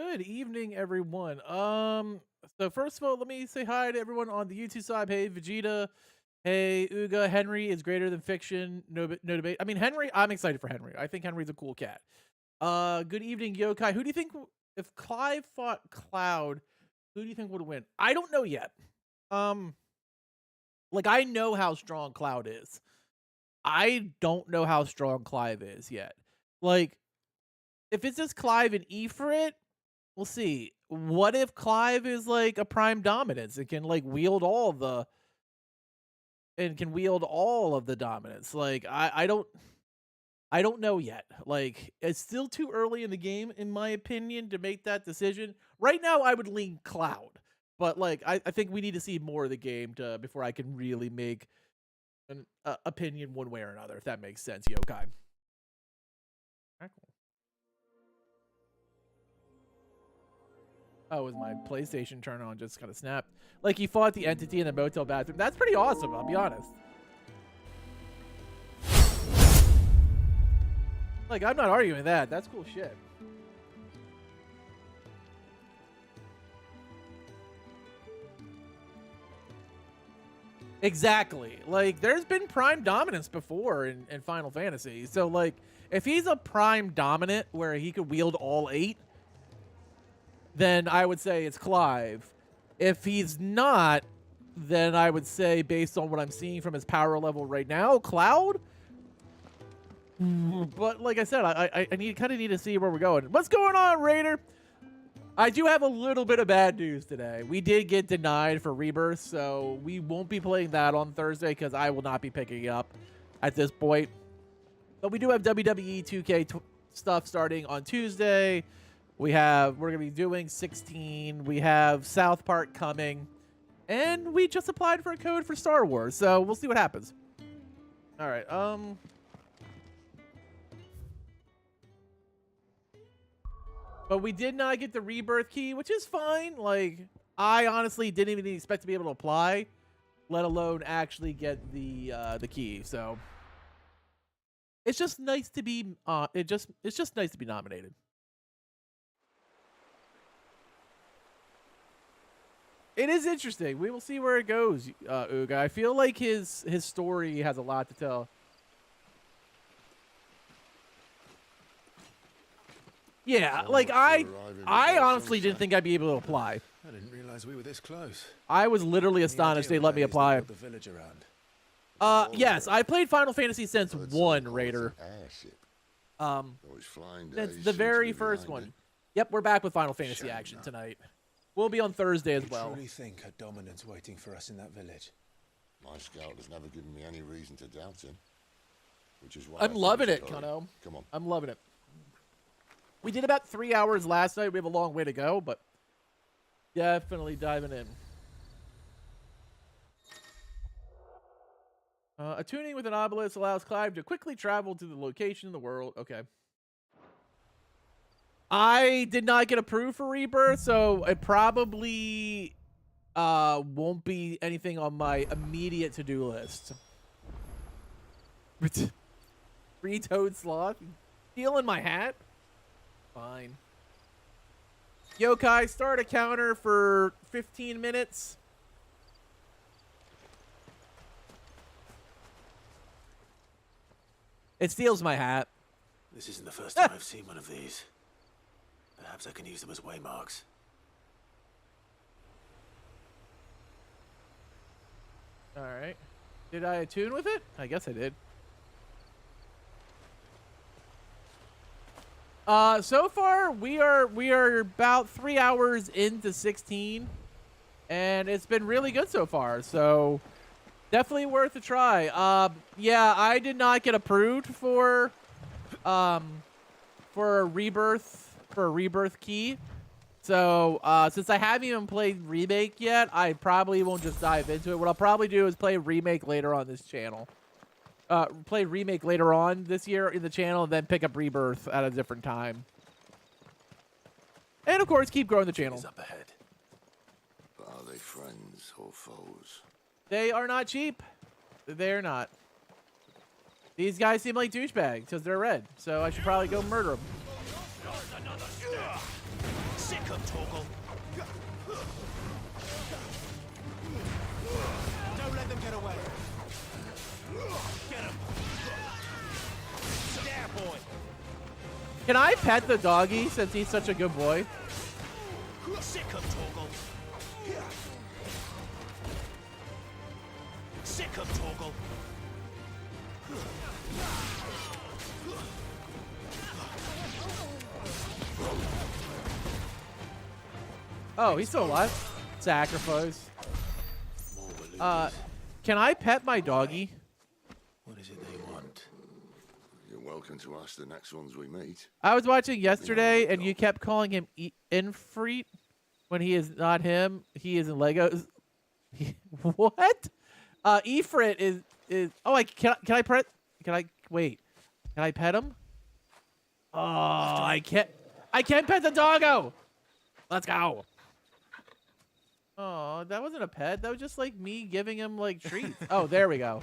Good evening, everyone. So first of all, let me say hi to everyone on the YouTube side. Hey, Vegeta. Hey, Uga. Henry is greater than fiction. No debate. I mean, Henry. I'm excited for Henry. I think Henry's a cool cat. Good evening, Yokai. Who do you think if Clive fought Cloud? Who do you think would win? I don't know yet. Um, like I know how strong Cloud is. I don't know how strong Clive is yet. Like, if it's just Clive and Ifrit, we'll see. What if Clive is like a prime dominance and can like wield all the and can wield all of the dominance? Like I don't know yet. Like it's still too early in the game, in my opinion, to make that decision. Right now, I would lean Cloud, but like I think we need to see more of the game to before I can really make an opinion one way or another. If that makes sense, Yokai. Alright, cool. Oh, was my PlayStation turn on just kind of snapped? Like he fought the entity in the motel bathroom. That's pretty awesome, I'll be honest. Like, I'm not arguing that. That's cool shit. Exactly. Like, there's been prime dominance before in Final Fantasy. So, like, if he's a prime dominant where he could wield all 8, then I would say it's Clive. If he's not, then I would say, based on what I'm seeing from his power level right now, Cloud. But like I said, I kind of need to see where we're going. What's going on, Raider? I do have a little bit of bad news today. We did get denied for Rebirth, so we won't be playing that on Thursday because I will not be picking it up at this point. But we do have WWE 2K stuff starting on Tuesday. We're gonna be doing 16. We have South Park coming, and we just applied for a code for Star Wars, so we'll see what happens. All right. But we did not get the Rebirth key, which is fine. Like, I honestly didn't even expect to be able to apply, let alone actually get the key. So it's just nice to be it's just nice to be nominated. It is interesting. We will see where it goes, Uga. I feel like his story has a lot to tell. Yeah, like I honestly didn't think I'd be able to apply. I didn't realize we were this close. I was literally astonished they let me apply. The village around. Yes, I played Final Fantasy since 1, Raider. That's the very first one. Yep, we're back with Final Fantasy action tonight. We'll be on Thursday as well. I truly think a dominance waiting for us in that village. My scout has never given me any reason to doubt him. Which is why I'm loving it, Kano. Come on. I'm loving it. We did about 3 hours last night. We have a long way to go, but definitely diving in. Attuning with an obelisk allows Clive to quickly travel to the location in the world. Okay. I did not get approved for Rebirth, so it probably won't be anything on my immediate to-do list. Three-toed sloth? Stealing my hat? Fine. Yokai, start a counter for 15 minutes. It steals my hat. This isn't the first time I've seen one of these. Perhaps I can use them as waymarks. Alright. Did I attune with it? I guess I did. So far we are about 3 hours into 16, and it's been really good so far. So definitely worth a try. Yeah, I did not get approved for a rebirth key. So since I haven't even played Remake yet, I probably won't just dive into it. What I'll probably do is play Remake later on this channel. Play Remake later on this year in the channel, and then pick up Rebirth at a different time. And of course, keep growing the channel. Up ahead. But are they friends or foes? They are not cheap. They're not. These guys seem like douchebags because they're red. So I should probably go murder them. Sick of Torgal. Don't let them get away. Get him. There, boy. Can I pet the doggy since he's such a good boy? Sick of Torgal. Sick of Torgal. Oh, he's still alive. Sacrifice. More balloons. Can I pet my doggy? What is it they want? You're welcome to ask the next ones we meet. I was watching yesterday, and you kept calling him Ifrit when he is not him. He is in Legos. What? Ifrit is. Oh, can I pet? Can I wait? Can I pet him? Oh, I can't. I can't pet the doggo. Let's go. Oh, that wasn't a pet. That was just like me giving him like treats. Oh, there we go.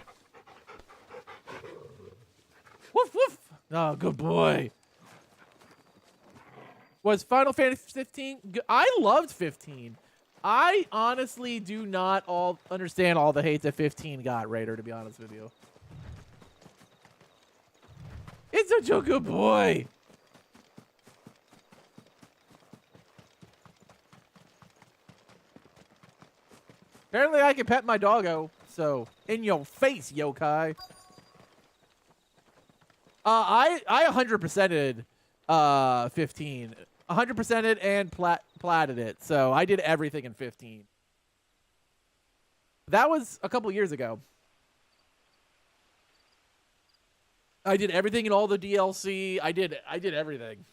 Woof woof. Oh, good boy. Was Final Fantasy 15? I loved 15. I honestly do not understand all the hate that 15 got, Raider, to be honest with you. It's such a good boy. Apparently I can pet my doggo, so in your face, yokai. I 100%ed 15. 100%ed and platted it, so I did everything in 15. That was a couple years ago. I did everything in all the DLC. I did everything.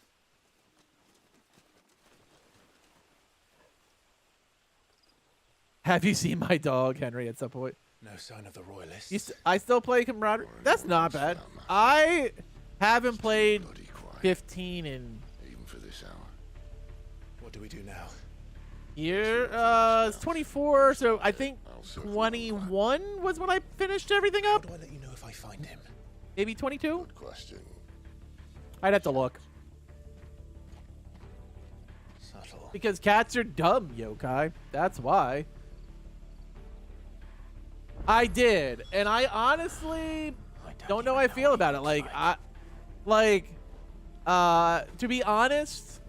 Have you seen my dog, Henry, at some point? No sign of the royalists. I still play Camaraderie. That's not bad. I haven't played Bloody quiet, 15 in even for this hour. What do we do now? year. It's 24, so I think 21 was when I finished everything How up. do I let you know if I find him? Maybe 22? Good question. I'd have to look. Subtle. Because cats are dumb, yokai. That's why. I did, and I honestly don't know how I feel about it. To be honest,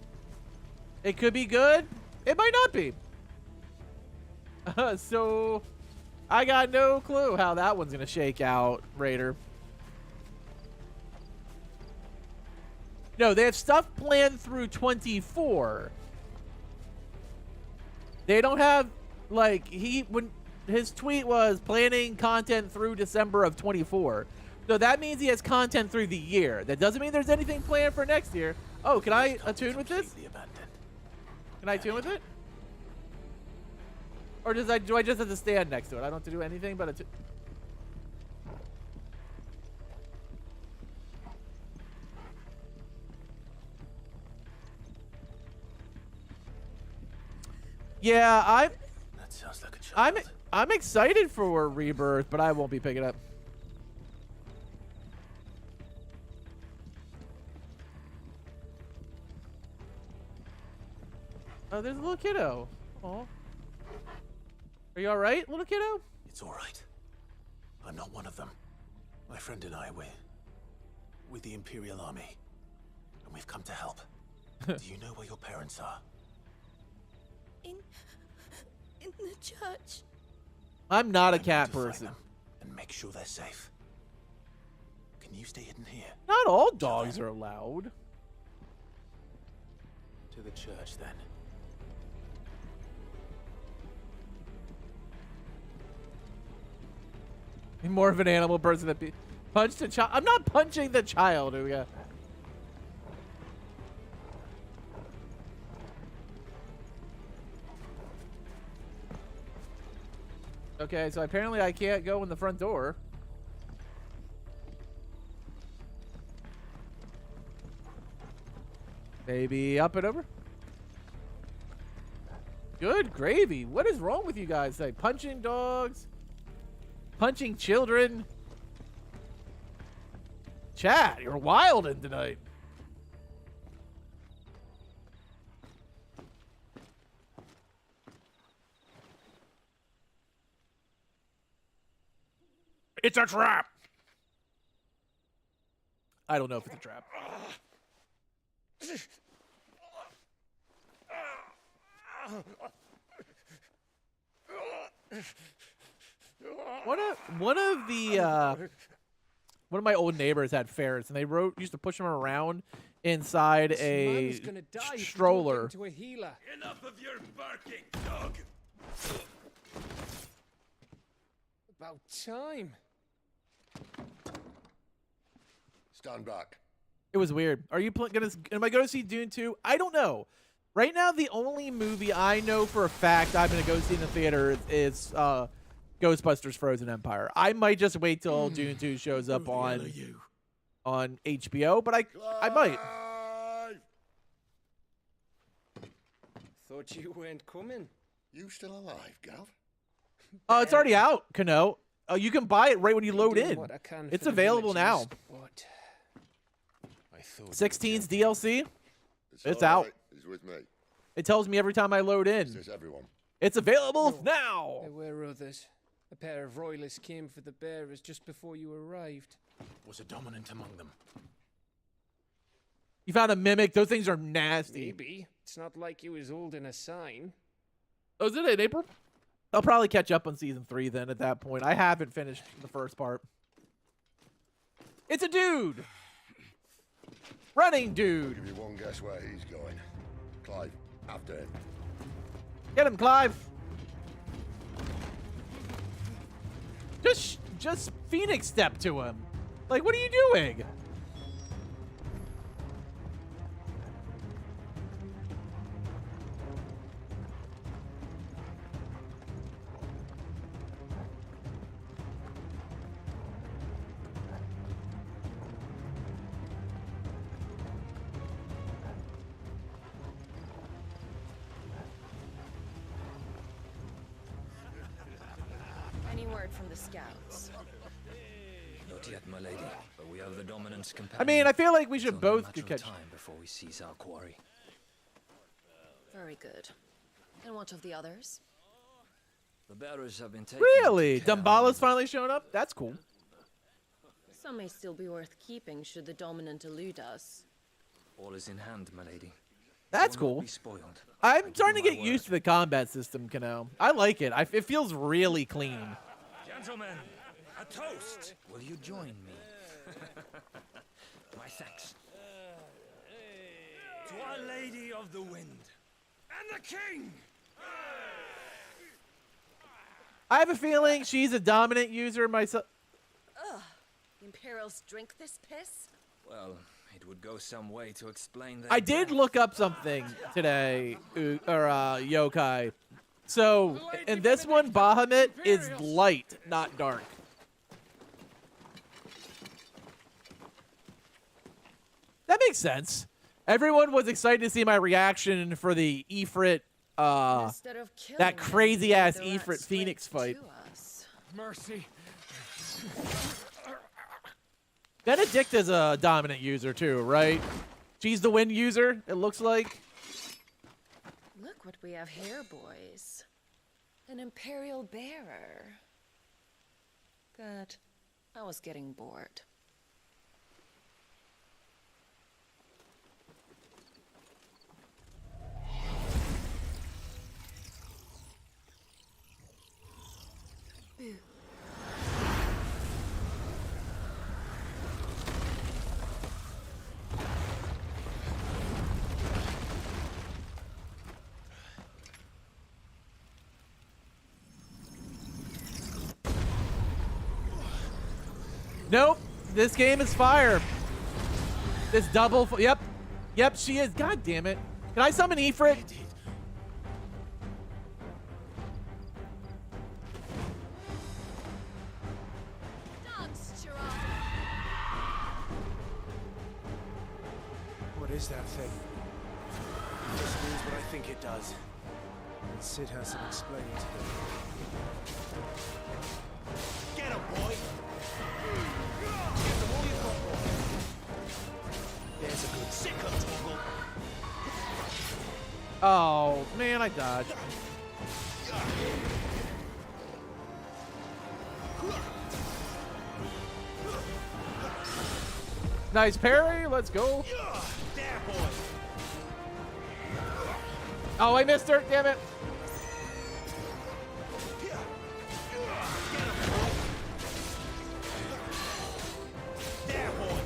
it could be good. It might not be. So, I got no clue how that one's gonna shake out, Raider. No, they have stuff planned through 24. They don't have when his tweet was planning content through December of 24. So that means he has content through the year. That doesn't mean there's anything planned for next year. Oh, can I attune with this? Can I attune with it? Or do I just have to stand next to it? I don't have to do anything but attune. Yeah, That sounds like a child. I'm excited for Rebirth, but I won't be picking up. Oh, there's a little kiddo. Oh, are you all right, little kiddo? It's all right. I'm not one of them. My friend and I, we're with the Imperial Army, and we've come to help. Do you know where your parents are? In the church. I'm not a I need cat to find person. them and make sure they're safe. Can you stay hidden here? Not all dogs are allowed. To the church, then. I'm more of an animal person that punched a child. I'm not punching the child, Uga. Okay, so apparently I can't go in the front door. Maybe up and over. Good gravy. What is wrong with you guys? Like punching dogs, punching children. Chat, you're wildin' tonight. It's a trap. I don't know if it's a trap. One of my old neighbors had ferrets, and they used to push them around inside a stroller. Enough of your barking, dog. About time. Stand back. It was weird. Are you am I gonna see Dune 2? I don't know. Right now, the only movie I know for a fact I'm gonna go see in the theater is Ghostbusters: Frozen Empire. I might just wait till Dune 2 shows up on HBO, but I might. Thought you weren't coming. You still alive, Gav? It's already out, Kano. You can buy it right when you load Doing in. what I can It's for the available villagers, now. but I thought 16's DLC. It's all out. right. He's with me. It tells me every time I load in. Says everyone. It's available No. now. there were others. A pair of royalists came for the bearers just before you arrived. Was a dominant among them. You found a mimic. Those things are nasty. Maybe. It's not like he was holding a sign. Oh, is it in April? I'll probably catch up on season 3 then at that point. I haven't finished the first part. It's a dude. Running dude. Give you one guess where he's going. Clive, after him. Get him, Clive. Just Phoenix step to him. Like, what are you doing? Any word from the scouts? Not yet, my lady, but we have the dominant's I companion. mean, I feel like we It's should only a both matter of catch. time before we seize our quarry. Very good. And what of the others? The bearers have been taken. Really? to care Dumbala's finally showing up? That's cool. Some may still be worth keeping should the dominant elude us. All is in hand, my lady. That's Will not cool. be spoiled. I'm give starting to you get my used to word. the combat system, Kano. I like it. It feels really clean. Gentlemen, a toast. Will you join me? My thanks. To Our Lady of the Wind and the King. I have a feeling she's a dominant user myself. The Imperials drink this piss? Well, it would go some way to explain that. I did look up something today, Yokai. So, in this one, Bahamut is light, not dark. That makes sense. Everyone was excited to see my reaction for the Ifrit, Instead of killing that them, crazy-ass the rats Ifrit Phoenix spread fight. to us. Mercy. Benedict is a dominant user too, right? She's the wind user, it looks like. Look what we have here, boys. An Imperial bearer. Good. I was getting bored. Boo. Nope, this game is fire. This yep, she is. God damn it. Can I summon Ifrit? What is that thing? It just means what I think it does. And Sid has some explaining to do. Get him, boy. There's a good Sick of Toggle. Oh, man, I dodged. Nice parry. Let's go. There, boy. Oh, I missed her. Damn it. There, boy.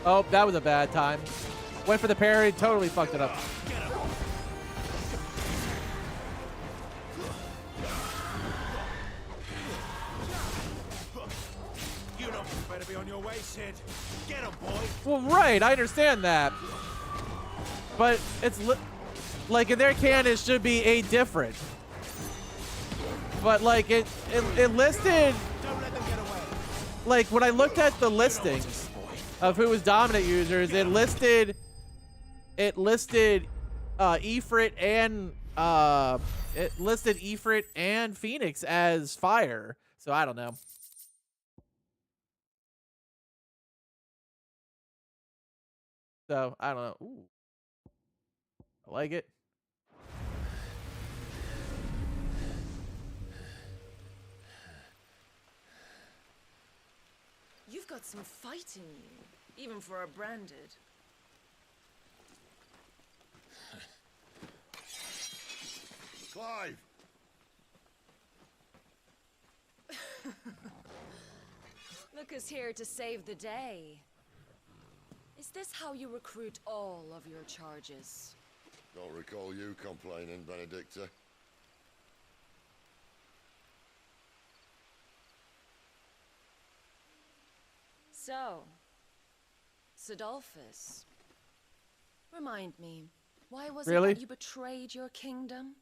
Oh, that was a bad time. Went for the parry. Totally fucked it up. You know you better be on your way, Sid. Get him, boy. Well, right. I understand that. But it's like in their canon, it should be a different. But like it listed. Don't let them get away. Like when I looked at the listings of who was dominant users, it listed Ifrit and Phoenix as fire. So I don't know. So I don't know. Ooh. I like it. You've got some fight in you, even for a branded. Clive! Look who's here to save the day. Is this how you recruit all of your charges? Don't recall you complaining, Benedicta. So, Sidolphus, remind me, why was Really? it that you betrayed your kingdom?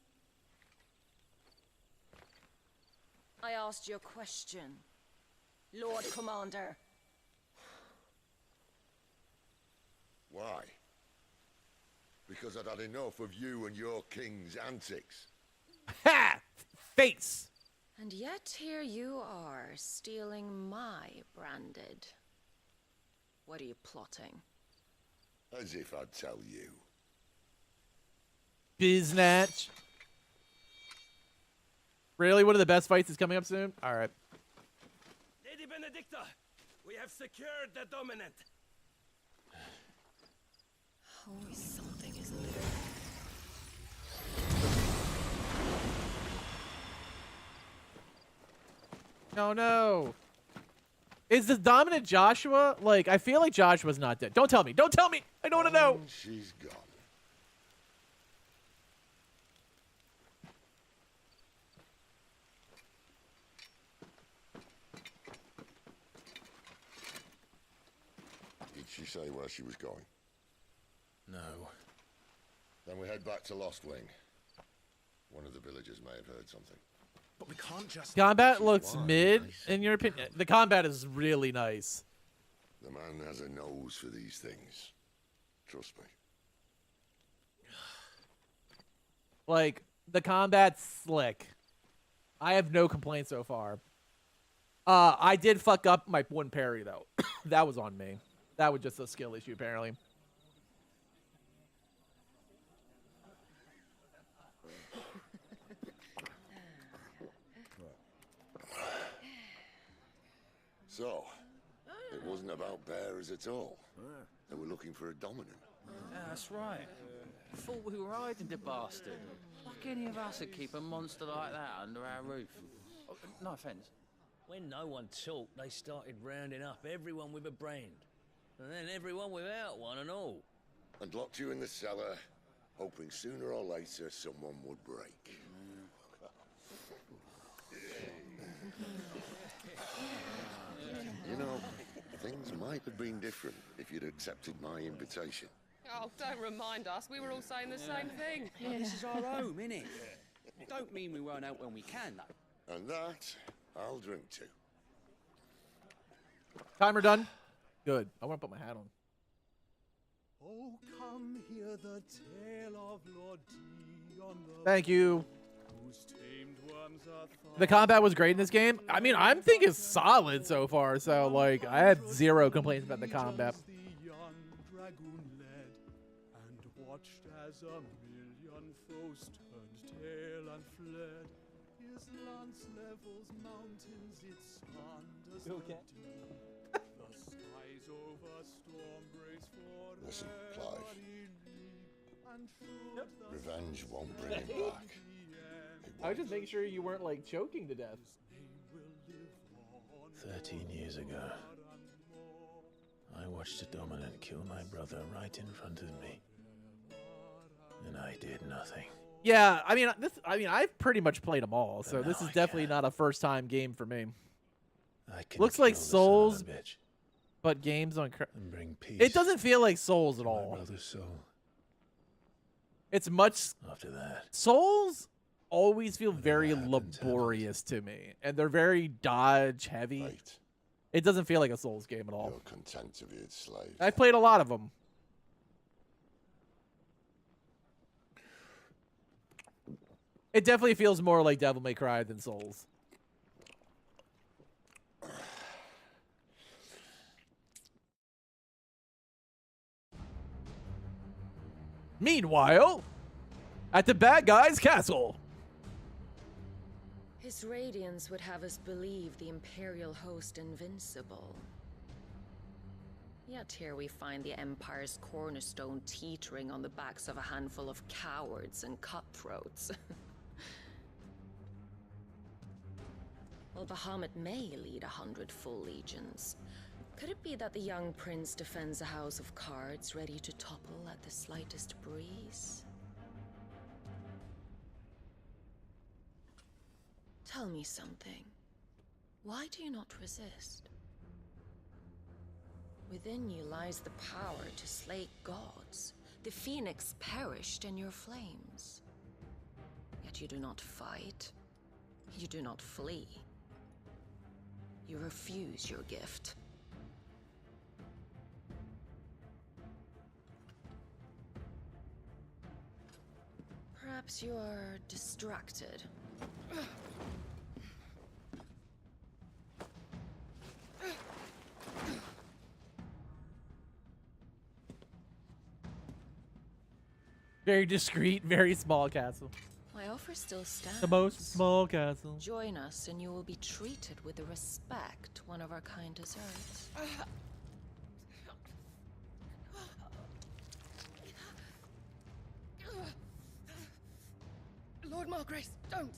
I asked you a question, Lord Commander. Why? Because I'd had enough of you and your king's antics. Ha! Face. And yet here you are, stealing my branded. What are you plotting? As if I'd tell you. Biznatch. Really? One of the best fights is coming up soon? All right. Lady Benedicta, we have secured the dominant. Always something, isn't there? Oh no. Is the dominant Joshua? Like, I feel like Joshua's not dead. Don't tell me. Don't tell me. I don't want to know. And she's gone. Did she say where she was going? No. Then we head back to Lost Wing. One of the villagers may have heard something. But we can't just... Combat looks Why? mid, Nice. in your opinion. The combat is really nice. The man has a nose for these things. Trust me. Like, the combat's slick. I have no complaints so far. I did fuck up my one parry, though. That was on me. That was just a skill issue, apparently. So, it wasn't about bearers at all. They were looking for a dominant. Yeah, that's right. Thought we were hiding the bastard. Like any of us would keep a monster like that under our roof. Oh, no offence. When no one talked, they started rounding up everyone with a brand. And then everyone without one and all. And locked you in the cellar, hoping sooner or later someone would break. You know, things might have been different if you'd accepted my invitation. Oh, don't remind us. We were all saying the same thing. Yeah, this is our home, innit? Don't mean we won't out when we can, though. And that, I'll drink to. Timer done? Good. I want to put my hat on. Oh, come hear the tale of Lord Dion the Thank you. whose tamed worms are The combat was great in this game. I mean, I'm thinking solid so far. So, like, I had zero complaints about the combat. the young dragoon led and watched as a million foes turned tail and fled. His lance levels mountains, its thunders the deep. The skies over storm brace for Listen, Clive. and should the Revenge won't bring him back. I was just making sure you weren't like choking to death. 13 years ago, I watched a dominant kill my brother right in front of me. And I did nothing. Yeah, I mean I've pretty much played them all, so But this now is I definitely can. not a first time game for me. I can Looks like kill the son of Souls, a bitch but games on. and bring peace. It doesn't feel like Souls at to my all. brother's soul. It's much. After that, Souls always feel very happened, laborious to me, and they're very dodge heavy. Right. It doesn't feel like a Souls game at all. You're content to be its slave. I've played a lot of them. It definitely feels more like Devil May Cry than Souls. Meanwhile, at the bad guy's castle. His radiance would have us believe the Imperial host invincible. Yet here we find the Empire's cornerstone teetering on the backs of a handful of cowards and cutthroats. Well, Bahamut may lead 100 full legions. Could it be that the young prince defends a house of cards ready to topple at the slightest breeze? Tell me something. Why do you not resist? Within you lies the power to slay gods. The phoenix perished in your flames. Yet you do not fight. You do not flee. You refuse your gift. Perhaps you are distracted. Very discreet, very small castle. My offer still stands. The most small castle. Join us and you will be treated with the respect one of our kind deserves. Lord Margrace, don't!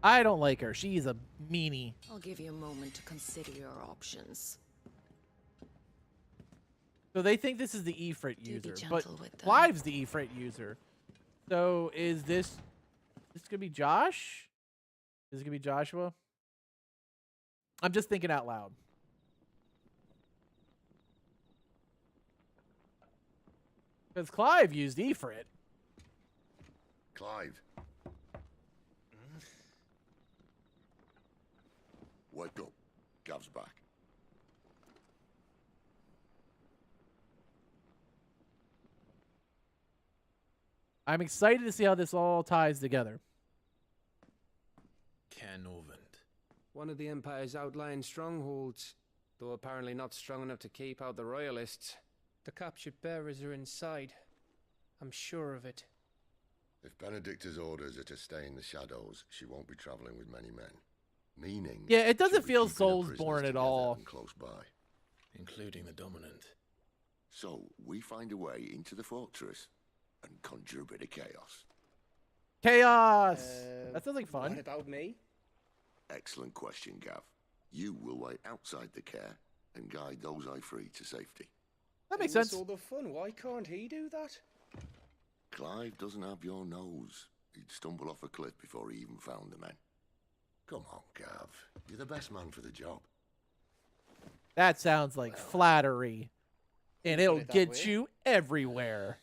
I don't like her. She's a meanie. I'll give you a moment to consider your options. So they think this is the Ifrit Do be user, gentle but with them. Clive's the Ifrit user. So is this gonna be Josh? Is it gonna be Joshua? I'm just thinking out loud. Because Clive used Ifrit. Clive. Wake up. Gav's back. I'm excited to see how this all ties together. Canovant. One of the Empire's outlying strongholds, though apparently not strong enough to keep out the Royalists. The captured bearers are inside. I'm sure of it. If Benedicta's orders are to stay in the shadows, she won't be traveling with many men. Meaning... Yeah, it doesn't she'll be feel keeping her prisoners Soulsborne at together all. and close by. Including the dominant. So, we find a way into the fortress and conjure a bit of chaos. Chaos! That sounds like fun. What about me? Excellent question, Gav. You will wait outside the care and guide those I free to safety. That makes Then that's sense. all the fun. Why can't he do that? Clive doesn't have your nose. He'd stumble off a cliff before he even found the men. Come on, Gav. You're the best man for the job. That sounds like flattery. And Put it'll it that get way. you everywhere.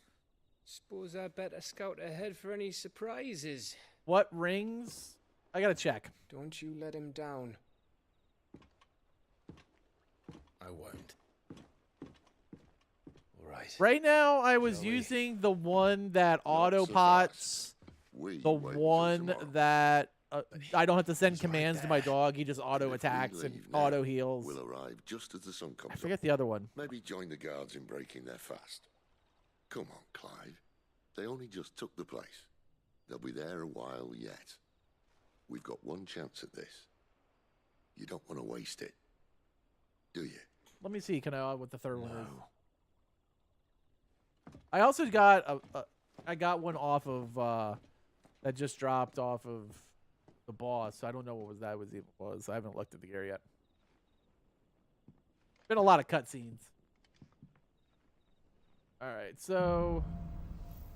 Suppose I better scout ahead for any surprises. What rings? I gotta check. Don't you let him down. I won't. Alright. Right now, I was Shall we? using the one that Not so autopots, We the wait until one tomorrow. that I don't have to send He's right commands to my there. dog. He just auto If we attacks and leave now, auto heals. We'll arrive just as the sun comes I up. forget the other one. Maybe join the guards in breaking their fast. Come on, Clive. They only just took the place. They'll be there a while yet. We've got one chance at this. You don't want to waste it, do you? Let me see. Can I what the third one is? I also got I got one off of that just dropped off of the boss. I don't know what that was. I haven't looked at the gear yet. Been a lot of cutscenes. All right, so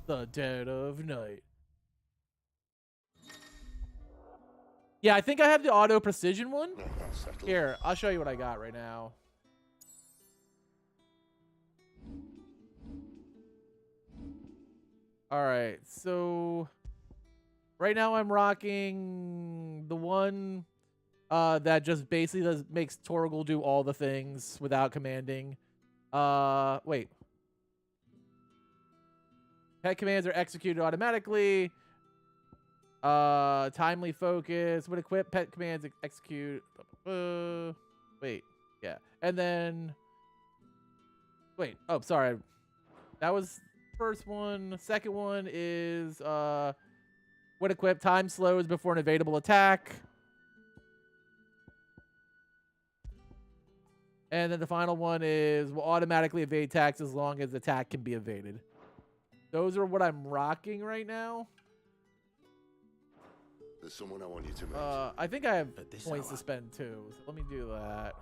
the dead of night. Yeah, I think I have the auto precision one. No, that's settled. Here, I'll show you what I got right now. All right, so right now I'm rocking the one that just basically makes Torgal do all the things without commanding. Wait. Pet commands are executed automatically. Timely focus. When equipped, pet commands execute. Wait. Yeah. And then... Wait. Oh, sorry. That was... First one. Second one is when equipped, time slows before an evadable attack. And then the final one is will automatically evade attacks as long as the attack can be evaded. Those are what I'm rocking right now. There's someone I want you to meet. I think I have At this points to hour. spend too. So let me do that.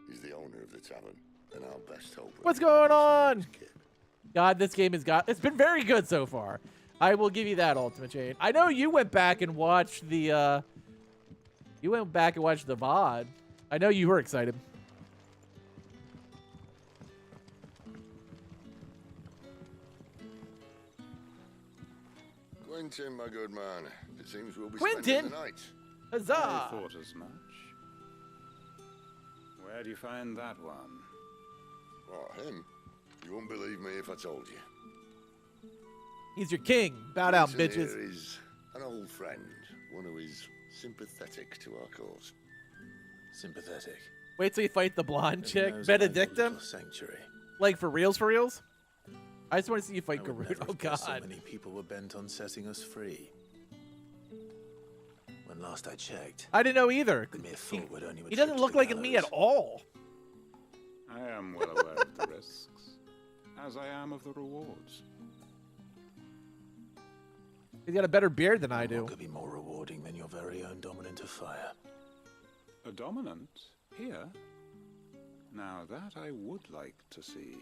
He's the owner of the tavern, and our best hope. What's going on? God, this game it's been very good so far. I will give you that, Ultimate Chain. I know you went back and watched the VOD. I know you were excited. Quentin, my good man. It seems we'll be Quentin? spending the night. I Huzzah! thought as much. Where do you find that one? Oh, him? You wouldn't believe me if I told you. He's your king. Bow down, Quentin bitches. here is an old friend, one who is sympathetic to our cause. Sympathetic. Wait till you fight the blonde Who chick, knows about your Benedictum. little Sanctuary. Like for reals, for reals. I just want to see you fight I would Garud. never Oh have guessed so God. many people were bent on setting us free. When last I checked, I didn't know either. the mere thought would only He doesn't look like me at all. I am well aware of the risks, as I am of the rewards. He's got a better beard than I do. What could be more rewarding than your very own dominant of fire? A dominant? Here? Now that I would like to see.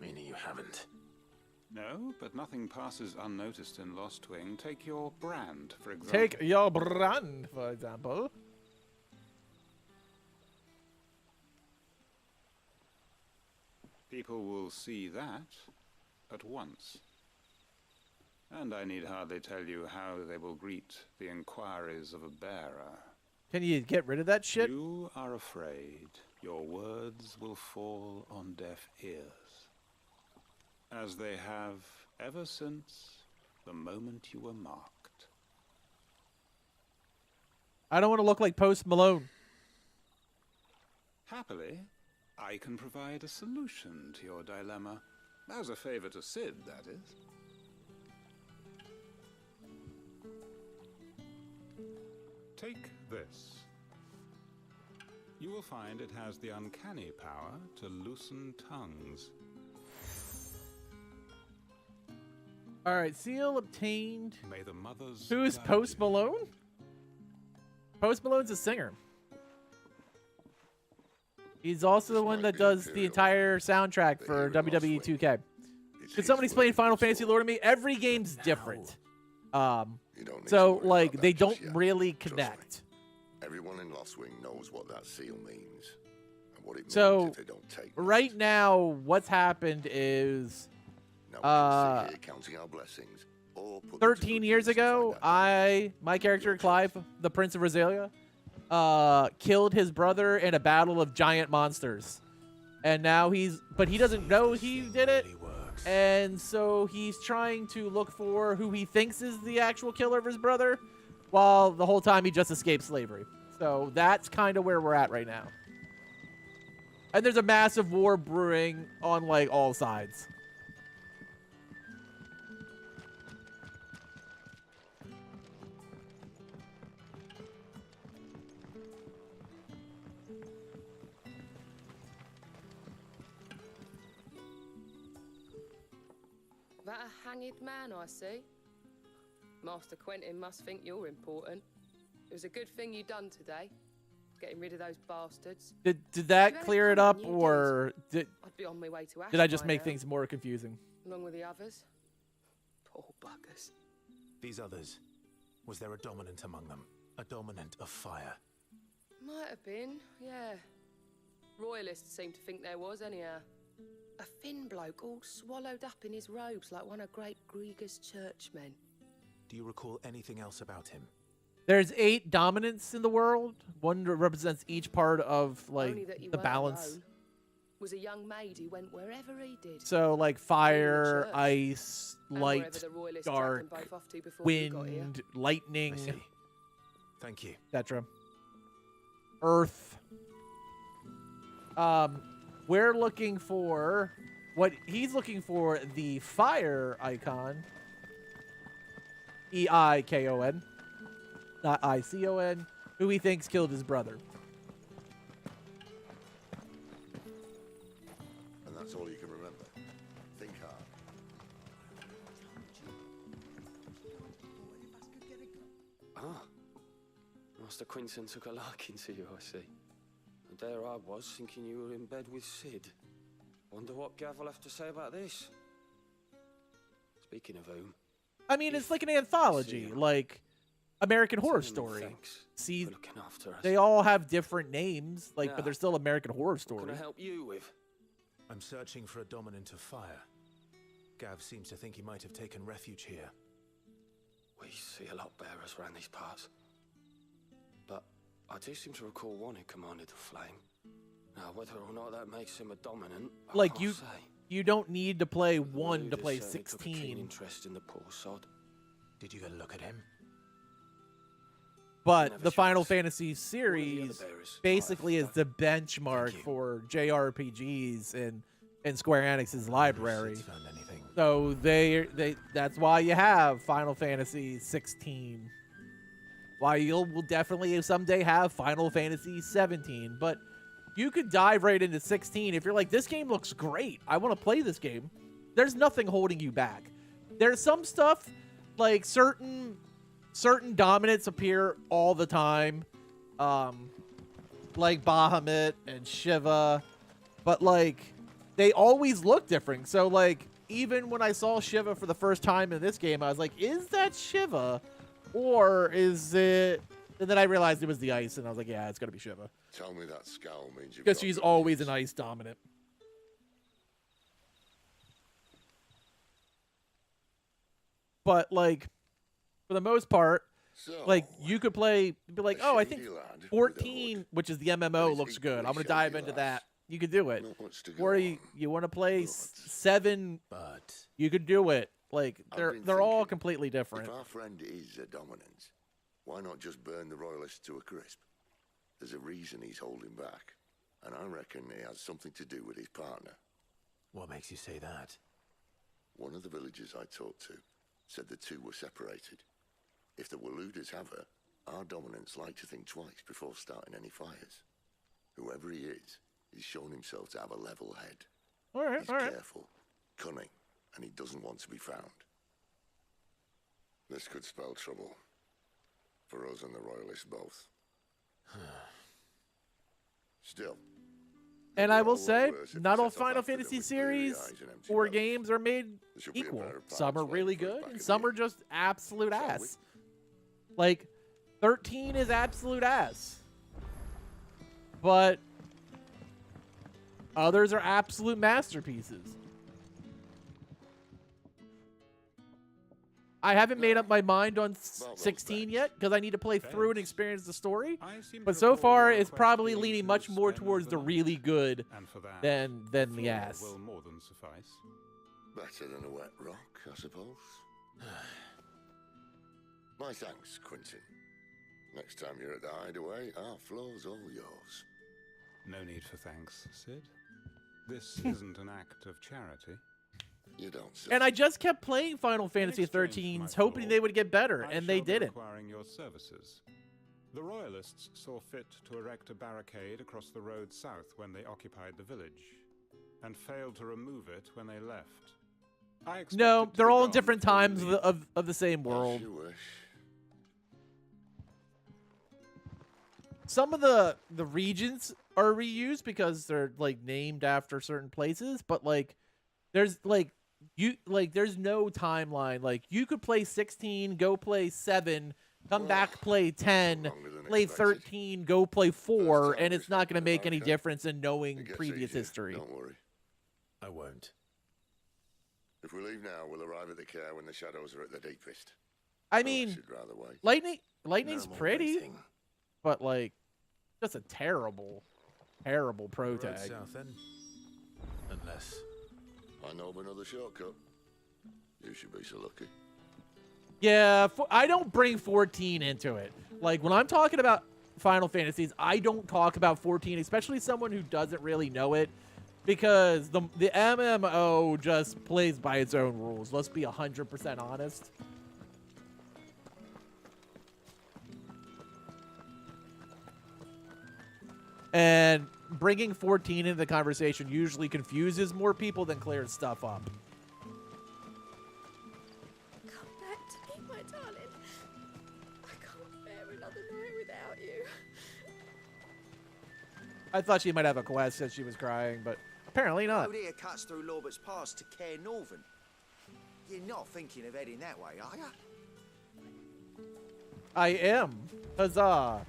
Meaning you haven't. No, but nothing passes unnoticed in Lost Wing. Take your brand, for example. Take your brand, for example. People will see that at once. And I need hardly tell you how they will greet the inquiries of a bearer. Can you get rid of that shit? You are afraid your words will fall on deaf ears, as they have ever since the moment you were marked. I don't want to look like Post Malone. Happily, I can provide a solution to your dilemma. As a favor to Sid, that is. Take this. You will find it has the uncanny power to loosen tongues. All right, seal obtained. May the mothers Who's guide Post you. Malone? Post Malone's a singer. He's also the one that does the entire soundtrack for WWE 2K. Could someone explain Final Fantasy lore to me? Every game's different. So like they don't really connect. Everyone in Lost Wing knows what that seal means and what it means So if they don't take right now, what's happened is Now we can sit here counting our blessings or put them to 13 good years use and ago, find out. my character Clive, the Prince of Rosalia, killed his brother in a battle of giant monsters. And now but he doesn't know he did it. And so he's trying to look for who he thinks is the actual killer of his brother, while the whole time he just escaped slavery. So that's kind of where we're at right now. And there's a massive war brewing on, like, all sides. That a hanged man I see? Master Quentin must think you're important. It was a good thing you done today, getting rid of those bastards. Did that clear it up, or I'd be on my way to Ash did I just by make now, things more confusing? along with the others? Poor buggers. These others, was there a dominant among them? A dominant of fire? Might have been, yeah. Royalists seem to think there was, anyhow. A thin bloke all swallowed up in his robes like one of Great Grieger's churchmen. Do you recall anything else about him? There's 8 dominants in the world. One represents each part of, Only like, that you the weren't balance. alone. Was a young maid who went wherever he did. So, like, fire, church. ice, And light, wherever the Royalists dragged them dark, both off to before you got here. wind, lightning, I see. Thank you. etc. Earth. We're looking for what he's looking for, the fire icon. EIKON, not ICON, who he thinks killed his brother. And that's all you can remember. Think hard. Ah, Master Quinton took a liking to you, I see. And there I was, thinking you were in bed with Sid. Wonder what Gav will have to say about this. Speaking of whom... I mean, it's like an anthology, like American Horror Story. Thanks See, for looking after us. they all have different names, like, Now, but they're still American Horror What Story. can I help you with? I'm searching for a dominant of fire. Gav seems to think he might have taken refuge here. We see a lot bearers around these parts. But I do seem to recall one who commanded the flame. Now, whether or not that makes him a dominant, I Like, can't say. you don't need to play But the 1 to leader play certainly took a keen 16. interest in the poor sod. Did you go look at him? But Never the Final shows. Fantasy One of the series other bearers basically might is have the benchmark you. for JRPGs in Square Enix's library. Sid's found anything? So that's why you have Final Fantasy 16. Why will definitely someday have Final Fantasy 17. But you could dive right into 16 if you're like, this game looks great. I want to play this game. There's nothing holding you back. There's some stuff, like certain dominants appear all the time, like Bahamut and Shiva, but like they always look different. So like even when I saw Shiva for the first time in this game, I was like, is that Shiva or is it? And then I realized it was the ice, and I was like, yeah, it's gonna be Shiva. Tell me that scowl means you've Because got she's good always news. an ice dominant. But like, for the most part, So, like you could play, be like, a oh, I think shady lad with a 14, hood. which is the MMO, He's looks good. I'm equally gonna dive shady into lass. that. You could do it. Not much to go Or on. you want to play But- 7, But you could do it. Like I've they're been all thinking, completely different. If our friend is a dominant, why not just burn the royalists to a crisp? There's a reason he's holding back, and I reckon it has something to do with his partner. what makes you say that? One of the villagers I talked to said the two were separated. If the Waluders have her, our dominants like to think twice before starting any fires. Whoever he is, he's shown himself to have a level head. All right, He's all right. careful, cunning, and he doesn't want to be found. This could spell trouble. For us and the Royalists both. Still. And I will It'd be a say, lot worse if not we all set off Final after them Fantasy with bleary series eyes and empty or bellies. games are made There should be a equal. better plan Some are to really wait for us good, back and in some the are just absolute Shall we? ass. Like 13 is absolute ass, but others are absolute masterpieces. I haven't made up my mind on Well, 16 thanks. yet because I need to play through and Thanks. experience the story. I seem to But so recall far, your it's request probably being leaning to much more spend towards the night. really good And for that, than the the floor ass. will more than suffice. Better than a wet rock, I suppose. My thanks, Quentin. Next time you're at the hideaway, our floor's all yours. No need for thanks, Sid. This isn't an act of charity. You don't say. And I just kept playing Final Fantasy exchange for 13, my hoping floor, they would get better, I and they shall be didn't. requiring your services. The Royalists saw fit to erect a barricade across the road south when they occupied the village, and failed to remove it when they left. I expect No, it to they're be all in gone different before you times leave. of the same world. As you wish. Some of the regions are reused because they're like named after certain places, but like there's there's no timeline. Like you could play 16, go play 7, come back, play 10, longer than play expected. 13, go play 4, time and we've it's not going to spoken make about any it. difference in knowing It gets previous easier, history. Don't worry. I won't. If we leave now, we'll arrive at the care when the shadows are at the deepest. I So mean, should rather wait. lightning's No more pretty, waiting. but like just a terrible pro Road tag. south then. Unless I know of another shortcut. You should be so lucky. Yeah, I don't bring 14 into it. Like, when I'm talking about Final Fantasies, I don't talk about 14, especially someone who doesn't really know it, because the MMO just plays by its own rules. Let's be 100% honest. And bringing 14 into the conversation usually confuses more people than clears stuff up. Come back to me, my darling. I can't bear another night without you. I thought she might have a quest as she was crying, but apparently not. Road here cuts through Lorbert's Pass to Care Northern. You're not thinking of heading that way, are you? I am. Huzzah.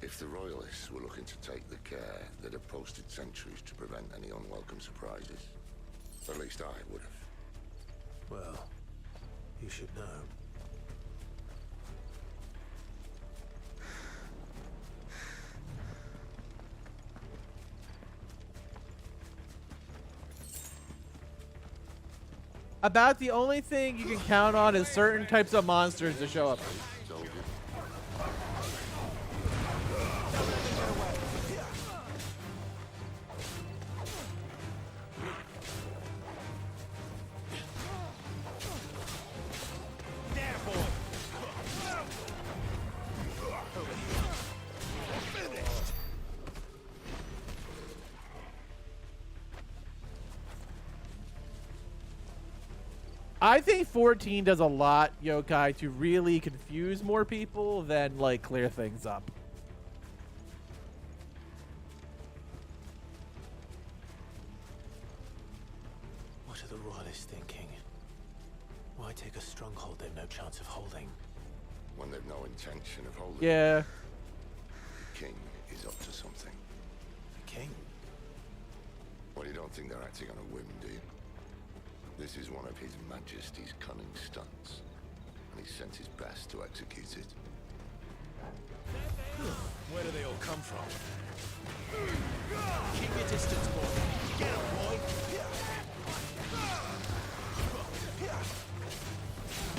If the Royalists were looking to take the care, they'd have posted sentries to prevent any unwelcome surprises. At least I would have. well, you should know. About the only thing you can count on is certain types of monsters to show up. Told you. I think 14 does a lot, Yokai, to really confuse more people than, like, clear things up. What are the Royalists thinking? Why take a stronghold they've no chance of holding? When they've no intention of holding. Yeah. The king is up to something. The king? Well, you don't think they're acting on a whim, do you? This is one of His Majesty's cunning stunts, and he sent his best to execute it. Where do they all come from? Keep your distance, boy. Get him, boy.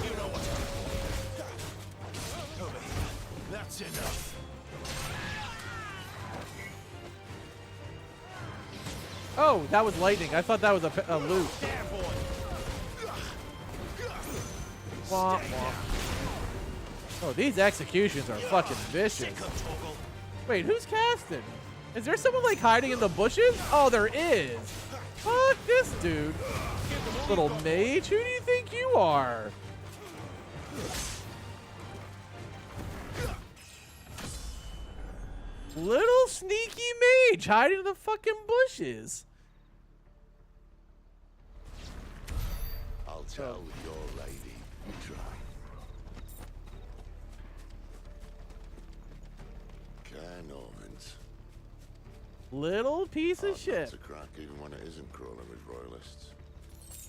You know what to do. Over here. That's enough. Oh, that was lightning. I thought that was a loop. There, boy. Womp, womp. Oh, these executions are fucking vicious. Wait, who's casting? Is there someone like hiding in the bushes? Oh, there is. Fuck this dude. Little mage, who do you think you are? Little sneaky mage hiding in the fucking bushes. I'll tell your lady you try. Carnovans. Little piece of Hard shit. not to crack even when it isn't crawling with royalists.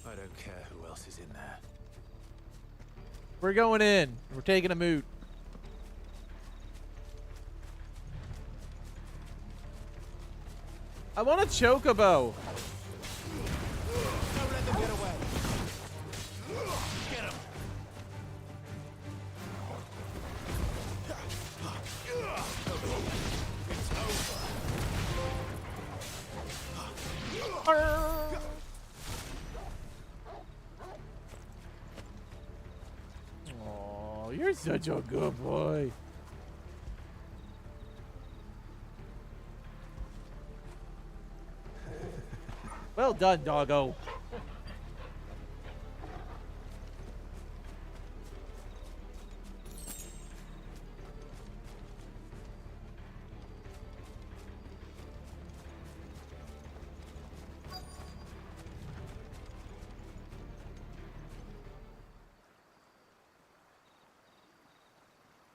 I don't care who else is in there. We're going in. We're taking a moot. I want a chocobo. Don't let them get away. Get him. It's over. Oh, you're such a good boy. Well done, doggo.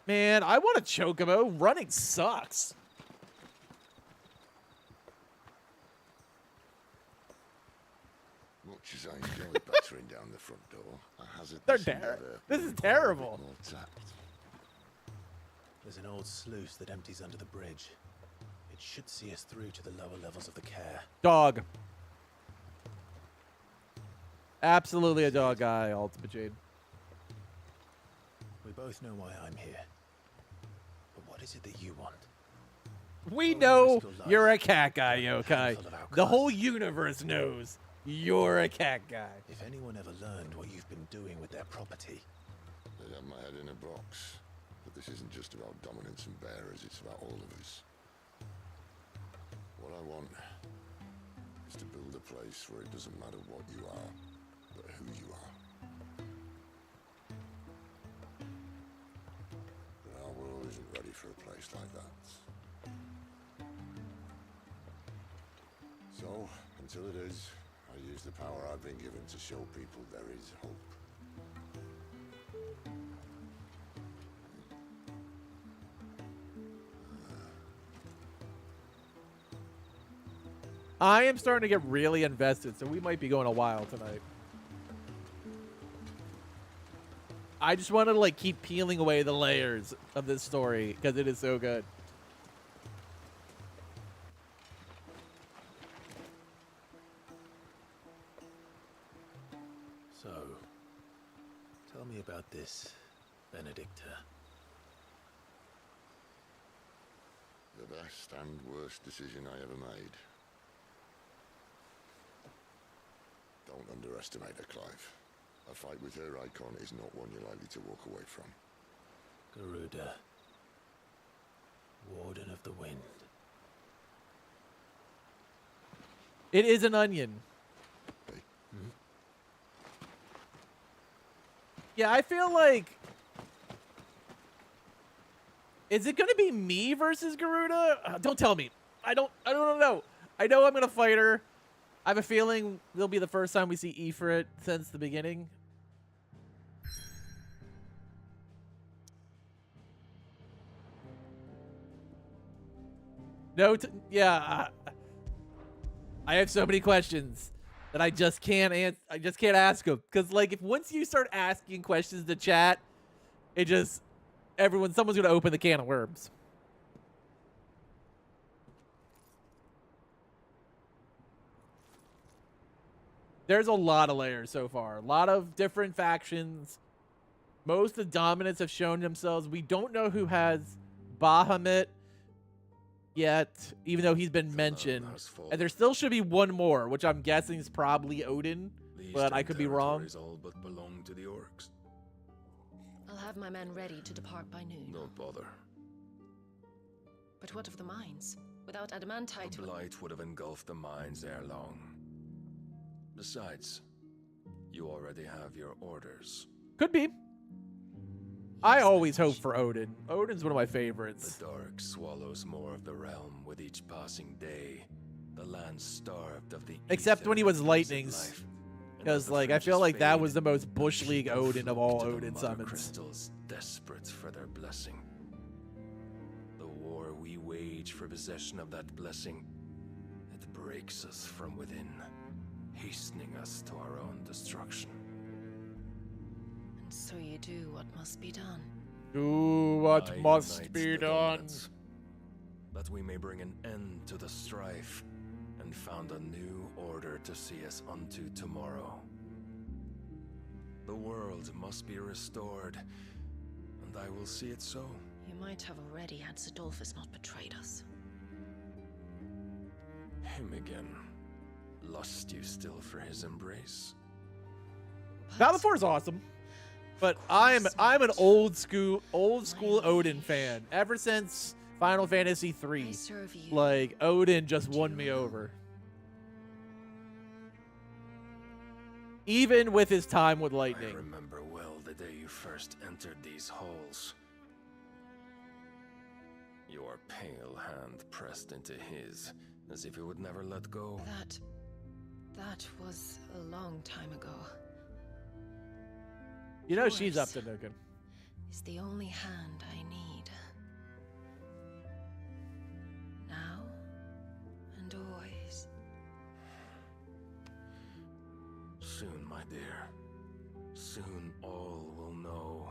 Man, I want a chocobo. Running sucks. Much as I enjoy battering down the front door, I hazard They're this terrible. endeavour This is with a bit terrible. more tact. There's an old sluice that empties under the bridge. It should see us through to the lower levels of the care. Dog. Absolutely a dog guy, Ultimate Jade. We both know why I'm here. But what is it that you want? We know you're a cat guy, yokai. The whole universe knows you're a cat guy. If anyone ever learned what you've been doing with their property, They have my head in a box. But this isn't just about dominance and bearers, it's about all of us. What I want is to build a place where it doesn't matter what you are, but who you are. But our world isn't ready for a place like that. So, until it is, I use the power I've been given to show people there is hope. I am starting to get really invested, so we might be going a while tonight. I just want to like keep peeling away the layers of this story because it is so good. so tell me about this, Benedicta. The best and worst decision I ever made. Don't underestimate her, Clive. A fight with her icon is not one you're likely to walk away from. Garuda, Warden of the Wind. It is an onion. Yeah, I feel like... Is it going to be me versus Garuda? Don't tell me. I don't know. I know I'm going to fight her. I have a feeling it'll be the first time we see Ifrit since the beginning. No, yeah. I have so many questions that I just can't answer. I just can't ask them because, like, if once you start asking questions to chat, it just someone's gonna open the can of worms. There's a lot of layers so far. A lot of different factions. Most of the dominants have shown themselves. We don't know who has Bahamut yet, even though he's been mentioned. And there still should be one more, which I'm guessing is probably Odin, but I could be wrong. All but belong to the orcs. I'll have my men ready to depart by noon. Don't bother. But what of the mines? Without adamantite... The blight would have engulfed the mines ere long. Besides, you already have your orders. Could be. I always hope for Odin. Odin's one of my favorites. The dark swallows more of the realm with each passing day. The land starved of the except when he was lightnings. Because, like, I feel like that was the most Bush League Odin of all Odin summons. Crystals desperate for their blessing. The war we wage for possession of that blessing, it breaks us from within, hastening us to our own destruction. And so you do what must be done. Do what I must unite be the done. dominants, that we may bring an end to the strife and found a new order to see us unto tomorrow. The world must be restored, and I will see it so. You might have already had Zidolphus not betrayed us. Him again. Lust you still for his embrace? Battle 4 is awesome, but I'm an old school Odin fan ever since Final Fantasy 3. Like Odin just won me over. Even with his time with lightning. I remember well the day you first entered these halls. Your pale hand pressed into his, as if it would never let go. That was a long time ago. You know she's up to no good. Is the only hand I need. Now and always. Soon, my dear. Soon all will know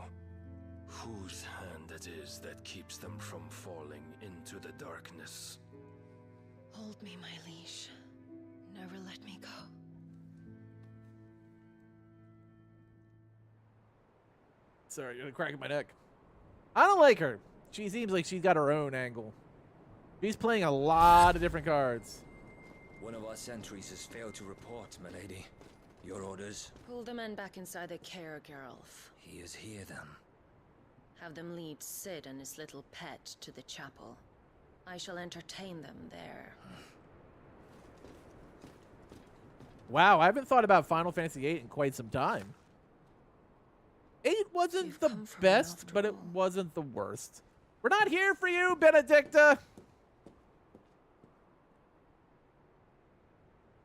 whose hand it is that keeps them from falling into the darkness. Hold me, my liege. Never let me go. Sorry, you're cracking my neck. I don't like her. She seems like she's got her own angle. She's playing a lot of different cards. One of our sentries has failed to report, milady. Your orders? Pull the men back inside the care, Geralf. He is here, then. Have them lead Cid and his little pet to the chapel. I shall entertain them there. Wow, I haven't thought about Final Fantasy VIII in quite some time. 8 wasn't the best, but it wasn't the worst. We're not here for you, Benedicta!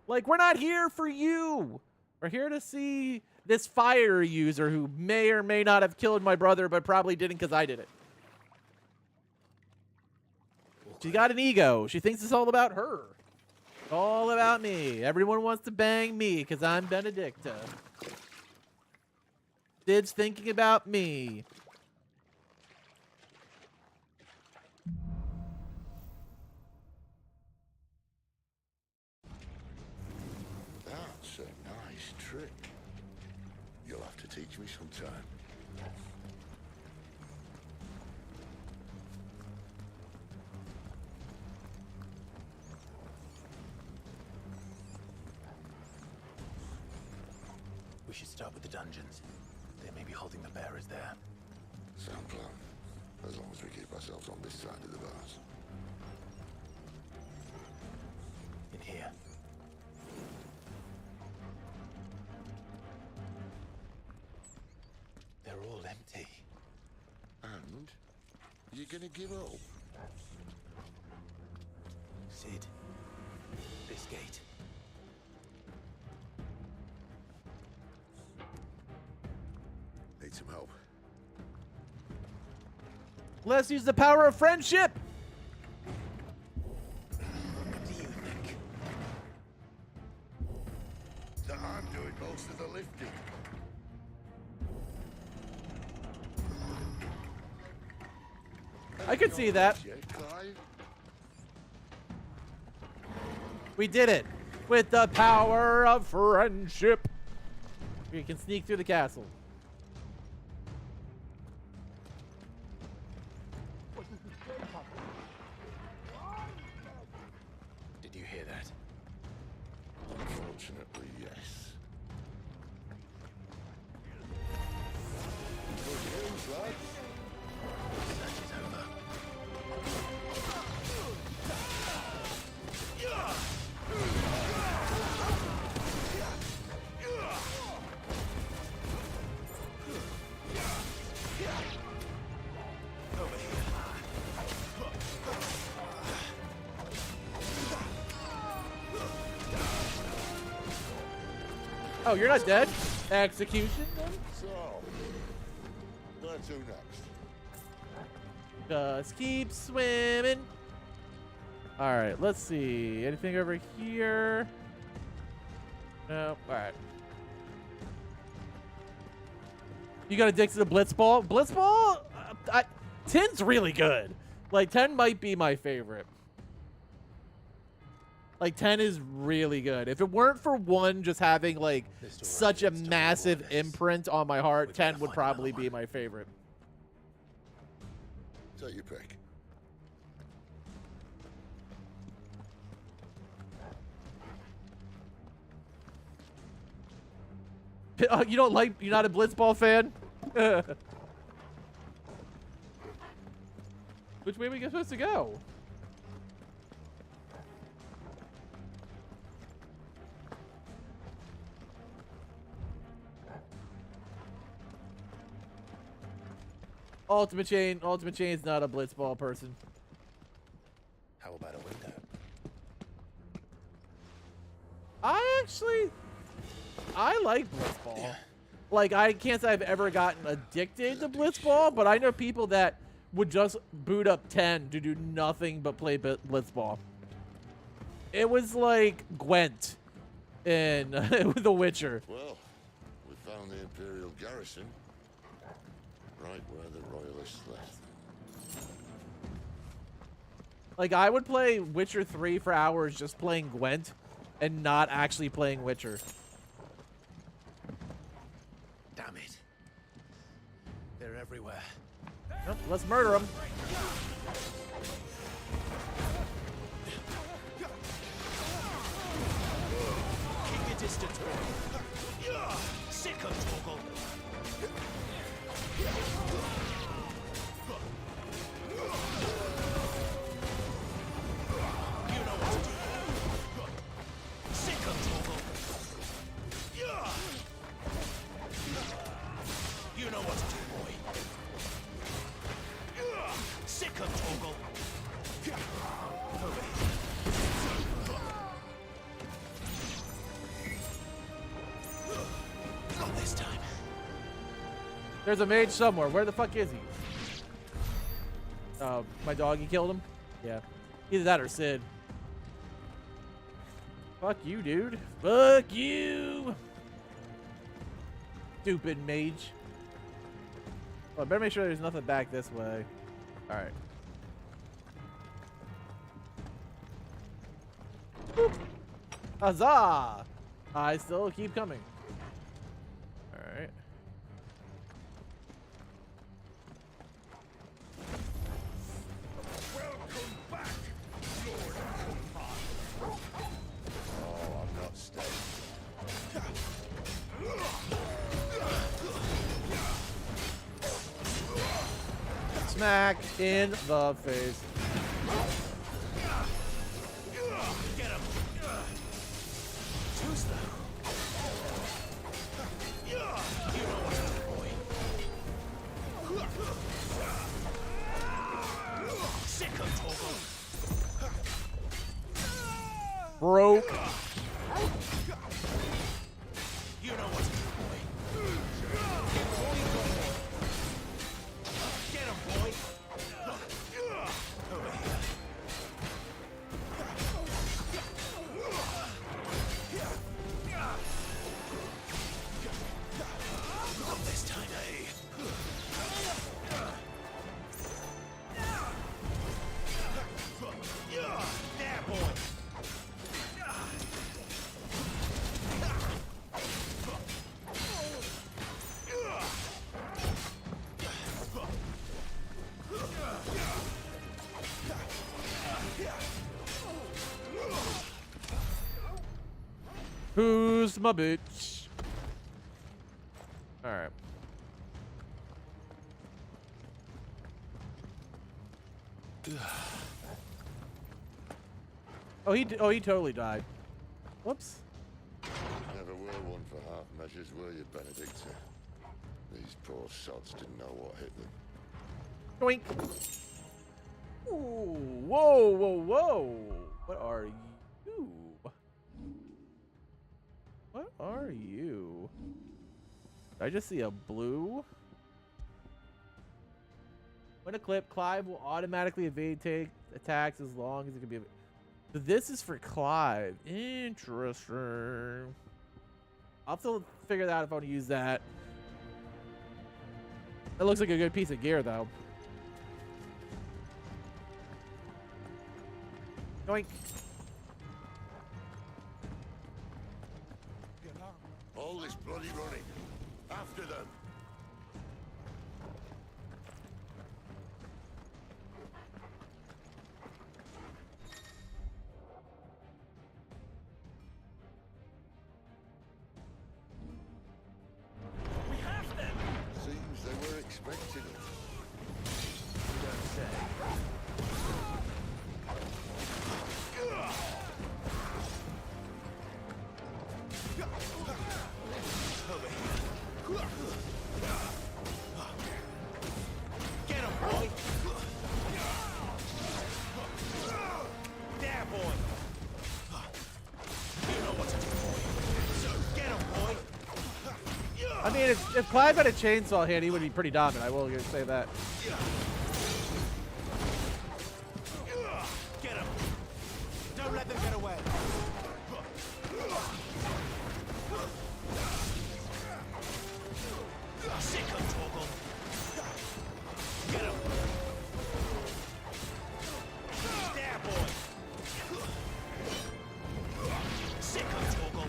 Like, we're not here for you! We're here to see this fire user who may or may not have killed my brother, but probably didn't because I did it. She got an ego. She thinks it's all about her. It's all about me. Everyone wants to bang me because I'm Benedicta. Sid's thinking about me. That's a nice trick. You'll have to teach me sometime. We should start with the dungeons. They may be holding the bearers there. Sound plan. As long as we keep ourselves on this side of the bars. In here. They're all empty. And? You gonna give up? Cid. This gate. Need some help. Let's use the power of friendship. What do you think? That I'm doing most of the lifting. I could see that. Yeah, Clive? We did it with the power of friendship. We can sneak through the castle. Did you hear that? Unfortunately, yes. Good news, lads. Search is over. Over here. Oh, you're not dead? Execution then? So, where to next? Just keep swimming. All right, let's see. Anything over here? No. All right. You got addicted to Blitzball? Blitzball? 10's really good. Like, 10 might be my favorite. Like, 10 is really good. If it weren't for 1 just having, like, such a massive imprint on my heart, 10 would probably be my favorite. Take your pick. You don't like, you're not a Blitzball fan? Which way are we supposed to go? Ultimate Chain's not a Blitzball person. How about a window? I like Blitzball. Yeah. Like, I can't say I've ever gotten addicted to Blitzball, but I know people that would just boot up 10 to do nothing but play Blitzball. It was like Gwent in The Witcher. Well, we found the Imperial garrison, right where the Royalists left. Like, I would play Witcher 3 for hours just playing Gwent and not actually playing Witcher. Damn it. They're everywhere. Nope, let's murder them. Keep your distance, boy. Sick of Torgal. You know what to do. Sick of Torgal. You know what to do, boy. Sick of Torgal. Over here. Not this time. There's a mage somewhere. Where the fuck is he? Oh, my doggy killed him? Yeah. Either that or Sid. Fuck you, dude. Fuck you. Stupid mage. Oh, I better make sure there's nothing back this way. Alright. Huzzah! I still keep coming. Alright. Welcome back, Lord Kumbhan. Oh, I'm not staying. Smack in the face. Get him. Too slow. You know what to do, boy. Sick of Torgal. Broke. You know what to do, boy. Get him, boy. Over here. Not this time, eh? There, boy. Who's my bitch? Alright. Oh, he totally died. Whoops. Never were one for half measures, were you, Benedicta? These poor sods didn't know what hit them. Doink. Ooh, whoa, whoa, whoa. What are you? What are you? Did I just see a blue? When equipped, Clive will automatically evade attacks as long as it can be. So this is for Clive. Interesting. I'll have to figure that out if I want to use that. It looks like a good piece of gear, though. Yoink. All this bloody running. After them. We have them! Seems they were expecting it. Don't say. Over here. Get him, boy! There, boy! You know what to do, boy. So get him, boy! I mean, if Clive had a chainsaw hand, he would be pretty dominant. I will say that. Get him! Don't let them get away! Sick him, Torgal! Get him! There, boy! Sick him, Torgal!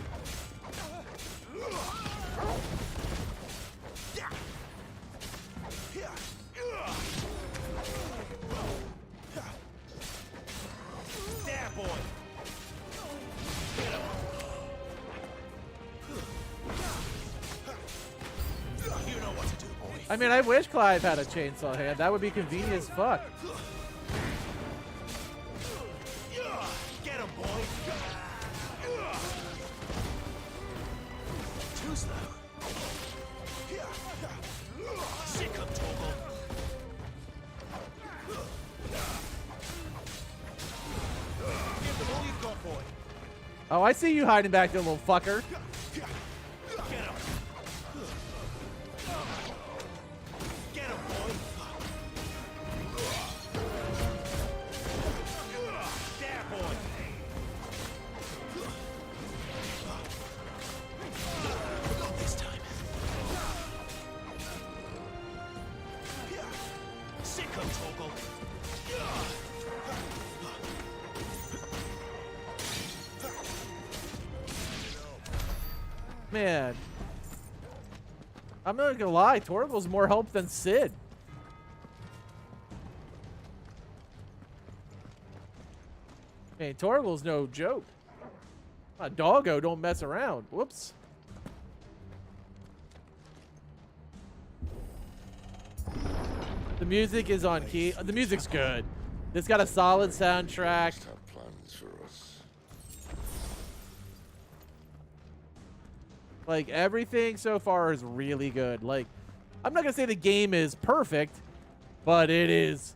There, boy! Get him! You know what to do, boy. I mean, I wish Clive had a chainsaw hand. That would be convenient as fuck. Get him, boy! Too slow. Sick him, Torgal. Give them all you've got, boy. Oh, I see you hiding back there, little fucker. Get him. Get him, boy. There, boy. Not this time. Sick him, Torgal. Man. I'm not gonna lie, Torgal's more help than Sid. Hey, Torgal's no joke. Doggo don't mess around. Whoops. The music is on key. The music's good. It's got a solid soundtrack. Must have plans for us. Like, everything so far is really good. Like, I'm not gonna say the game is perfect, but it is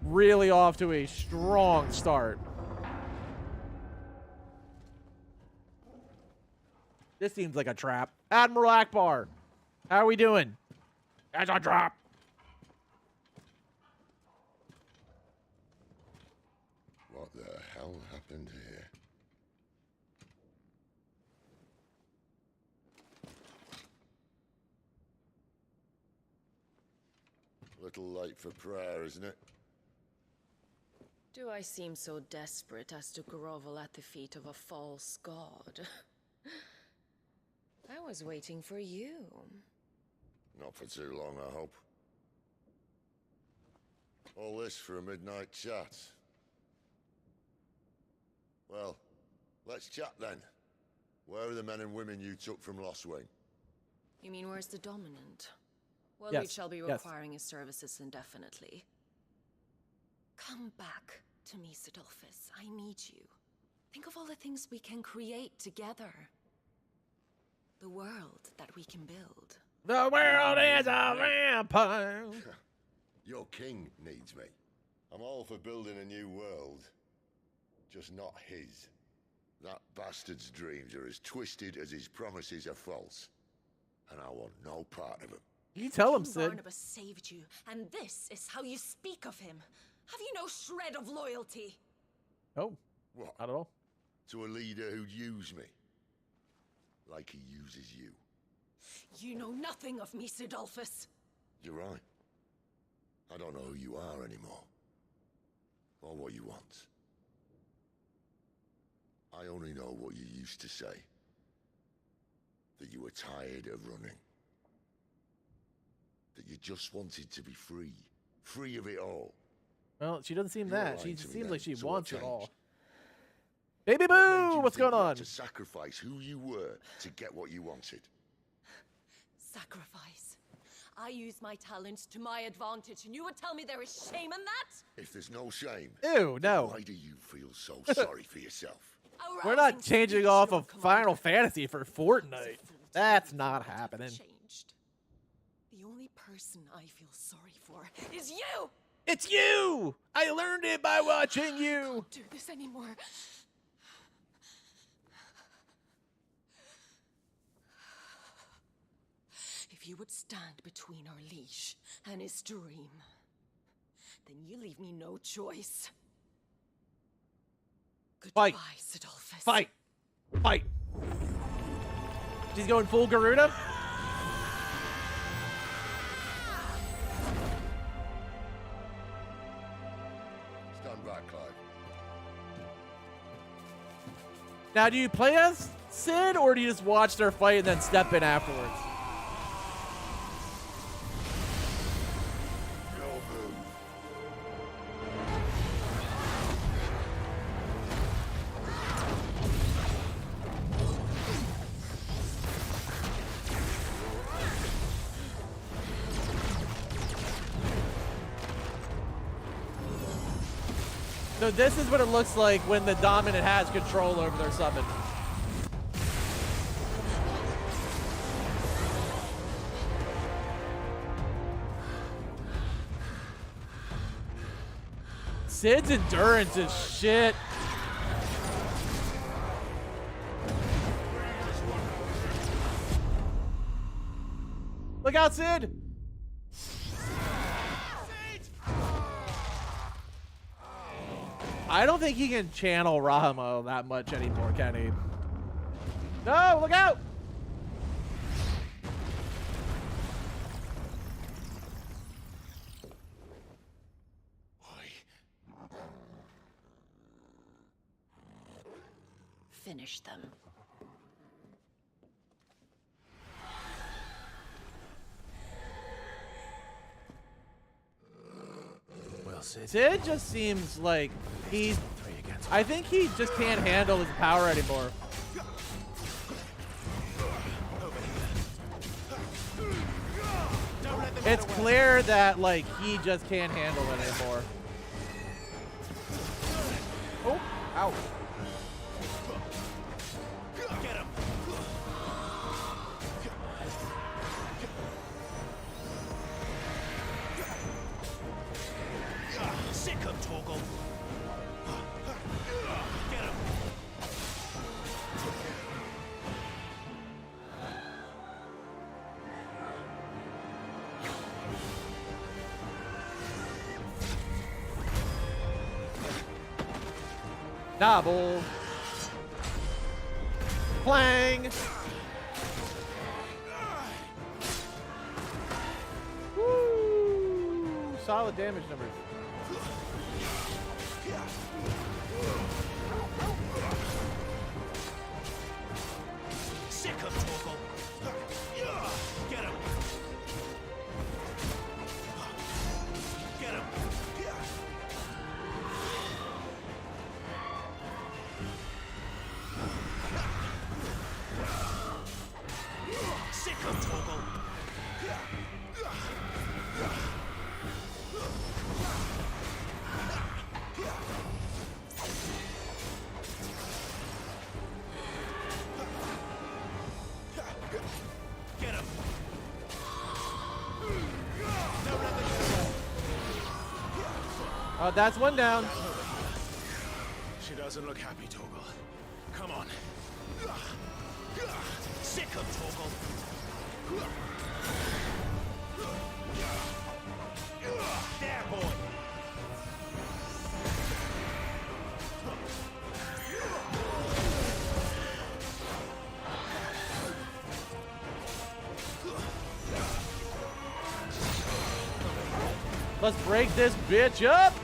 really off to a strong start. This seems like a trap. Admiral Akbar, how are we doing? That's a trap. What the hell happened here? Little late for prayer, isn't it? Do I seem so desperate as to grovel at the feet of a false god? I was waiting for you. Not for too long, I hope. All this for a midnight chat. Well, let's chat then. Where are the men and women you took from Lost Wing? You mean where's the dominant? Well, Yes, we shall be yes. requiring his services indefinitely. Come back to me, Sidolphus. I need you. Think of all the things we can create together. The world that we can build. The world is a vampire. Your king needs me. I'm all for building a new world. Just not his. That bastard's dreams are as twisted as his promises are false. And I want no part of them. You tell him, King Sid. Barnabas saved you, and this is how you speak of him. Have you no shred of loyalty? Oh, what? Not at all. To a leader who'd use me. Like he uses you. You know nothing of me, Sidolphus. You're right. I don't know who you are anymore. Or what you want. I only know what you used to say. That you were tired of running. That you just wanted to be free. Free of it all. Well, she doesn't seem You were that. lying She to me seems then, like she so what wants it changed? all. Baby What made Boo! you What's think going you had on? to sacrifice who you were to get what you wanted? Sacrifice. I use my talents to my advantage, and you would tell me there is shame in that? If there's no shame, Ew, no. why do you feel so sorry for yourself? We're not changing off of Final Fantasy for Fortnite. That's not happening. Changed. The only person I feel sorry for is you! It's you! I learned it by watching you! I can't do this anymore. If you would stand between our leash and his dream, then you leave me no choice. Fight. Goodbye, Sidolphus. Fight! Fight! She's going full Garuda? Stand back, Clive. Now, do you play as Sid, or do you just watch their fight and then step in afterwards? So this is what it looks like when the dominant has control over their summon. Sid's endurance is shit. Look out, Sid! I don't think he can channel Rahamo that much anymore, can he? No, look out! Finish them. Well, Sid. Sid just seems like he's... I think he just can't handle his power anymore. It's clear that, like, he just can't handle it anymore. Oh, ow. Get him. Sick of Torgal. Get him. Double. Clang. Woo. Solid damage numbers. Sick of Torgal. Get him. Get him. Sick of Torgal. Get him. That's one down. She doesn't look happy, Torgal. Come on. Sick of Torgal. There, boy. Let's break this bitch up.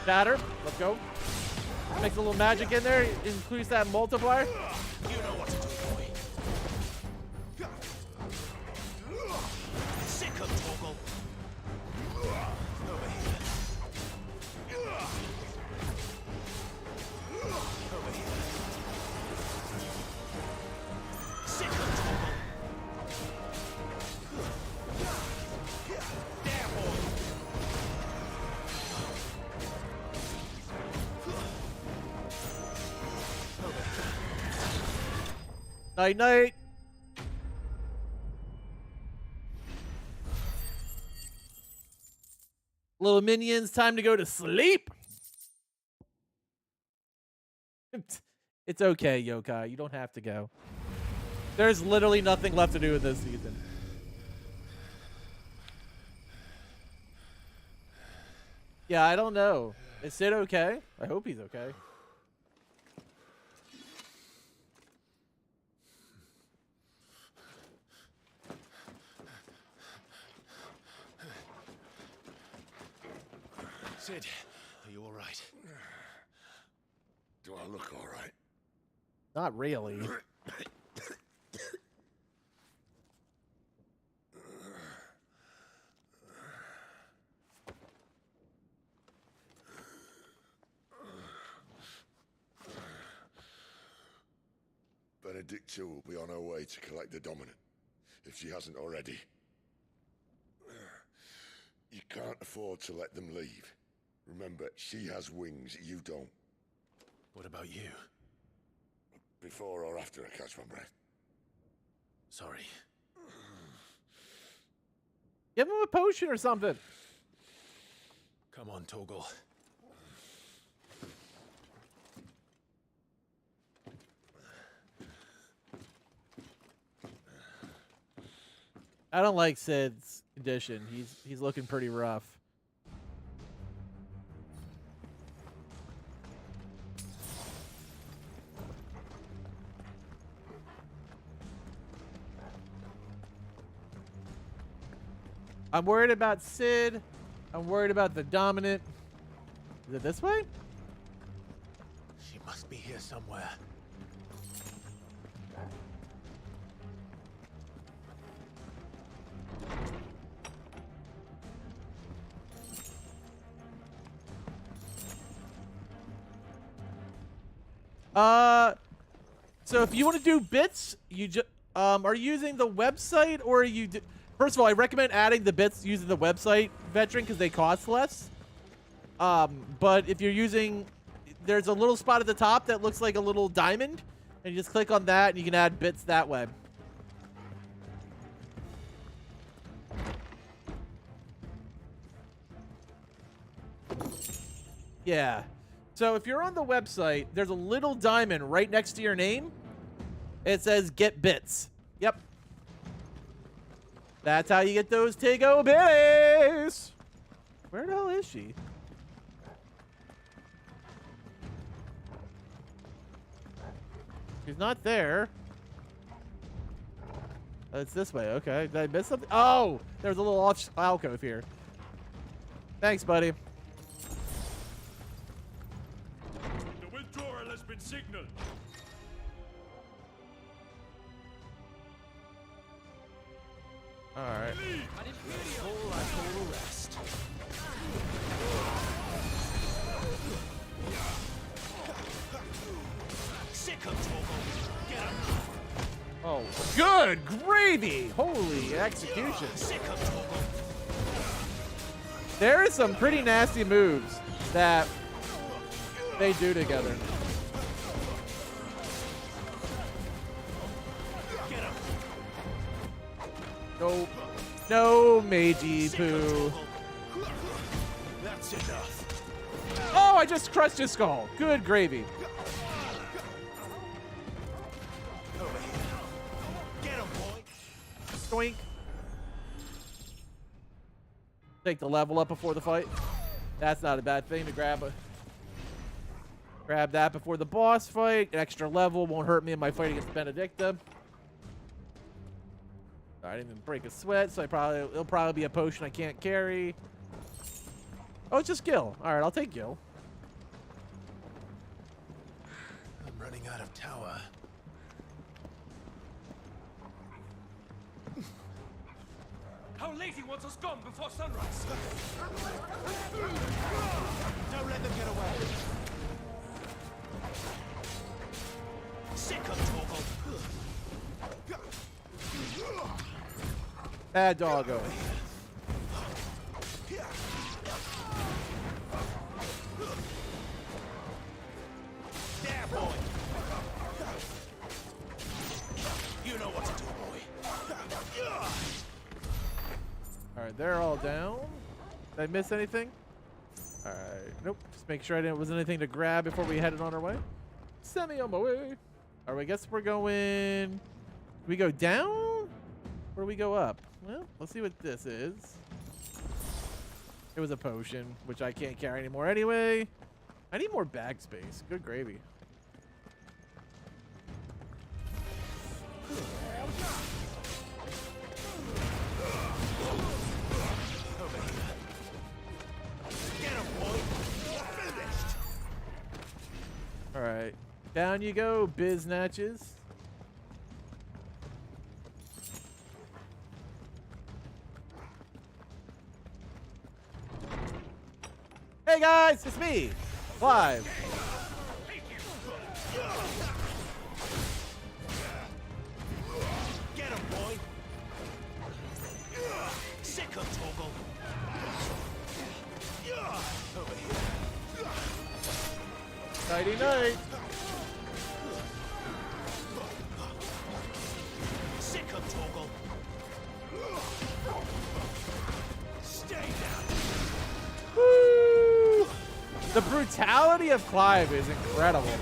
Shatter. Let's go. Makes a little magic in there. Increase that multiplier. You know what to do, boy. Sick of Torgal. Over here. Over here. Sick of Torgal. There, boy. Night, night. Little minions, time to go to sleep. It's okay, Yokai. You don't have to go. There's literally nothing left to do with this season. Yeah, I don't know. Is Sid okay? I hope he's okay. Sid, are you all right? Do I look all right? Not really. Benedicta will be on her way to collect the dominant, if she hasn't already. You can't afford to let them leave. Remember, she has wings, you don't. What about you? Before or after I catch my breath? Sorry. Give him a potion or something. Come on, Torgal. I don't like Sid's condition. He's looking pretty rough. I'm worried about Sid. I'm worried about the dominant. Is it this way? She must be here somewhere. So if you want to do bits, you just are you using the website or are you? First of all, I recommend adding the bits using the website, veteran, because they cost less. But if you're using, there's a little spot at the top that looks like a little diamond, and you just click on that, and you can add bits that way. Yeah. So if you're on the website, there's a little diamond right next to your name. It says get bits. Yep. That's how you get those Tego bits. Where the hell is she? She's not there. It's this way. Okay. Did I miss something? Oh, there's a little alcove here. Thanks, buddy. The withdrawal has been signaled. All right. Full rest. Sick of Torgal. Get him. Oh, good gravy! Holy execution. Sick of Torgal. There are some pretty nasty moves that they do together. Get him. Nope. No, Meiji Poo. That's enough. Oh, I just crushed his skull. Good gravy. Over here. Get him, boy. Stoink. Take the level up before the fight. That's not a bad thing to grab. Grab that before the boss fight. An extra level won't hurt me in my fight against Benedicta. I didn't even break a sweat, so it'll probably be a potion I can't carry. Oh, it's just Gil. All right, I'll take Gil. I'm running out of tower. How lady wants us gone before sunrise? Don't let them get away. Sick of Torgal. Bad doggo. There, boy. You know what to do, boy. All right, they're all down. Did I miss anything? All right, nope. Just make sure wasn't anything to grab before we headed on our way. Send me on my way. All right, I guess we're going. Do we go down or do we go up? Well, let's see what this is. It was a potion, which I can't carry anymore anyway. I need more bag space. Good gravy. All right, down you go, biznatches. Hey guys, it's me, Clive. Get him, boy. Sick of Torgal. Over here. Nighty night. Sick of Torgal. Stay down. Woo! The brutality of Clive is incredible. You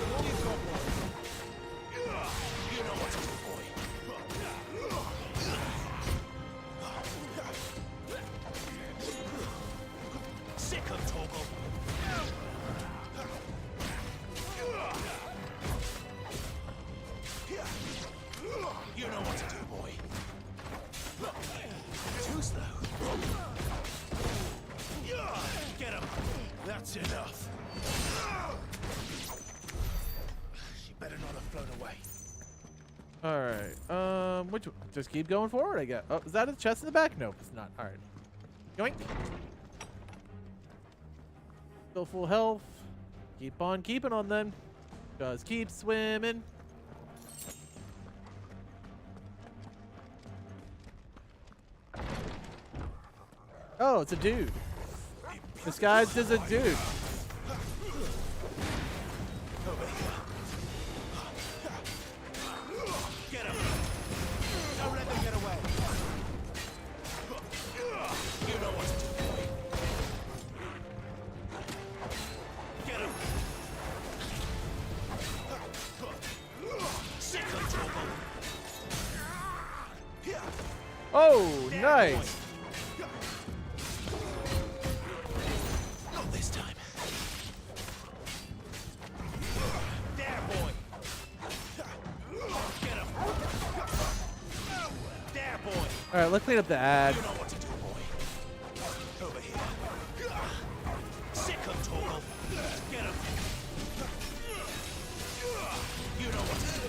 know what to do, boy. Sick of Torgal. You know what to do, boy. Too slow. Get him. That's enough. She better not have flown away. All right. Which one? Just keep going forward, I guess. Oh, is that a chest in the back? No, it's not. All right. Yoink. Still full health. Keep on keeping on then. Just keep swimming. Oh, it's a dude. This guy's just a dude. Get him. Don't let them get away. You know what to do, boy. Get him. Sick of trouble. Oh, nice. Not this time. There, boy. Get him. There, boy. All right, let's clean up the ad. You know what to do, boy. Over here. Sick of Torgal. Get him. You know what to do.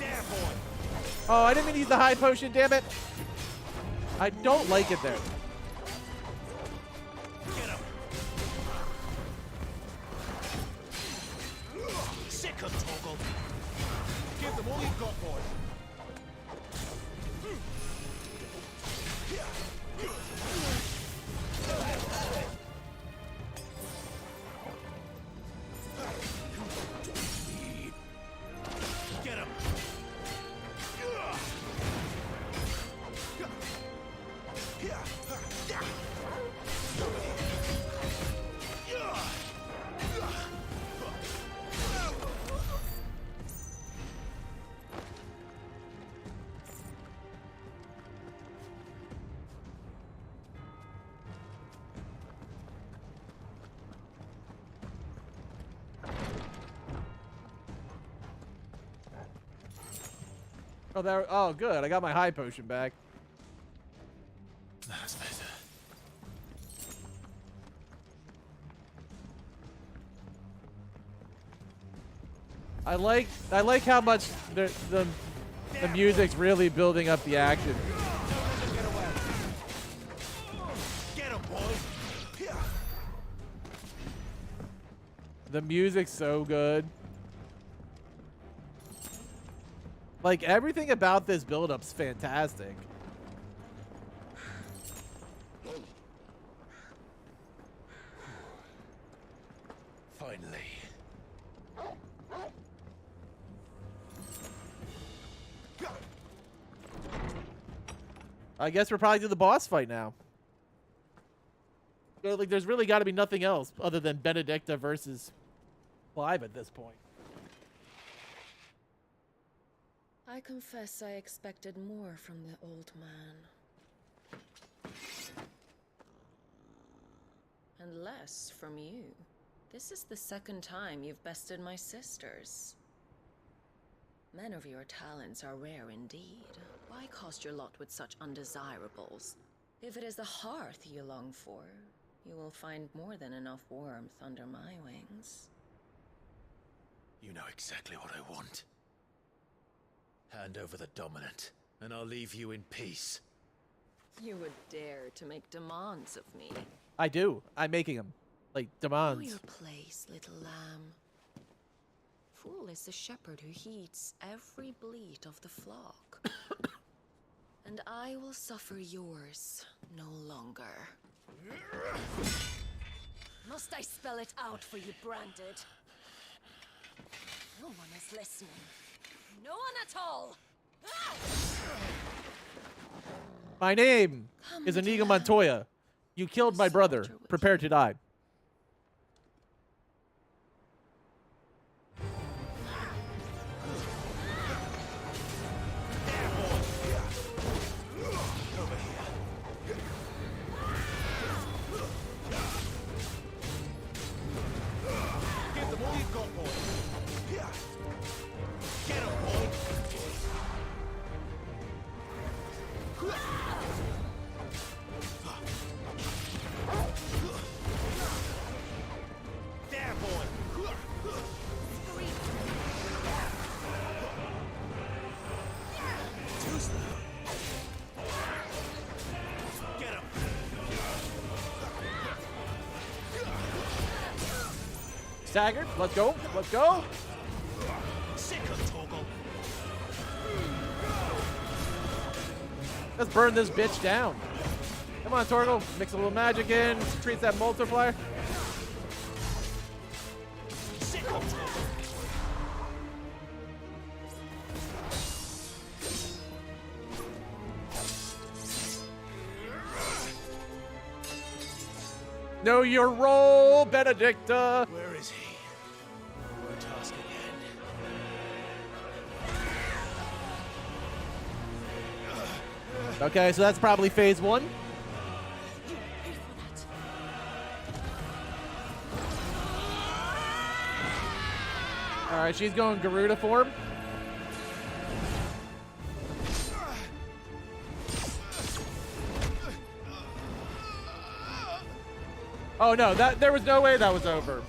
There, boy. Oh, I didn't mean to use the high potion, damn it. I don't like it there. Get him. Sick of Torgal. Give them all you've got, boy. Get him. Oh, there. Oh, good. I got my high potion back. That's better. I like how much the music's really building up the action. Get him, boy. The music's so good. Like, everything about this build-up's fantastic. Finally. I guess we're probably to the boss fight now. So, like, there's really got to be nothing else other than Benedicta versus Clive at this point. I confess I expected more from the old man. And less from you. This is the second time you've bested my sisters. Men of your talents are rare indeed. Why cast your lot with such undesirables? If it is the hearth you long for, you will find more than enough warmth under my wings. You know exactly what I want. Hand over the dominant, and I'll leave you in peace. You would dare to make demands of me. I do. I'm making them. Like, Know demands. your place, little lamb. Fool is the shepherd who heeds every bleat of the flock. And I will suffer yours no longer. Must I spell it out for you, Branded? No one is listening. No one at all! My name is Inigo Montoya. You killed my brother. Prepare to die. Give them all you've got, boy. Get him, boy. There, boy. Too slow. Get him. Staggered. Let's go. Let's go. Sick of Toggle. Let's burn this bitch down. Come on, Torgal. Mix a little magic in. Treats that multiplier. Sick of Toggle. Know your role, Benedicta. Where is he? We're task again. Okay, so that's probably phase one. All right, she's going Garuda form. Oh no, there was no way that was over.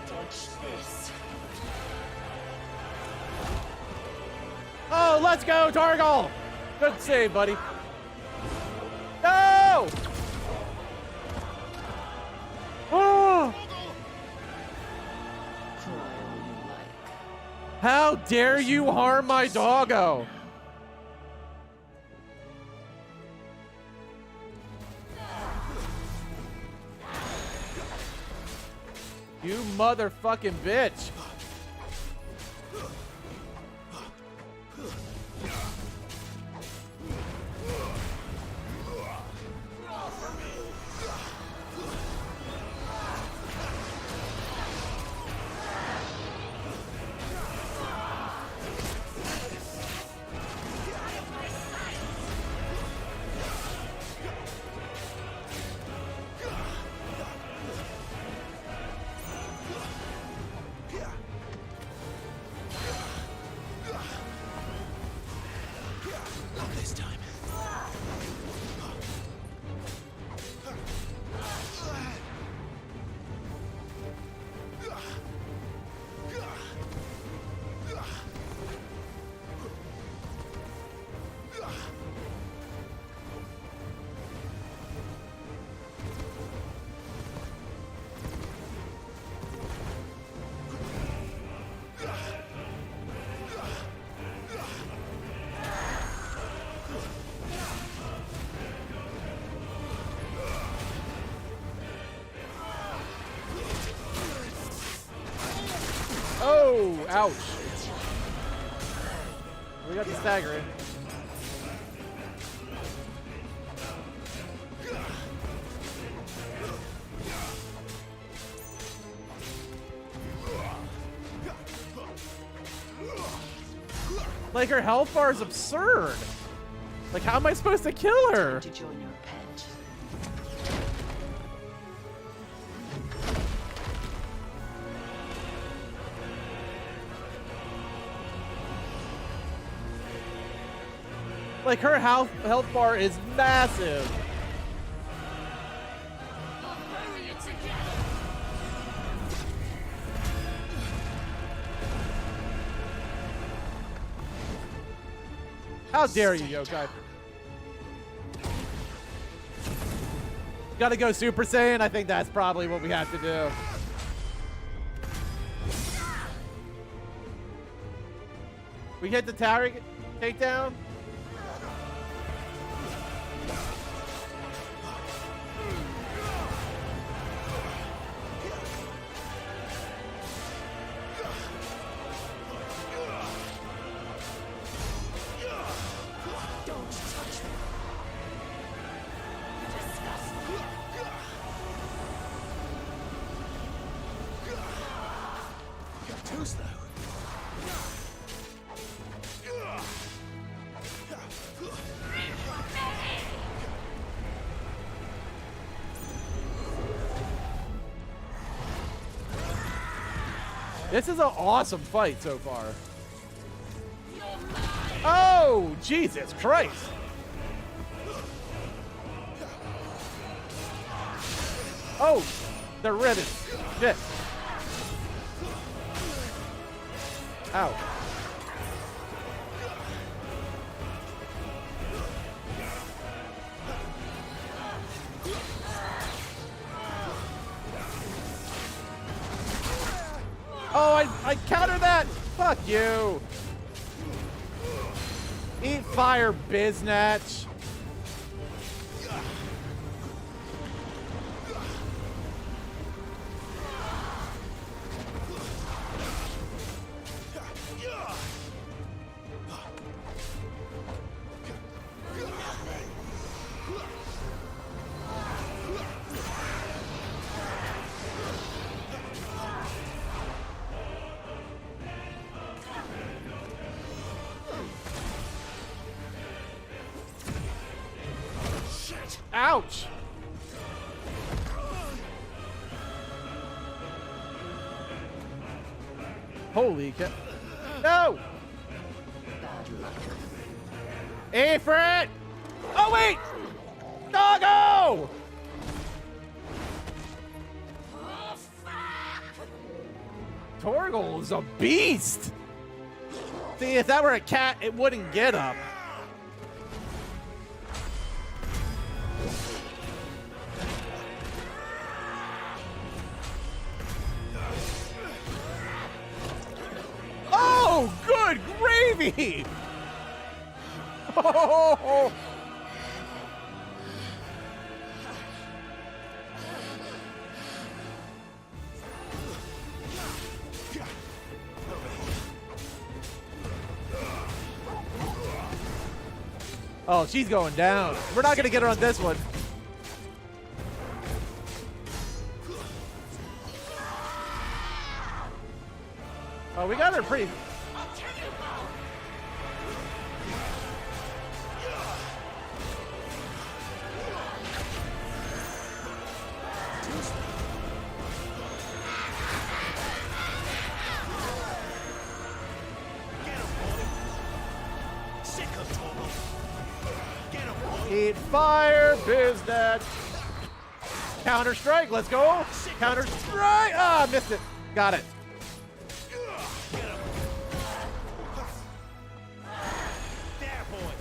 Touch this. Oh, let's go, Torgal! Good save, buddy. No! Oh! How dare you harm my doggo? You motherfucking bitch. Oh, ouch. We got the staggering. Like, her health bar is absurd. Like, how am I supposed to kill her? To join your pet. Like, her health bar is massive. How dare you, Yokai? Gotta go Super Saiyan? I think that's probably what we have to do. We hit the tower takedown? This is an awesome fight so far. Oh, Jesus Christ. Oh, they're ribbon. Shit. Ow. Oh, I counter that! Fuck you! Eat fire, biznatch! Ouch! Holy cow. No! Ifrit! Oh, wait! Doggo! Torgal is a beast! See, if that were a cat, it wouldn't get up. Oh, good gravy! Oh. Oh, she's going down. We're not going to get her on this one. Oh, we got her pretty... Eat fire, biznatch. Counter strike, let's go. Counter strike. Ah, missed it. Got it. There, boy.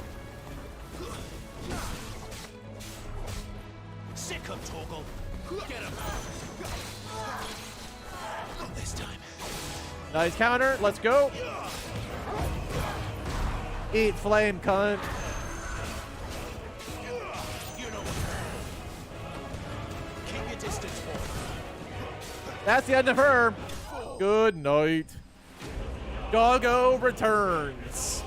Sick of Torgal. Get him. Not this time. Nice counter. Let's go. Eat flame, cunt. That's the end of her. Good night. Doggo returns.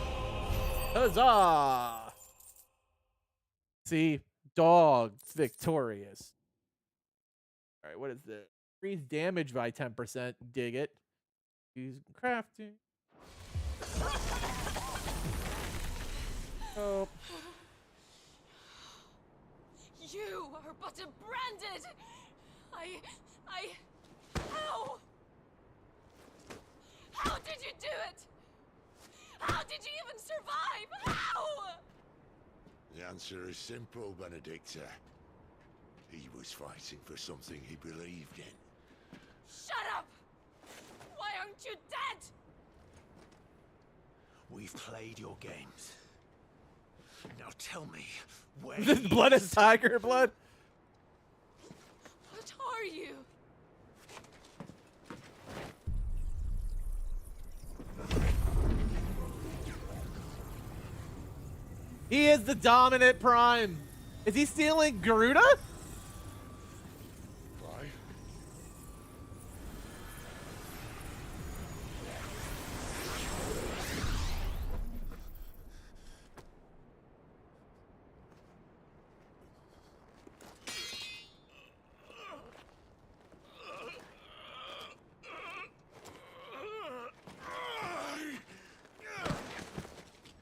Huzzah! See, dog victorious. All right, what is this? Increase damage by 10%. Dig it. Use crafting. Oh. You are but a branded. How? How did you do it? How did you even survive? How? The answer is simple, Benedicta. He was fighting for something he believed in. Shut up! Why aren't you dead? We've played your games. Now tell me where This blood is tiger blood. What are you? He is the dominant prime. Is he stealing Garuda? Clive?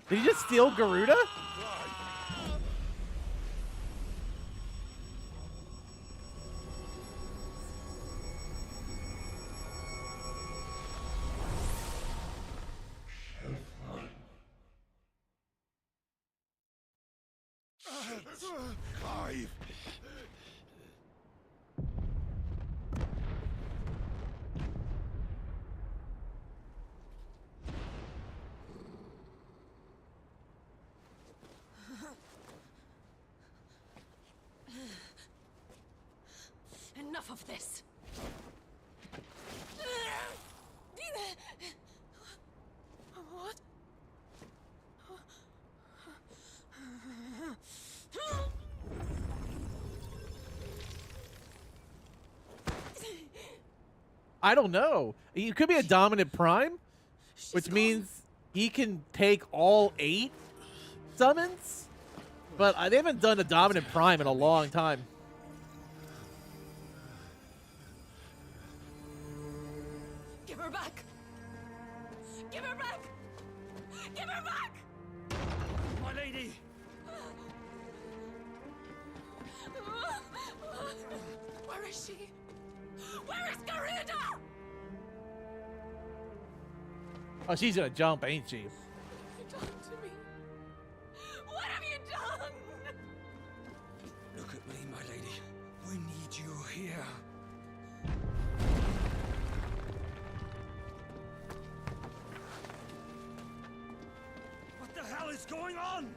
Did he just steal Garuda? Clive! Enough of this. What? I don't know. He could be a dominant prime, which means he can take all 8 summons. But they haven't done a dominant prime in a long time. Give her back. Give her back. Give her back. My lady! Where is she? Where is Garuda? Oh, she's gonna jump, ain't she? What have you done to me? What have you done? Look at me, my lady. We need you here. What the hell is going on?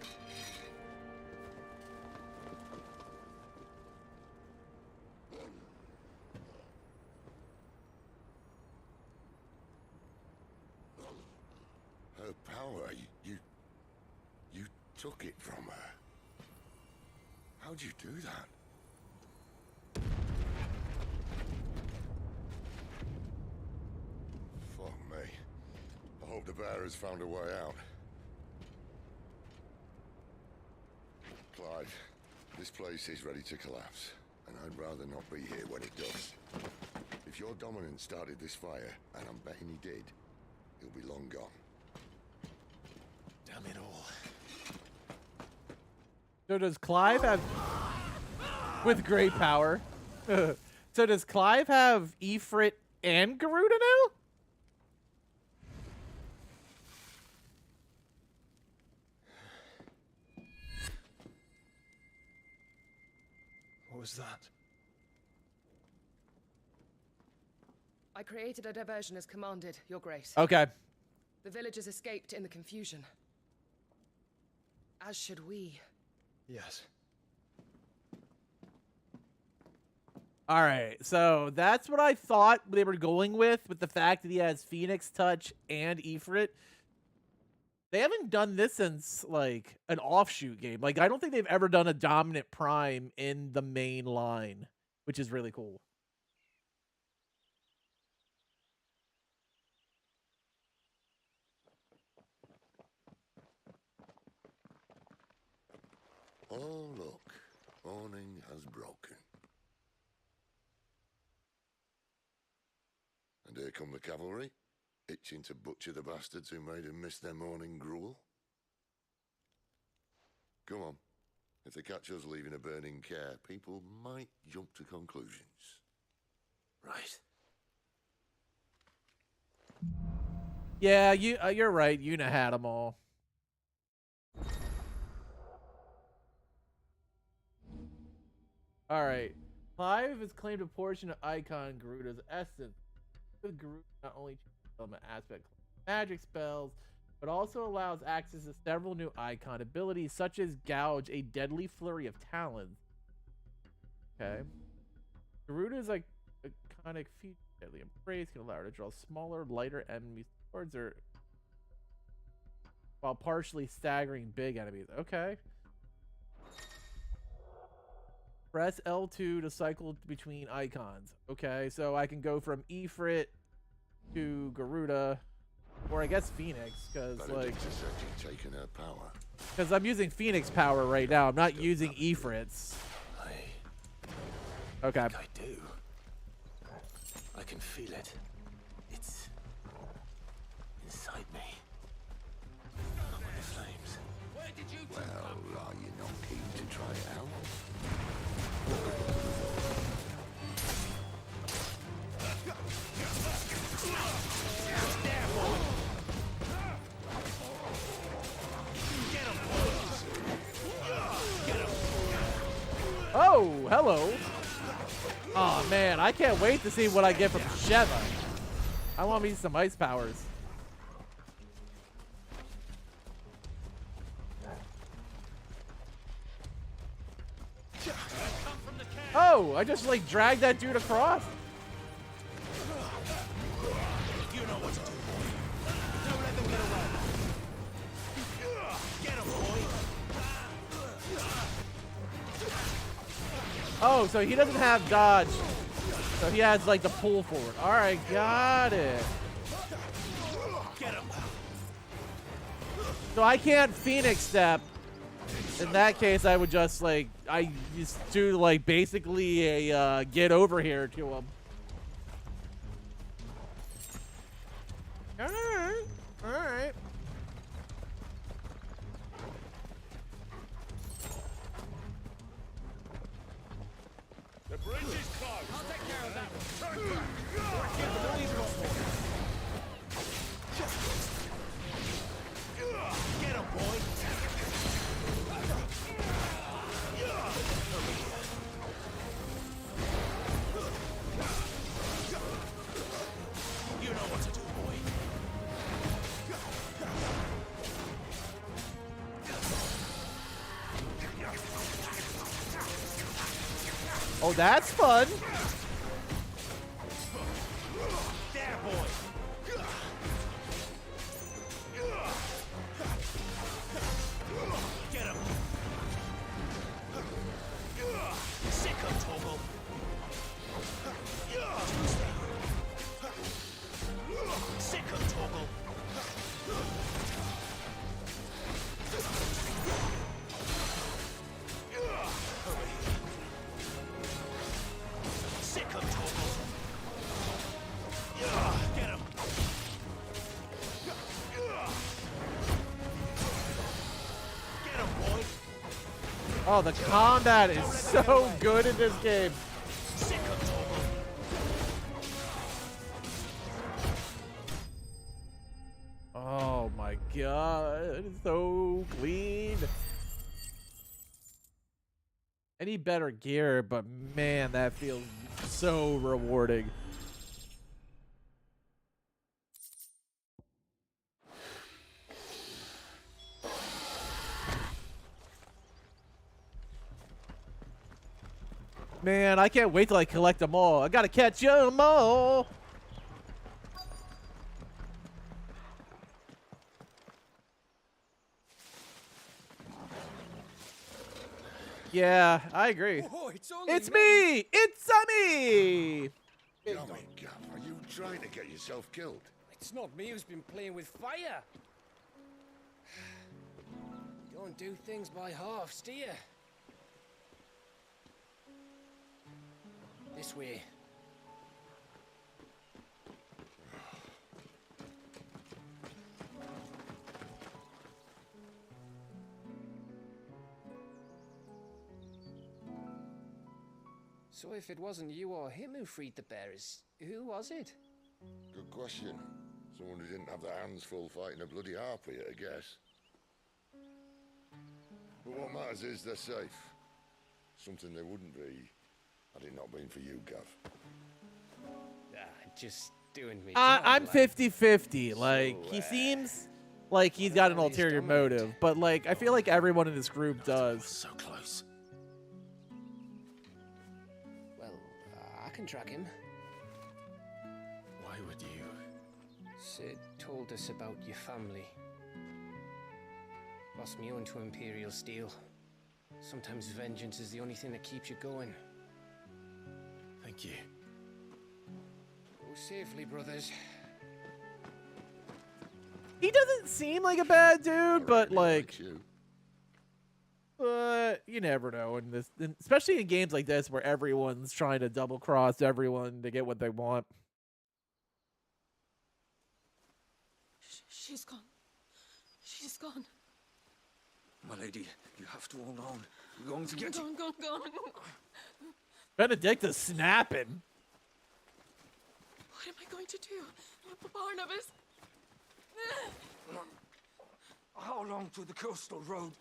Her power, you took it from her. How'd you do that? Fuck me. I hope the bearers found a way out. Clive, this place is ready to collapse, and I'd rather not be here when it does. If your dominant started this fire, and I'm betting he did, he'll be long gone. Damn it all. So does Clive have... With great power. So does Clive have Ifrit and Garuda now? What was that? I created a diversion as commanded, Your Grace. Okay. The villagers escaped in the confusion. As should we. Yes. All right, so that's what I thought they were going with the fact that he has Phoenix Touch and Ifrit. They haven't done this since, like, an offshoot game. Like, I don't think they've ever done a dominant prime in the main line, which is really cool. Oh, look. Morning has broken. And here come the cavalry, itching to butcher the bastards who made them miss their morning gruel. Come on. If they catch us leaving a burning care, people might jump to conclusions. Right. Yeah, you're right. Yuna had them all. All right. Clive has claimed a portion of Icon Garuda's essence. With Garuda not only changes element aspect magic spells, but also allows access to several new Icon abilities, such as Gouge, a deadly flurry of talons. Okay. Garuda is like a iconic feature. Deadly Embrace can allow her to draw smaller, lighter enemies towards her while partially staggering big enemies. Okay. Press L2 to cycle between icons. Okay, so I can go from Ifrit to Garuda, or I guess Phoenix, because like, taking her power. because I'm using Phoenix power right now. I'm not using Ifrit's. Okay. I do. I can feel it. It's inside me. I'm in the flames. Where did you Well, are you not keen to try it out? Oh, hello. Oh man, I can't wait to see what I get from Sheva. I want me some ice powers. Oh, I just like dragged that dude across. You know what to do, boy. Don't let them get away. Get him, boy. Oh, so he doesn't have dodge. So he has like the pull forward. All right, got it. Get him. So I can't Phoenix step. In that case, I would just like, I just do like basically a get over here to him. Alright, alright. The bridge is closed. I'll take care of that one. Turn back. Get the lead Get him, boy. You know what to do, boy. Oh, that's fun. There, boy. Get him. Sick of Toggle. Sick of Toggle. Sick of Toggle. Get him. Get him, boy. Oh, the combat is so good in this game. Sick of Toggle. Oh my god, it's so clean. I need better gear, but man, that feels so rewarding. Man, I can't wait till I collect them all. I gotta catch them all. Yeah, I agree. Oh, It's me! It's me! Damn it, Gav. Are you trying to get yourself killed? It's not me who's been playing with fire. Don't do things by halves, do you? This way. So if it wasn't you or him who freed the bearers, who was it? Good question. Someone who didn't have their hands full fighting a bloody harpy, I guess. But what matters is they're safe. Something they wouldn't be had it not been for you, Gav. Just doing me. I'm 50-50. Like, he seems like he's got an ulterior motive, but like, I feel like everyone in this group does. So close. Well, I can track him. Why would you? Sid told us about your family. Lost me onto Imperial Steel. Sometimes vengeance is the only thing that keeps you going. Thank you. Go safely, brothers. He doesn't seem like a bad dude, but like, you never know in this, especially in games like this where everyone's trying to double cross everyone to get what they want. She's gone. She's gone. My lady, you have to hold on. We're going to get Gone, gone, gone. Benedicta's snapping. What am I going to do? Barnabas? How long to the coastal road?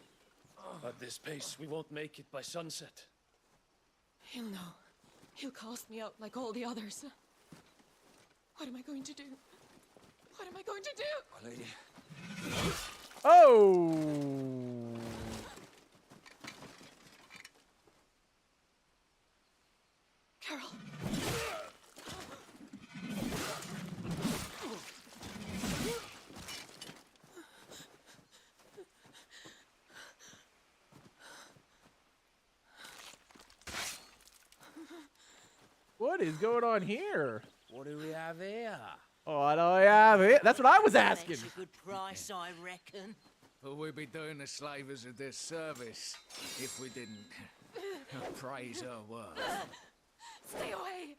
At this pace, we won't make it by sunset. He'll know. He'll cast me out like all the others. What am I going to do? What am I going to do? My lady. Oh. Carol. What is going on here? What do we have here? What do I have here? That's what I was asking. That's a good price, I reckon. But we'd be doing the slavers a disservice if we didn't praise her work. Stay away.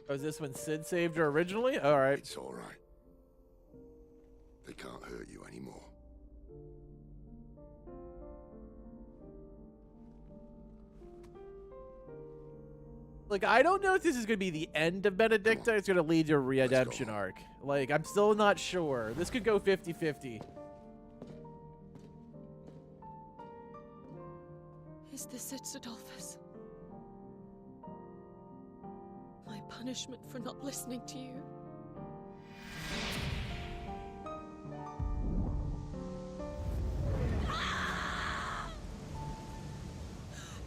Oh, is this when Sid saved her originally? All right. It's all right. They can't hurt you anymore. Like, I don't know if this is going to be the end of Benedicta. It's going to lead to a redemption arc. Like, I'm still not sure. This could go 50-50. Is this it, Adolphus? My punishment for not listening to you?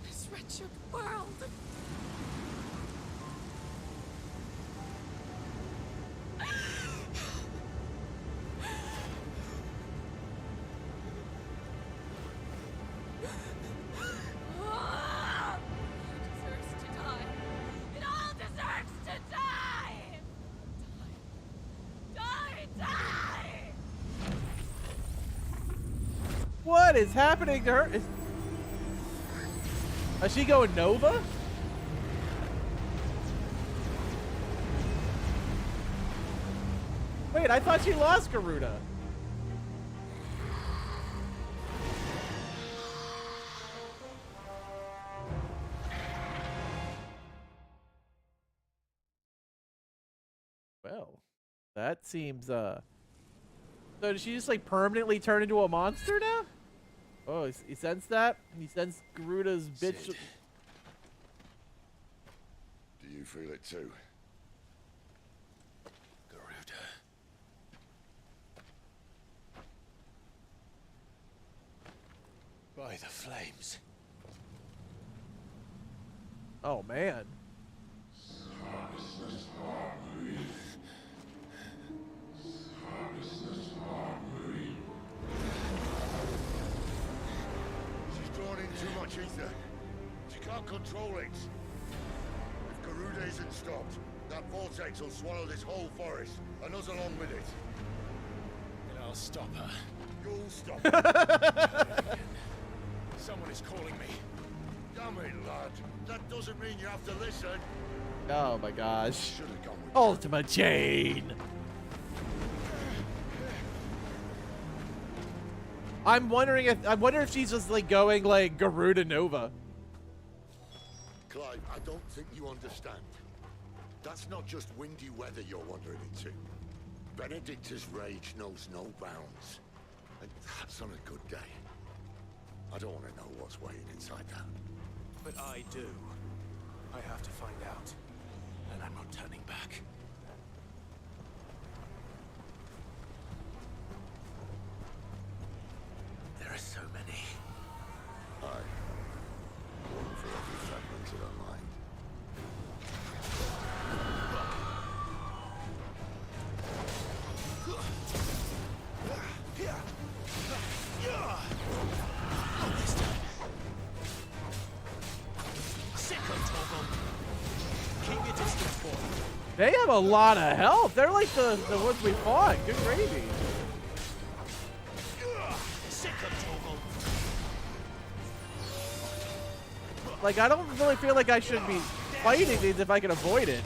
This wretched world! What is happening to her? Is she going Nova? Wait, I thought she lost Garuda. Well, that seems, So did she just, like, permanently turn into a monster now? Oh, he sensed that? He sensed Garuda's bitch. Sid. Do you feel it too? Garuda. By the flames. Oh, man. She's drawn in too much ether. She can't control it. hasn't stopped. That vortex will swallow this whole forest, and us along with it. Then I'll stop her. You'll stop her. Someone is calling me. Damn it, lad. That doesn't mean you have to listen. Oh my gosh. Should have gone with Ultimate chain. I wonder if she's just like going like Garuda Nova. Clive, I don't think you understand. That's not just windy weather you're wandering into. Benedicta's rage knows no bounds. And that's on a good day. I don't want to know what's waiting inside that. But I do. I have to find out. And I'm not turning back. There are so many. Aye. One for every fragment of our mind. They have a lot of health. They're like the ones we fought. Good gravy. Like, I don't really feel like I should be fighting these if I can avoid it.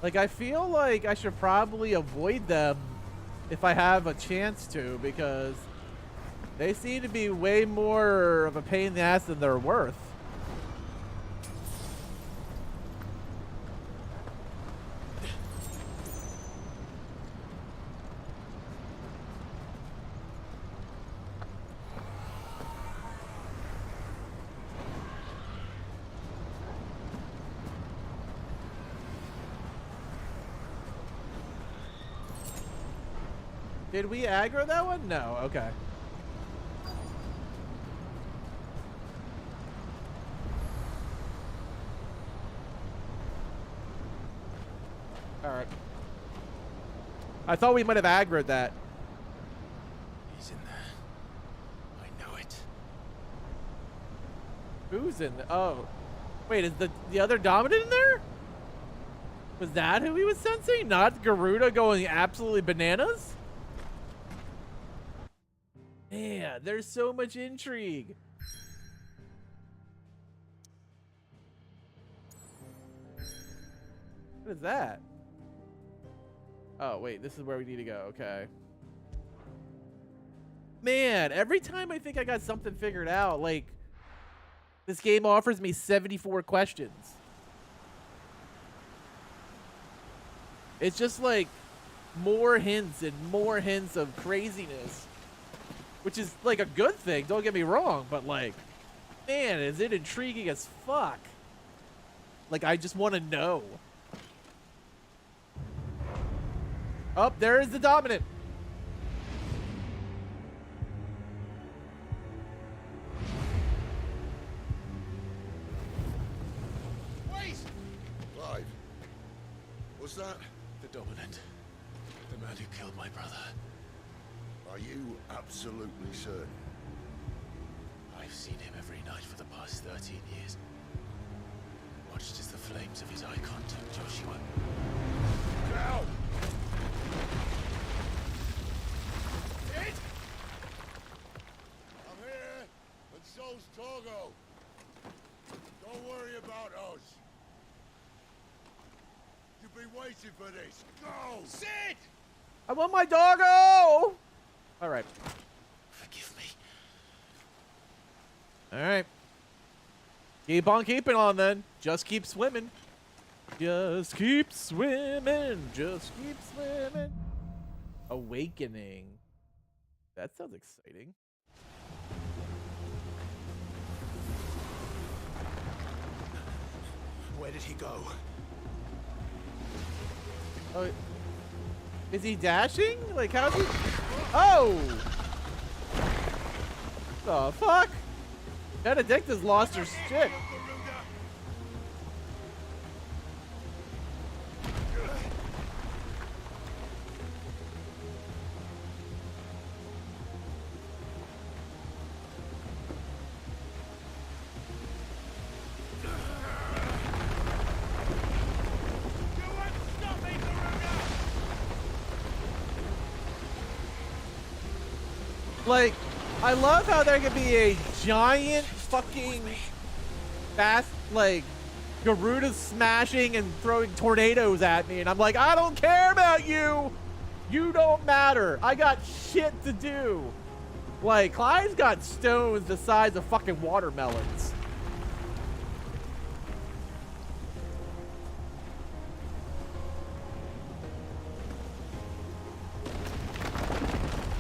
Like, I feel like I should probably avoid them if I have a chance to, because they seem to be way more of a pain in the ass than they're worth. Did we aggro that one? No. Okay. All right. I thought we might have aggroed that. He's in there. I know it. Who's in there? Oh. Wait, is the other dominant in there? Was that who he was sensing? Not Garuda going absolutely bananas? Man, there's so much intrigue. What is that? Oh, wait, this is where we need to go. Okay. Man, every time I think I got something figured out, like, this game offers me 74 questions. It's just like more hints and more hints of craziness. Which is, like, a good thing, don't get me wrong, but, like, man, is it intriguing as fuck. Like, I just want to know. Oh, there is the dominant. Wait! Clive, was that The dominant. The man who killed my brother. Are you absolutely certain? I've seen him every night for the past 13 years. Watched as the flames of his icon took Joshua. Now! It? I'm here, and so's Torgo. Don't worry about us. You've been waiting for this. Go! Sid! I want my doggo! All right. Forgive me. All right. Keep on keeping on then. Just keep swimming. Just keep swimming. Just keep swimming. Awakening. That sounds exciting. Where did he go? Oh, is he dashing? Like, how's he? Oh! The fuck? Benedicta's lost her shit. Like, I love how there could be a giant fucking fast, like, Garuda smashing and throwing tornadoes at me, and I'm like, I don't care about you! You don't matter. I got shit to do. Like, Clive's got stones the size of fucking watermelons.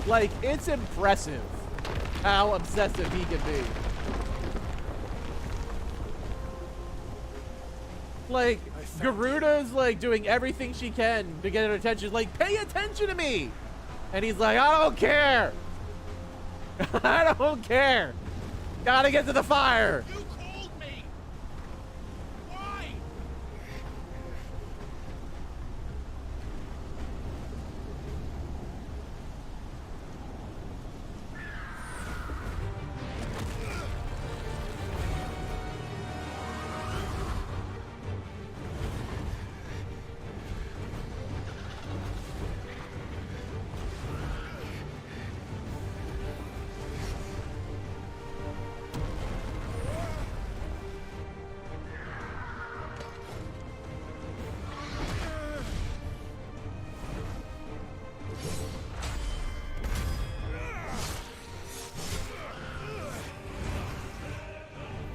Like, it's impressive how obsessive he can be. Like, Garuda's like doing everything she can to get her attention. Like, pay attention to me! And he's like, I don't care! I don't care! Gotta get to the fire! You called me! Why?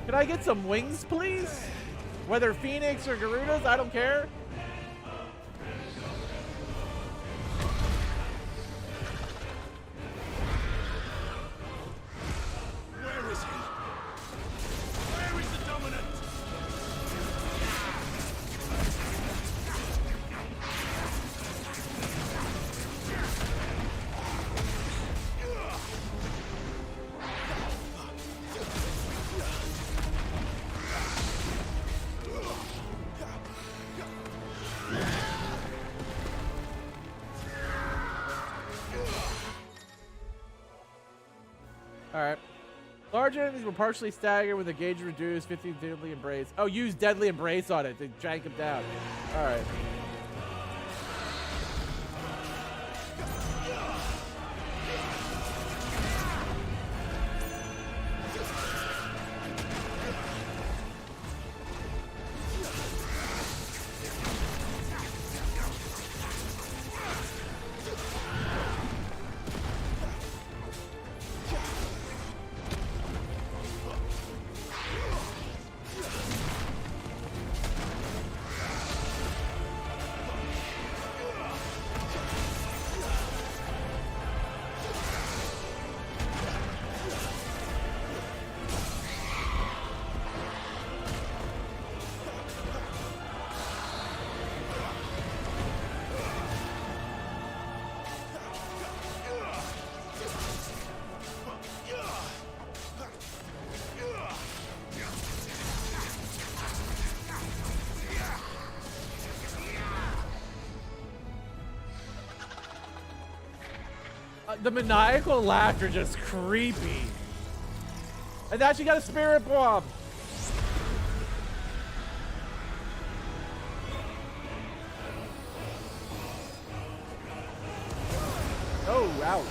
Can I get some wings, please? Whether Phoenix or Garudas, I don't care. Where is he? Where is the dominant? Alright. Large enemies were partially staggered with a gauge reduced, 15 deadly embrace. Oh, use deadly embrace on it to jank him down. Alright. The maniacal laughter just creepy. And now she got a spirit bomb. Oh, ouch.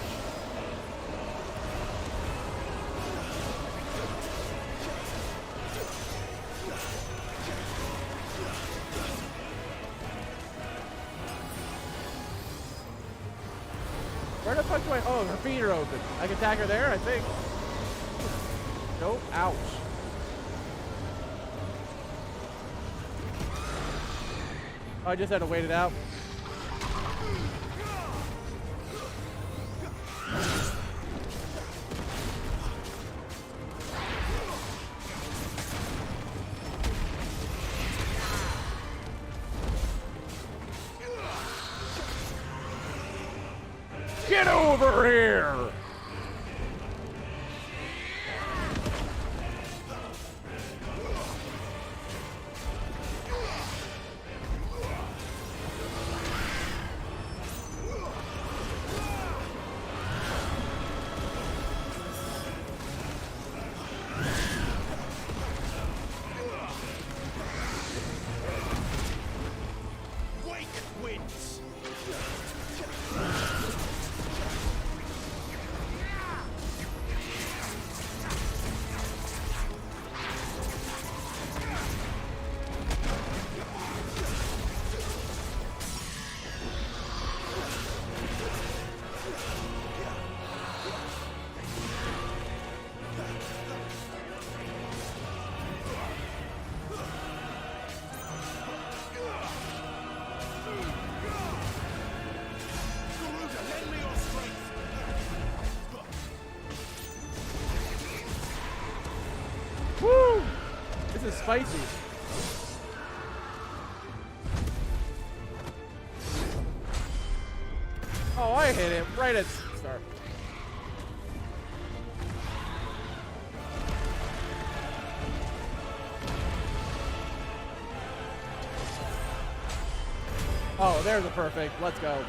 Where the fuck do I? Oh, her feet are open. I can attack her there, I think. Nope. Ouch. Oh, I just had to wait it out. Get over here! This is spicy. Oh, I hit it right at start. Oh, there's a perfect. Let's go.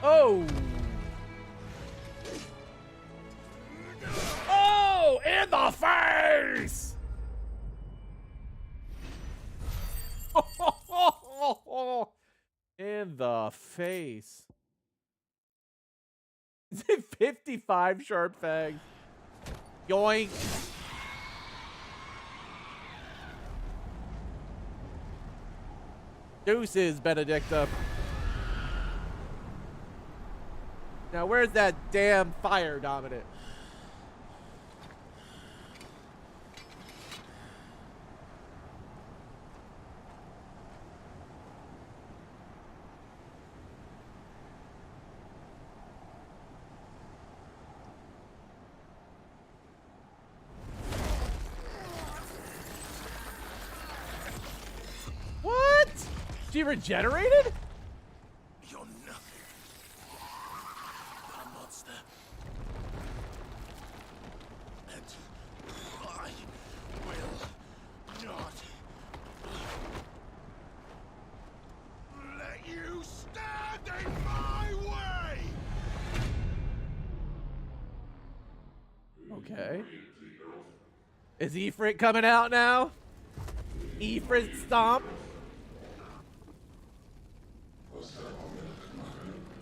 Oh! Oh! In the face! In the face. Is it 55 sharp fangs? Yoink. Deuces, Benedicta. Now, where's that damn fire dominant? What? She regenerated? You're nothing. A monster. And I will not let you stand in my way! Okay. Is Ifrit coming out now? Ifrit stomp?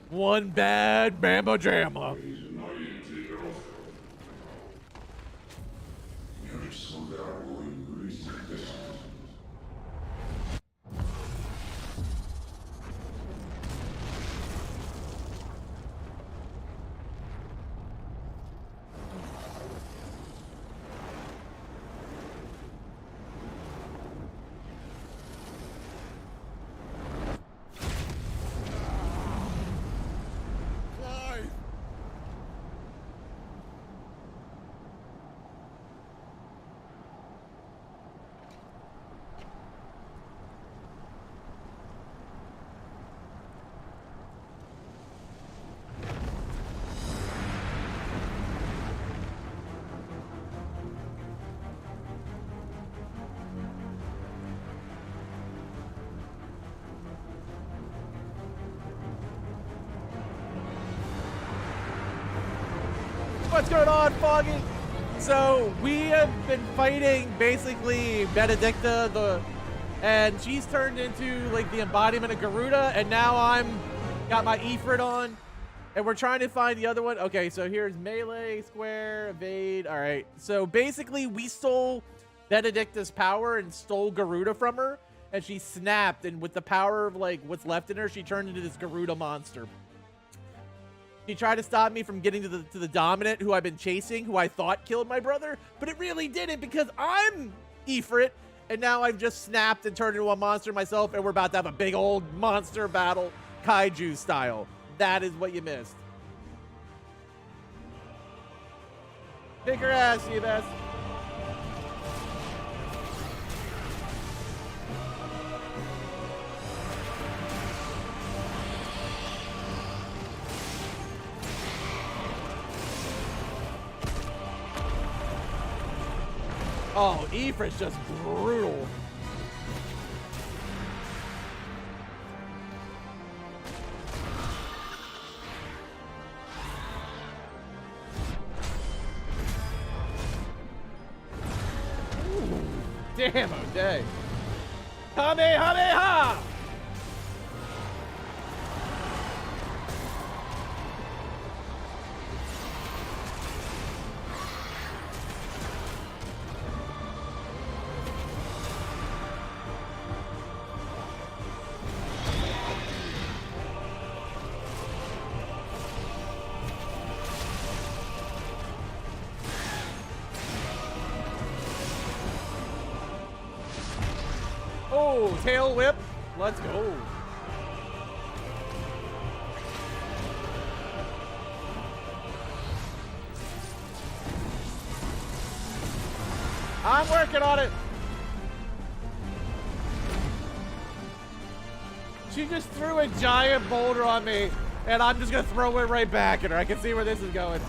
One bad Bama Jamma. Clive! What's going on, Foggy? So we have been fighting basically Benedicta, and she's turned into like the embodiment of Garuda, and now got my Ifrit on, and we're trying to find the other one. Okay, so here's melee, square, evade. All right, so basically we stole Benedicta's power and stole Garuda from her, and she snapped, and with the power of like what's left in her, she turned into this Garuda monster. She tried to stop me from getting to the dominant who I've been chasing, who I thought killed my brother, but it really didn't because I'm Ifrit, and now I've just snapped and turned into a monster myself, and we're about to have a big old monster battle, kaiju style. That is what you missed. Kick her ass, you best. Oh, Ifrit's just brutal. Ooh, damn, O'Day. Kamehameha! Oh, tail whip. Let's go. I'm working on it. She just threw a giant boulder on me, and I'm just gonna throw it right back at her. I can see where this is going.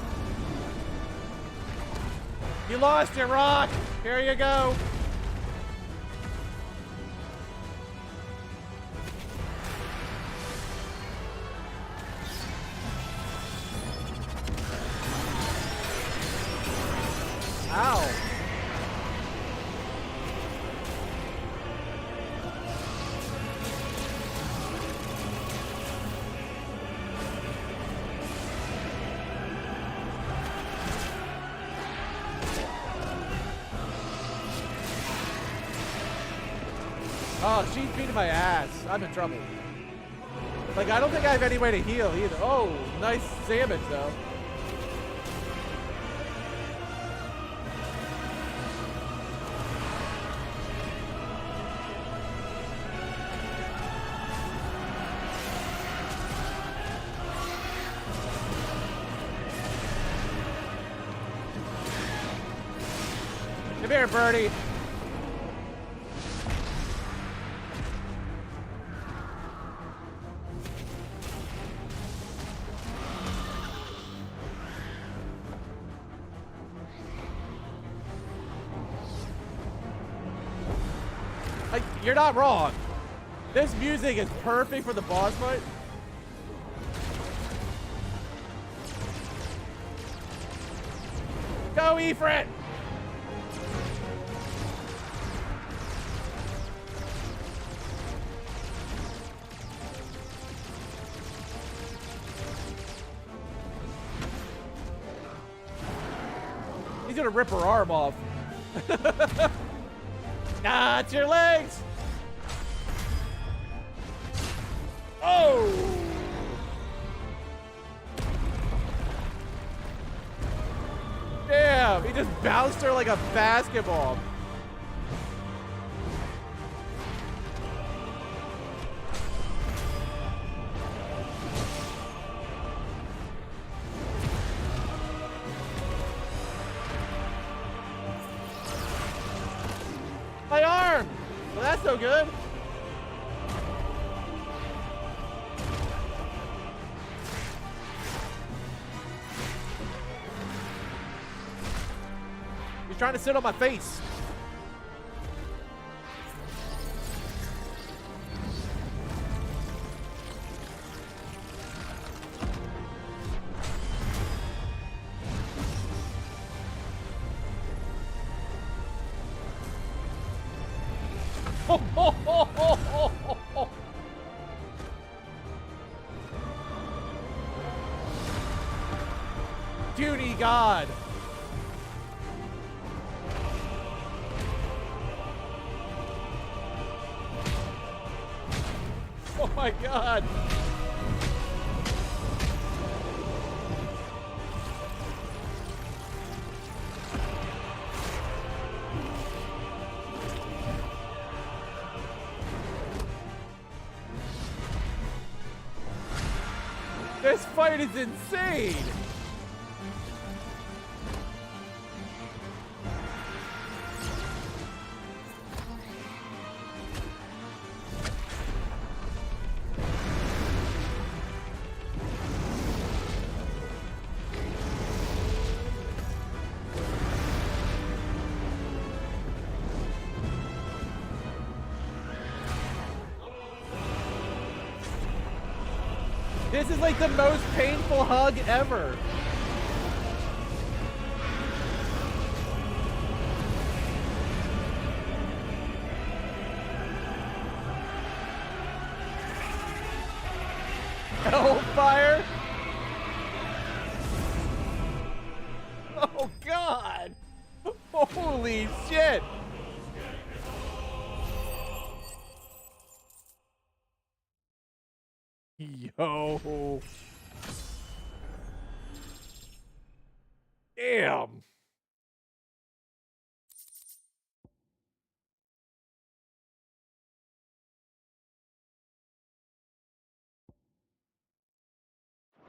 You lost your rock. Here you go. Ow. Oh, she's beating my ass. I'm in trouble. Like, I don't think I have any way to heal either. Oh, nice damage, though. Come here, birdie. You're not wrong. This music is perfect for the boss fight. Go, Ifrit! He's gonna rip her arm off. Not your legs! Oh! Damn, he just bounced her like a basketball. My arm! Well, that's no good. He's trying to sit on my face. Cutie God. Oh my God. This fight is insane. This is like the most painful hug ever. Hellfire? Oh God! Holy shit! Yo. Damn.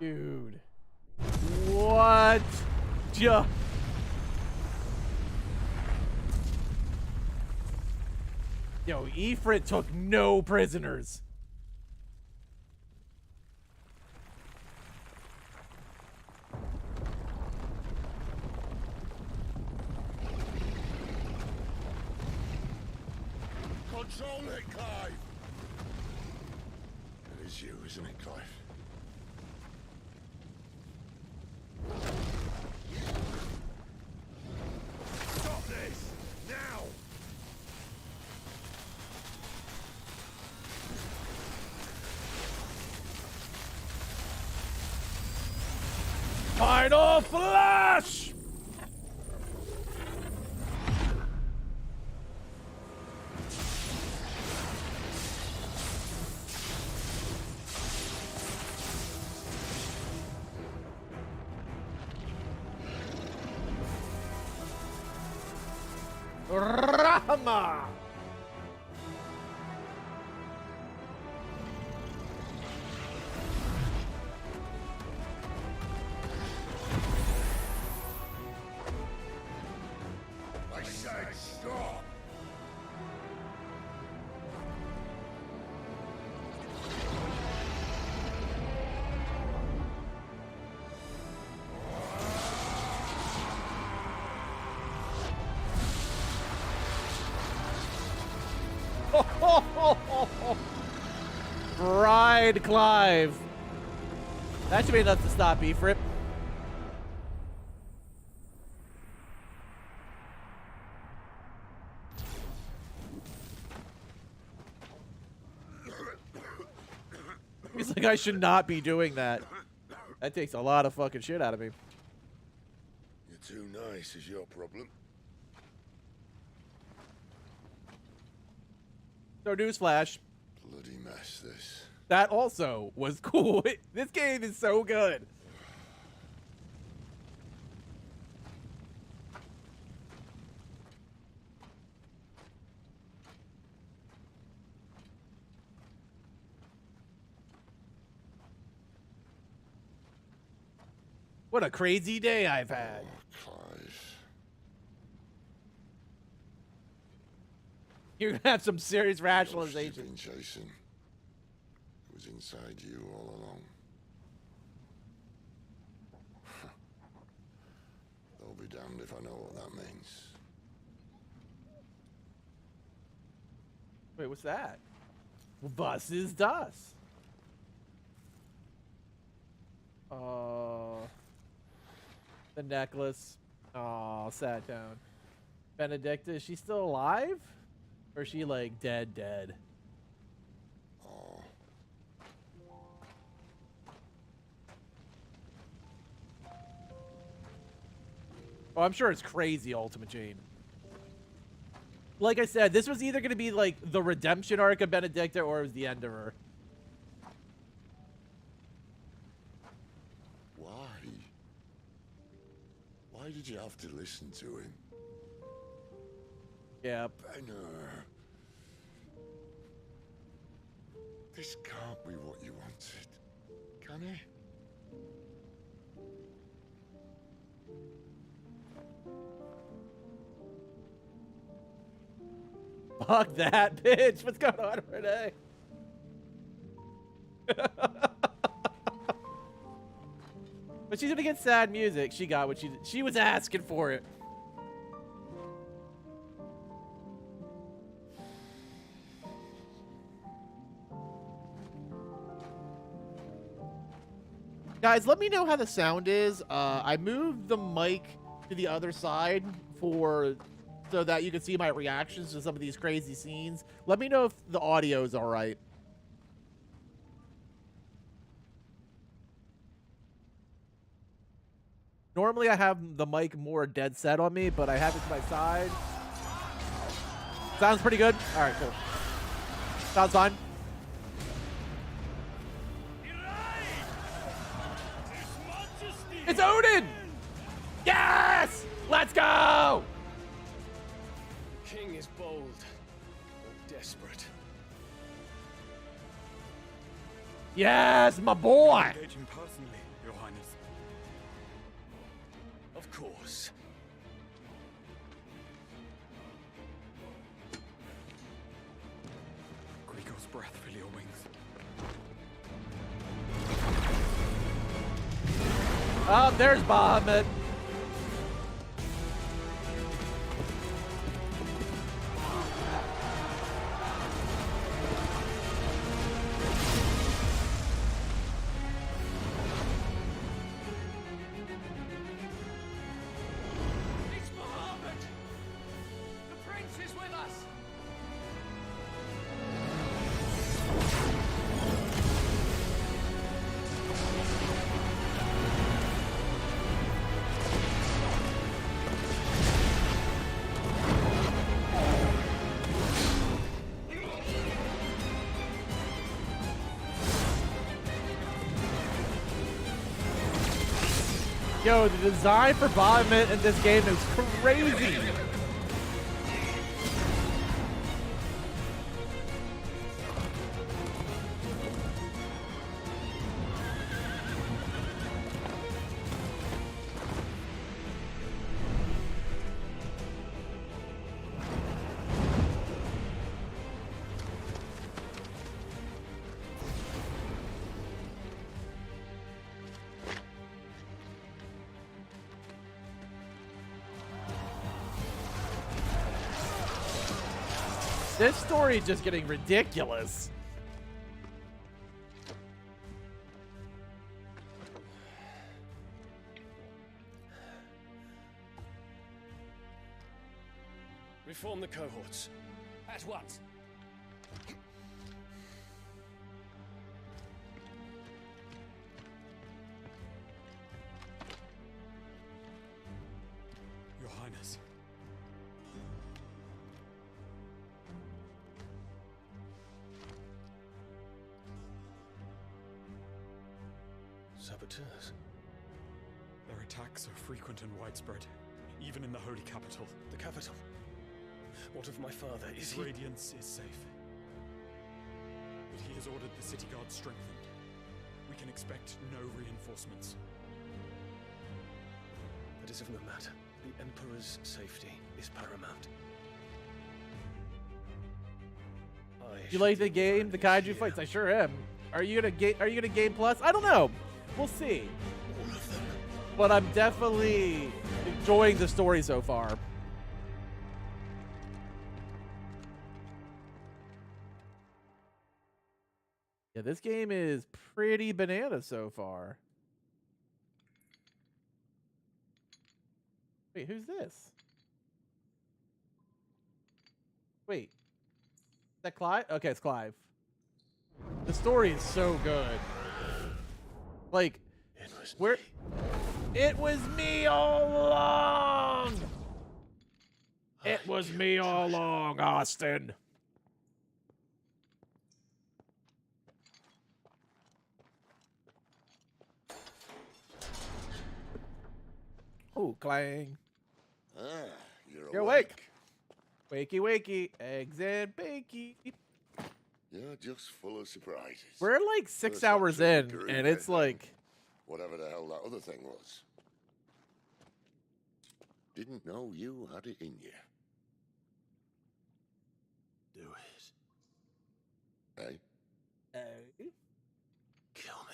Dude. What? Yeah. Yo, Ifrit took no prisoners. Control it, Clive! It is you, isn't it, Clive? Stop this! Now! Final flash! Rama! I said stop! Fried Clive. That should be enough to stop Ifrit. He's like, I should not be doing that. That takes a lot of fucking shit out of me. You're too nice is your problem. So newsflash. Bloody mess, this. That also was cool. This game is so good. What a crazy day I've had. Clive. You're gonna have some serious You've rationalization. been chasing. It was inside you all along. I'll be damned if I know what that means. Wait, what's that? Was ist das? The necklace. Oh, sad town. Benedicta, is she still alive? Or is she like dead? Oh. Oh, I'm sure it's crazy, Ultimate Chain. Like I said, this was either going to be like the redemption arc of Benedicta or it was the end of her. Why? Why did you have to listen to him? Yeah. Benner. This can't be what you wanted, can it? Fuck that, bitch. What's going on today? But she's gonna get sad music. She got what she was asking for it. Guys, let me know how the sound is. I moved the mic to the other side so that you can see my reactions to some of these crazy scenes. Let me know if the audio is all right. Normally I have the mic more dead set on me, but I have it to my side. Sounds pretty good. All right, cool. Sounds fine. It's Odin! Yes! Let's go! King is bold, or desperate. Yes, my boy! Engage him personally. Your Highness. Of course. Grigor's breath fill your wings. Oh, there's Bahamut. It's Bahamut! The prince is with us! Yo, the design for Bahamut in this game is crazy. This story is just getting ridiculous. Reform the cohorts. At once. Your Highness. Saboteurs. Their attacks are frequent and widespread, even in the holy capital. The capital? What of my father? Is His he... radiance is safe. But he has ordered the city guard strengthened. We can expect no reinforcements. That is of no matter. The Emperor's safety is paramount. You like the game, the kaiju fights? I sure am. Are you gonna game plus? I don't know. We'll see. All of them. But I'm definitely enjoying the story so far. Yeah, this game is pretty banana so far. Wait, who's this? Wait. Is that Clive? Okay, it's Clive. The story is so good. Like, it was me all along. It was me all along, Austin. Oh, clang. Ah, You're awake. Wakey, wakey, eggs and bakey. You're just full of surprises. We're like 6 hours in, and it's like... Whatever the hell that other thing was. Didn't know you had it in you. Do it. Eh? Kill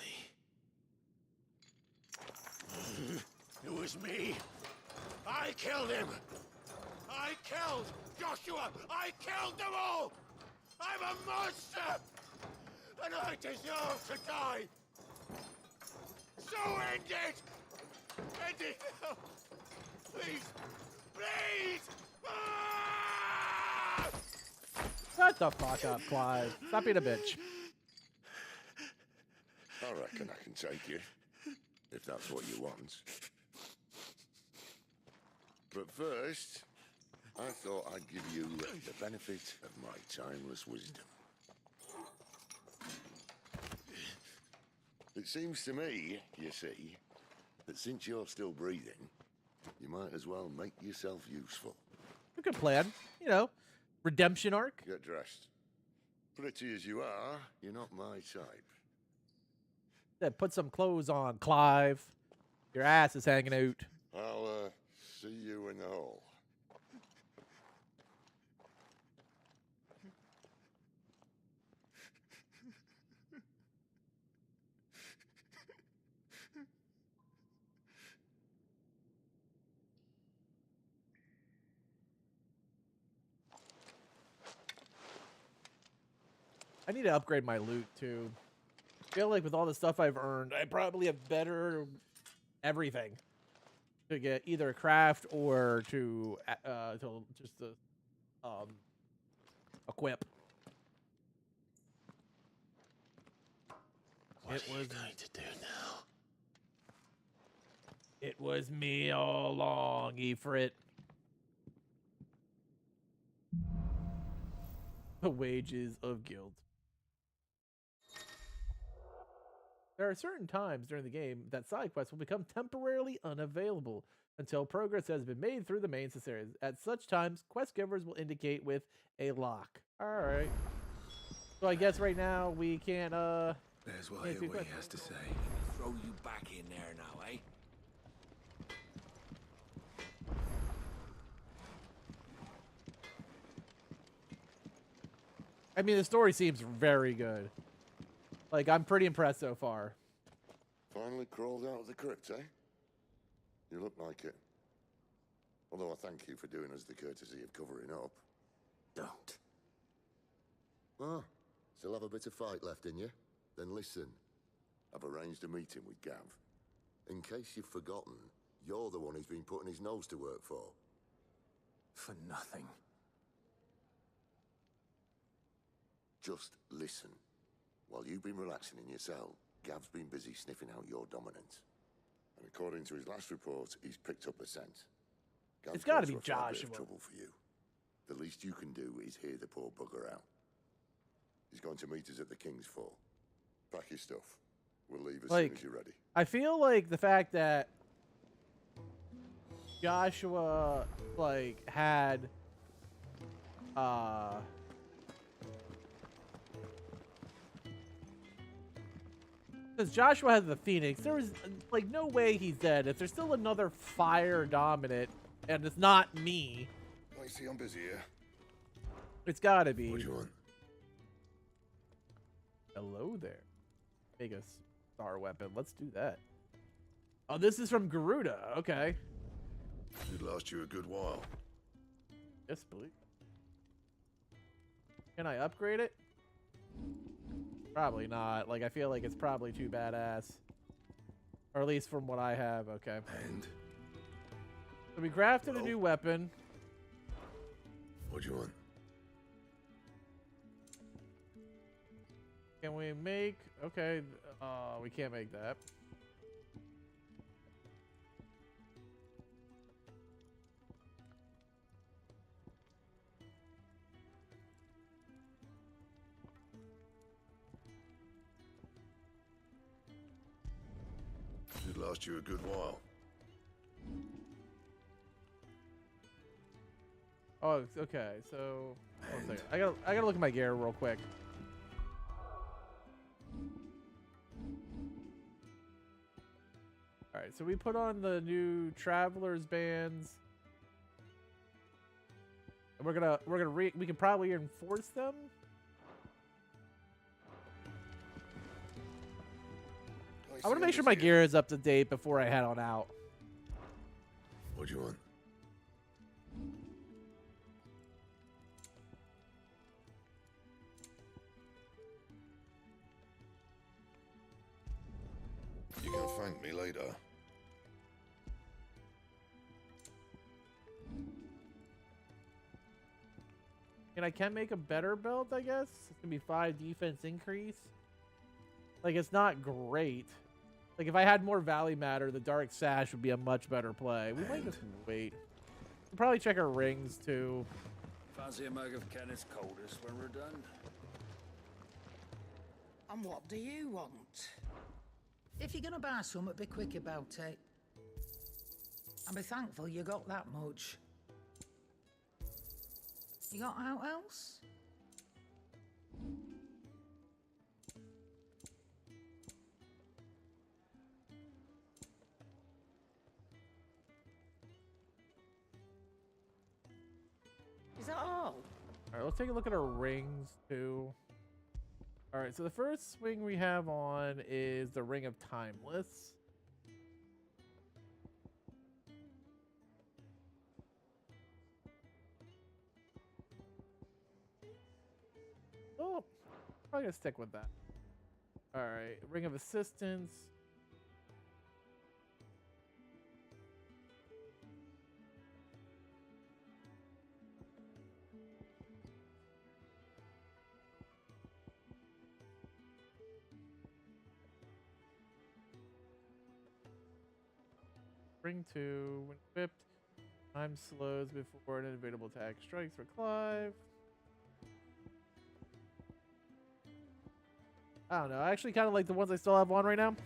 me. It was me. I killed him. I killed Joshua. I killed them all. I'm a monster. And I deserve to die. So end it. End it now. Please. Please. Ah! Shut the fuck up, Clive. Stop being a bitch. I reckon I can take you, if that's what you want. But first, I thought I'd give you the benefit of my timeless wisdom. It seems to me, you see, that since you're still breathing, you might as well make yourself useful. A good plan. You know, redemption arc. Get dressed. Pretty as you are, you're not my type. Said, put some clothes on, Clive. Your ass is hanging out. I'll see you in the hall. I need to upgrade my loot too. I feel like with all the stuff I've earned, I probably have better everything to get either craft or to just to equip. What are you going to do now? It was me all along, Ifrit. The wages of guilt. There are certain times during the game that side quests will become temporarily unavailable until progress has been made through the main areas. At such times, quest givers will indicate with a lock. Alright. So I guess right now we can't There's what he has to say. Throw you back in there now, eh? I mean, the story seems very good. Like, I'm pretty impressed so far. Finally crawled out of the crypt, eh? You look like it. Although I thank you for doing us the courtesy of covering up. Don't. Ah, still have a bit of fight left in you? Then listen. I've arranged a meeting with Gav. In case you've forgotten, you're the one who's been putting his nose to work for. For nothing. Just listen. While you've been relaxing in your cell, Gav's been busy sniffing out your dominance. And according to his last report, he's picked up a scent. Gav's It's gotta got be a fair bit Joshua. of trouble for you. The least you can do is hear the poor bugger out. He's going to meet us at the King's Fall. Pack your stuff. We'll leave as soon as you're ready. I feel like the fact that Joshua, like, had, since Joshua has the Phoenix, there was, like, no way he's dead. If there's still another fire dominant, and it's not me, I see I'm busy here. it's gotta be. What do you want? Hello there. Make a star weapon. Let's do that. Oh, this is from Garuda. Okay. Should last you a good while. Yes, please. Can I upgrade it? Probably not. Like, I feel like it's probably too badass. Or at least from what I have. Okay. And? So we crafted a new weapon. What do you want? Can we make... Okay. We can't make that. Should last you a good while. Oh, okay. So... One second. I gotta look at my gear real quick. Alright, so we put on the new Traveler's bands. And we can probably enforce them. I want to make sure my gear is up to date before I head on out. What do you want? You can thank me later. And I can make a better belt, I guess. It's gonna be 5 defense increase. Like, it's not great. Like, if I had more Valley Matter, the Dark Sash would be a much better play. We might just wait. We'll probably check our rings, too. Fancy a mug of Kenneth's coldest when we're done? And what do you want? If you're gonna buy something, be quick about it. And be thankful you got that much. You got out else? All right, let's take a look at our rings too. All right, so the first ring we have on is the Ring of Timeless. Oh, probably gonna stick with that. All right, Ring of Assistance. Ring 2, when equipped, time slows before an unavailable attack strikes for Clive. I don't know. I actually kind of like the ones I still have on right now.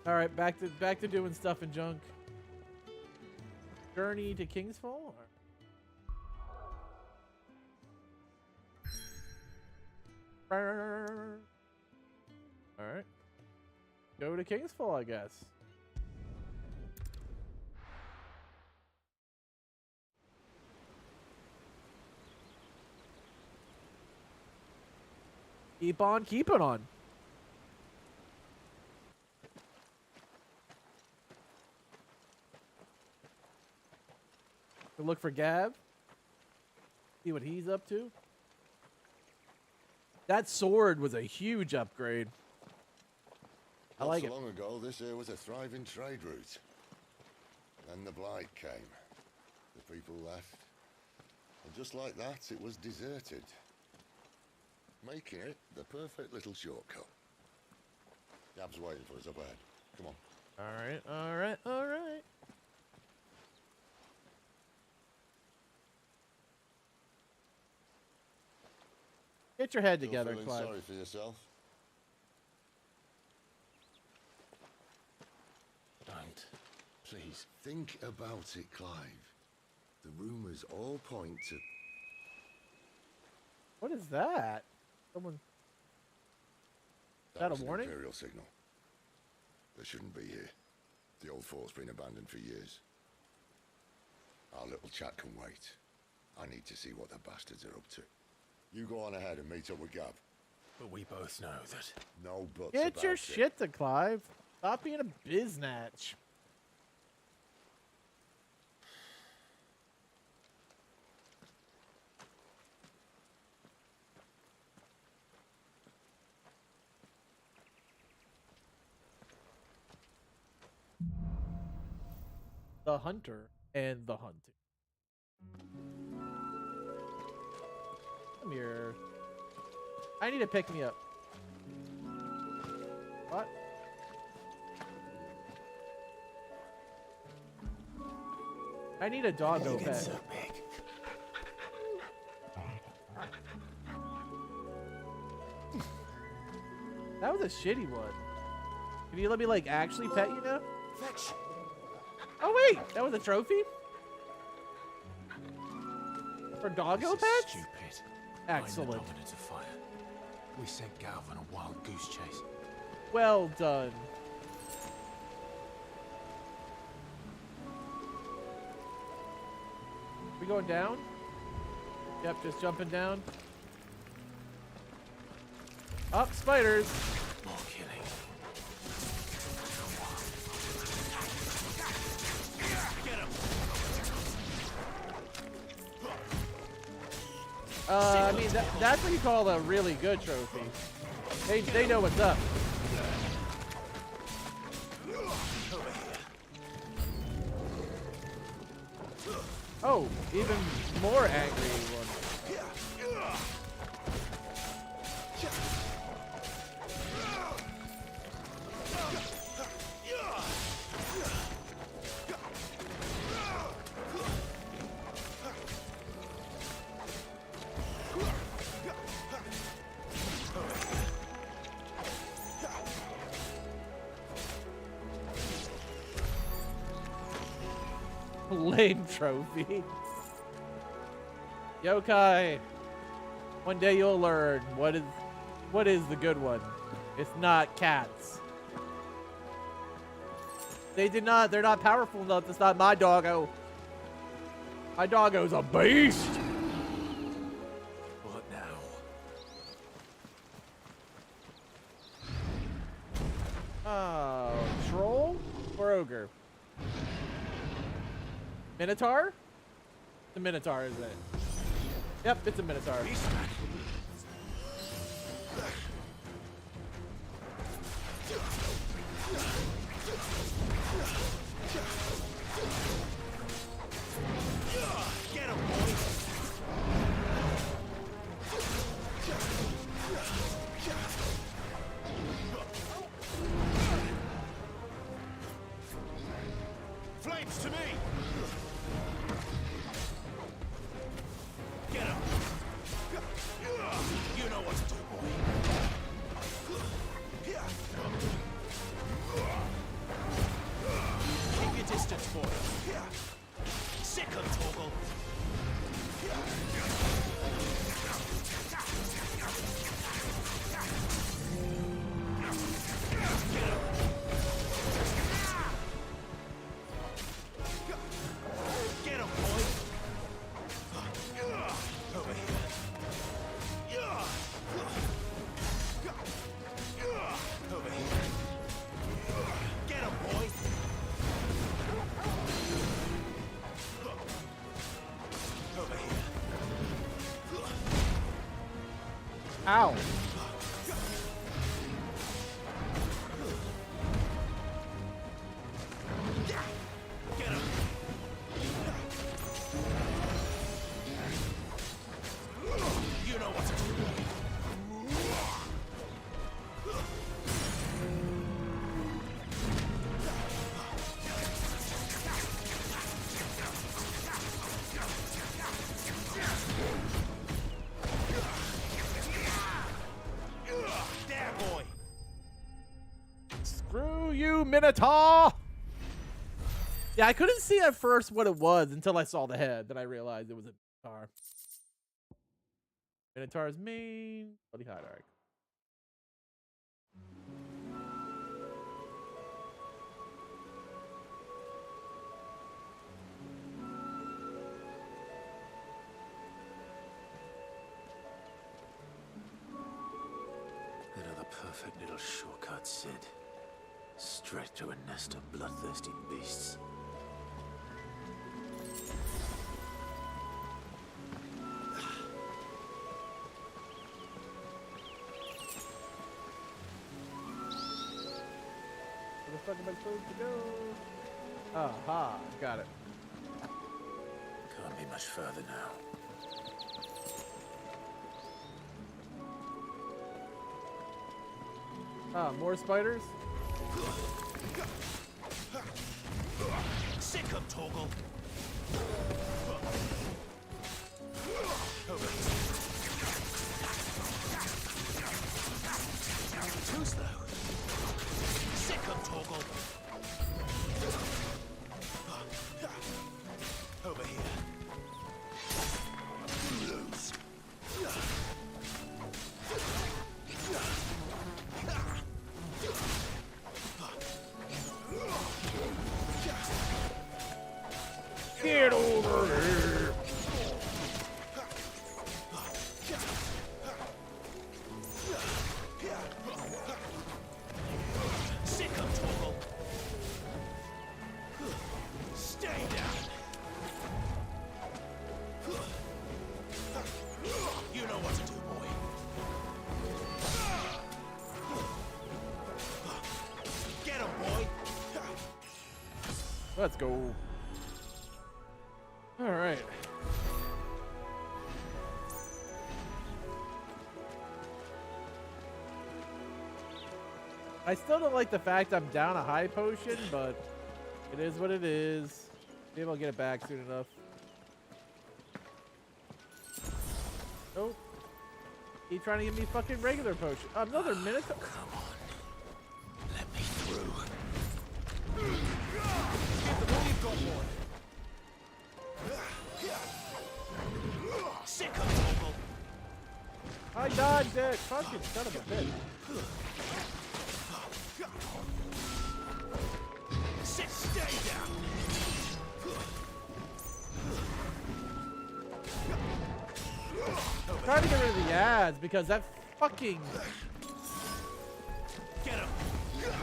All right, back to doing stuff and junk. Journey to Kingsfall. All right. Go to Kingsfall, I guess. Keep on keeping on. We'll look for Gav. See what he's up to. That sword was a huge upgrade. I like it. Not so long ago, this here was a thriving trade route. Then the Blight came. The people left. And just like that, it was deserted. Making it the perfect little shortcut. Gab's waiting for us up ahead. Come on. Alright, alright, alright. Get your head together, feeling Clive. sorry for yourself? Don't. Please. Think about it, Clive. The rumors all point to... What is that? Someone... Is that a was an warning? Imperial signal. They shouldn't be here. The old fort's been abandoned for years. Our little chat can wait. I need to see what the bastards are up to. You go on ahead and meet up with Gab. But we both know that. No buts Get about your it. shit to Clive. Stop being a biznatch. The hunter and the hunted. Come here. I need to pick me up. What? I need a doggo pet. So big. That was a shitty one. Can you let me like actually pet you now? Fetch. Oh wait, that was a trophy? For doggo pets? Stupid. Excellent. Find the dominant of fire. We sent Galv on a wild goose chase. Well done. We going down? Yep, just jumping down. Up, spiders. More killing. I mean, that's what you call a really good trophy. They know what's up. Oh, even more angry one. Lame trophy. Yokai, one day you'll learn what is the good one. It's not cats. They're not powerful enough to stop my doggo. My doggo's a beast. Minotaur? The Minotaur, isn't it? Yep, it's a Minotaur. Get him, boy! Flames to me! Get him! You know what to do, boy. Keep your distance, boy. Sick of Torgal. Get him, boy. Over here. Over here. Get him, boy. Over here. Ow. Get him. You know what to do. There, boy. Screw you, Minotaur! Yeah, I couldn't see at first what it was until I saw the head. Then I realized it was a Minotaur. Minotaur's main. Bloody hot, alright. Another perfect little shortcut, Sid. Straight to a nest of bloodthirsty beasts. Where the fuck am I supposed to go? Aha, got it. Can't be much further now. Ah, more spiders? Sick of Torgal. Too slow. Sick of Torgal. Over here. Loose. Get over here! Sick of Torgal. Stay down. You know what to do, boy. Get him, boy. Let's go. All right. I still don't like the fact I'm down a high potion, but it is what it is. Maybe I'll get it back soon enough. Nope. Keep trying to give me fucking regular potion. Another minute. Come on. Let me through. Get the one you've got, boy. Sick of Torgal. I dodged it. Fucking son of a bitch. Sit, stay down. I'm trying to get rid of the ads because that fucking Get him.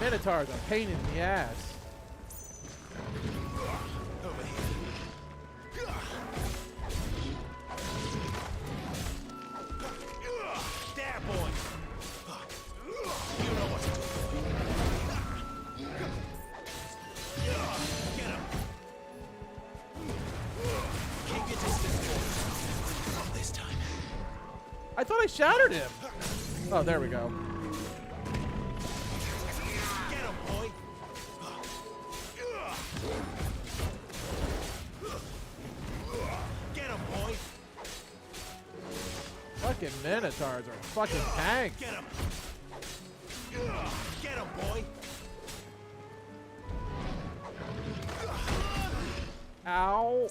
Minotaurs are a pain in the ass. Over here. I thought I shattered him. Oh, there we go. Get him, boy. Get him, boy. Fucking minotaurs are fucking tanks. Get him. Get him, boy. Ow.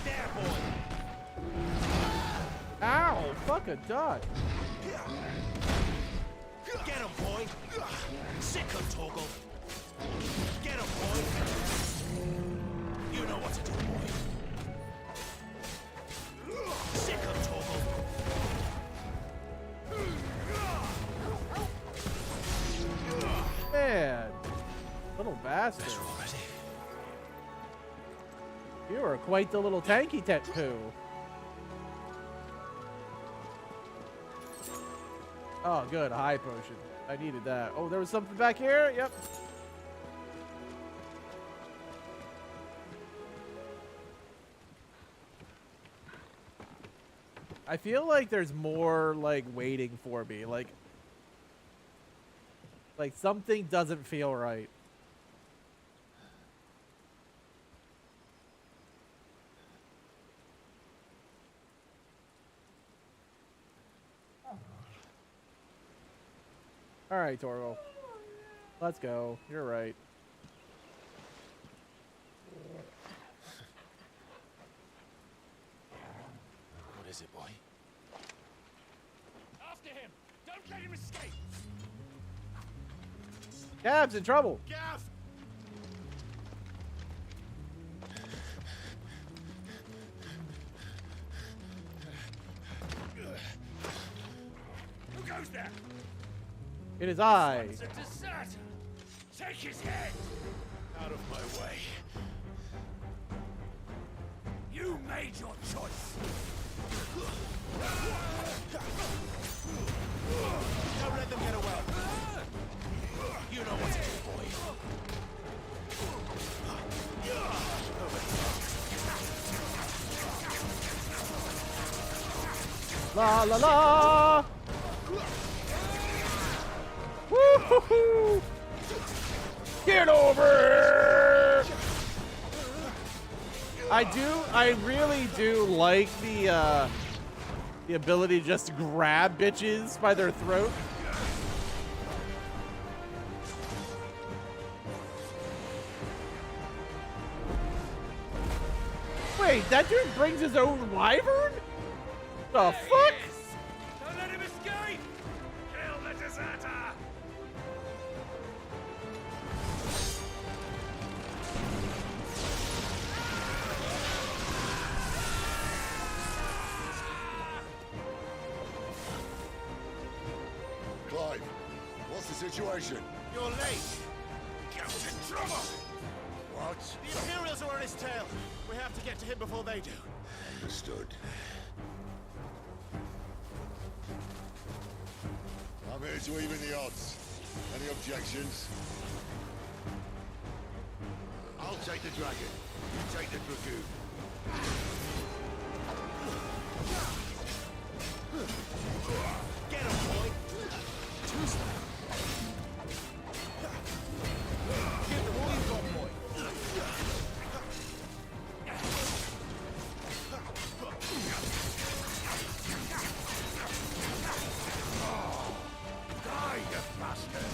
There, boy. Ow. Fuck a duck. Get him, boy. Sick him, Torgal. Get him, boy. You know what to do, boy. Sick him, Torgal. Man. Little bastard. You are quite the little tanky poo. Oh, good. A high potion. I needed that. Oh, there was something back here? Yep. I feel like there's more, like, waiting for me. Like something doesn't feel right. All right, Torgal. Let's go. You're right. What is it, boy? After him! Don't let him escape! Gav's in trouble. Gav! Who goes there? It is I. It's a deserter! Take his head! Out of my way. You made your choice! Don't let them get away. You know what to do, boy. La la la. Woo-hoo-hoo. Get over! I really do like the ability to just grab bitches by their throat. Wait, that dude brings his own wyvern? The fuck? Don't let him escape! Kill the deserter! Clive, what's the situation? You're late. Captain Trouble! What? The Imperials are on his tail. We have to get to him before they do. Understood. I'm here to even the odds. Any objections? I'll take the dragon. You take the dragoon. Get him, boy. Give them all you've got, boy. Die, you bastard!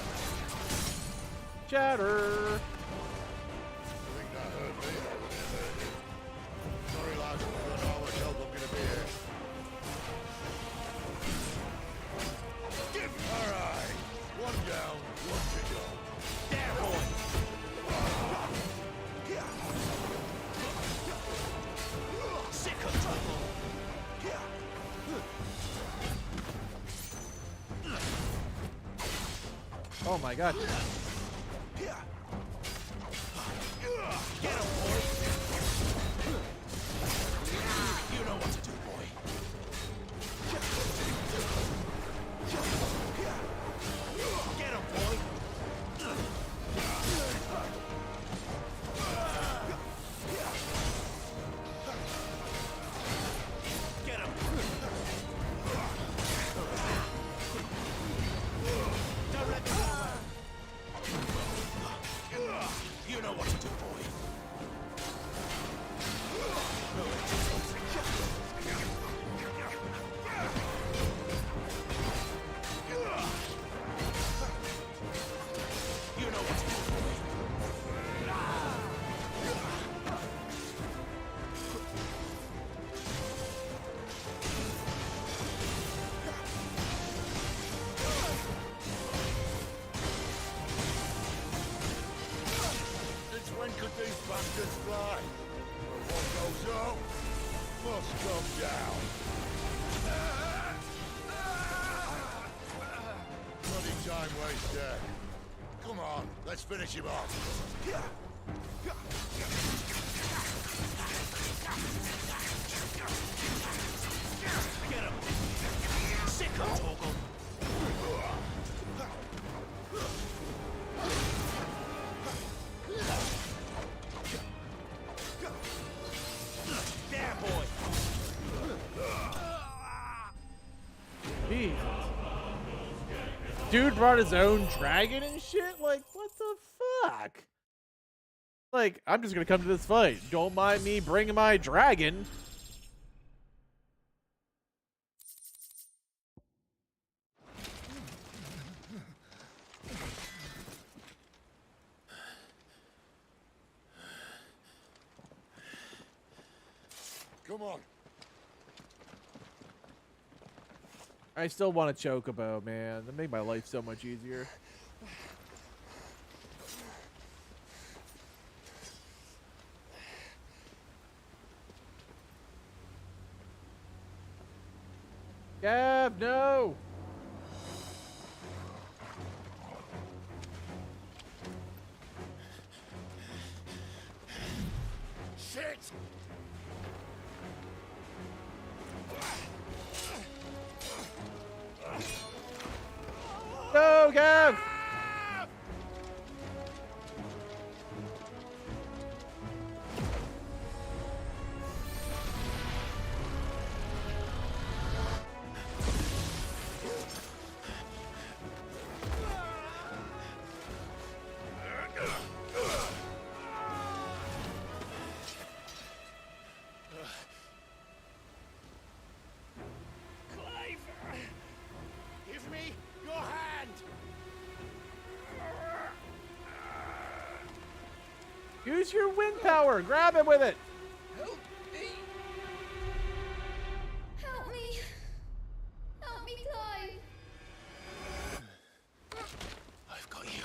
Chatter. I think that hurt me. Sorry, lads. I don't know how much help I'm gonna be here. Give me. All right. One down, one to go. There, boy. Sick of trouble. Oh my god. Get him, boy. You know what to do, boy. Bastards fly. But what goes up must come down. Bloody time waster. Come on, let's finish him off. Get him! Sicko, Torgal! There, boy! Jesus. Dude brought his own dragon and shit? Like, what the fuck? Like, I'm just gonna come to this fight. Don't mind me bringing my dragon. Come on. I still want a chocobo, man. That make my life so much easier. Gav, no! Shit! Go, Gav! Clive! Give me your hand! Use your wind power. Grab it with it. Help me! Help me! Help me, Clive! I've got you.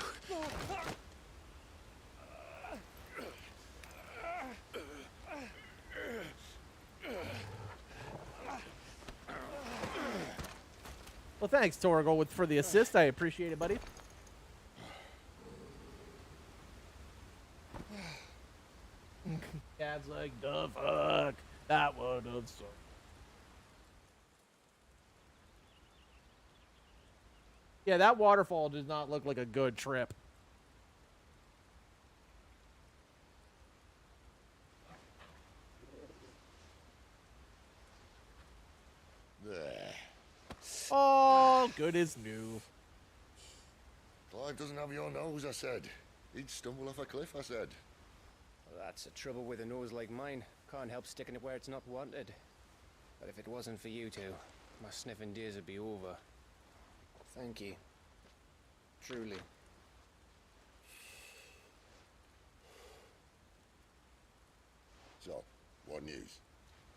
Well, thanks, Torgal, for the assist. I appreciate it, buddy. Gav's like, the fuck? That one of so. Yeah, that waterfall does not look like a good trip. There. All good as new. Clive doesn't have your nose, I said. He'd stumble off a cliff, I said. Well, that's the trouble with a nose like mine. Can't help sticking it where it's not wanted. But if it wasn't for you two, my sniffing days would be over. Thank you. Truly. So, what news?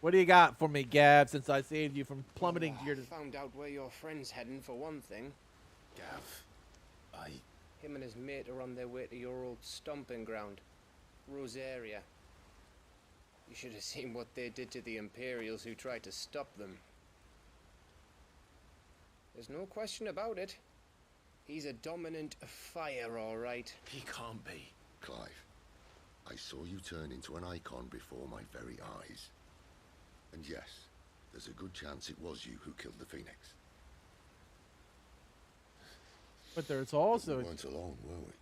What do you got for me, Gav, since I saved you from plummeting to your... Found out where your friend's heading, for one thing. Gav, Him and his mate are on their way to your old stomping ground, Rosaria. You should have seen what they did to the Imperials who tried to stop them. There's no question about it. He's a dominant fire, all right. He can't be. Clive, I saw you turn into an icon before my very eyes. And yes, there's a good chance it was you who killed the Phoenix. But there's also... But we weren't alone, were we?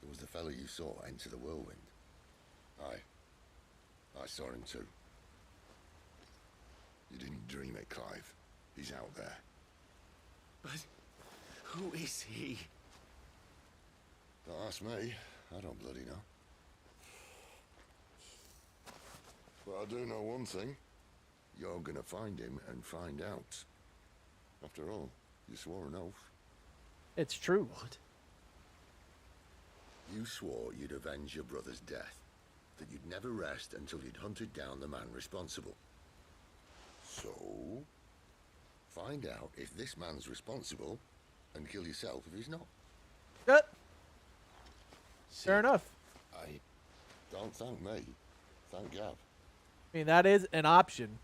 There was the fellow you saw enter the whirlwind. I saw him too. You didn't dream it, Clive. He's out there. But who is he? Don't ask me. I don't bloody know. But I do know one thing. You're gonna find him and find out. After all, you swore an oath. It's true. What? You swore you'd avenge your brother's death. That you'd never rest until you'd hunted down the man responsible. So, find out if this man's responsible and kill yourself if he's not. Fair enough. Don't thank me. Thank Gav. I mean, that is an option.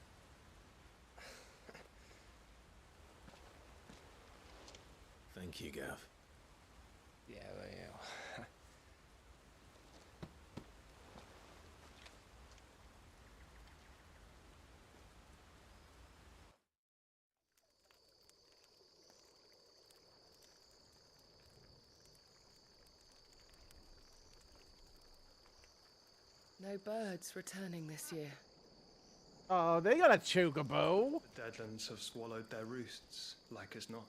Thank you, Gav. Yeah, well. No birds returning this year. Oh, they got a chocobo. The Deadlands have swallowed their roosts, like as not.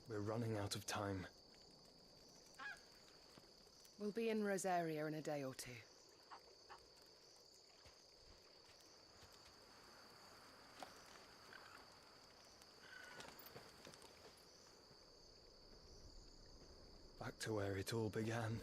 We're running out of time. We'll be in Rosaria in a day or two. Back to where it all began.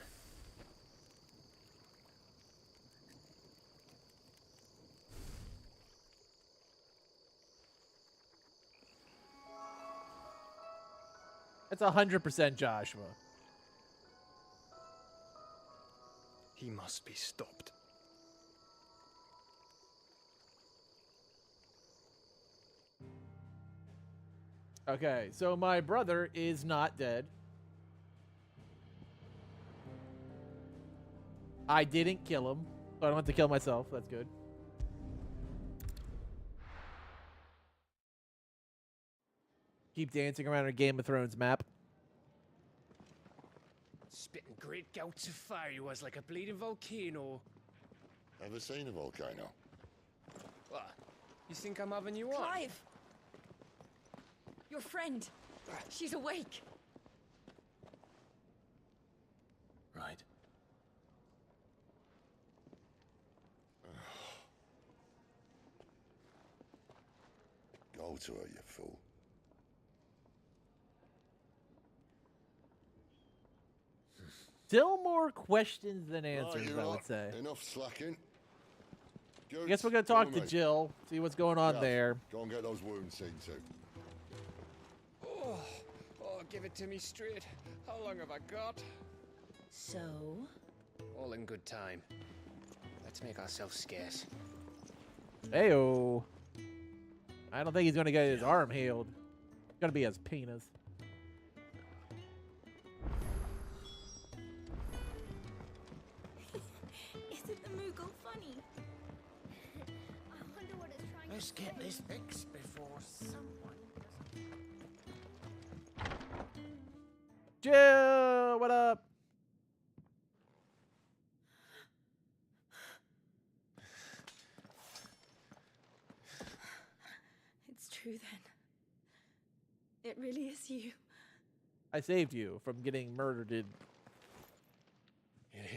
It's 100% Joshua. He must be stopped. Okay, so my brother is not dead. I didn't kill him, so I don't have to kill myself. That's good. Keep dancing around a Game of Thrones map. Spitting great gouts of fire he was, like a bleeding volcano. Ever seen a volcano? What? You think I'm having you on? Clive! Your friend. She's awake. Right. Go to her, you fool. Still more questions than answers, Right, I you're would up. say. Enough slacking. Good. I guess we're going to talk to Jill, see what's going on Gav, there. Go and get those wounds seen to. Oh, give it to me straight. How long have I got? So? All in good time. Let's make ourselves scarce. Heyo. I don't think he's going to get his arm healed. It's going to be his penis. Isn't the Moogle funny? I wonder what it's trying Let's to get say. this fixed before someone Jill, what up? It's true then. It really is you. I saved you from getting murdered. It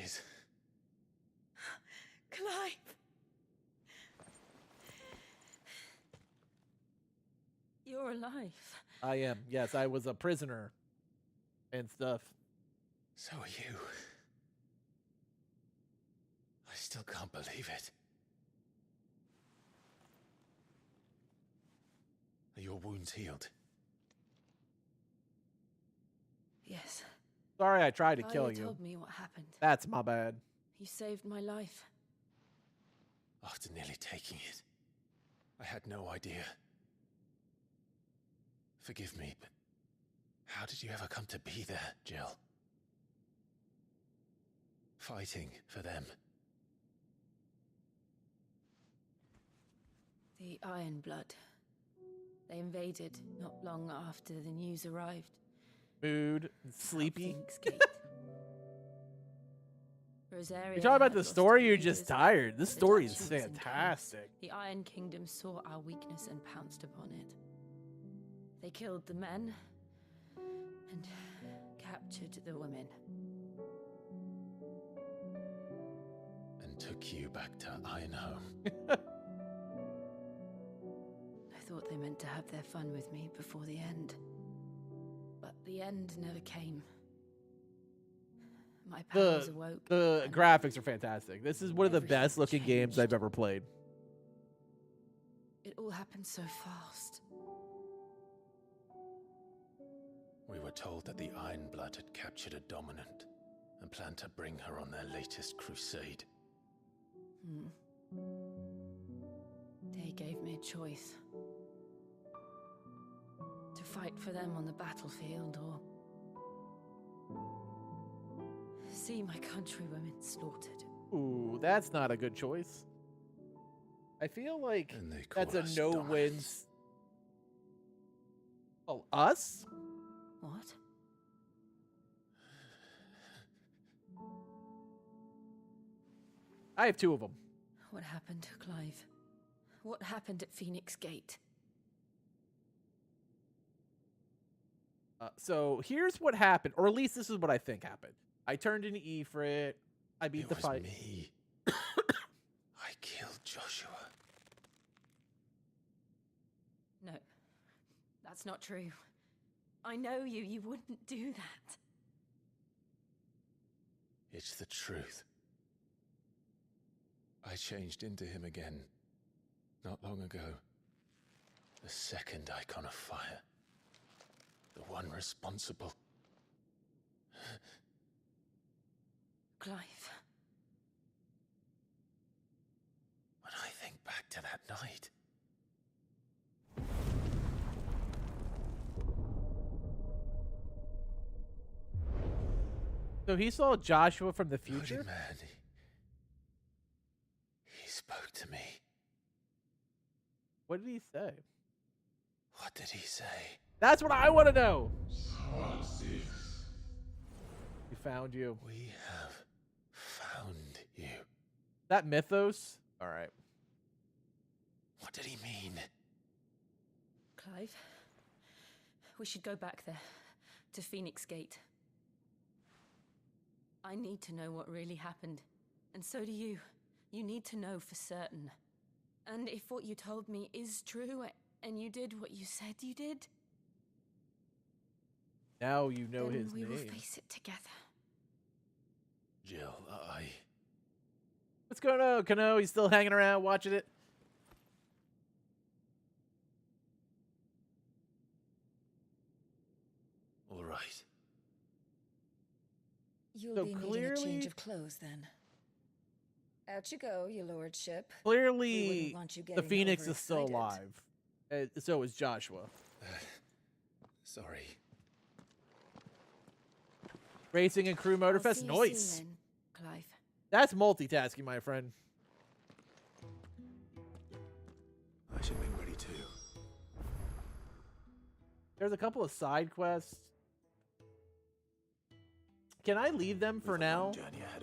is. Clive! You're alive. I am. Yes, I was a prisoner and stuff. So are you. I still can't believe it. Are your wounds healed? Yes. Sorry I tried to kill Aya you. told me what happened. That's my bad. You saved my life. After nearly taking it, I had no idea. Forgive me, but how did you ever come to be there, Jill? Fighting for them. The Iron Blood. They invaded not long after the news arrived. Mood, and sleepy. Rosaria You're talking about had the lost story, you're leaders, just tired. This story is detachments and fantastic. camps. The Iron Kingdom saw our weakness and pounced upon it. They killed the men and captured the women. And took you back to Ironhome. I thought they meant to have their fun with me before the end. But the end never came. My powers awoke. The graphics are fantastic. This is one of the best looking games I've ever played. It all happened so fast. We were told that the Ironblood had captured a dominant and planned to bring her on their latest crusade. They gave me a choice. To fight for them on the battlefield or see my countrywomen slaughtered. Ooh, that's not a good choice. I feel like that's a no-win. Oh, us? What? I have 2 of them. What happened, Clive? What happened at Phoenix Gate? So here's what happened, or at least this is what I think happened. I turned into Ifrit. I beat the fight. Me. I killed Joshua. No, that's not true. I know you. You wouldn't do that. It's the truth. I changed into him again, not long ago. The second icon of fire. The one responsible. Clive. When I think back to that night... So he saw Joshua from the future? Bloody man. He spoke to me. What did he say? What did he say? That's what I want to know. We found you. We have found you. That mythos? All right. What did he mean? Clive, we should go back there, to Phoenix Gate. I need to know what really happened, and so do you. You need to know for certain. And if what you told me is true, and you did what you said you did, now you know then his we name. will face it together. Jill, What's going on, Kano? He's still hanging around watching it. All right. You'll So be needing a clearly- change of clothes then. Out you go, your lordship. We Clearly, wouldn't want you the getting Phoenix is still overexcited. alive. So is Joshua. Sorry. Racing and crew motorfest. I'll see you Nice. soon then, Clive. That's multitasking, my friend. I should make ready too. There's a couple of side quests. Can I leave them for now?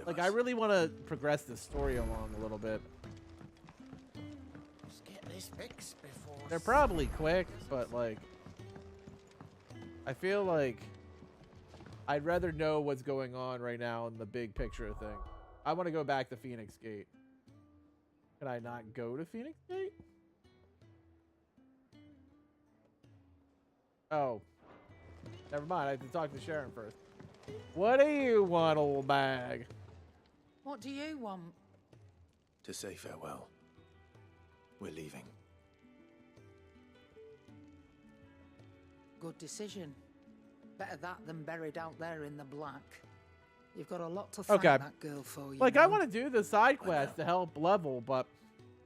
Like, I really want to progress this story along a little bit. Let's get this fixed before... They're probably quick, but, like, I feel like I'd rather know what's going on right now in the big picture of things. I want to go back to Phoenix Gate. Can I not go to Phoenix Gate? Oh. Never mind. I have to talk to Sharon first. What do you want, old bag? What do you want? To say farewell. We're leaving. Good decision. Better that than buried out there in the black. You've got a lot to thank Okay. that girl for, you Like, know. I want to do the side quest to help level, but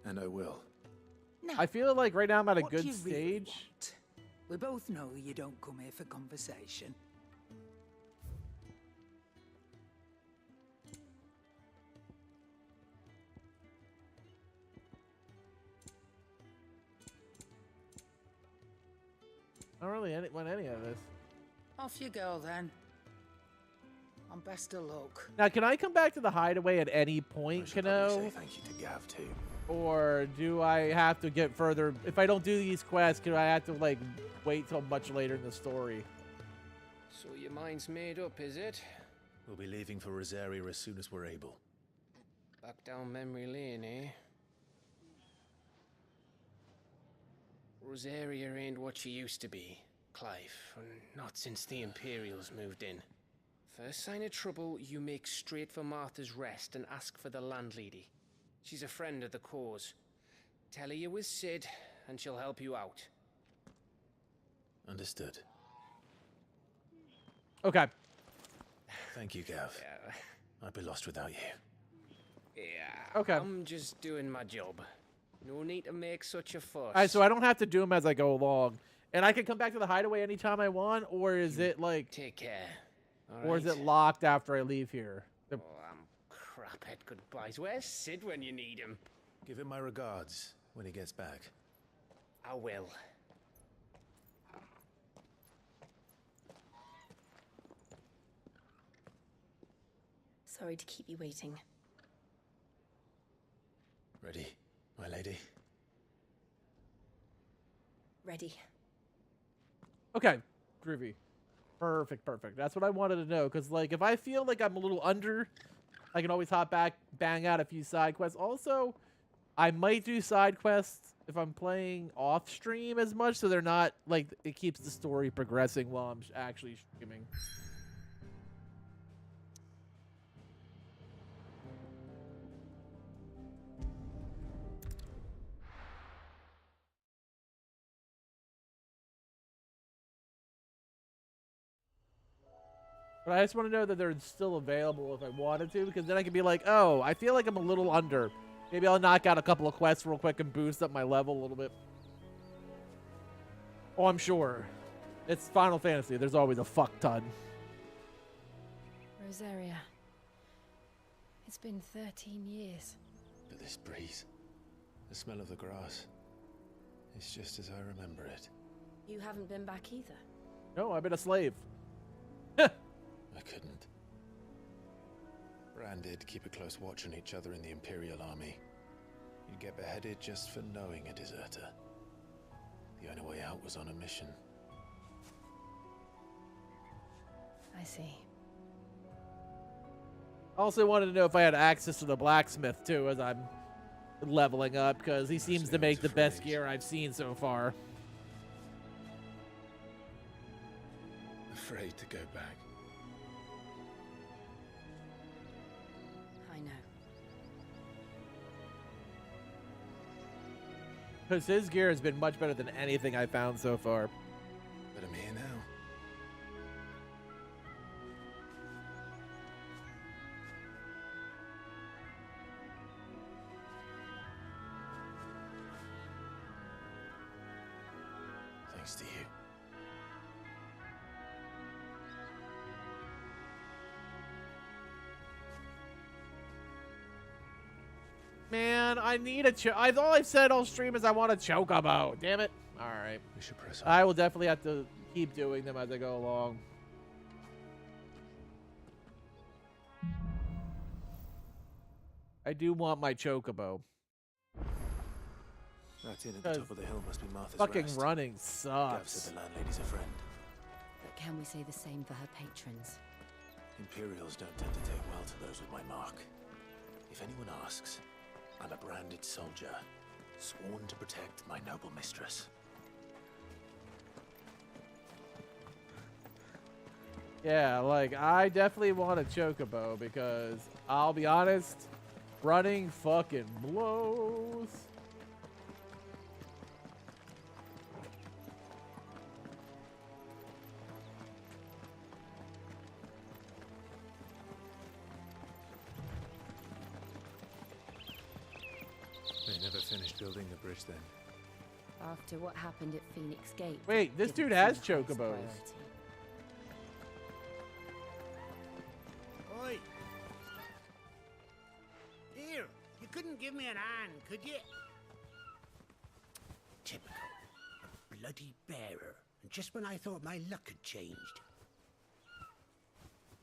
And I will. I feel like right now I'm at a What do good you really stage. want? We both know you don't come here for conversation. I don't really want any of this. Off you go then. And best of luck. Now, can I come back to the hideaway at any point, Say Kano? thank you to Gav too. Or do I have to get further? If I don't do these quests, do I have to, like, wait till much later in the story? So your mind's made up, is it? We'll be leaving for Rosaria as soon as we're able. Back down memory lane, eh? Rosaria ain't what she used to be, Clive. Not since the Imperials moved in. First sign of trouble, you make straight for Martha's Rest and ask for the landlady. She's a friend of the cause. Tell her you was Sid, and she'll help you out. Understood. Okay. Thank you, Gav. Yeah. I'd be lost without you. Yeah. Okay. I'm just doing my job. No need to make such a fuss. All right, so I don't have to do them as I go along, and I can come back to the hideaway anytime I want, or is it like? Take care. Or is it locked after I leave here? Oh, I'm crap at goodbyes. Where's Sid when you need him? Give him my regards when he gets back. I will. Sorry to keep you waiting. Ready, my lady? Ready. Okay, groovy. Perfect, perfect. That's what I wanted to know, because, like, if I feel like I'm a little under, I can always hop back, bang out a few side quests. Also, I might do side quests if I'm playing off-stream as much, so they're not, like, it keeps the story progressing while I'm actually streaming. But I just want to know that they're still available if I wanted to, because then I could be like, oh, I feel like I'm a little under. Maybe I'll knock out a couple of quests real quick and boost up my level a little bit. Oh, I'm sure. It's Final Fantasy. There's always a fuck ton. Rosaria. It's been 13 years. But this breeze, the smell of the grass, it's just as I remember it. You haven't been back either. No, I've been a slave. I couldn't. Branded, keep a close watch on each other in the Imperial Army. You'd get beheaded just for knowing a deserter. The only way out was on a mission. I see. I also wanted to know if I had access to the blacksmith, too, as I'm leveling up, because he seems to make the best gear I've seen so far. Afraid to go back. I know. Because his gear has been much better than anything I found so far. But I'm here now. Thanks to you. Man, I need a all I've said all stream is I want a chocobo. Damn it. All right. We should press on. I will definitely have to keep doing them as I go along. I do want my chocobo. That inn at the top of the hill must be Martha's Fucking Rest. running Gav sucks. said the landlady's a friend. But can we say the same for her patrons? Imperials don't tend to take well to those with my mark. If anyone asks, I'm a branded soldier, sworn to protect my noble mistress. Yeah, like, I definitely want a chocobo because, I'll be honest, running fucking blows. They never finished building the bridge then. After what happened at Phoenix Gate. Wait, this didn't dude has seem highest chocobos. priority. Oi! Here, you couldn't give me an hand, could you? Typical. A bloody bearer. And just when I thought my luck had changed.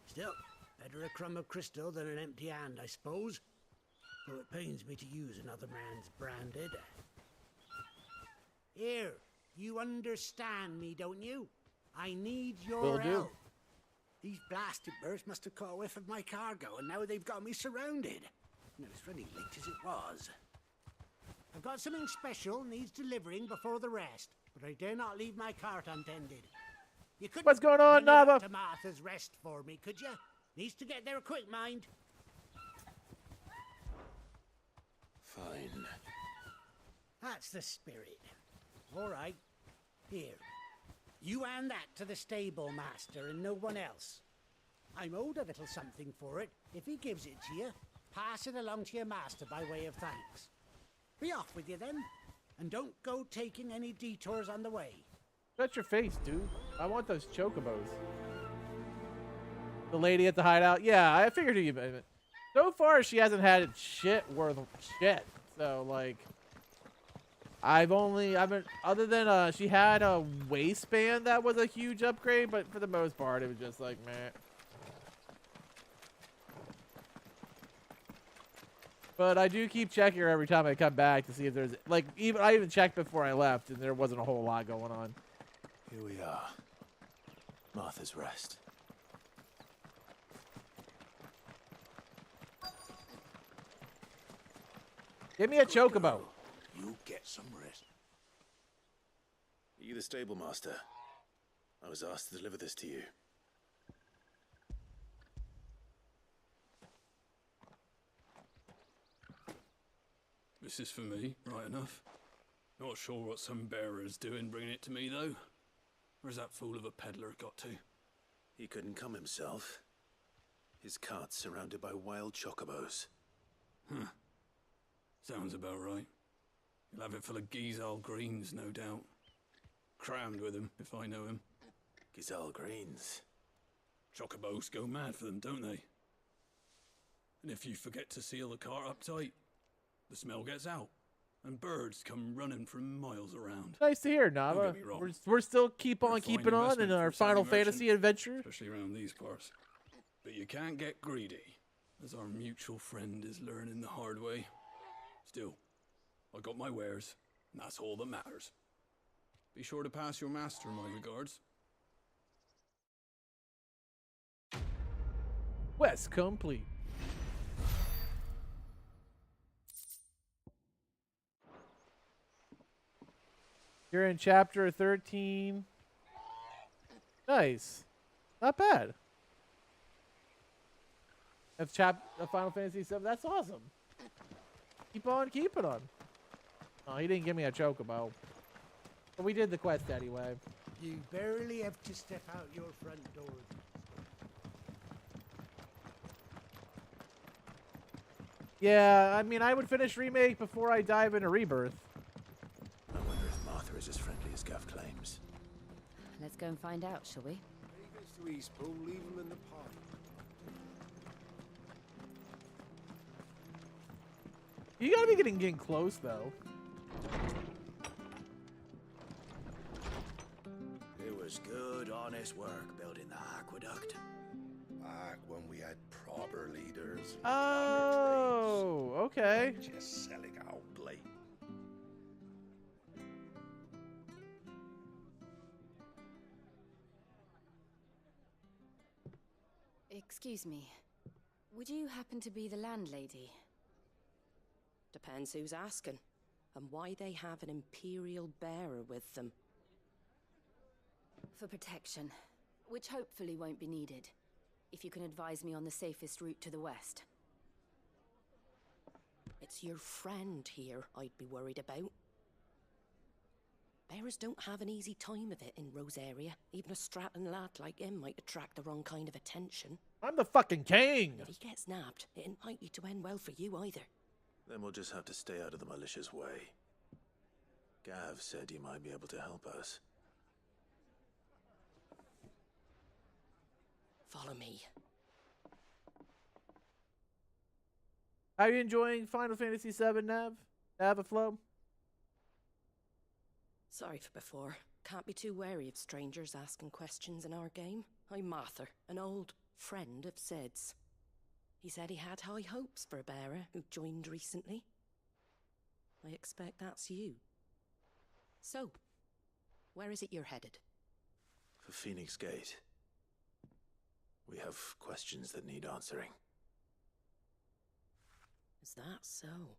Still, better a crumb of crystal than an empty hand, I suppose. Though it pains me to use another man's branded. Here, you understand me, don't you? I need your Will do. help. These blasted birds must have caught a whiff of my cargo, and now they've got me surrounded. And it was really late as it was. I've got something special needs delivering before the rest, but I dare not leave my cart untended. You couldn't What's going on, run it up Nava? to Martha's Rest for me, could you? Needs to get there quick, mind. Fine. That's the spirit. All right. Here. You hand that to the stable master and no one else. I'm owed a little something for it. If he gives it to you, pass it along to your master by way of thanks. Be off with you then, and don't go taking any detours on the way. Shut your face, dude. I want those chocobos. The lady at the hideout. Yeah, I figured you. So far, she hasn't had shit worth shit. So like, I've been other than she had a waistband that was a huge upgrade, but for the most part, it was just like meh. But I do keep checking her every time I come back to see if there's like I even checked before I left and there wasn't a whole lot going on. Here we are. Martha's Rest. Give me a chocobo. You get some rest. Are you the stable master? I was asked to deliver this to you. This is for me, right enough. Not sure what some bearer's doing bringing it to me, though. Where's that fool of a peddler got to? He couldn't come himself. His cart's surrounded by wild chocobos. Huh. Sounds about right. He'll have it full of Gizal greens, no doubt. Crammed with him, if I know him. Gizal greens? Chocobos go mad for them, don't they? And if you forget to seal the cart up tight, the smell gets out, and birds come running from miles around. Nice to hear, Nava. We're still keeping on in our Final Fantasy adventure. Especially around these parts. But you can't get greedy, as our mutual friend is learning the hard way. Still, I got my wares, and that's all that matters. Be sure to pass your master my regards. Quest complete. You're in chapter 13. Nice. Not bad. That's Final Fantasy 7. That's awesome. Keep on keeping on. Oh, he didn't give me a chocobo. But we did the quest anyway. You barely have to step out your front door. Yeah, I mean, I would finish Remake before I dive into Rebirth. I wonder if Martha is as friendly as Gav claims. Let's go and find out, shall we? To Eastpool, leave him in the park. You gotta be getting close, though. It was good, honest work building the aqueduct. Back when we had proper leaders. Oh, okay. Just selling out late. Excuse me. Would you happen to be the landlady? Depends who's asking, and why they have an Imperial bearer with them. For protection, which hopefully won't be needed. If you can advise me on the safest route to the west. It's your friend here I'd be worried about. Bearers don't have an easy time of it in Rosaria. Even a Stratton lad like him might attract the wrong kind of attention. I'm the fucking king! If he gets nabbed, it ain't likely to end well for you either. Then we'll just have to stay out of the malicious way. Gav said you might be able to help us. Follow me. How are you enjoying Final Fantasy VII, Nav? Navaflow? Sorry for before. Can't be too wary of strangers asking questions in our game. I'm Martha, an old friend of Sid's. He said he had high hopes for a bearer who joined recently. I expect that's you. So, where is it you're headed? For Phoenix Gate. We have questions that need answering. Is that so?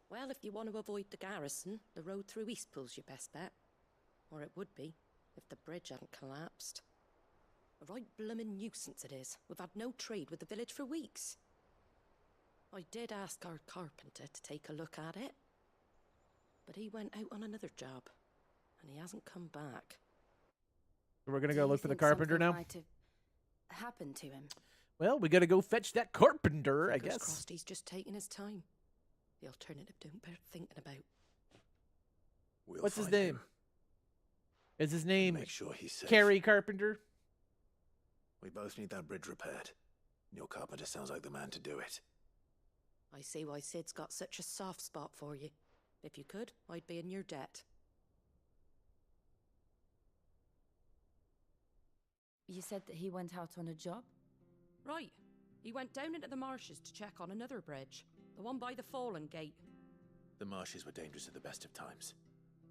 Well, if you want to avoid the garrison, the road through Eastpool's your best bet. Or it would be, if the bridge hadn't collapsed. A right bloomin' nuisance it is. We've had no trade with the village for weeks. I did ask our carpenter to take a look at it. but he went out on another job, and he hasn't come back. We're gonna go look for the carpenter now. Might have happened to him. Well, we gotta go fetch that carpenter, I Fingers guess. crossed he's just taking his time. The alternative don't bear thinking about. What's his name? Is his name Make sure he's safe. Carrie Carpenter? We both need that bridge repaired. Your carpenter sounds like the man to do it. I see why Sid's got such a soft spot for you. If you could, I'd be in your debt. You said that he went out on a job? Right. He went down into the marshes to check on another bridge. The one by the Fallen Gate. The marshes were dangerous at the best of times.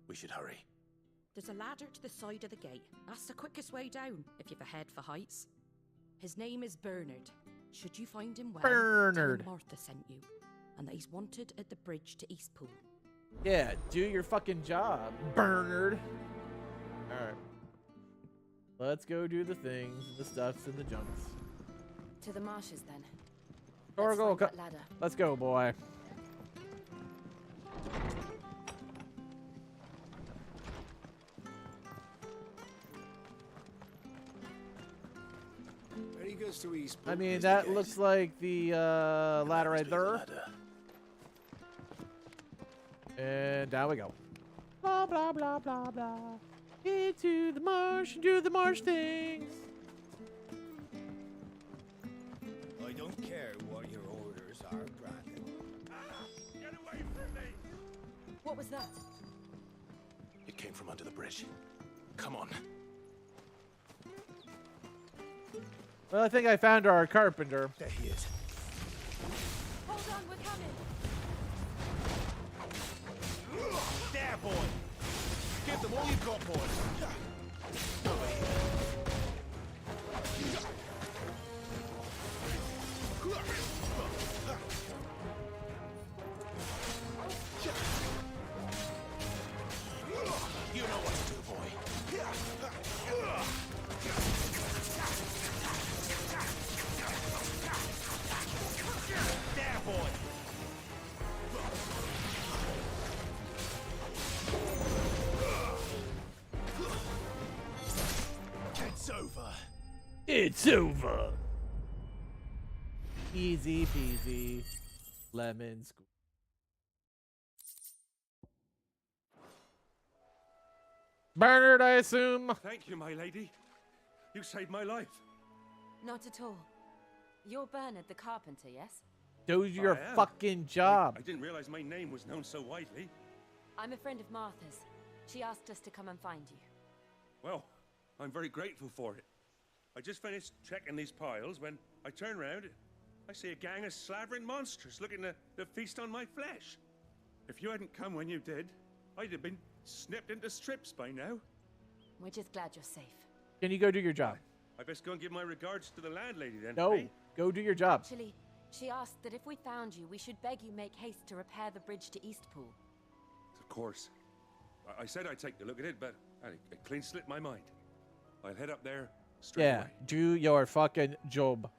We should hurry. There's a ladder to the side of the gate. That's the quickest way down, if you've a head for heights. His name is Bernard. Should you find him well, Bernard. tell him Martha sent you, and that he's wanted at the bridge to Eastpool. Yeah, do your fucking job, Bernard. Alright. Let's go do the things, the stuffs, and the junks. To the marshes, then. Torgal, that ladder. let's go, boy. Where he goes to Eastpool. I mean, is that the gate. looks like the ladder right there. And down we go. Blah, blah, blah, blah, blah. Into the marsh and do the marsh things. I don't care what your orders are, Brandon. Get away from me! What was that? It came from under the bridge. Come on. Well, I think I found our carpenter. There he is. Hold on, we're coming. There, boy! Give them all you've got, boys! You know what to do, boy. There, boy! It's over. It's over. Easy peasy. Lemon squeeze. Bernard, I assume. Thank you, my lady. You saved my life. Not at all. You're Bernard the carpenter, yes? Do your I am. fucking job. I didn't realize my name was known so widely. I'm a friend of Martha's. She asked us to come and find you. Well, I'm very grateful for it. I just finished checking these piles when I turn around. I see a gang of slavering monsters looking to feast on my flesh. If you hadn't come when you did, I'd have been snipped into strips by now. We're just glad you're safe. Can you go do your job? I best go and give my regards to the landlady then. No, eh? go do your job. Actually, she asked that if we found you, we should beg you make haste to repair the bridge to Eastpool. Of course. I said I'd take a look at it, but it clean slipped my mind. I'll head up there straight Yeah, away. do your fucking job.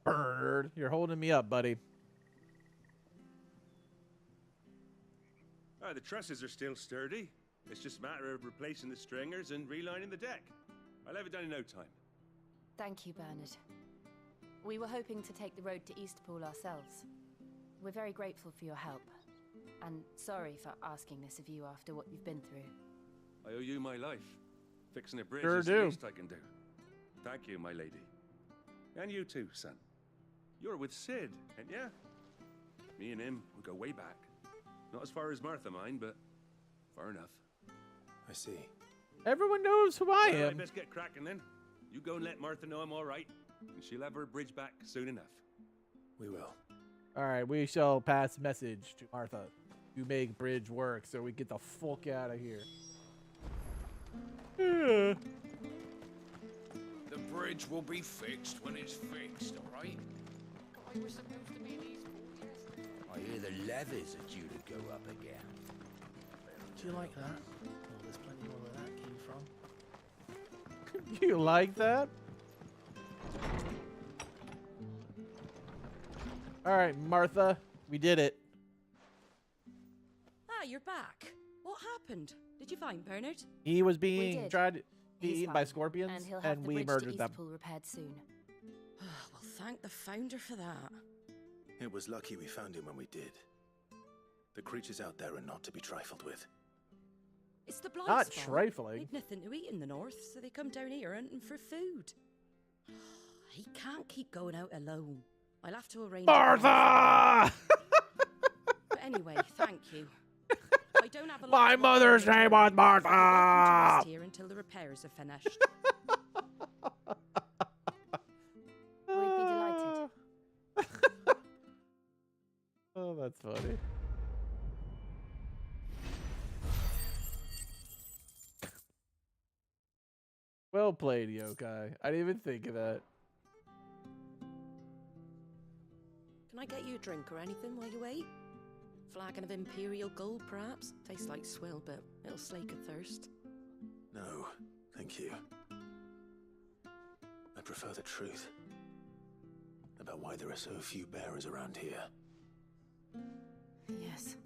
Bernard, you're holding me up, buddy. The trusses are still sturdy. It's just a matter of replacing the stringers and relining the deck. I'll have it done in no time. Thank you, Bernard. We were hoping to take the road to Eastpool ourselves. We're very grateful for your help. And sorry for asking this of you after what you've been through. I owe you my life. Fixing a bridge Sure is do. the least I can do. Thank you, my lady. And you too, son. You're with Sid, ain't ya? Me and him, we go way back. Not as far as Martha, mind, but far enough. I see. Everyone knows who I Well, I am. best get cracking then. You go and let Martha know I'm all right, and she'll have her bridge back soon enough. We will. All right, we shall pass message to Martha to make bridge work so we get the fuck out of here. Yeah. The bridge will be fixed when it's fixed, all right? I was supposed to be in Eastpool yesterday. I hear the levees are due to go up again. Do you like that? Oh, there's plenty more where that came from. You like that? All right, Martha, we did it. Ah, you're back. What happened? Did you find Bernard? He was being did. tried to be He's eaten by fine, scorpions, and he'll have the we bridge to murdered them. Eastpool repaired soon. Well, thank the founder for that. It was lucky we found him when we did. The creatures out there are not to be trifled with. It's the Blight's Not fault. trifling. They'd nothing to eat in the north, so they come down here hunting for food. He can't keep going out alone. I'll have to arrange. Martha! But anyway, thank you. I don't have a lot My to mother's offer, name was but you're welcome to Martha! rest here until the repairs are finished. We'd be delighted. Oh, that's funny. Well played, Yokai. I didn't even think of that. Can I get you a drink or anything while you wait? Flagon of Imperial Gold, perhaps? Tastes like swill, but it'll slake a thirst. No, thank you. I prefer the truth about why there are so few bearers around here. Yes.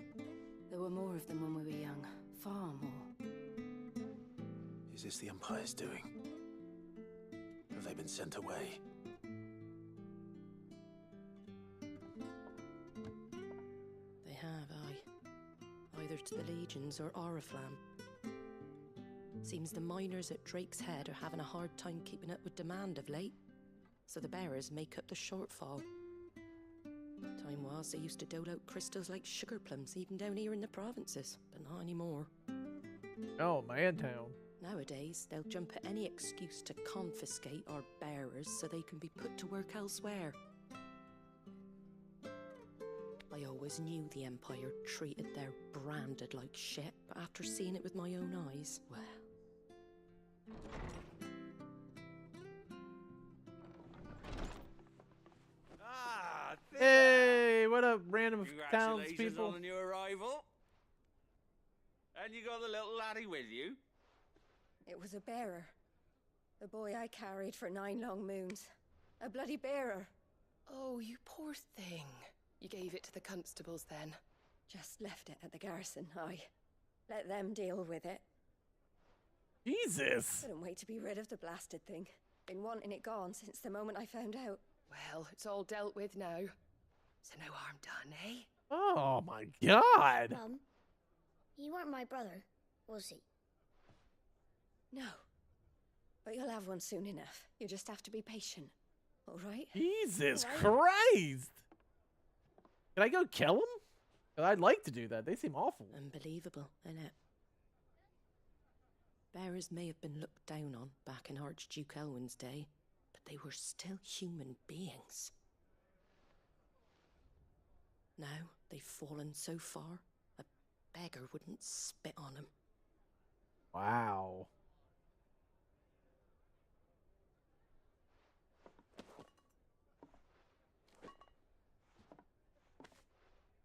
There were more of them when we were young. Far more. Is this the Empire's doing? Have they been sent away? They have, aye. Either to the Legions or Oriflamme. Seems the miners at Drake's Head are having a hard time keeping up with demand of late, so the bearers make up the shortfall. Time was they used to dole out crystals like sugar plums even down here in the provinces, but not anymore. Oh, Mantown. Nowadays, they'll jump at any excuse to confiscate our bearers so they can be put to work elsewhere. I always knew the Empire treated their branded like shit, but after seeing it with my own eyes, well... Hey, what up, random Congratulations townspeople? on the new arrival. And you got the little laddie with you? It was a bearer. The boy I carried for 9 long moons. A bloody bearer. Oh, you poor thing. You gave it to the constables then? Just left it at the garrison, I. Let them deal with it. Jesus! Couldn't wait to be rid of the blasted thing. Been wanting it gone since the moment I found out. Well, it's all dealt with now. So no harm done, eh? Oh my god! Mum, he weren't my brother, was he? No. But you'll have one soon enough. You just have to be patient. All right? Jesus Right? Christ! Can I go kill him? 'Cause I'd like to do that. They seem awful. Unbelievable, innit? Bearers may have been looked down on back in Archduke Elwin's day, but they were still human beings. Now they've fallen so far, a beggar wouldn't spit on them. Wow.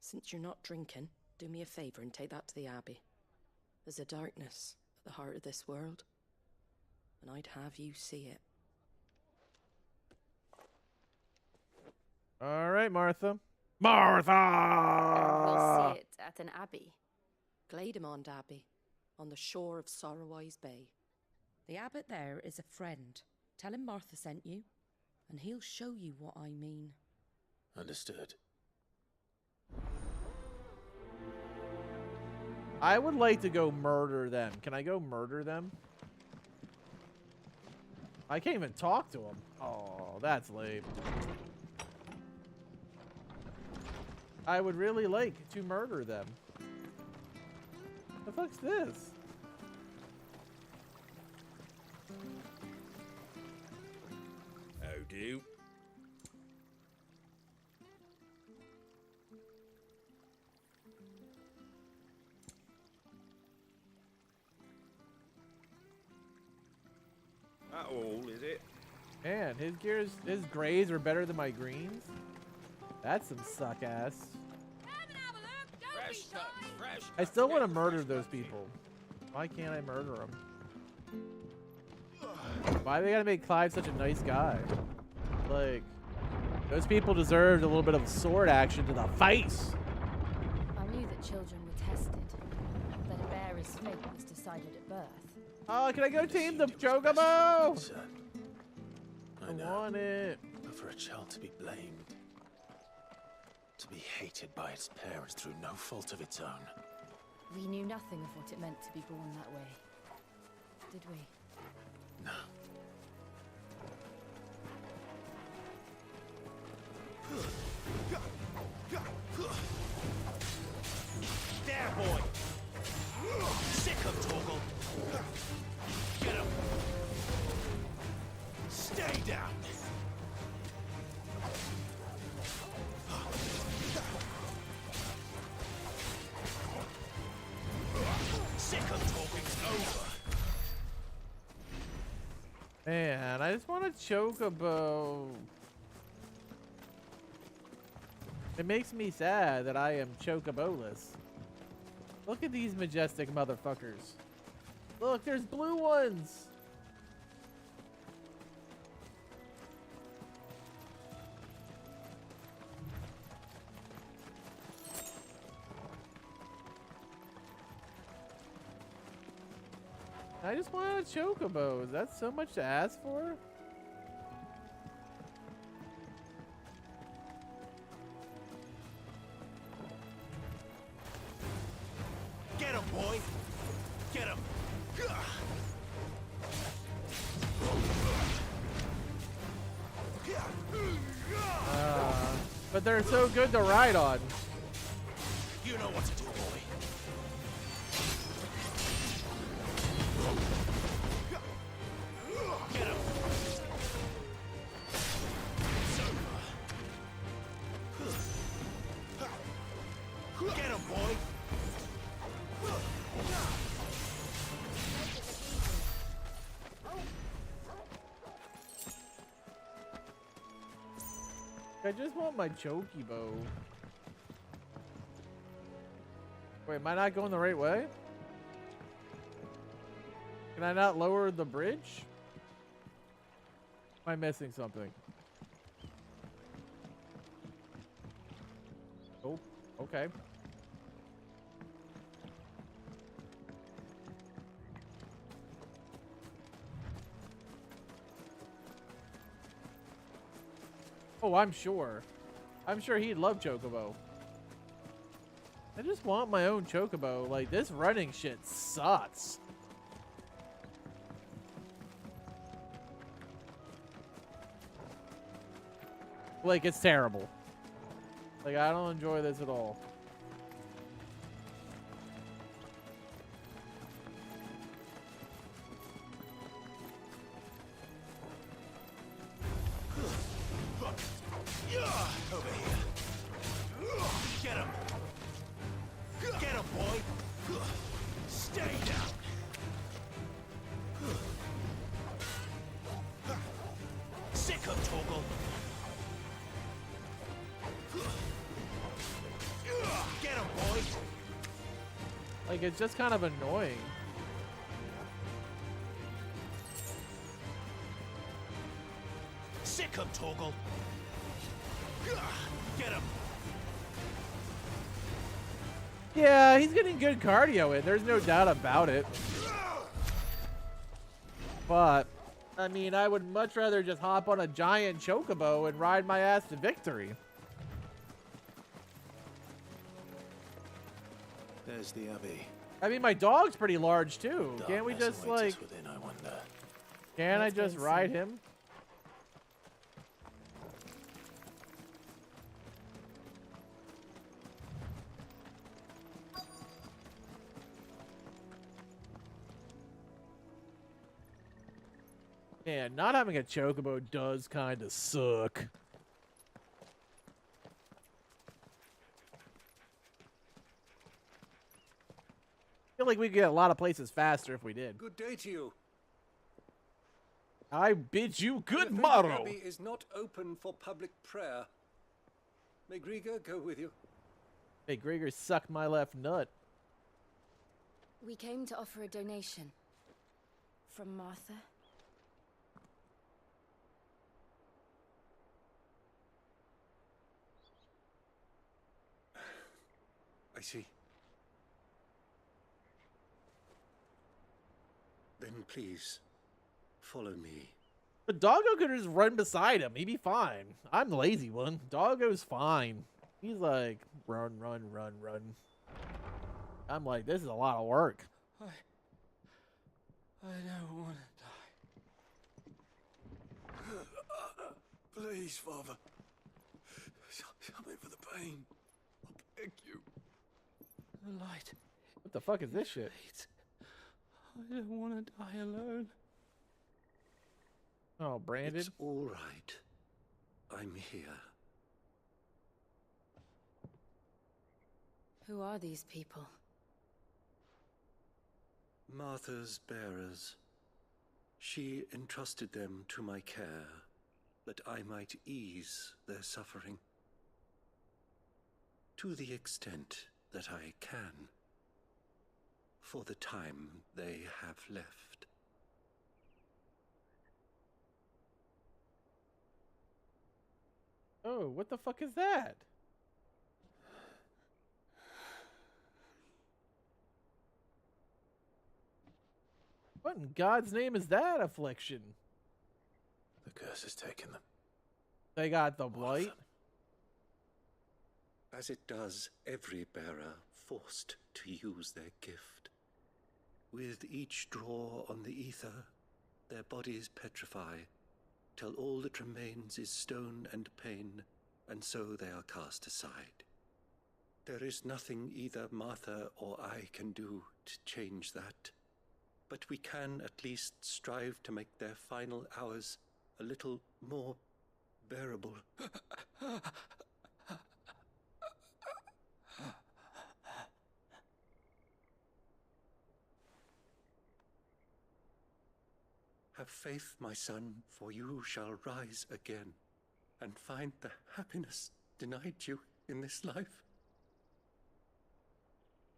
Since you're not drinking, do me a favour and take that to the Abbey. There's a darkness at the heart of this world, and I'd have you see it. All right, Martha. We'll Martha! see it at an abbey. Glademond Abbey, on the shore of Sorrowwise Bay. The abbot there is a friend. Tell him Martha sent you, and he'll show you what I mean. Understood. I would like to go murder them. Can I go murder them? I can't even talk to them. Oh, that's lame. I would really like to murder them. The fuck's this? How do? That all, is it? Man, his grays are better than my greens. That's some suck ass. Fresh stuff, fresh. I still want to murder those people. Why can't I murder them? Why they gotta make Clive such a nice guy? Like, those people deserved a little bit of sword action to the face. I knew that children were tested, that a bearer's fate was decided at birth. Oh, can I go team the Chocobo? I know. Want it. But for a child to be blamed, to be hated by its parents through no fault of its own. We knew nothing of what it meant to be born that way, did we? No. There, boy! Sick of Torgal! Get him! Stay down! Sick of talking's over! Man, I just want a Chocobo. It makes me sad that I am Chocoboless. Look at these majestic motherfuckers. Look, there's blue ones. I just want a Chocobo. Is that so much to ask for? Get him, boy! Get him! But they're so good to ride on. You know what to do, boy. Get him! It's over. Get him, boy! I just want my Chocobo. Wait, am I not going the right way? Can I not lower the bridge? Am I missing something? Oh, okay. Oh, I'm sure. I'm sure he'd love Chocobo. I just want my own Chocobo. Like, this running shit sucks. Like, it's terrible. Like, I don't enjoy this at all. Over here. Get him. Get him, boy. Stay down. Sick of Torgal. Get him, boy. Like, it's just kind of annoying. Sick of Torgal. Get him. Yeah, he's getting good cardio in. There's no doubt about it. But, I mean, I would much rather just hop on a giant Chocobo and ride my ass to victory. There's the Abbey. I mean, my dog's pretty large, too. Can't we Darkness just, awaits like... us within, I wonder. Can I Let's go just see. ride him? Yeah, not having a Chocobo does kind of suck. I feel like we could get a lot of places faster if we did. Good day to you. I bid you good I'm afraid the morrow. Abbey is not open for public prayer. May Grieger go with you? Hey, Gregor sucked my left nut. We came to offer a donation. From Martha. I see. Then please, follow me. But Doggo could just run beside him. He'd be fine. I'm the lazy one. Doggo's fine. He's like, run, run, run, run. I'm like, this is a lot of work. I don't want to die. Please, Father. Help me for the pain. I beg you. The light. What the fuck is this shit? I don't want to die alone. Oh, Brandon. It's all right. I'm here. Who are these people? Martha's bearers. She entrusted them to my care, that I might ease their suffering. To the extent that I can. For the time they have left. Oh, what the fuck is that? What in God's name is that affliction? The curse has taken them. They got the blight. As it does every bearer forced to use their gift. With each draw on the ether, their bodies petrify, till all that remains is stone and pain, and so they are cast aside. There is nothing either Martha or I can do to change that, but we can at least strive to make their final hours a little more bearable. Have faith, my son, for you shall rise again and find the happiness denied you in this life.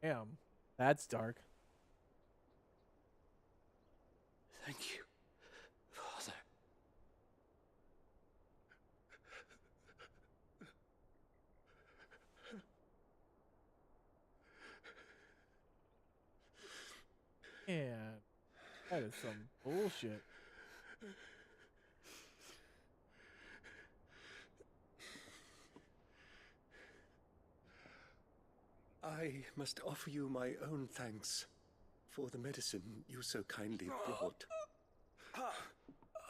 Damn, that's dark. Thank you, Father. Man, that is some bullshit. I must offer you my own thanks for the medicine you so kindly brought.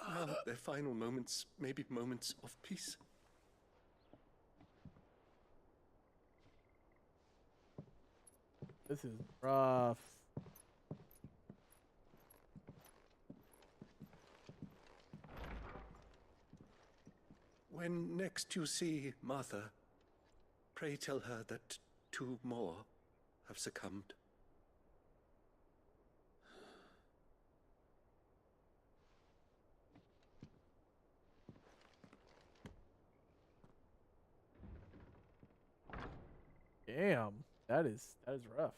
Now their final moments may be moments of peace. This is rough. When next you see Martha, pray tell her that 2 more have succumbed. Damn, that is rough.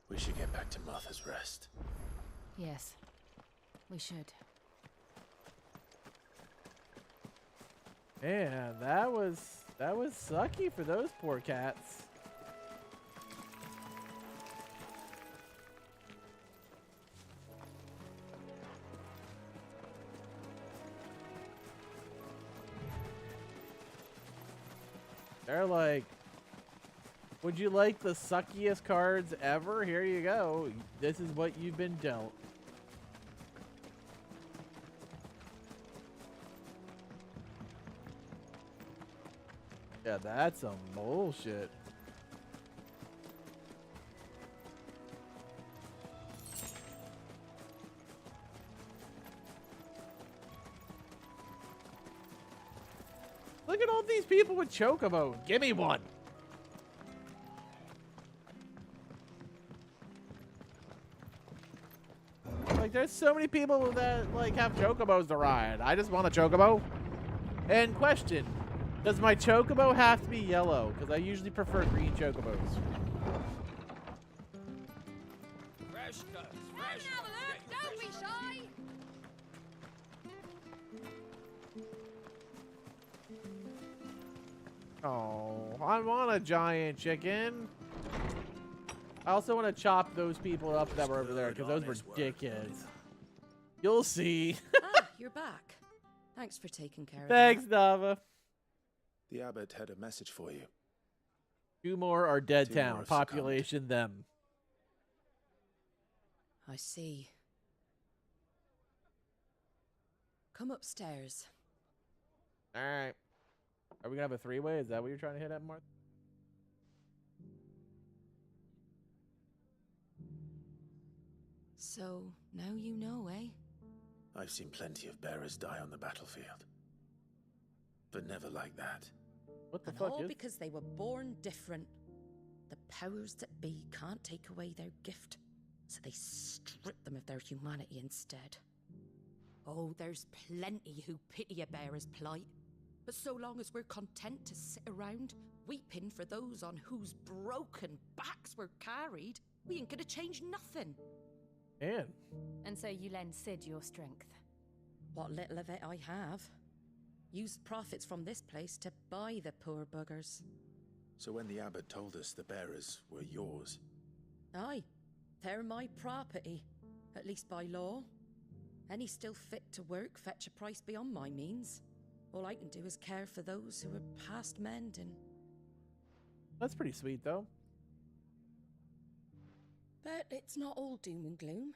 We should get back to Martha's Rest. Yes, we should. Man, that was sucky for those poor cats. They're like, would you like the suckiest cards ever? Here you go. This is what you've been dealt. Yeah, that's some bullshit. Look at all these people with Chocobo. Give me one. Like, there's so many people that, like, have Chocobos to ride. I just want a Chocobo. And question, does my Chocobo have to be yellow? Because I usually prefer green Chocobos. Fresh cuts, fresh. Don't be shy! Oh, I want a giant chicken. I also want to chop those people up that were over there because those were dickheads. You'll see. Ah, you're back. Thanks for taking care of Thanks, that. Nava. The abbot had a message for you. 2 more are dead 2 more town. have succumbed. Population them. I see. Come upstairs. All right. Are we gonna have a 3-way? Is that what you're trying to hit at, Martha? So, now you know, eh? I've seen plenty of bearers die on the battlefield. But never like that. What the And fuck all is? because they were born different. The powers that be can't take away their gift, so they strip them of their humanity instead. Oh, there's plenty who pity a bearer's plight. But so long as we're content to sit around, weeping for those on whose broken backs we're carried, we ain't gonna change nothing. And so you lend Sid your strength. What little of it I have. Used profits from this place to buy the poor buggers. So when the abbot told us the bearers were yours... Aye, they're my property, at least by law. Any still fit to work fetch a price beyond my means. All I can do is care for those who are past mending. That's pretty sweet, though. But it's not all doom and gloom.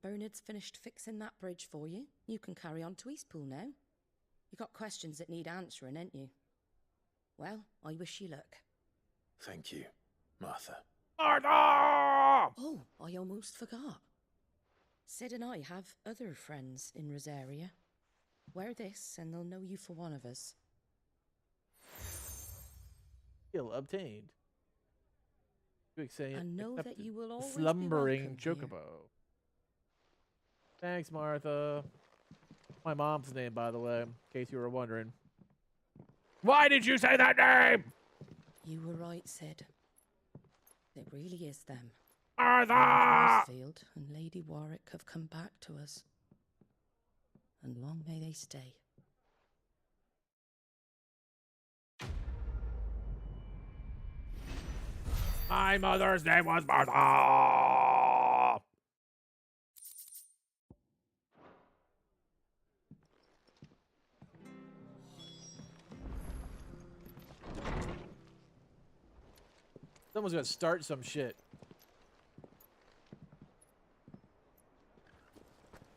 Bernard's finished fixing that bridge for you. You can carry on to Eastpool now. You got questions that need answering, ain't you? Well, I wish you luck. Thank you, Martha. Martha! Oh, I almost forgot. Sid and I have other friends in Rosaria. Wear this and they'll know you for one of us. Skill obtained. And know that you will always be slumbering welcome here. chocobo. Thanks, Martha. My mom's name, by the way, in case you were wondering. Why did you say that name? You were right, Sid. It really is them. Martha! Lord Mansfield and Lady Warwick have come back to us. And long may they stay. My mother's name was Martha! Someone's gonna start some shit.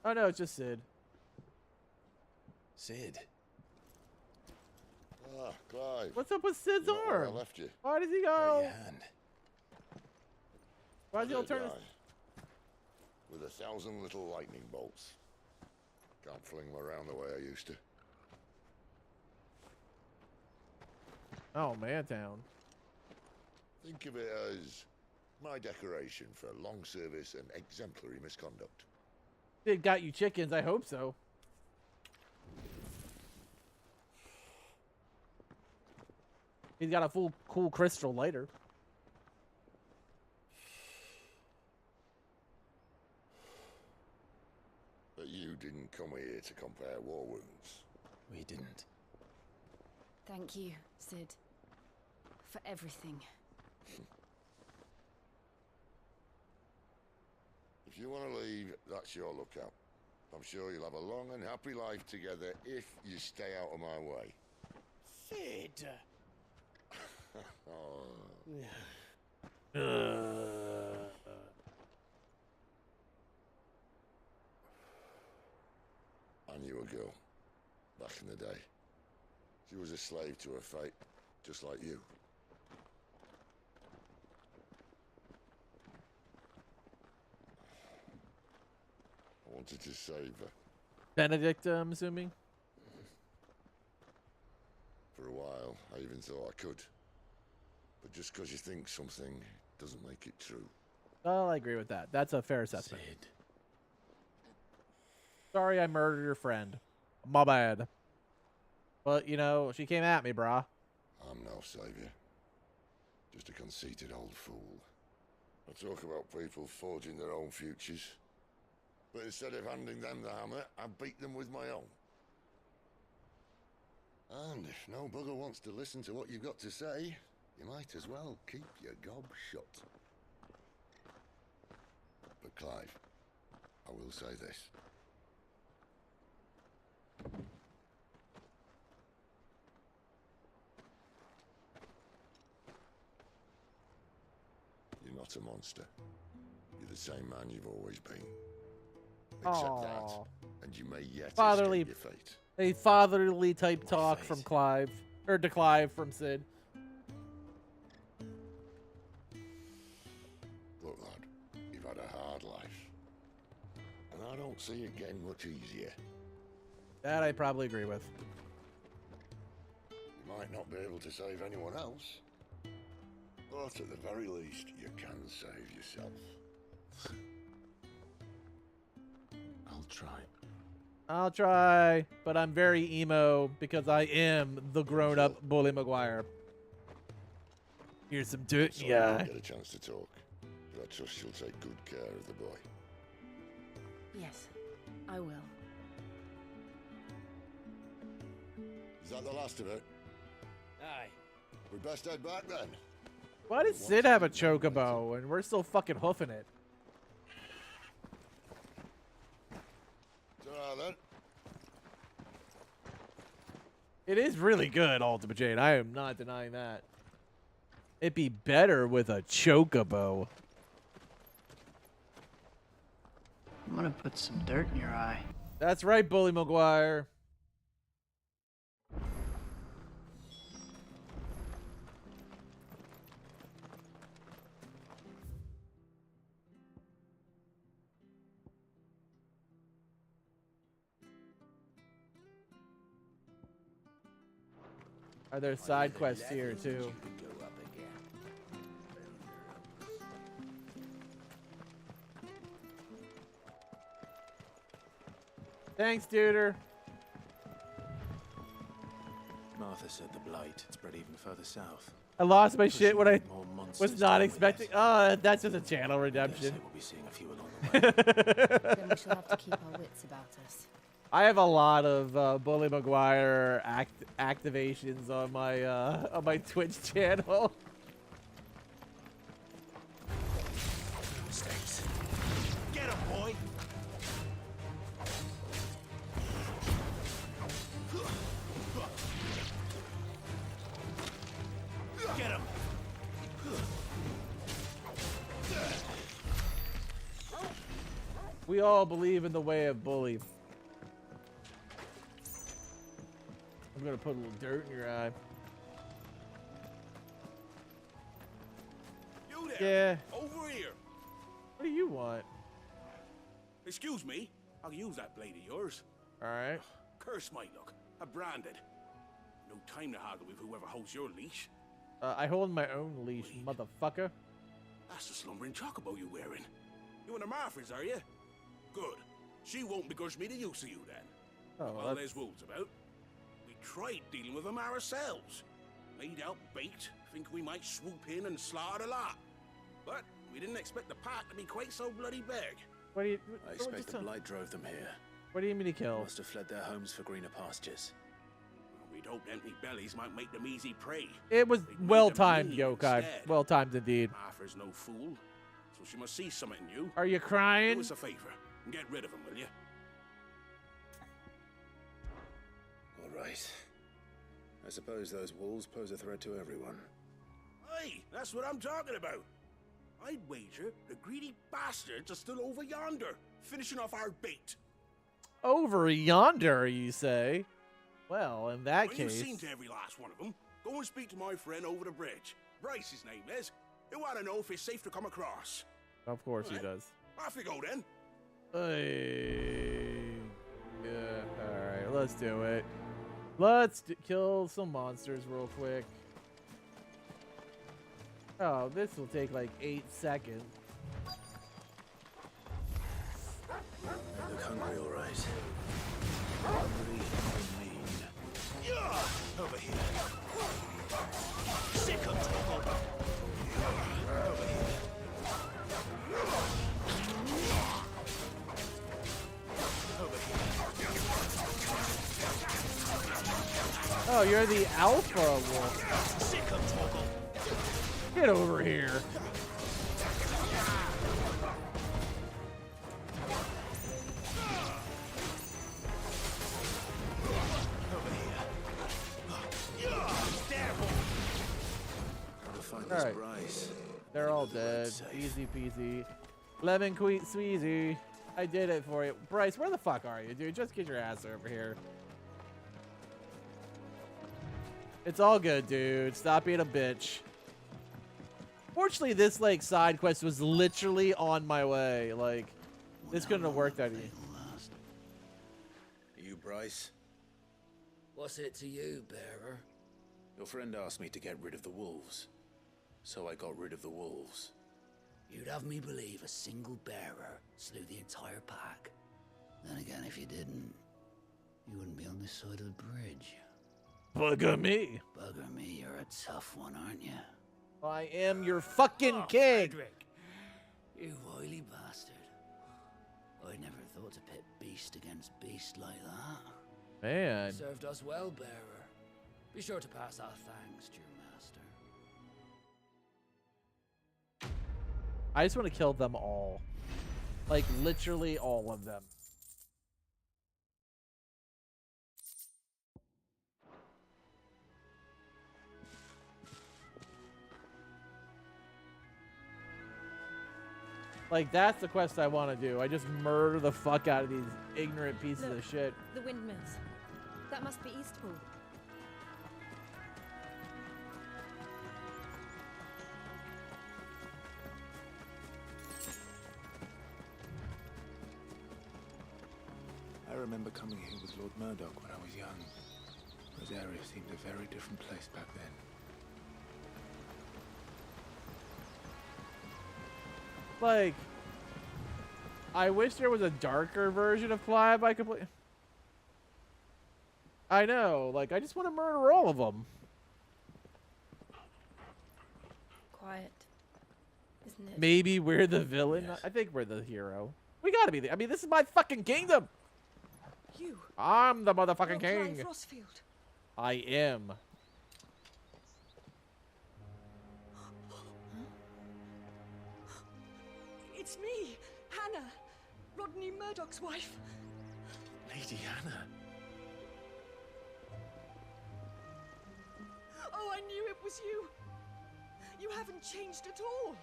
Oh no, it's just Sid. Sid. Ah, Clive. What's up with Sid's You're not where I arm? left you. Why does he go? Why does he all Did turn I? his... With 1,000 little lightning bolts. Can't fling them around the way I used to. Oh, man, town. Think of it as my decoration for long service and exemplary misconduct. Sid got you chickens, I hope so. He's got a full cool crystal lighter. But you didn't come here to compare war wounds. We didn't. Thank you, Sid, for everything. If you want to leave, that's your lookout. I'm sure you'll have a long and happy life together if you stay out of my way. Sid! I knew a girl back in the day. She was a slave to her fate, just like you. I wanted to save her. Benedict, I'm assuming? For a while, I even thought I could. But just because you think something doesn't make it true. Oh, I agree with that. That's a fair assessment. Sorry I murdered your friend. My bad. But, you know, she came at me, brah. I'm no savior. Just a conceited old fool. I talk about people forging their own futures. But instead of handing them the hammer, I beat them with my own. And if no bugger wants to listen to what you've got to say, you might as well keep your gob shut. But Clive, I will say this. You're not a monster. You're the same man you've always been. Accept that, and you may yet escape your fate. A fatherly type talk from Clive, or to Clive from Sid. Look, lad, you've had a hard life, and I don't see it getting much easier. That I probably agree with. You might not be able to save anyone else, but at the very least, you can save yourself. I'll try. I'll try, but I'm very emo because I am the grown-up Bully Maguire. Here's some dirt. So Yeah. you get a chance to talk, but I trust you'll take good care of the boy. Yes, I will. Is that the last of it? Aye. We best head back then. Why did Sid have a chocobo and we're still fucking hoofing it? Then. It is really good, Ultimate Jade. I am not denying that. It'd be better with a chocobo. I'm gonna put some dirt in your eye. That's right, Bully Maguire. Are there side quests here too? Thanks, Duder. Martha said the blight had spread even further south. I lost my shit when I More monsters was not than expecting. Oh, that's just a channel redemption. we'll be seeing a few along the way. Then we shall have to keep our wits about us. I have a lot of Bully Maguire activations on my Twitch channel. Get him, boy! Get him! We all believe in the way of Bully. I'm gonna put a little dirt in your eye. You there! Yeah. Over here! What do you want? Excuse me, I'll use that blade of yours. Alright. Curse my luck. I'm branded. No time to haggle with whoever holds your leash. I hold my own leash, motherfucker. That's the slumbering chocobo you're wearing. You and the Marthas, are you? Good. She won't begrudge me the use of you then. Oh, While that's... there's wolves about, we tried dealing with them ourselves. Made out bait, think we might swoop in and slaughter the lot. But we didn't expect the pack to be quite so bloody big. What do you... I expect the blight drove them here. What do you mean to kill? Must have fled their homes for greener pastures. We'd hoped empty bellies might make them easy prey. It was They'd made well them timed, lean Yokai. instead. Well timed indeed. Martha's no fool, so she must see something in you. Are you crying? Do us a favor and get rid of them, will you? All right. I suppose those wolves pose a threat to everyone. Hey, that's what I'm talking about. I'd wager the greedy bastards are still over yonder, finishing off our bait. Over yonder, you say? Well, in that When case... you've seen to every last one of them, go and speak to my friend over the bridge. Bryce, his name is. He'll want to know if it's safe to come across. Of course he does. Off you go then. Hey. Yeah, alright, let's do it. Let's kill some monsters real quick. Oh, this will take like 8 seconds. They look hungry, all right. Hungry and mean. Over here. Sick on top of over here. Over here. Oh, you're the alpha wolf. Get over here. All right. They're all dead. Easy peasy. Lemon queet sweezy. I did it for you. Bryce, where the fuck are you, dude? Just get your ass over here. It's all good, dude. Stop being a bitch. Fortunately, this like side quest was literally on my way. Like, this couldn't have worked out easy. You, Bryce? What's it to you, bearer? Your friend asked me to get rid of the wolves. So I got rid of the wolves. You'd have me believe a single bearer slew the entire pack. Then again, if you didn't, you wouldn't be on this side of the bridge. Bugger me. Bugger me, you're a tough one, aren't you? I am your fucking king. Frederick, you wily bastard. I never thought to pit beast against beast like that. Man. Served us well, bearer. Be sure to pass our thanks to your master. I just want to kill them all. Like, literally all of them. Like, that's the quest I want to do. I just murder the fuck out of these ignorant pieces of shit. The windmills. That must be Eastpool. I remember coming here with Lord Murdoch when I was young. Rosaria seemed a very different place back then. Like, I wish there was a darker version of Clive I could play. I know, like, I just want to murder all of them. Quiet, isn't it? Maybe we're the villain. Yes. I think we're the hero. We gotta be the. I mean, this is my fucking kingdom. You. I'm the motherfucking king. Clive Rossfield. I am. It's me, Hannah, Rodney Murdoch's wife. Lady Hannah. Oh, I knew it was you. You haven't changed at all.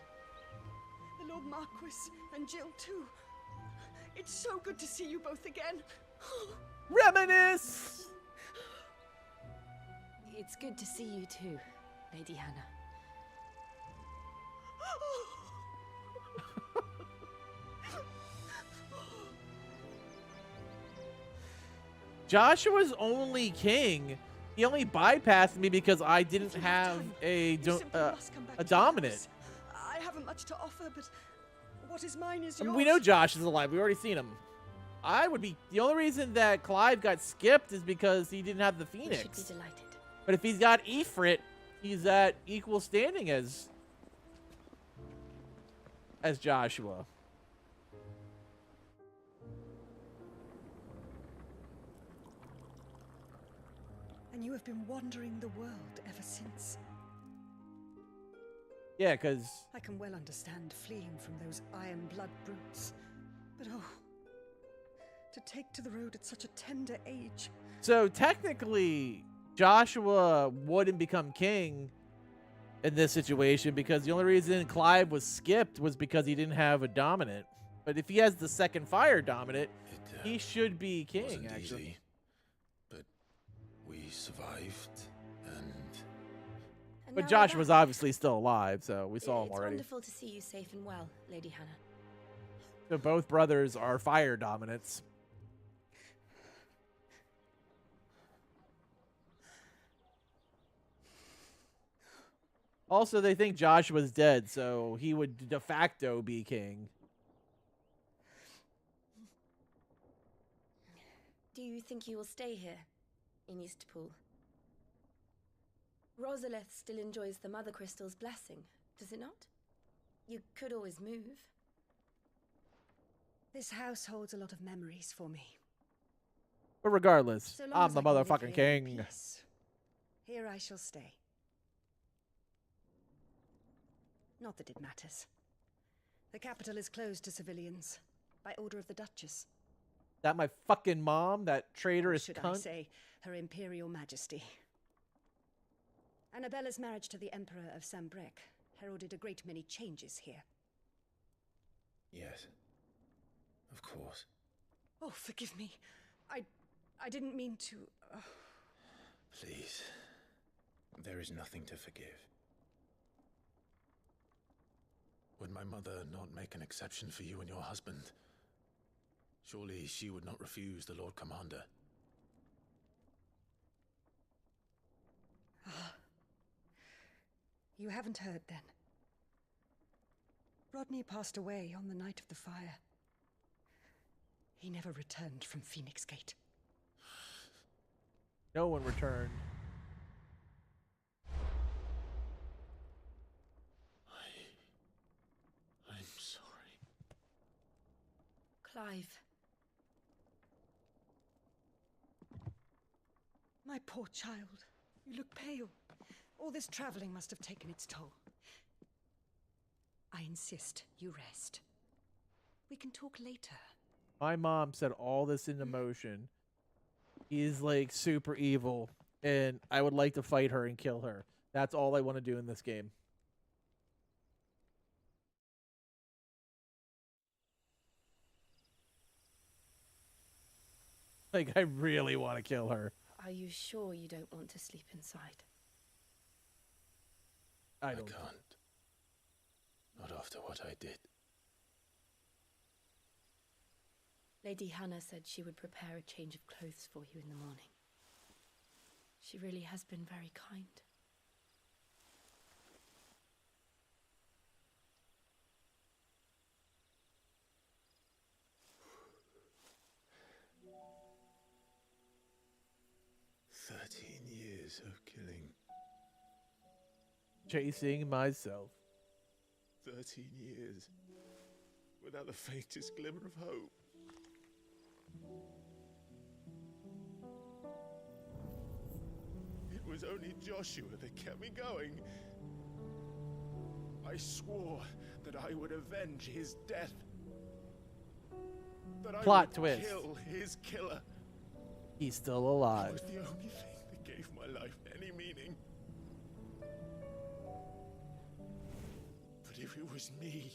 The Lord Marquis and Jill too. It's so good to see you both again. Reminisce! It's good to see you too, Lady Hannah. Joshua's only king. He only bypassed me because I didn't have a dominant. I haven't much to offer, but what is mine is yours. I mean, we know Josh is alive. We've already seen him. I would be the only reason that Clive got skipped is because he didn't have the Phoenix. You should be delighted. But if he's got Ifrit, he's at equal standing as Joshua. And you have been wandering the world ever since. Yeah, because I can well understand fleeing from those iron blood brutes. But oh, to take to the road at such a tender age. So technically, Joshua wouldn't become king in this situation because the only reason Clive was skipped was because he didn't have a dominant. But if he has the second fire dominant, he should be king, actually. Easy, but we survived, and But Josh was obviously still alive, so we saw him It's already. wonderful to see you safe and well, Lady Hannah. So both brothers are fire dominants. Also, they think Joshua's dead, so he would de facto be king. Do you think you will stay here, in Eastpool? Rosalith still enjoys the Mother Crystal's blessing, does it not? You could always move. This house holds a lot of memories for me. But regardless, So long I'm as the I can live motherfucking here in king. peace, Here I shall stay. Not that it matters. The capital is closed to civilians by order of the Duchess. That my fucking mom, that traitorous Should cunt. I say, Her Imperial Majesty. Annabella's marriage to the Emperor of Sambrec heralded a great many changes here. Yes. Of course. Oh, forgive me. I didn't mean to... Please. There is nothing to forgive. Would my mother not make an exception for you and your husband? Surely she would not refuse the Lord Commander. You haven't heard, then. Rodney passed away on the night of the fire. He never returned from Phoenix Gate. No one returned. I'm sorry. Clive. My poor child. You look pale. All this traveling must have taken its toll. I insist you rest. We can talk later. My mom set all this into motion. He's like super evil, and I would like to fight her and kill her. That's all I want to do in this game. Like, I really want to kill her. Are you sure you don't want to sleep inside? I don't. Can't. Not after what I did. Lady Hannah said she would prepare a change of clothes for you in the morning. She really has been very kind. Years of killing. Chasing myself. 13 years. Without the faintest glimmer of hope. It was only Joshua that kept me going. I swore that I would avenge his death. That I Plot would twist. kill his killer. He's still alive. It was the only thing that gave my life any meaning. But if it was me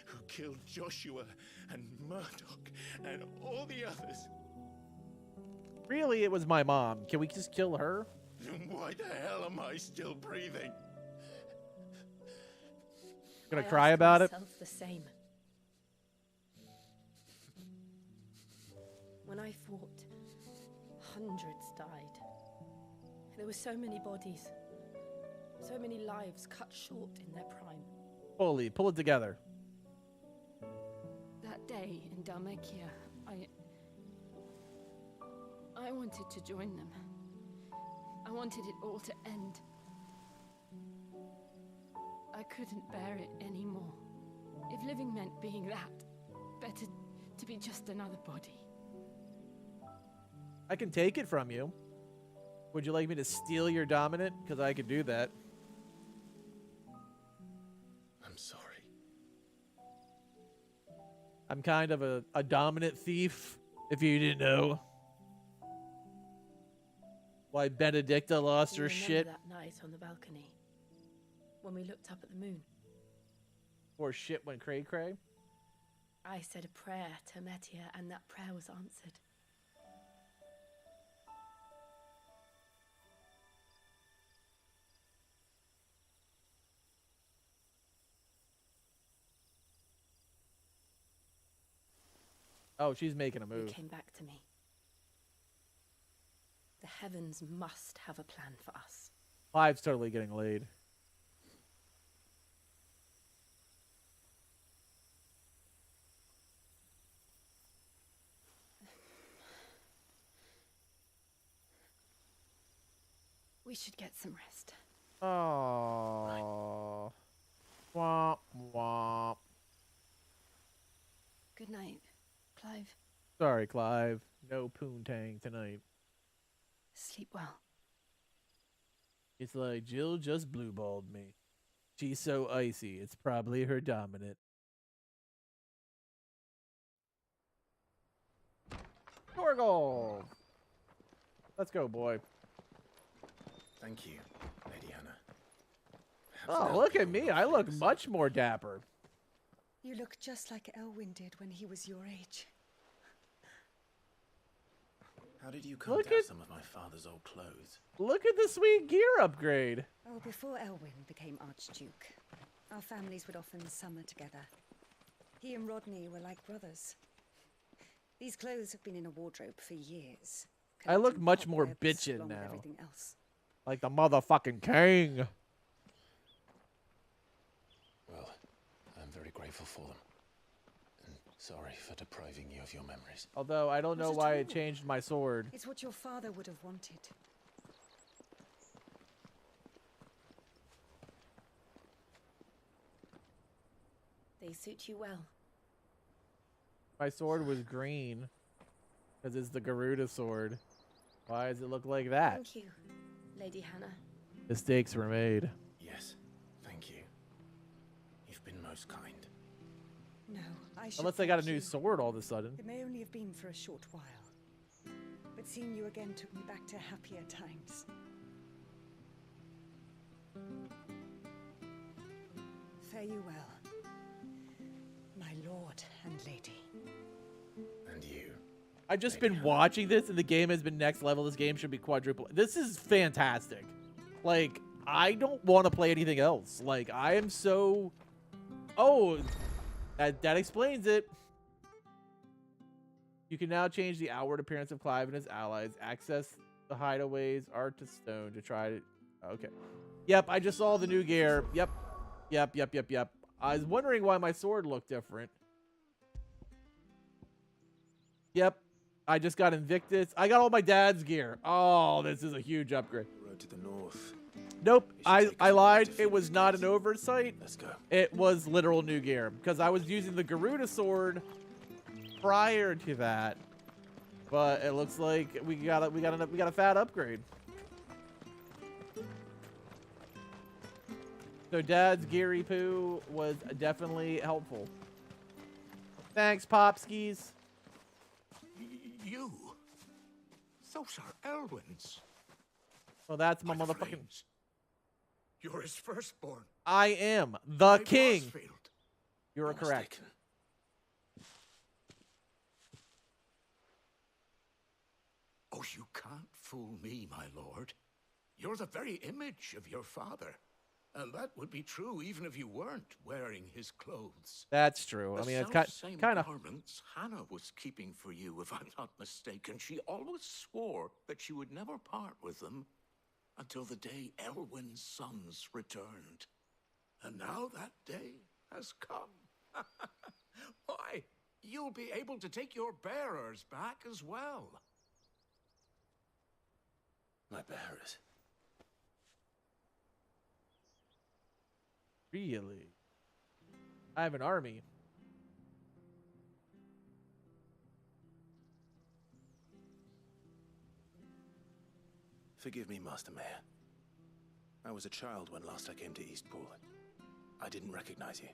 who killed Joshua and Murdoch and all the others, Really, it was my mom. Can we just kill her? then why the hell am I still breathing? Gonna I cry asked about it? myself the same. When I fought, hundreds died. There were so many bodies, so many lives cut short in their prime. Holy, pull it together. That day in Dalmekia, I wanted to join them. I wanted it all to end. I couldn't bear it anymore. If living meant being that, better to be just another body. I can take it from you. Would you like me to steal your dominant? Because I could do that. I'm sorry. I'm kind of a dominant thief, if you didn't know. Why Benedicta lost You her remember shit. that night on the balcony, when we looked up at the moon. Or shit went cray-cray. I said a prayer to Metia, and that prayer was answered. Oh, she's making a It move. came back to me. The heavens must have a plan for us. Clive's totally getting laid. We should get some rest. Oh. Womp womp. Good night, Clive. Sorry, Clive. No poontang tonight. Sleep well. It's like Jill just blue-balled me. She's so icy. It's probably her dominant. Torgal! Let's go, boy. Thank you, Lady Hannah. Oh, look at me. I look much more dapper. You look just like Elwyn did when he was your age. How did you come to have some of my father's old clothes? Look at the sweet gear upgrade. Oh, before Elwyn became Archduke, our families would often summer together. He and Rodney were like brothers. These clothes have been in a wardrobe for years. I look much more cobwebs bitchin' along with now. everything else. Like the motherfucking king. Well, I'm very grateful for them. And sorry for depriving you of your memories. Although I don't know Not at why all. it changed my sword. It's what your father would have wanted. They suit you well. My sword was green. Because it's the Garuda sword. Why does it look like that? Thank you, Lady Hannah. Mistakes were made. Yes, thank you. You've been most kind. No, I should Unless I got a thank new you. sword all of a sudden. It may only have been for a short while. But seeing you again took me back to happier times. Fare you well, my lord and lady. And you. I've just been watching this and the game has been next level. This game should be quadruple. This is fantastic. Like, I don't want to play anything else. Like, I am so... Oh, that explains it. You can now change the outward appearance of Clive and his allies. Access the hideaways, art to stone to try to... Okay. Yep, I just saw the new gear. Yep. I was wondering why my sword looked different. Yep. I just got Invictus. I got all my dad's gear. Oh, this is a huge upgrade. Road to the north. Nope, I lied. It was not an oversight. Let's go. It was literal new gear because I was using the Garuda sword prior to that. But it looks like we got a fat upgrade. So Dad's Geary Poo was definitely helpful. Thanks, Popskis. You? Those are Elwyn's. Well, that's my By the motherfucking... flames. You're his firstborn. I am the king. Mossfield. You are correct. Oh, you can't fool me, my lord. You're the very image of your father. And that would be true even if you weren't wearing his clothes. That's true. I mean, it's kind of... garments Hannah was keeping for you, if I'm not mistaken. She always swore that she would never part with them until the day Elwyn's sons returned. And now that day has come. Why, you'll be able to take your bearers back as well. My bearers? Really? I have an army. Forgive me, Master Mayor. I was a child when last I came to Eastpool. I didn't recognize you.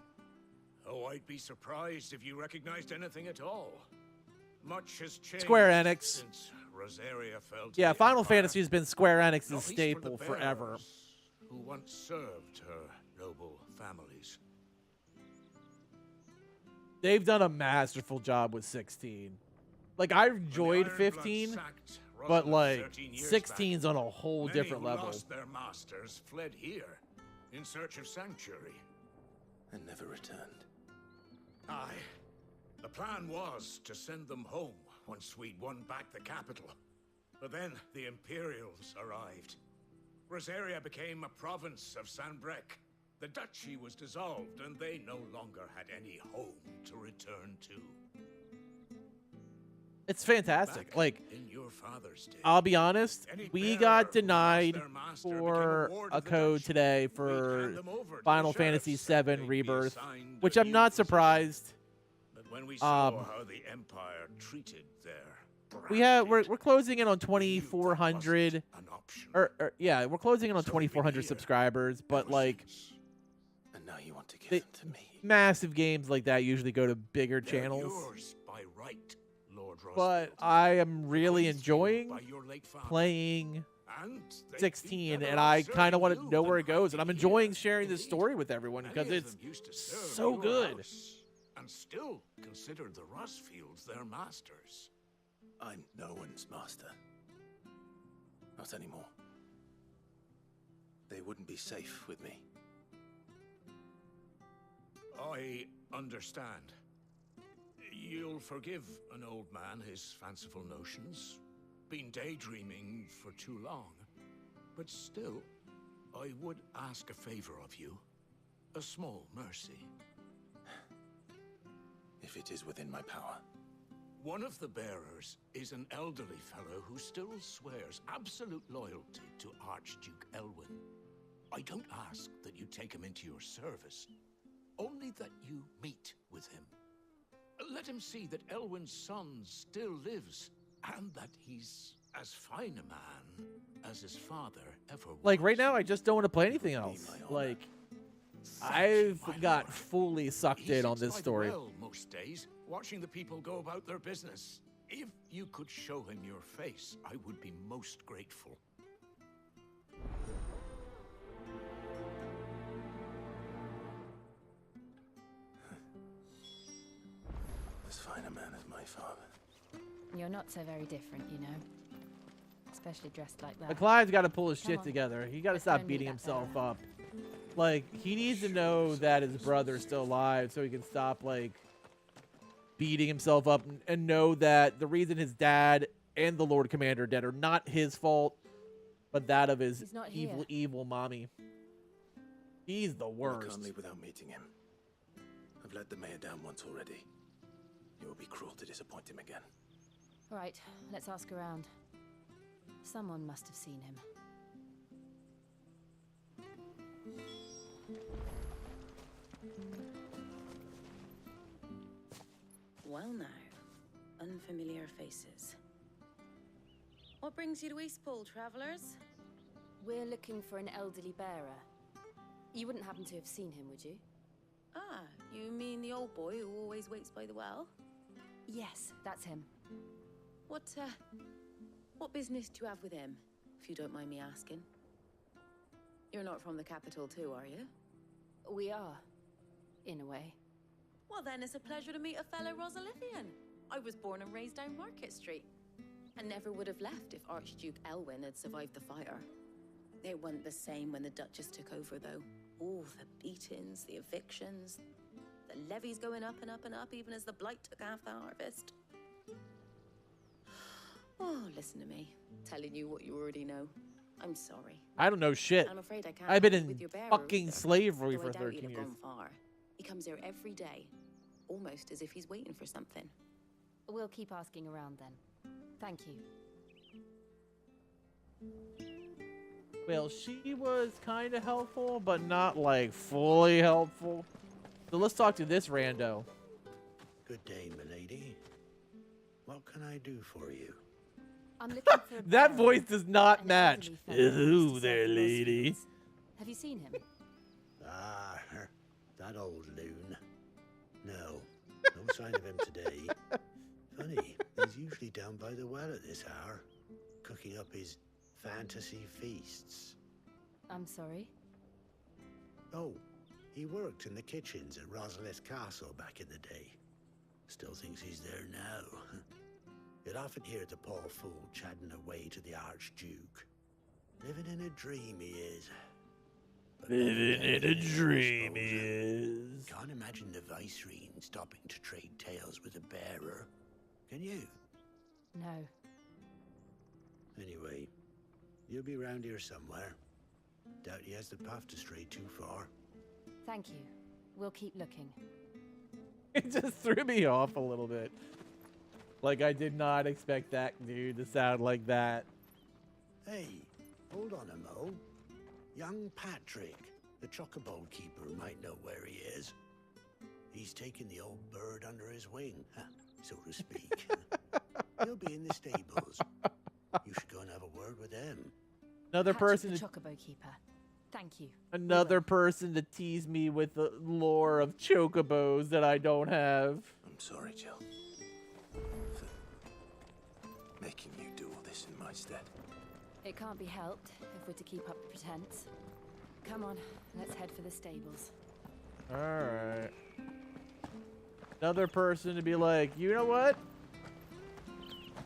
Oh, I'd be surprised if you recognized anything at all. Much has changed Square Enix. since Rosaria fell to Yeah, the Final Empire. Fantasy has been Square Enix's Not least for the staple forever. bearers who once served her noble families. They've done a masterful job with 16. Like, I enjoyed 15, but like 16's on a whole Many different who level. lost their masters fled here in search of sanctuary. And never returned. Aye. The plan was to send them home once we'd won back the capital. But then the Imperials arrived. Rosaria became a province of Sanbreque. The duchy was dissolved, and they no longer had any home to return to. It's fantastic. Back Like, in your father's day, I'll be honest, any we bearer got who denied lost their master for became a ward a of the code duchy. today We'd for hand them over to Final the Fantasy sheriffs, VII and they'd be Rebirth, assigned which a I'm new not position. surprised. But when we saw Um, how the Empire treated their we're closing in on 2,400, or yeah, we're closing in on 2,400 subscribers. But like, And now you want to give them to me. massive games like that usually go to bigger channels. Yours by right, Lord But I am really enjoying playing 16, and I kind of want to know where it goes. And I'm enjoying sharing this story with everyone because it's so good. And still consider the Rossfields their masters. I'm no one's master. Not anymore. They wouldn't be safe with me. I understand. You'll forgive an old man his fanciful notions. Been daydreaming for too long. But still, I would ask a favor of you. A small mercy. If it is within my power. One of the bearers is an elderly fellow who still swears absolute loyalty to Archduke Elwyn. I don't ask that you take him into your service, only that you meet with him. Let him see that Elwyn's son still lives, and that he's as fine a man as his father ever was. Like right now, I just don't want to play anything else. Like I've got fully sucked in on this story. Well, most days, watching the people go about their business. If you could show him your face, I would be most grateful. As fine a man as my father. You're not so very different, you know. Especially dressed like that. But Clive's got to pull his shit on. together. He got to Let's stop go beating meet that himself bearer. up. Like, he needs to know that his brother's still alive so he can stop, like, beating himself up and know that the reason his dad and the Lord Commander are dead are not his fault, but that of his He's not evil, here. evil mommy. He's the I worst. can't leave without meeting him. I've let the mayor down once already. It would be cruel to disappoint him again. All right, let's ask around. Someone must have seen him. Well now, unfamiliar faces. What brings you to Eastpool, travelers? We're looking for an elderly bearer. You wouldn't happen to have seen him, would you? Ah, you mean the old boy who always waits by the well? Yes, that's him. What business do you have with him, if you don't mind me asking? You're not from the capital too, are you? We are, in a way. Well then, it's a pleasure to meet a fellow Rosalifian. I was born and raised down Market Street, and never would have left if Archduke Elwyn had survived the fire. It wasn't the same when the Duchess took over, though. All the beatings, the evictions, the levies going up and up and up, even as the blight took half the harvest. Oh, listen to me, telling you what you already know. I'm sorry. I don't know shit. I'm afraid I can't I've been help you in with your bearer fucking either, slavery though for I doubt 13 you'll have years. gone far. He comes here every day, almost as if he's waiting for something. We'll keep asking around then. Thank you. Well, she was kind of helpful, but not like fully helpful. So let's talk to this rando. Good day, milady. What can I do for you? I'm looking for a That bearer, voice does not an match. elderly fellow who Ooh used to there, serve the lady. Rossfields. Have you seen him? Ah, that old loon. No sign of him today. Funny, he's usually down by the well at this hour, cooking up his fantasy feasts. I'm sorry? Oh, he worked in the kitchens at Rosalith Castle back in the day. Still thinks he's there now. You'd often hear the poor fool chatting away to the Archduke. Living in a dream he is. But Living never in a did, I dream he suppose. is. Can't imagine the Viceroy stopping to trade tales with a bearer. Can you? No. Anyway, you'll be round here somewhere. Doubt he has the path to stray too far. Thank you. We'll keep looking. It just threw me off a little bit. Like, I did not expect that dude to sound like that. Hey, hold on a mo. Young Patrick, the chocobo keeper, might know where he is. He's taken the old bird under his wing, so to speak. He'll be in the stables. You should go and have a word with them. Another Hatchet person the to, Chocobo Keeper. Thank you. another person to tease me with the lore of chocobos that I don't have. I'm sorry, Jill. For making you do all this in my stead. It can't be helped if we're to keep up the pretense. Come on, let's head for the stables. Alright. Another person to be like, you know what?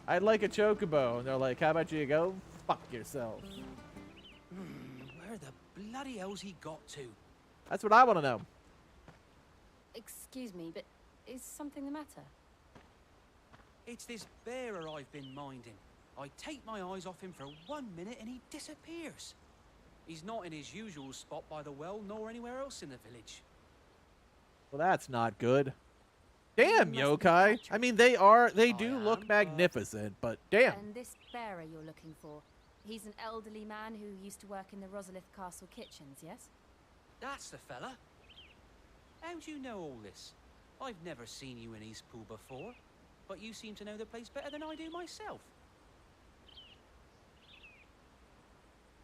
I'd like a chocobo. And they're like, how about you go fuck yourself? Where the bloody hell's he got to? That's what I want to know. Excuse me, but is something the matter? It's this bearer I've been minding. I take my eyes off him for 1 minute and he disappears. He's not in his usual spot by the well, nor anywhere else in the village. Well, that's not good. Damn, yokai. I mean, they do look magnificent, but damn. And this bearer you're looking for, he's an elderly man who used to work in the Rosalith Castle kitchens, yes? That's the fella. How do you know all this? I've never seen you in Eastpool before, but you seem to know the place better than I do myself.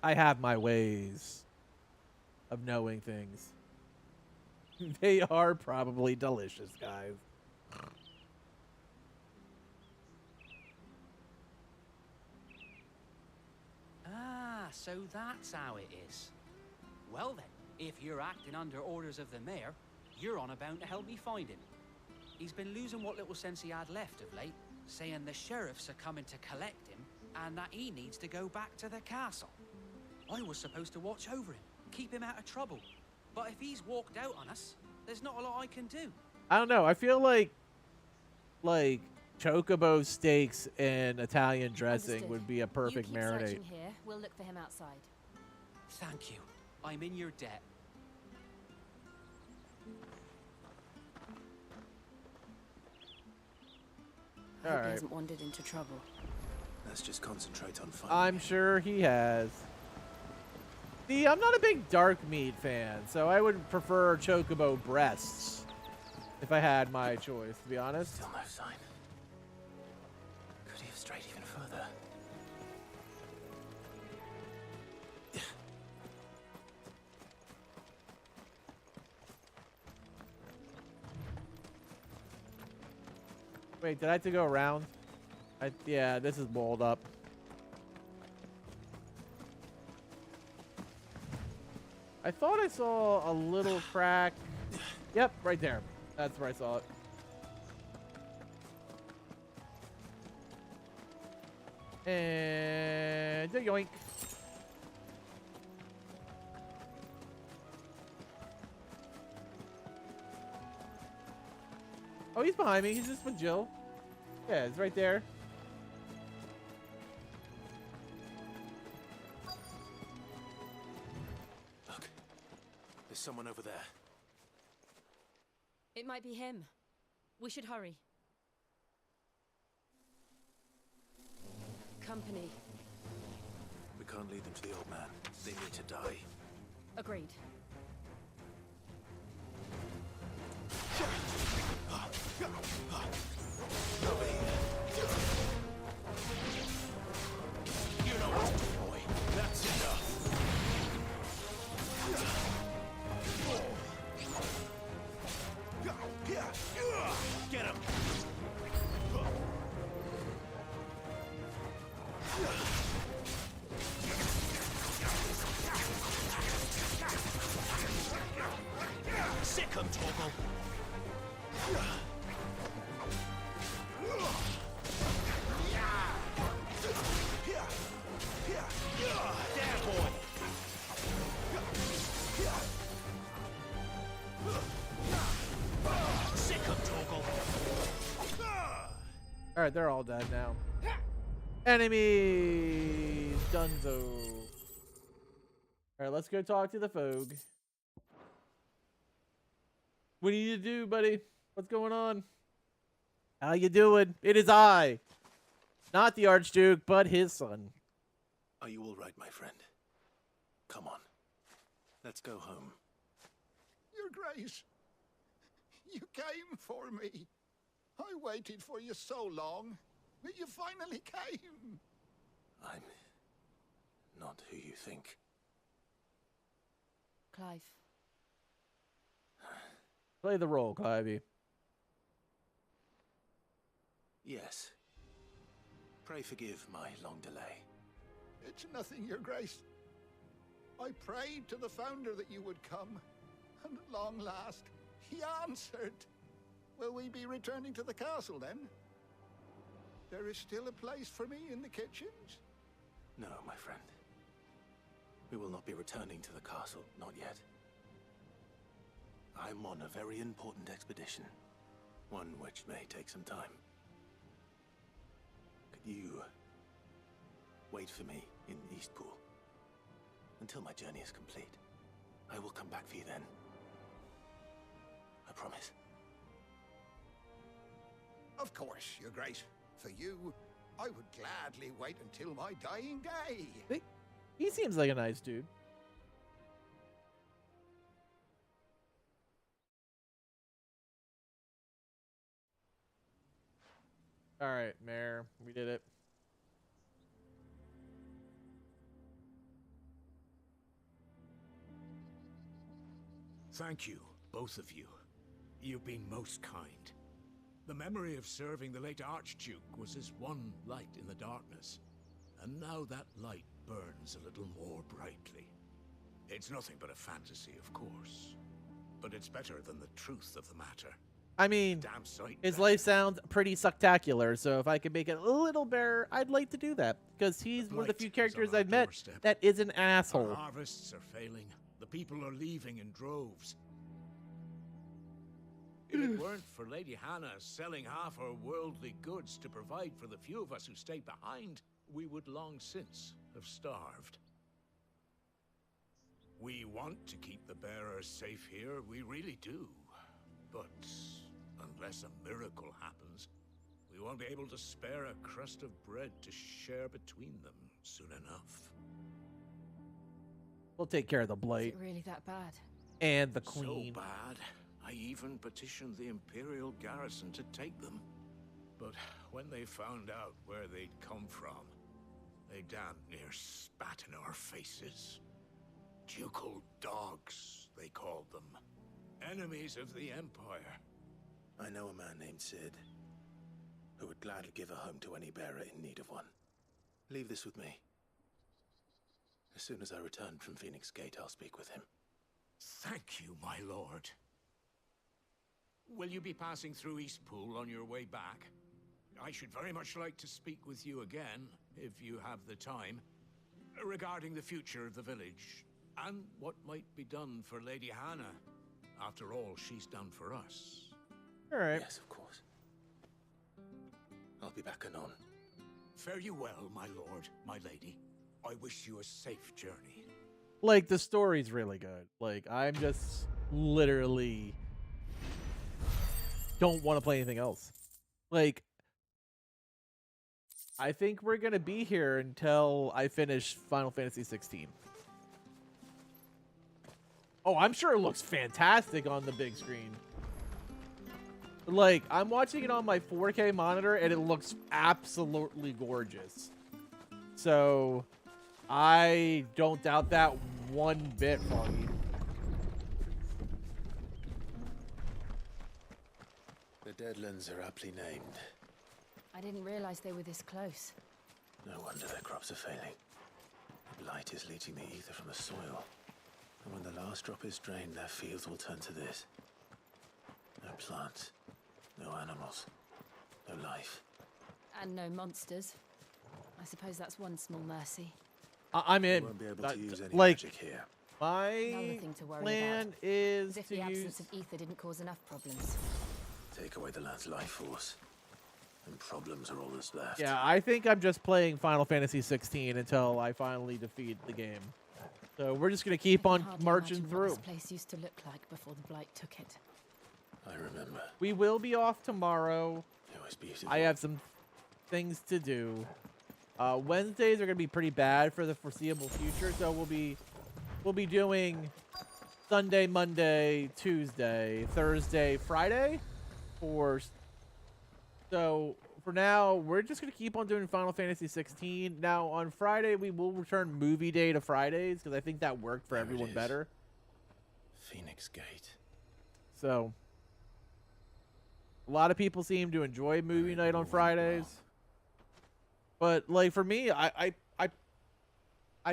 I have my ways of knowing things. They are probably delicious, guys. Ah, so that's how it is. Well then, if you're acting under orders of the mayor, you're on about to help me find him. He's been losing what little sense he had left of late, saying the sheriffs are coming to collect him and that he needs to go back to the castle. I was supposed to watch over him, keep him out of trouble. But if he's walked out on us, there's not a lot I can do. I don't know. I feel like chocobo steaks and Italian dressing Understood. would be a perfect you keep marinade. searching here. We'll look for him outside. Thank you. I'm in your debt. I hope Alright. he hasn't wandered into trouble. Let's just concentrate on finding I'm sure he has. See, I'm not a big dark meat fan, so I would prefer chocobo breasts if I had my choice, to be honest. Still no sign. Could he have strayed even further? Wait, did I have to go around? Yeah, this is walled up. I thought I saw a little crack. Yep, right there. That's where I saw it. And yoink. Oh, he's behind me. He's just with Jill. Yeah, it's right there. Look, there's someone over there. It might be him. We should hurry. Company. We can't lead them to the old man. They need to die. Agreed. You know what, boy? That's enough. Get him. Sick him, Torgal. Alright, they're all dead now. Enemies! Dunzo. Alright, let's go talk to the Fogue. What do you do, buddy? What's going on? How you doing? It is I. Not the Archduke, but his son. Are you all right, my friend? Come on. Let's go home. Your Grace, you came for me. I waited for you so long. that you finally came. I'm not who you think. Clive. Play the role, Clive. Yes. Pray forgive my long delay. It's nothing, Your Grace. I prayed to the Founder that you would come, and at long last, he answered. Will we be returning to the castle, then? There is still a place for me in the kitchens? No, my friend. We will not be returning to the castle, not yet. I'm on a very important expedition, one which may take some time. Could you wait for me in Eastpool until my journey is complete? I will come back for you then. I promise. Of course, Your Grace. For you, I would gladly wait until my dying day. He seems like a nice dude. All right, Mayor, we did it. Thank you, both of you. You've been most kind. The memory of serving the late Archduke was as one light in the darkness, and now that light burns a little more brightly. It's nothing but a fantasy, of course, but it's better than the truth of the matter. I mean, Damn sight his better. life sounds pretty spectacular, so if I could make it a little better, I'd like to do that, because he's one of the few characters I've met that is an Our asshole. harvests are failing. The people are leaving in droves. If it weren't for Lady Hannah selling half her worldly goods to provide for the few of us who stayed behind, we would long since have starved. We want to keep the bearers safe here, we really do. But unless a miracle happens, we won't be able to spare a crust of bread to share between them soon enough. We'll take care of the Is blight it really that bad? and the queen. So bad, I even petitioned the Imperial garrison to take them. But when they found out where they'd come from, they damn near spat in our faces. Ducal dogs, they called them. Enemies of the Empire. I know a man named Sid, who would gladly give a home to any bearer in need of one. Leave this with me. As soon as I return from Phoenix Gate, I'll speak with him. Thank you, my lord. Will you be passing through Eastpool on your way back? I should very much like to speak with you again, if you have the time, regarding the future of the village, and what might be done for Lady Hannah. After all she's done for us. All right. Yes, of course. I'll be back anon. Fare you well, my lord, my lady. I wish you a safe journey. Like, the story's really good. Like, I'm just literally don't want to play anything else. Like, I think we're gonna be here until I finish Final Fantasy 16. Oh, I'm sure it looks fantastic on the big screen. Like, I'm watching it on my 4K monitor, and it looks absolutely gorgeous. So, I don't doubt that one bit, Foggy. The Deadlands are aptly named. I didn't realize they were this close. No wonder their crops are failing. The blight is leaching the ether from the soil. And when the last drop is drained, their fields will turn to this. No plants, no animals, no life. And no monsters. I suppose that's one small mercy. I'm in. You won't be able to use any like, magic here. my Another thing to worry plan about. is As if to the use... absence of ether didn't cause enough problems. Take away the land's life force, and problems are all that's left. Yeah, I think I'm just playing Final Fantasy 16 until I finally defeat the game. So we're just gonna keep on Hardly marching imagine through. what this place used to look like before the blight took it. I remember. We will be off tomorrow. It was beautiful. I have some things to do. Wednesdays are gonna be pretty bad for the foreseeable future, so we'll be doing Sunday, Monday, Tuesday, Thursday, Friday, so for now, we're just gonna keep on doing Final Fantasy 16. Now on Friday, we will return movie day to Fridays because I think that worked for everyone better. Phoenix Gate. So, a lot of people seem to enjoy movie night on Fridays. But like for me, I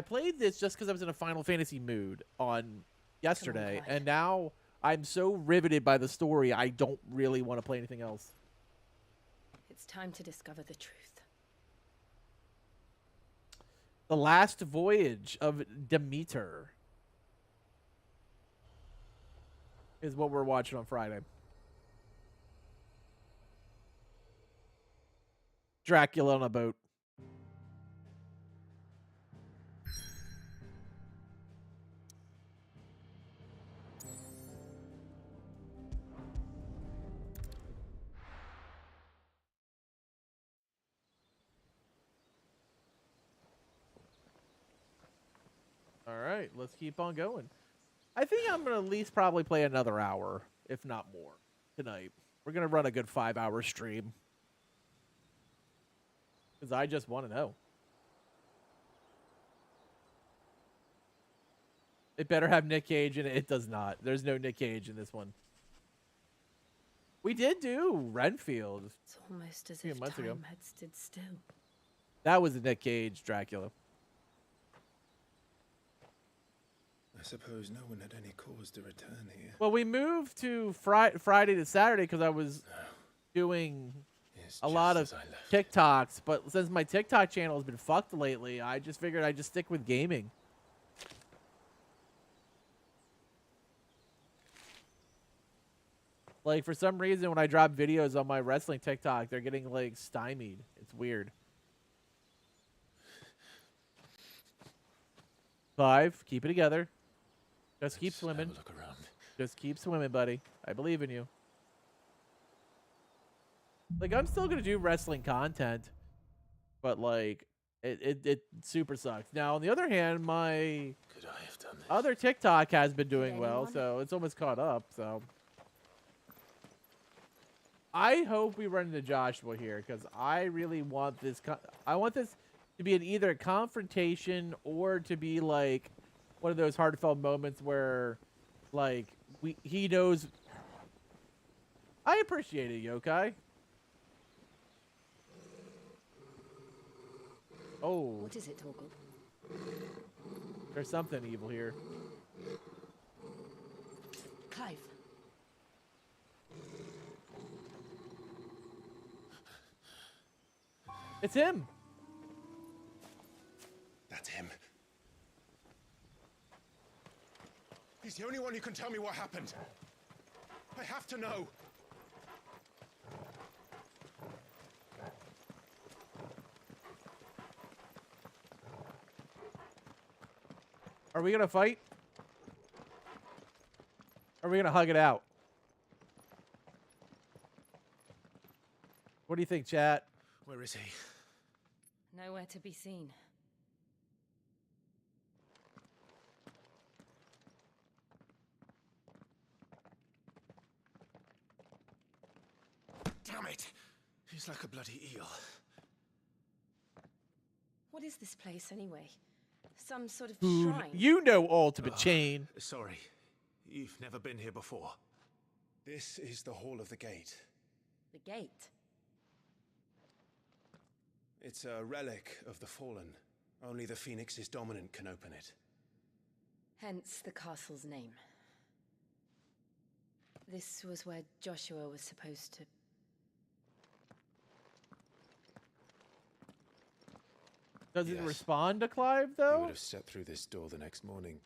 played this just because I was in a Final Fantasy mood on yesterday, and now I'm so riveted by the story, I don't really want to play anything else. It's time to discover the truth. The Last Voyage of Demeter is what we're watching on Friday. Dracula on a boat. All right, let's keep on going. I think I'm going to at least probably play another hour, if not more, tonight. We're going to run a good 5-hour stream. Because I just want to know. It better have Nick Cage in it. It does not. There's no Nick Cage in this one. We did do Renfield. It's almost as a few if months time ago. had stood still. That was a Nick Cage Dracula. I suppose no one had any cause to return here. Well, we moved to Friday to Saturday because I was doing a lot of TikToks. But since my TikTok channel has been fucked lately, I just figured I'd just stick with gaming. Like, for some reason, when I drop videos on my wrestling TikTok, they're getting, like, stymied. It's weird. Clive, keep it together. Just keep swimming. Look around. Just keep swimming, buddy. I believe in you. Like, I'm still gonna do wrestling content, but like, it super sucks. Now, on the other hand, my other TikTok has been doing well, so it's almost caught up. So I hope we run into Joshua here because I really want this. I want this to be an either a confrontation or to be like one of those heartfelt moments where, like, he knows. I appreciate it, Yokai. Oh. What is it, Torgal? There's something evil here. Clive. It's him. That's him. He's the only one who can tell me what happened. I have to know. Are we gonna fight? Are we gonna hug it out? What do you think, chat? Where is he? Nowhere to be seen. Damn it! He's like a bloody eel. What is this place, anyway? Some sort of Food. shrine? You know Ultimate Chain. Sorry, you've never been here before. This is the Hall of the Gate. The gate? It's a relic of the Fallen. Only the Phoenix's dominant can open it. Hence the castle's name. This was where Joshua was supposed to... Does it respond to Clive, though? He would have stepped through this door the next morning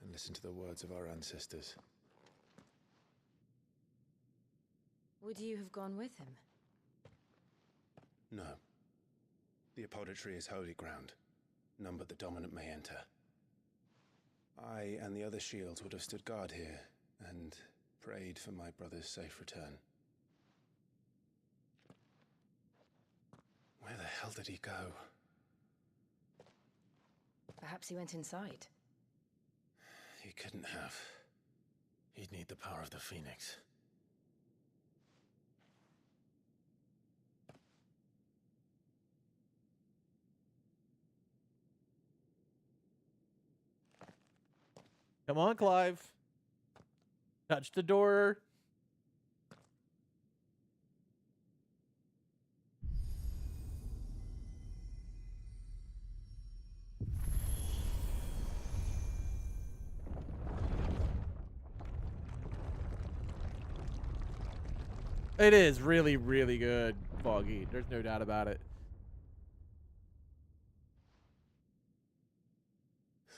and listened to the words of our ancestors. Would you have gone with him? No. The apodatory is holy ground. None but the dominant may enter. I and the other shields would have stood guard here and prayed for my brother's safe return. Where the hell did he go? Perhaps he went inside. He couldn't have. He'd need the power of the Phoenix. Come on, Clive. Touch the door. It is really, really good, Foggy. There's no doubt about it.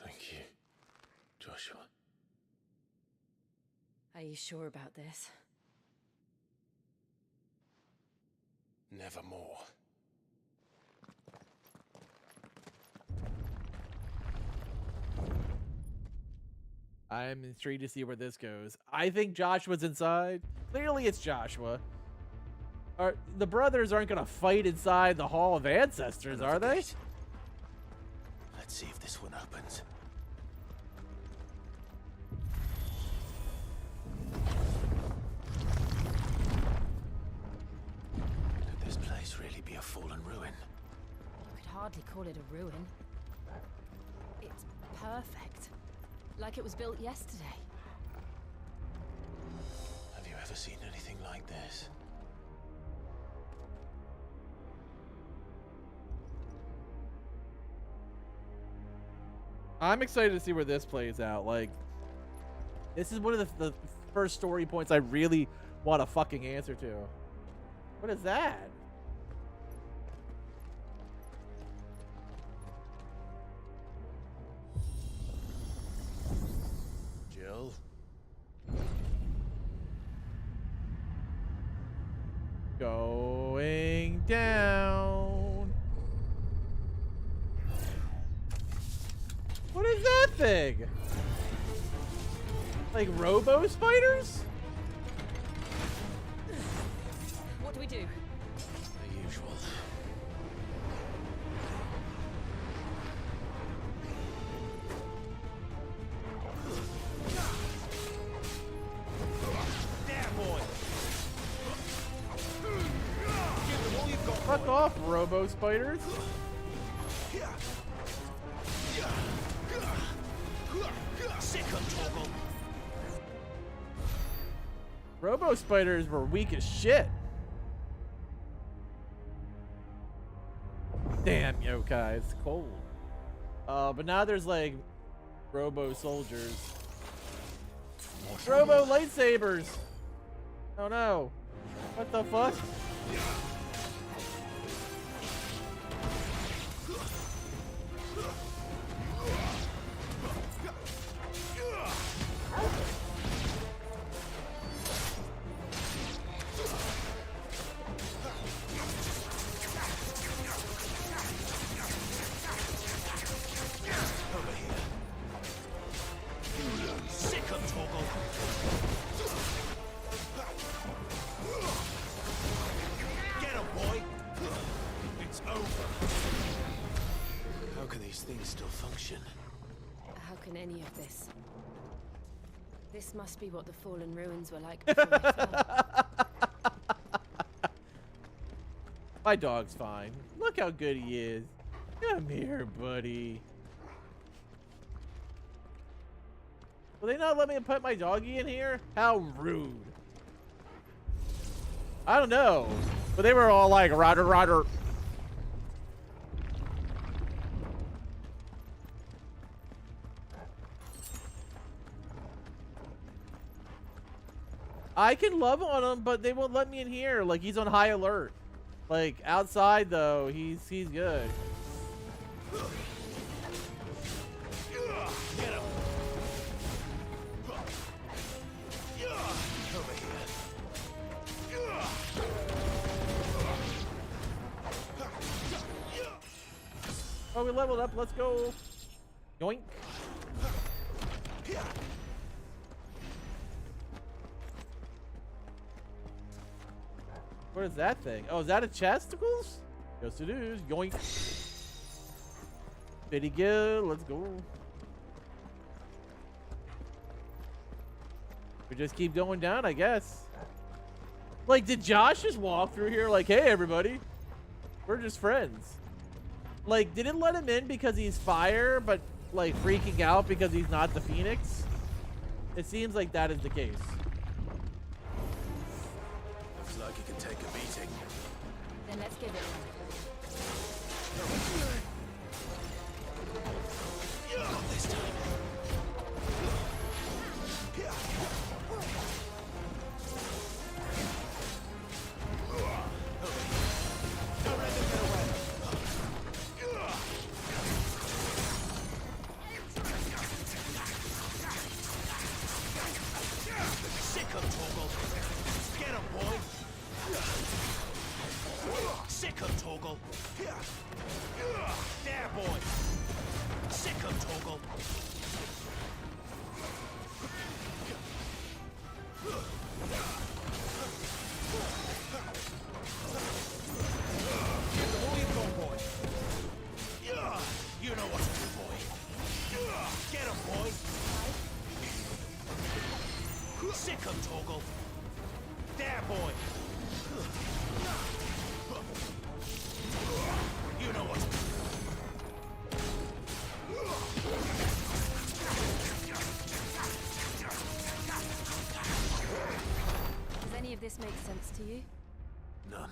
Thank you, Joshua. Are you sure about this? Nevermore. I'm intrigued to see where this goes. I think Joshua's inside. Clearly, it's Joshua. The brothers aren't going to fight inside the Hall of Ancestors, are they? Let's see if this one opens. Could this place really be a fallen ruin? You could hardly call it a ruin. It's perfect. Like it was built yesterday. Have you ever seen anything like this? I'm excited to see where this plays out. Like, this is one of the first story points I really want a fucking answer to. What is that? Jill? Going down. What is that thing? Like robo spiders? What do we do? The usual. Fuck off, robo spiders. Robo spiders were weak as shit. Damn, yokai, it's cold. But now there's like robo soldiers. Robo lightsabers. Oh no. What the fuck? How can any of this? This must be what the fallen ruins were like before they fell. My dog's fine. Look how good he is. Come here, buddy. Will they not let me put my doggy in here? How rude. I don't know. But they were all like, Roger, Roger. I can love on him, but they won't let me in here. Like, he's on high alert. Like, outside, though, he's good. Get him. Oh, we leveled up. Let's go. Yoink. What is that thing? Oh, is that a chesticles? Yes, it is. Yoink. Pretty good. Let's go. We just keep going down, I guess. Like, did Josh just walk through here like, hey, everybody, we're just friends? Like, did it let him in because he's fire, but, like, freaking out because he's not the Phoenix? It seems like that is the case. Looks like he can take a beating. Then let's give it one. Not this time. Don't let them get away. Sick of Torgal. Get him, boy. Sick of Torgal. There, boy. Sick of Torgal. You know what to do, boy. Get him, boy. Sick of Torgal. There, boy. You know what to do. Does any of this make sense to you? None.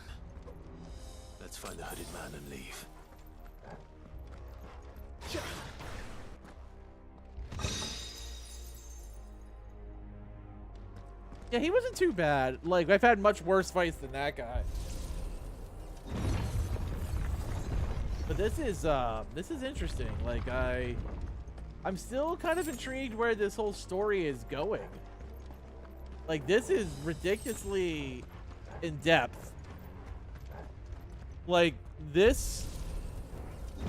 Let's find the hooded man and leave. Yeah, he wasn't too bad. Like, I've had much worse fights than that guy. But this is interesting. Like, I'm still kind of intrigued where this whole story is going. Like, this is ridiculously in depth. Like, this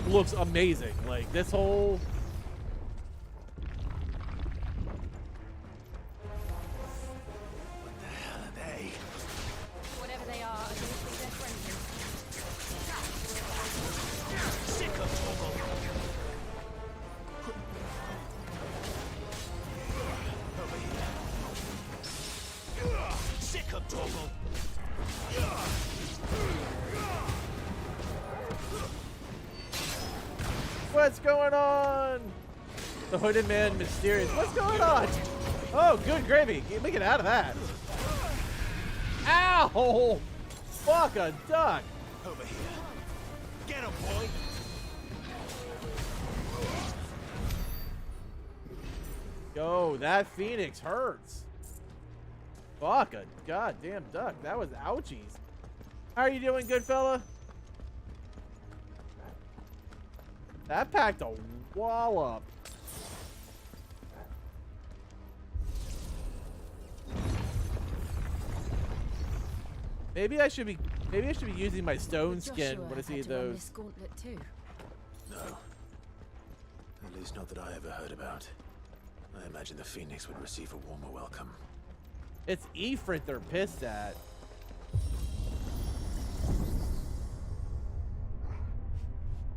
looks amazing. Like, this whole... Whatever they are, I don't think they're friendly. Sick of Torgal. Over here. Sick of Torgal. What's going on? The hooded man mysterious. What's going on? Oh, good gravy. Let me get out of that. Ow! Fuck a duck. Over here. Get him, boy. Yo, that phoenix hurts. Fuck a goddamn duck. That was ouchies. How are you doing, good fella? That packed a wallop. Maybe I should be using my stone skin when I see those. This gauntlet too. No. At least not that I ever heard about. I imagine the Phoenix would receive a warmer welcome. It's Ifrit they're pissed at.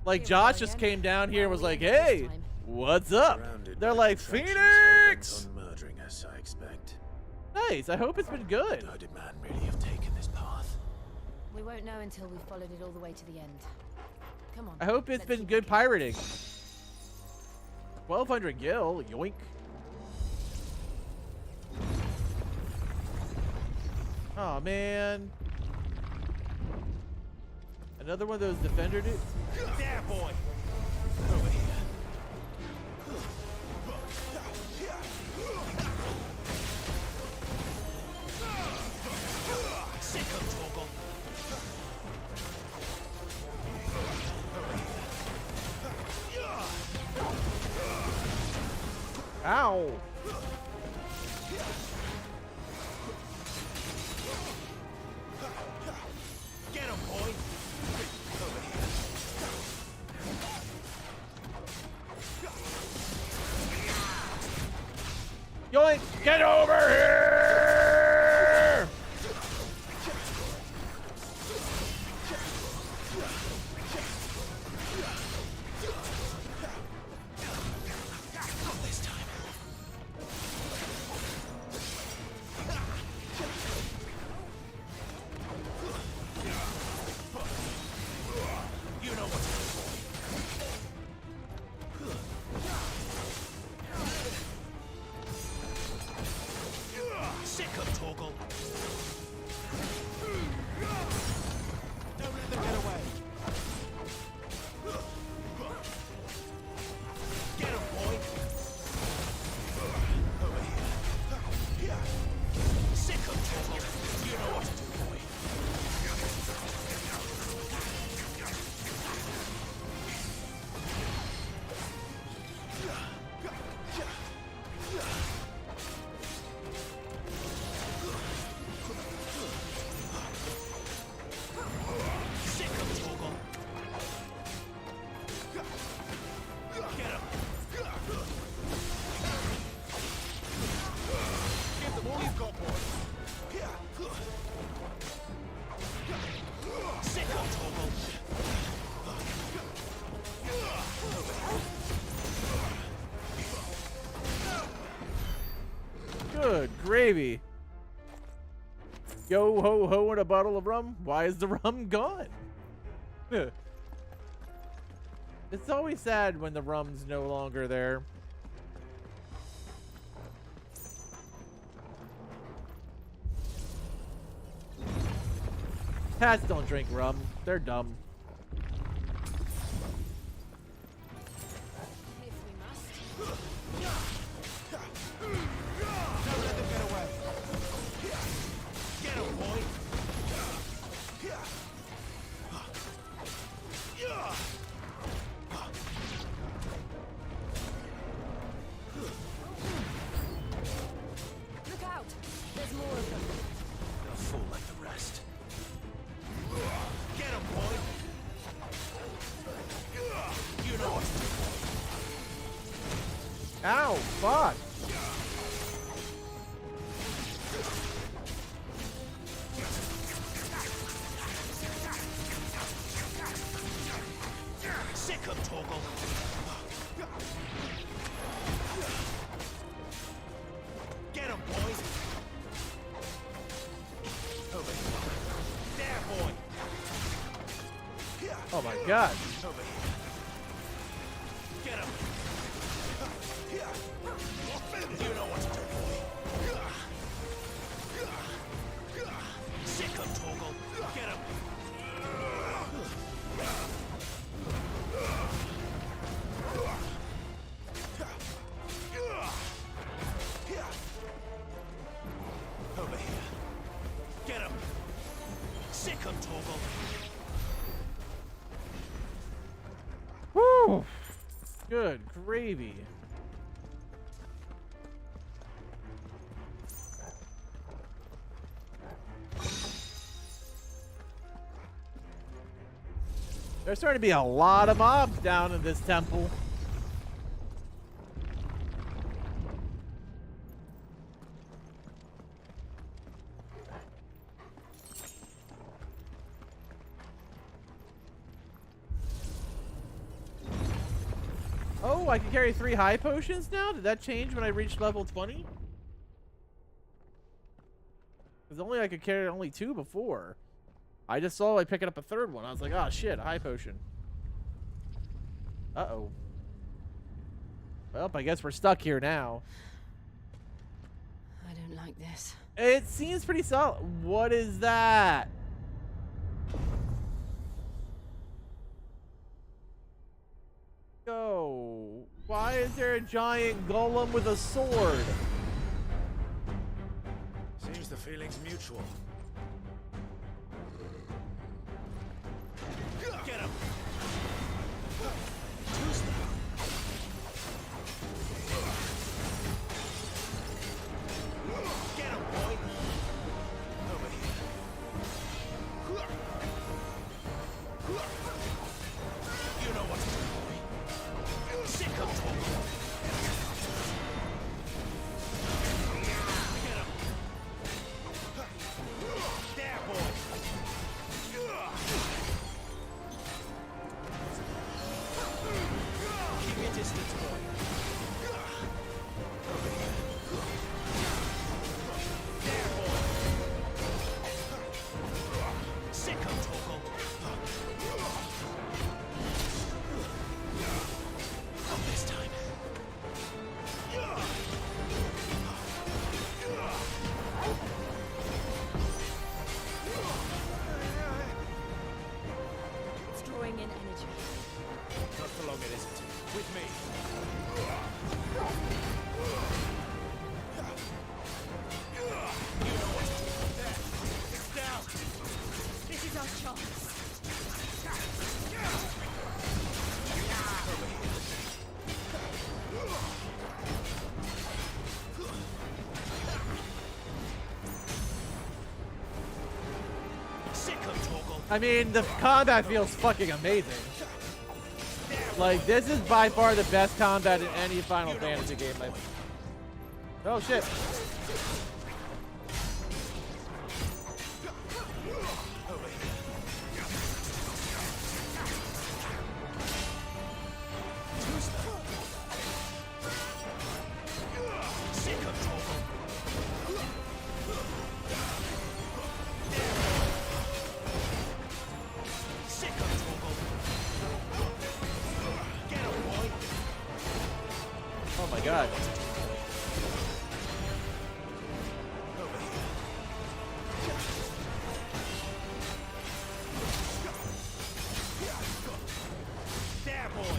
Like, Josh just came down here and was like, hey, what's up? They're like, Phoenix! On murdering us, I expect. Nice, I hope it's been good. The hooded man really have taken this path. We won't know until we've followed it all the way to the end. Come on. I hope it's been good pirating. 1200 gil, yoink. Oh man. Another one of those defender dudes. There, boy. Over here. Sick of Torgal. Ow. Get him, boy. Over here. Yoink! Get over here! Not this time. You know what to do. gravy. Yo ho ho and a bottle of rum. Why is the rum gone? It's always sad when the rum's no longer there. Cats don't drink rum. They're dumb. If we must. Don't let them get away. Get him, boy. Look out! There's more of them. They'll fall like the rest. Get him, boy. You know what to do. Ow! Fuck! Sick of Toggle. Get him, boy. Over here. There, boy. Oh my god. Over here. Get him. You know what to do, boy. Sick of Toggle. Get him. Over here. Get him. Sick of Toggle. Woo! Good gravy. There's starting to be a lot of mobs down in this temple. Oh, I can carry 3 high potions now? Did that change when I reached level 20? Because only I could carry only 2 before. I just saw like picking up a 3rd one. I was like, oh shit, a high potion. Uh-oh. Well, I guess we're stuck here now. I don't like this. It seems pretty solid. What is that? Go. Why is there a giant golem with a sword? Seems the feeling's mutual. Get him. Get him, boy. Over here. You know what to do, boy. Sick of Toggle. Get him. There, boy. Keep your distance, boy. Over here. There, boy. Sick of Toggle. Not this time. It's drawing in energy. Not for long, it isn't. With me. You know what to do. There. It's down. This is our chance. Over here. Sick of Toggle. I mean, the combat feels fucking amazing. Like, this is by far the best combat in any Final Fantasy game I've... Oh, shit. Sick of Toggle. god. There, boy.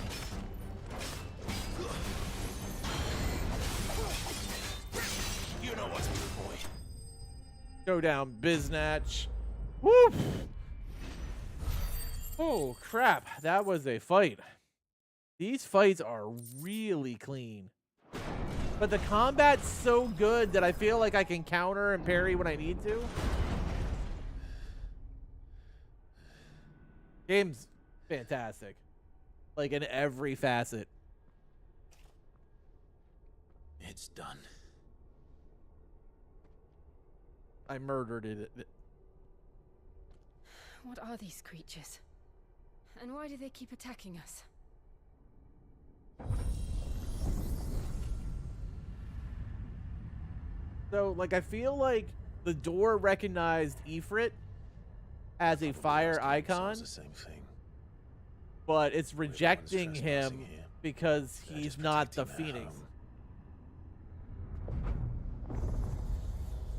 You know what's good, boy. Go down, biznatch. Woo! Oh, crap. That was a fight. These fights are really clean. But the combat's so good that I feel like I can counter and parry when I need to. Game's fantastic. Like in every facet. It's done. I murdered it. What are these creatures? And why do they keep attacking us? So, like, I feel like the door recognized Ifrit as a fire icon, The same thing. but it's rejecting him because he's not the Phoenix.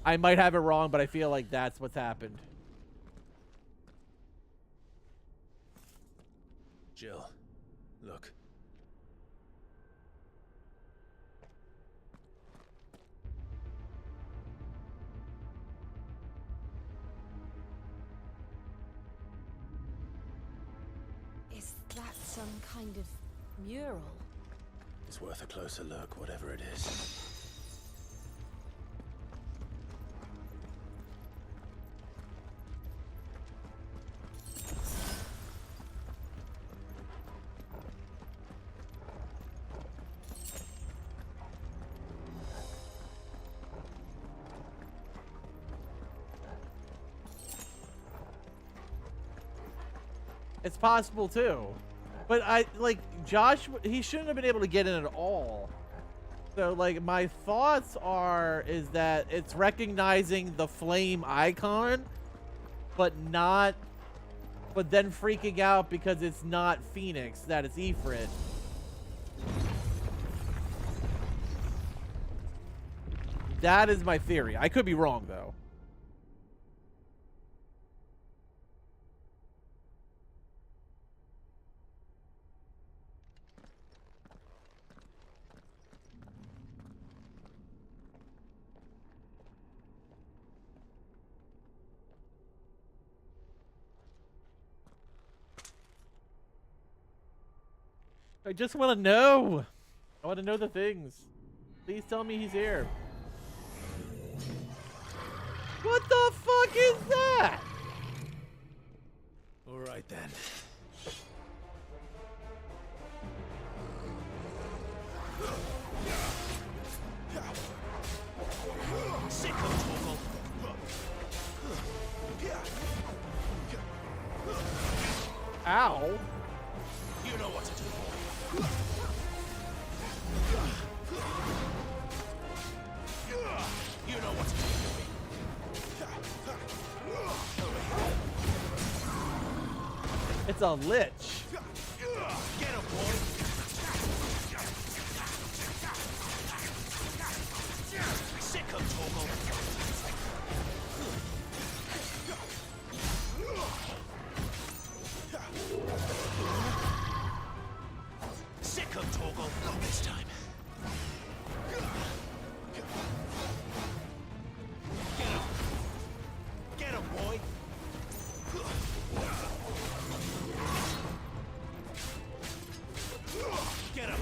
I might have it wrong, but I feel like that's what's happened. Jill, look. Is that some kind of mural? It's worth a closer look, whatever it is. It's possible too, but Josh, he shouldn't have been able to get in at all. So like my thoughts is that it's recognizing the flame icon, but then freaking out because it's not Phoenix, that it's Ifrit. That is my theory. I could be wrong though. I just want to know. I want to know the things. Please tell me he's here. What the fuck is that? All right then. Ow. You know what to do, boy. You know what to do, boy. It's a lich. Get him, boy. Sick of Torgal. Sick of Torgal. Not this time. Get him. Get him, boy. Get him.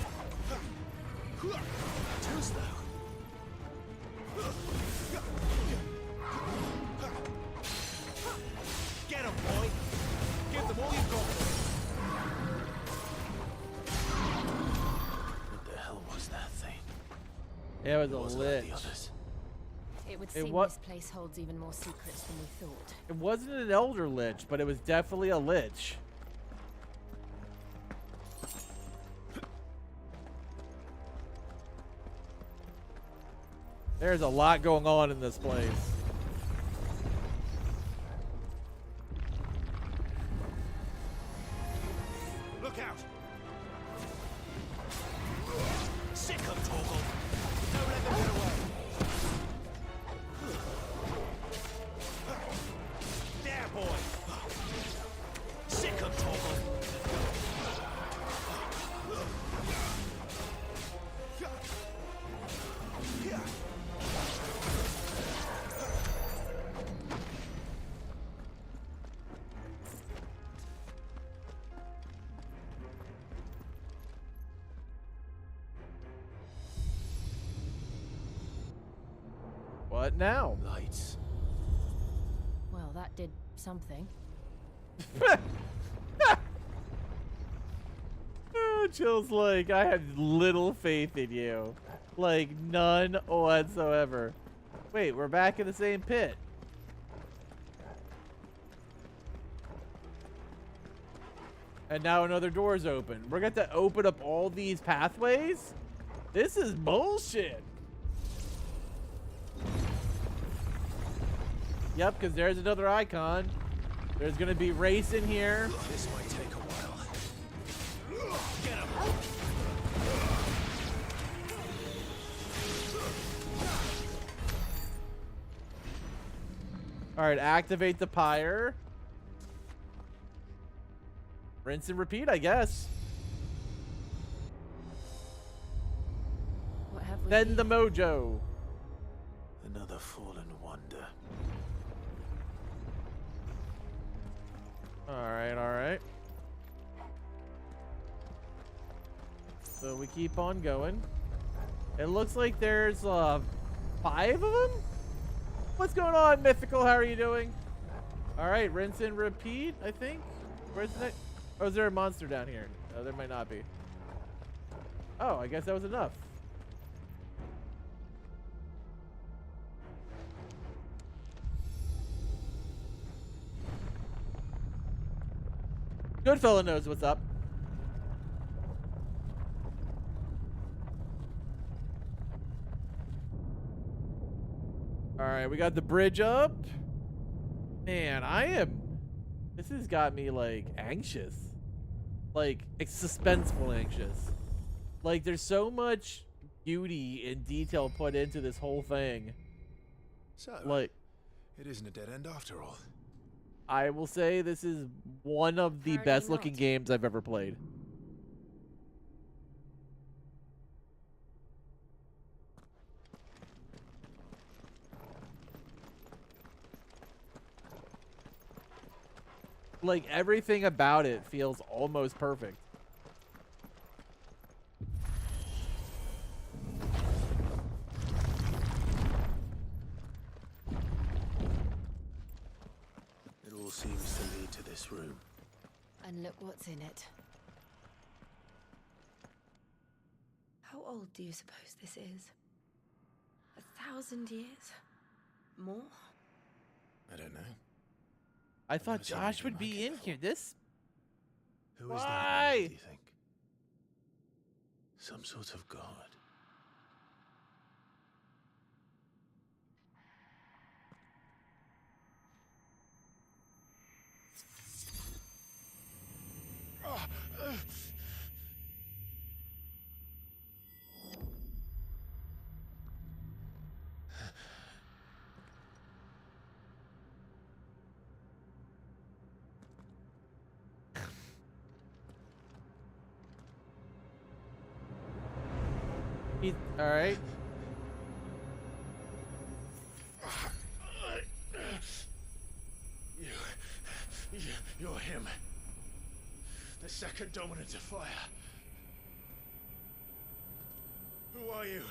Too slow. Get him, boy. Give them all you've got. What the hell was that thing? It was a Wasn't like lich. the others. It would It seem wa- this place holds even more secrets than we thought. It wasn't an elder lich, but it was definitely a lich. There's a lot going on in this place. Look out! Sick of Torgal. What now? Lights. Well, that did something. Chill's like, I have little faith in you. Like, none whatsoever. Wait, we're back in the same pit. And now another door's open. We're going to open up all these pathways? This is bullshit. Yep, because there's another icon. There's going to be race in here. This might take a while. Get him! Alright, activate the pyre. Rinse and repeat, I guess. What have we Then the mojo. Another fallen wonder. Alright, alright. So we keep on going. It looks like there's 5 of them? What's going on, Mythical? How are you doing? Alright, rinse and repeat, I think. Where's the next? Oh, is there a monster down here? Oh, there might not be. Oh, I guess that was enough. Good fella knows what's up. Alright, we got the bridge up. Man, this has got me, like, anxious. Like, it's suspenseful anxious. Like, there's so much beauty and detail put into this whole thing. So, like, it isn't a dead end after all. I will say this is one of the best looking games I've ever played. Like, everything about it feels almost perfect. It all seems to lead to this room. And look what's in it. How old do you suppose this is? 1,000 years? More? I don't know. I thought Josh would be in here. This? Who is that? Why? Do you think? Some sort of god. All right. You're him. The second dominant of fire. Who are you?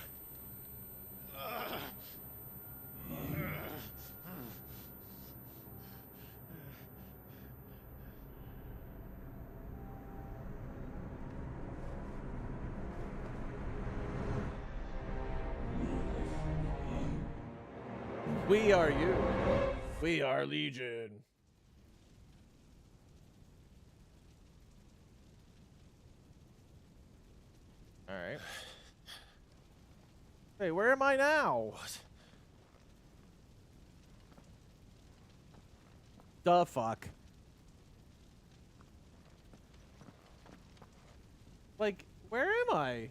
We are you. We are Legion. All right. Hey, where am I now? What? The fuck? Like, where am I?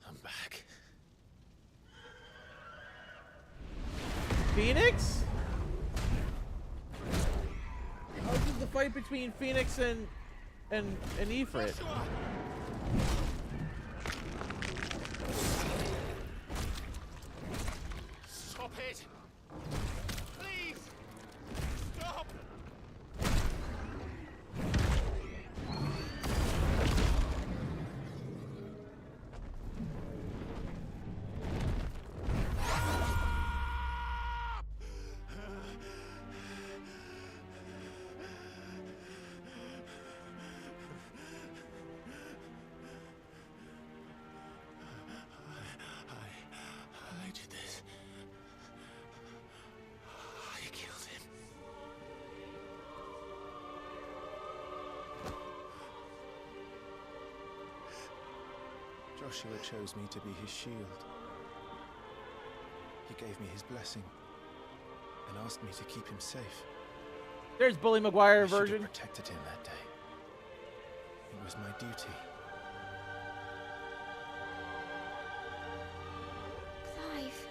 I'm back. Phoenix? Oh, this is the fight between Phoenix and Ifrit. Stop it! Please! Stop! Joshua chose me to be his shield. He gave me his blessing and asked me to keep him safe. There's Bully Maguire I should have version. protected him that day. It was my duty. Clive.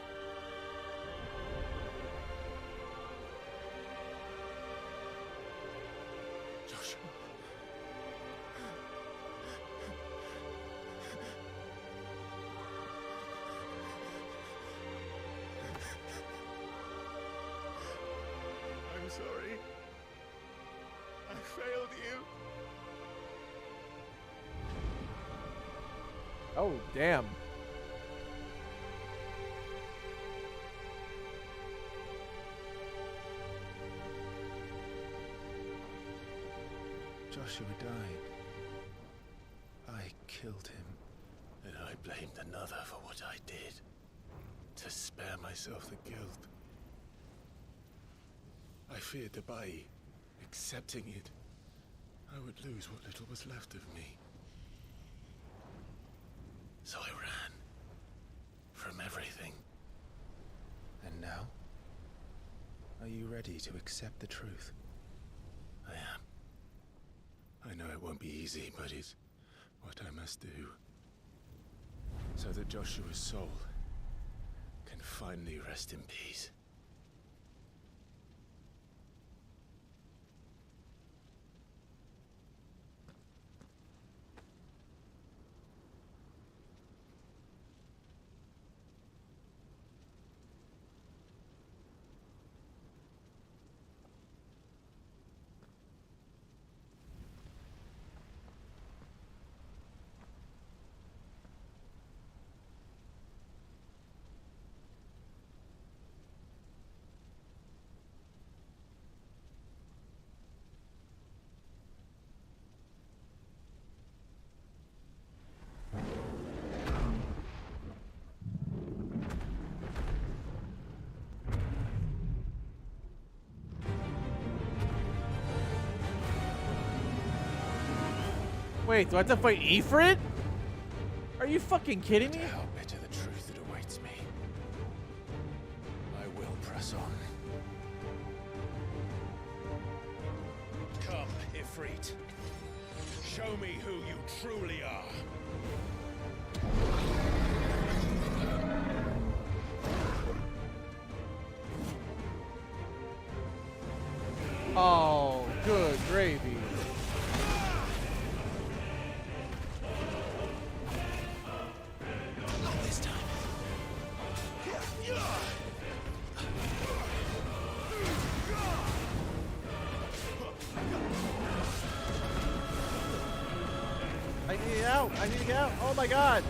Joshua. I'm sorry. I failed you. Oh, damn. Joshua died. I killed him. And I blamed another for what I did. To spare myself the guilt. I feared that by accepting it, I would lose what little was left of me. So I ran. From everything. And now? Are you ready to accept the truth? I am. I know it won't be easy, but it's what I must do. So that Joshua's soul can finally rest in peace. Wait, do I have to fight Ifrit? Are you fucking kidding me? How bitter the truth that awaits me. I will press on. Come, Ifrit. Show me who you truly are. Oh, good gravy. Not this time. I need to get out. I need to get out. Oh my god.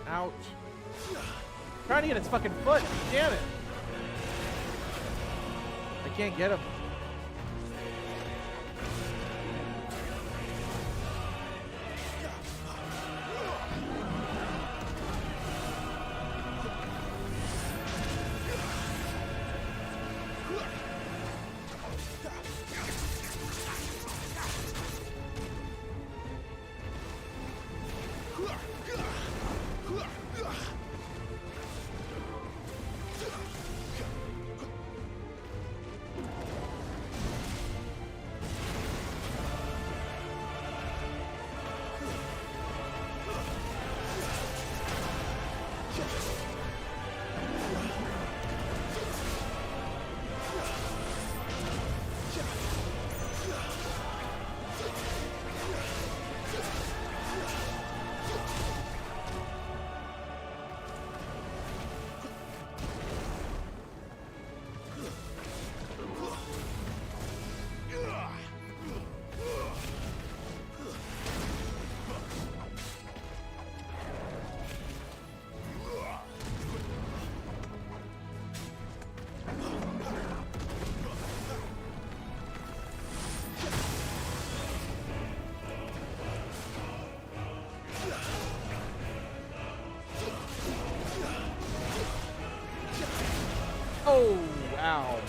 Ouch. Trying to get his fucking foot. Damn it. I can't get him. Oh, ow.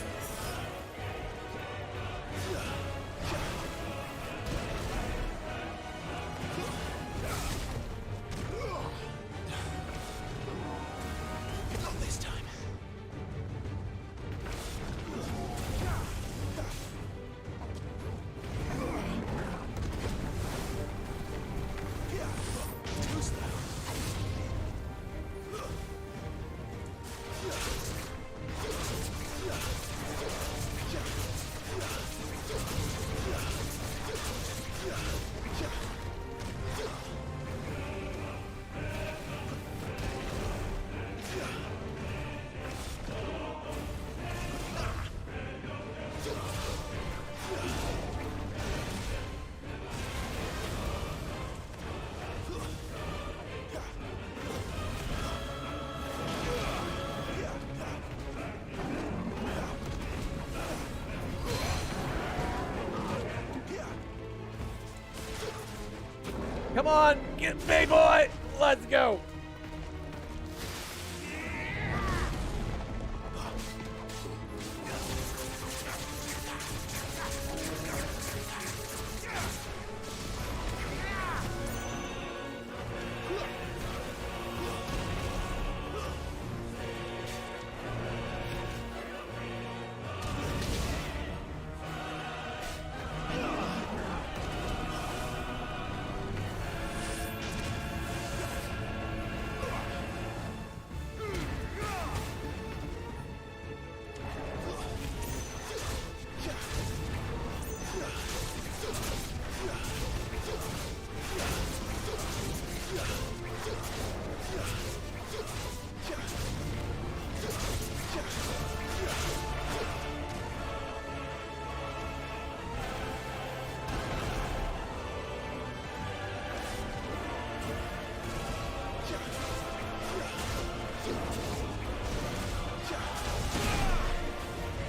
Not this time. Who's that? Come on, get me, boy. Let's go.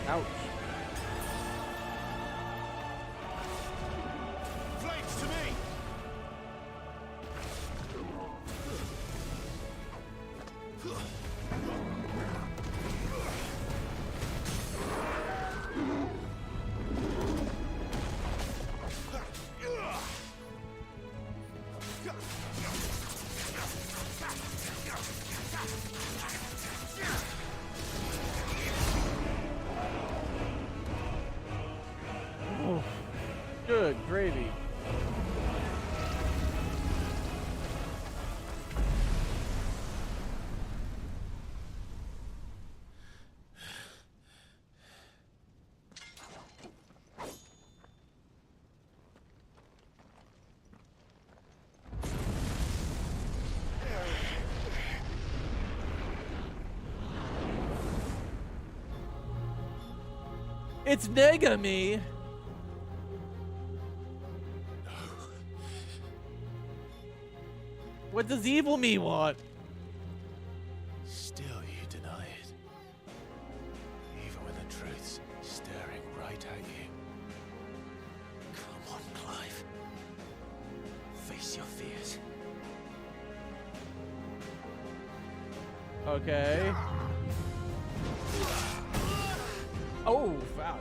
Ouch. Flames to me! Oh, good gravy. It's Negami. What does evil me want? Still you deny it. Even when the truth's staring right at you. Come on, Clive. Face your fears. Okay. Oh, foul.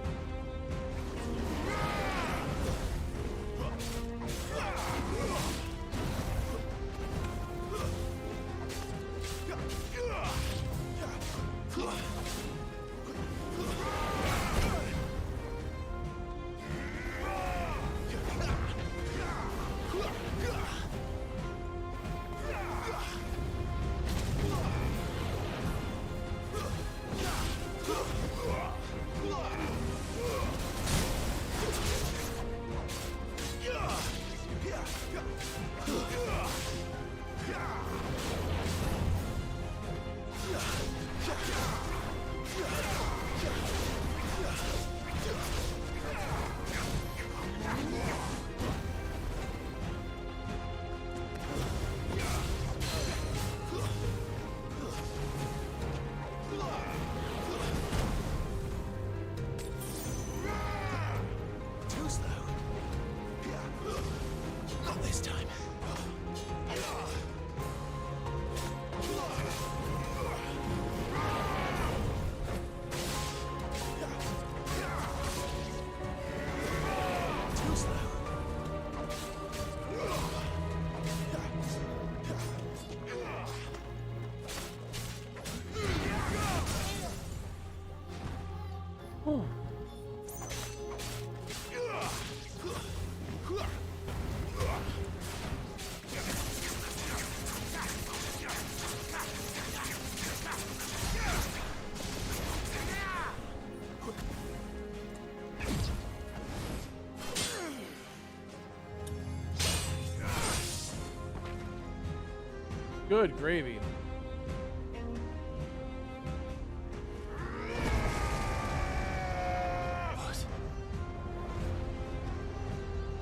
Good gravy.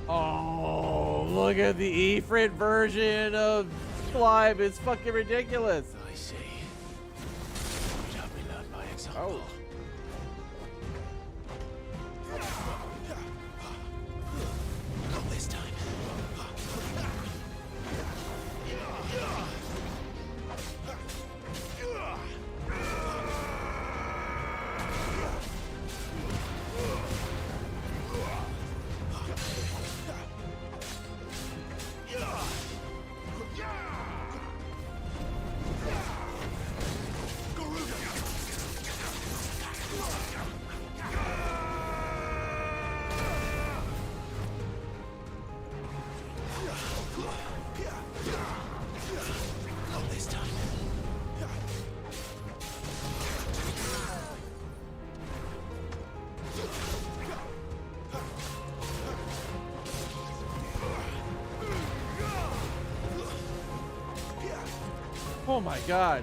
Oh, look at the Ifrit version of Clive. It's fucking ridiculous. I see. You'd have me learn by example. Not this time. Not this time. Oh my god.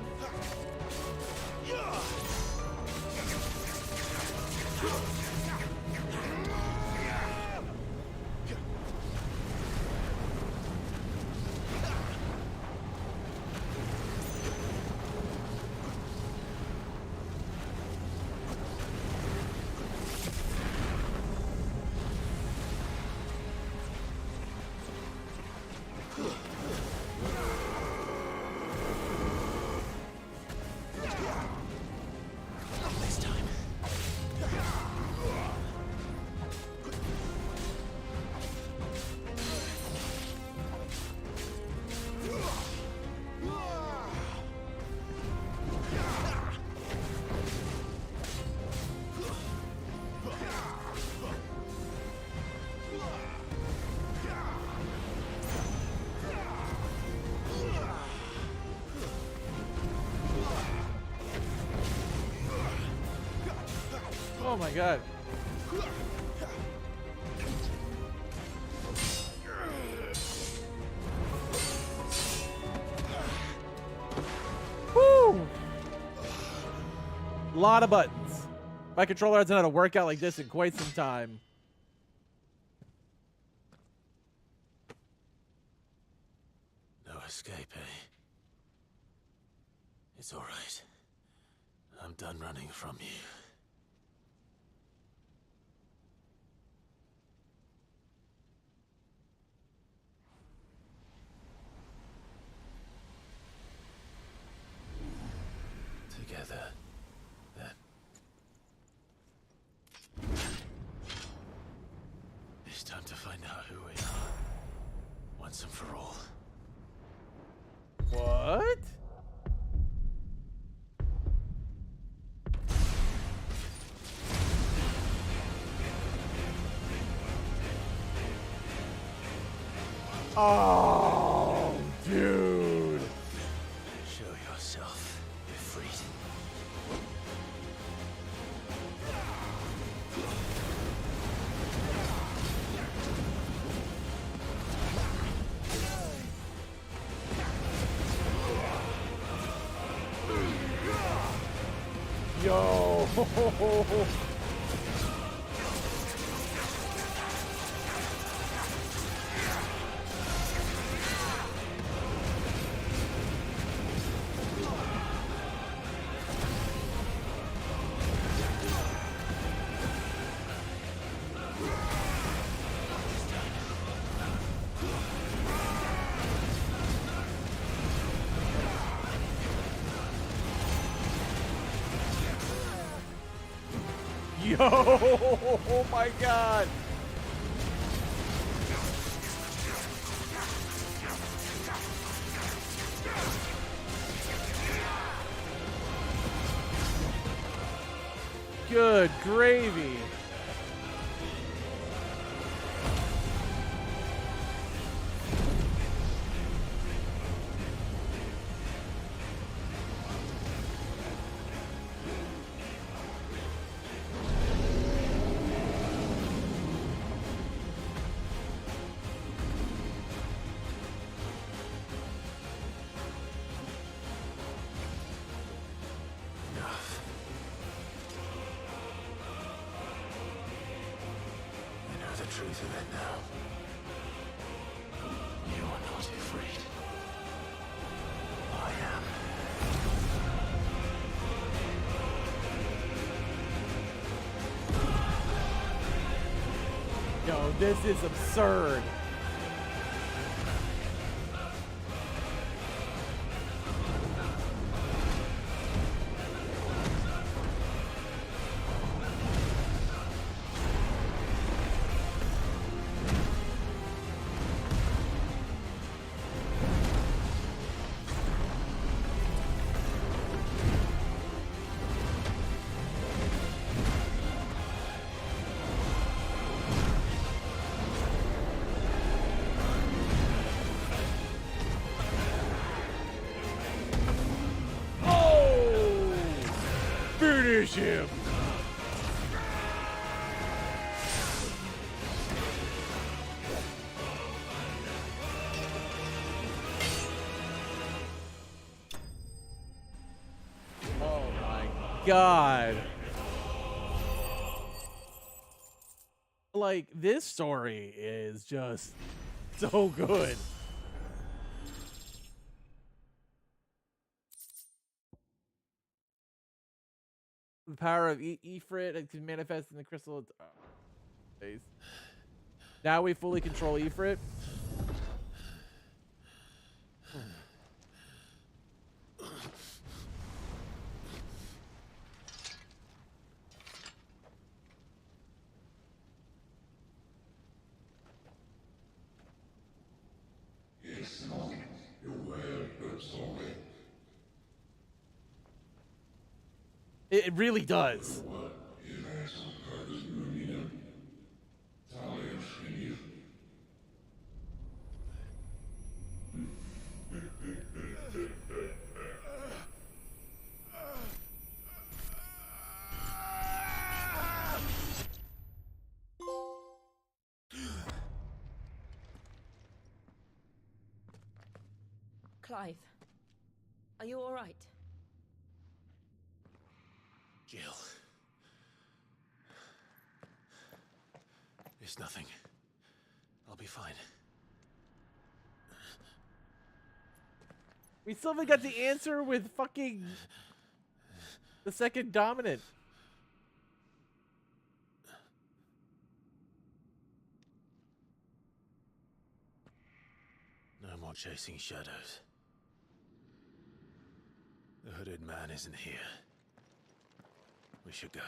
Oh my god. Woo! Lot of buttons. My controller hasn't had a workout like this in quite some time. No escape, eh? It's all right. I'm done running from you. Together, then. It's time to find out who we are, once and for all. What? Oh, dude. Show yourself, Ifrit. Yo. Yo, oh my god. Good gravy. Truth of it now. You are not Ifrit. I am. Yo, this is absurd. Finish him! Oh my god. Like, this story is just so good. The power of Ifrit can manifest in the crystal. Now we fully control Ifrit. It's not your word, but solid. It really does. Clive, are you all right? Jill. It's nothing. I'll be fine. We still haven't got the answer with fucking the second dominant. No more chasing shadows. The hooded man isn't here. We should go.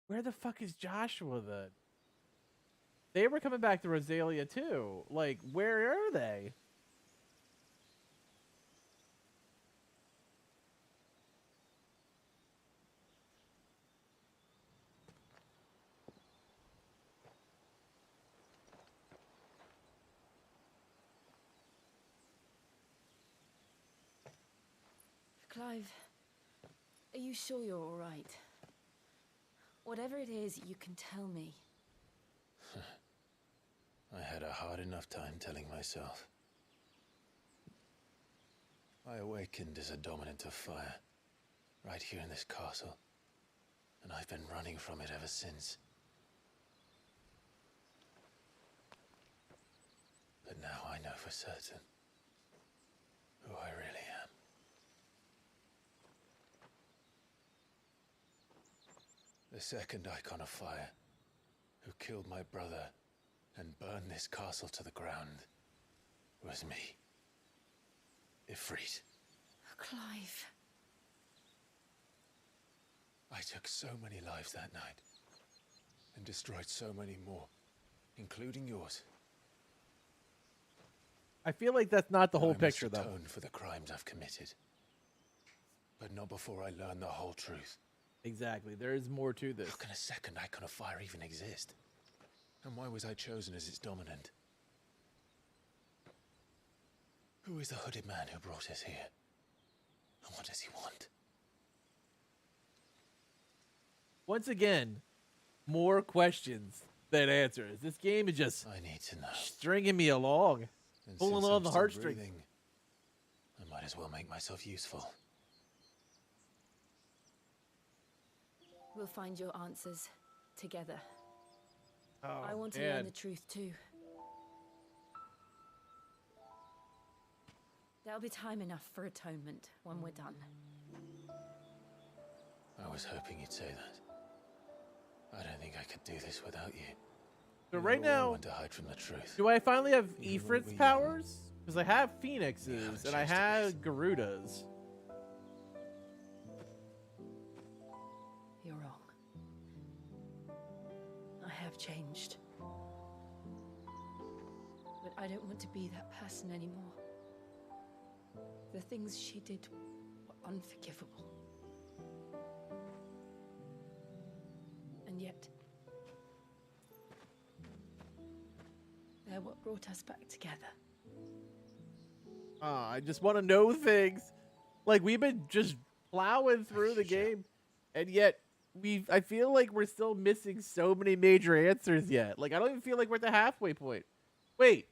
Where the fuck is Joshua then? They were coming back to Rosalia too. Like, where are they? Clive, are you sure you're all right? Whatever it is, you can tell me. I had a hard enough time telling myself. I awakened as a dominant of fire, right here in this castle, and I've been running from it ever since. But now I know for certain who I really am. The second icon of fire, who killed my brother and burned this castle to the ground, was me. Ifrit. Clive. I took so many lives that night, and destroyed so many more. including yours. I feel like that's not the whole I picture, must though. atone for the crimes I've committed, but not before I learn the whole truth. Exactly. There is more to this. How can a second icon of fire even exist? And why was I chosen as its dominant? Who is the hooded man who brought us here? And what does he want? Once again, more questions than answers. This game is just I need to know. Stringing me along, And pulling since on I'm the still heartstrings. breathing, I might as well make myself useful. We'll find your answers together. Oh, I want to man. learn the truth too. There'll be time enough for atonement when we're done. I was hoping you'd say that. I don't think I could do this without you. So right I now, want to hide from the truth. do I finally have Even when Ifrit's we- powers? Because I have Phoenix's and I have Garuda's. You're wrong. I have changed. But I don't want to be that person anymore. The things she did were unforgivable. And yet, they're what brought us back together. I just want to know things. Like, we've been just plowing through the game, and yet I feel like we're still missing so many major answers yet. Like, I don't even feel like we're at the halfway point. Wait.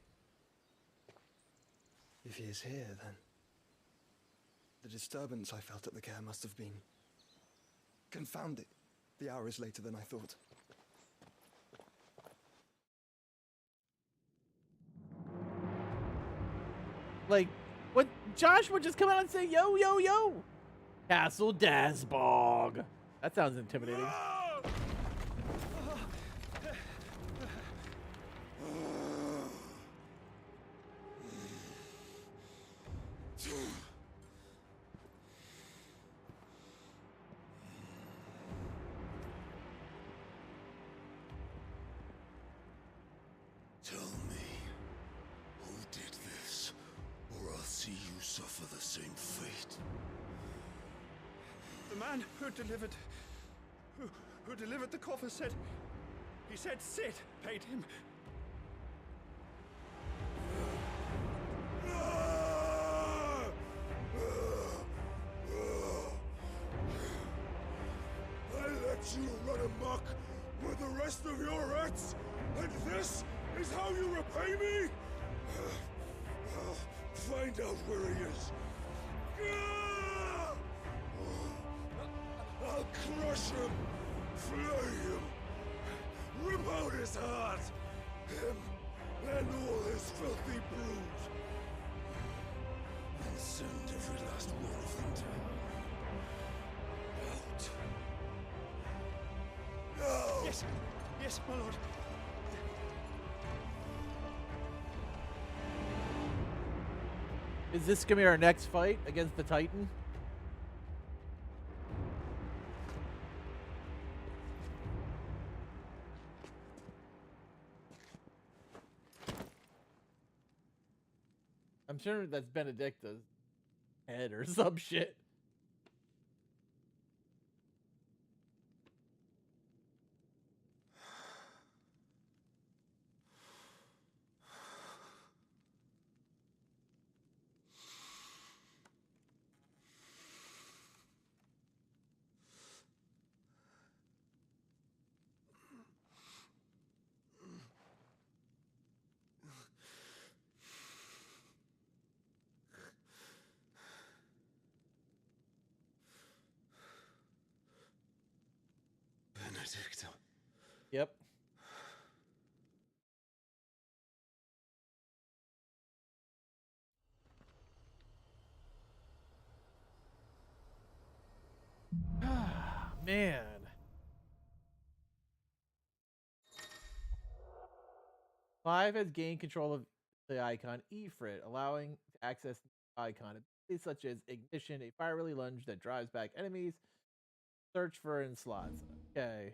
If he is here, then the disturbance I felt at the care must have been confounded. The hour is later than I thought. Like, what? Josh would just come out and say, yo, yo, yo. Castle Dasbog. That sounds intimidating. Tell me, who did this, or I'll see you suffer the same fate. The man who delivered the coffer said, he said Sid paid him. I let you run amok with the rest of your rats, and this is how you repay me? I'll find out where he is. I'll crush him, flay him, rip out his heart, him and all his filthy brood, and send every last one of them down. Out. No! Yes, yes, my lord. Is this going to be our next fight against the Titan? I'm sure that's Benedicta's head or some shit. Benedicta. Yep. Man. Clive has gained control of the icon Ifrit, allowing to access the icon abilities such as ignition, a fiery lunge that drives back enemies, search for in slots. Okay.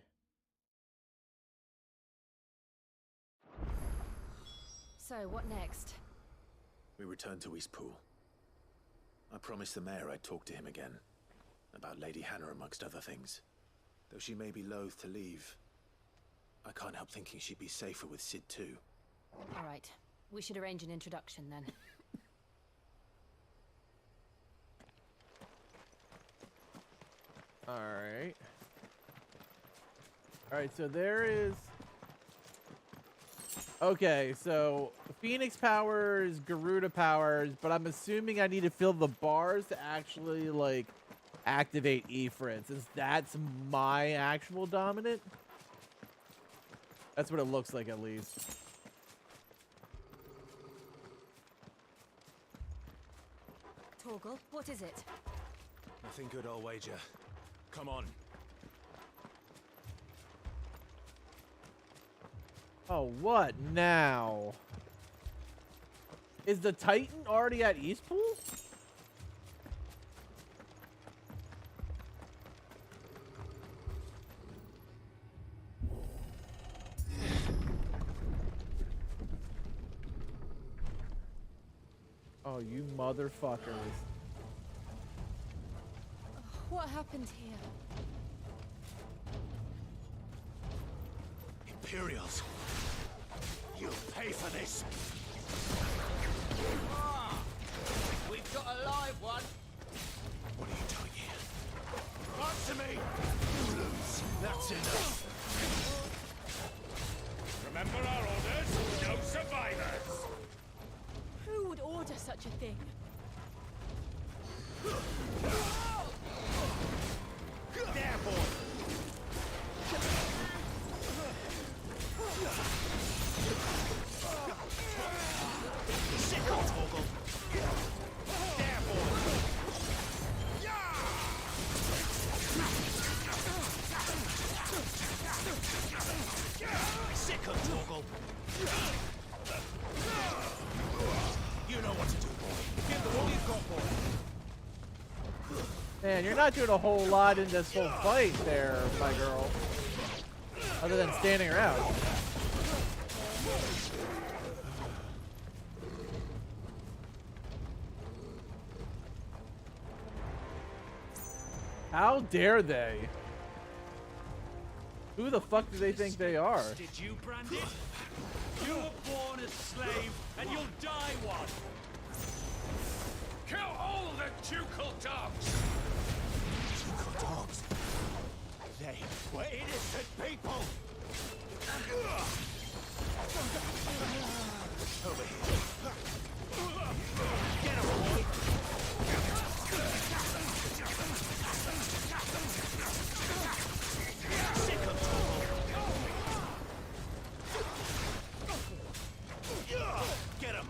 So, what next? We return to Eastpool. I promised the mayor I'd talk to him again. About Lady Hannah, amongst other things. Though she may be loath to leave, I can't help thinking she'd be safer with Sid too. All right. We should arrange an introduction then. Alright. Alright, so there is... Okay, so Phoenix powers, Garuda powers, but I'm assuming I need to fill the bars to actually, like, activate Ifrit, since that's my actual dominant. That's what it looks like, at least. Torgal, what is it? Nothing good, I'll wager. Come on. Oh, what now? Is the Titan already at Eastpool? Oh, you motherfuckers. What happened here? Imperials, you'll pay for this. We've got a live one. What are you doing here? Answer me! You lose. That's enough. Remember our orders? No survivors. Who would order such a thing? There, boy! Sick on Torgal! There, boy! Sick on Torgal! You know what to do, boy. Give them all you've got, boy. Man, you're not doing a whole lot in this whole fight there, my girl. Other than standing around. How dare they? Who the fuck do they think they are? Did you brand it? You were born a slave, and you'll die one. Kill all the ducal dogs! Ducal dogs? They were innocent people! Over here. Get him, boy! Sick of trouble! Get him!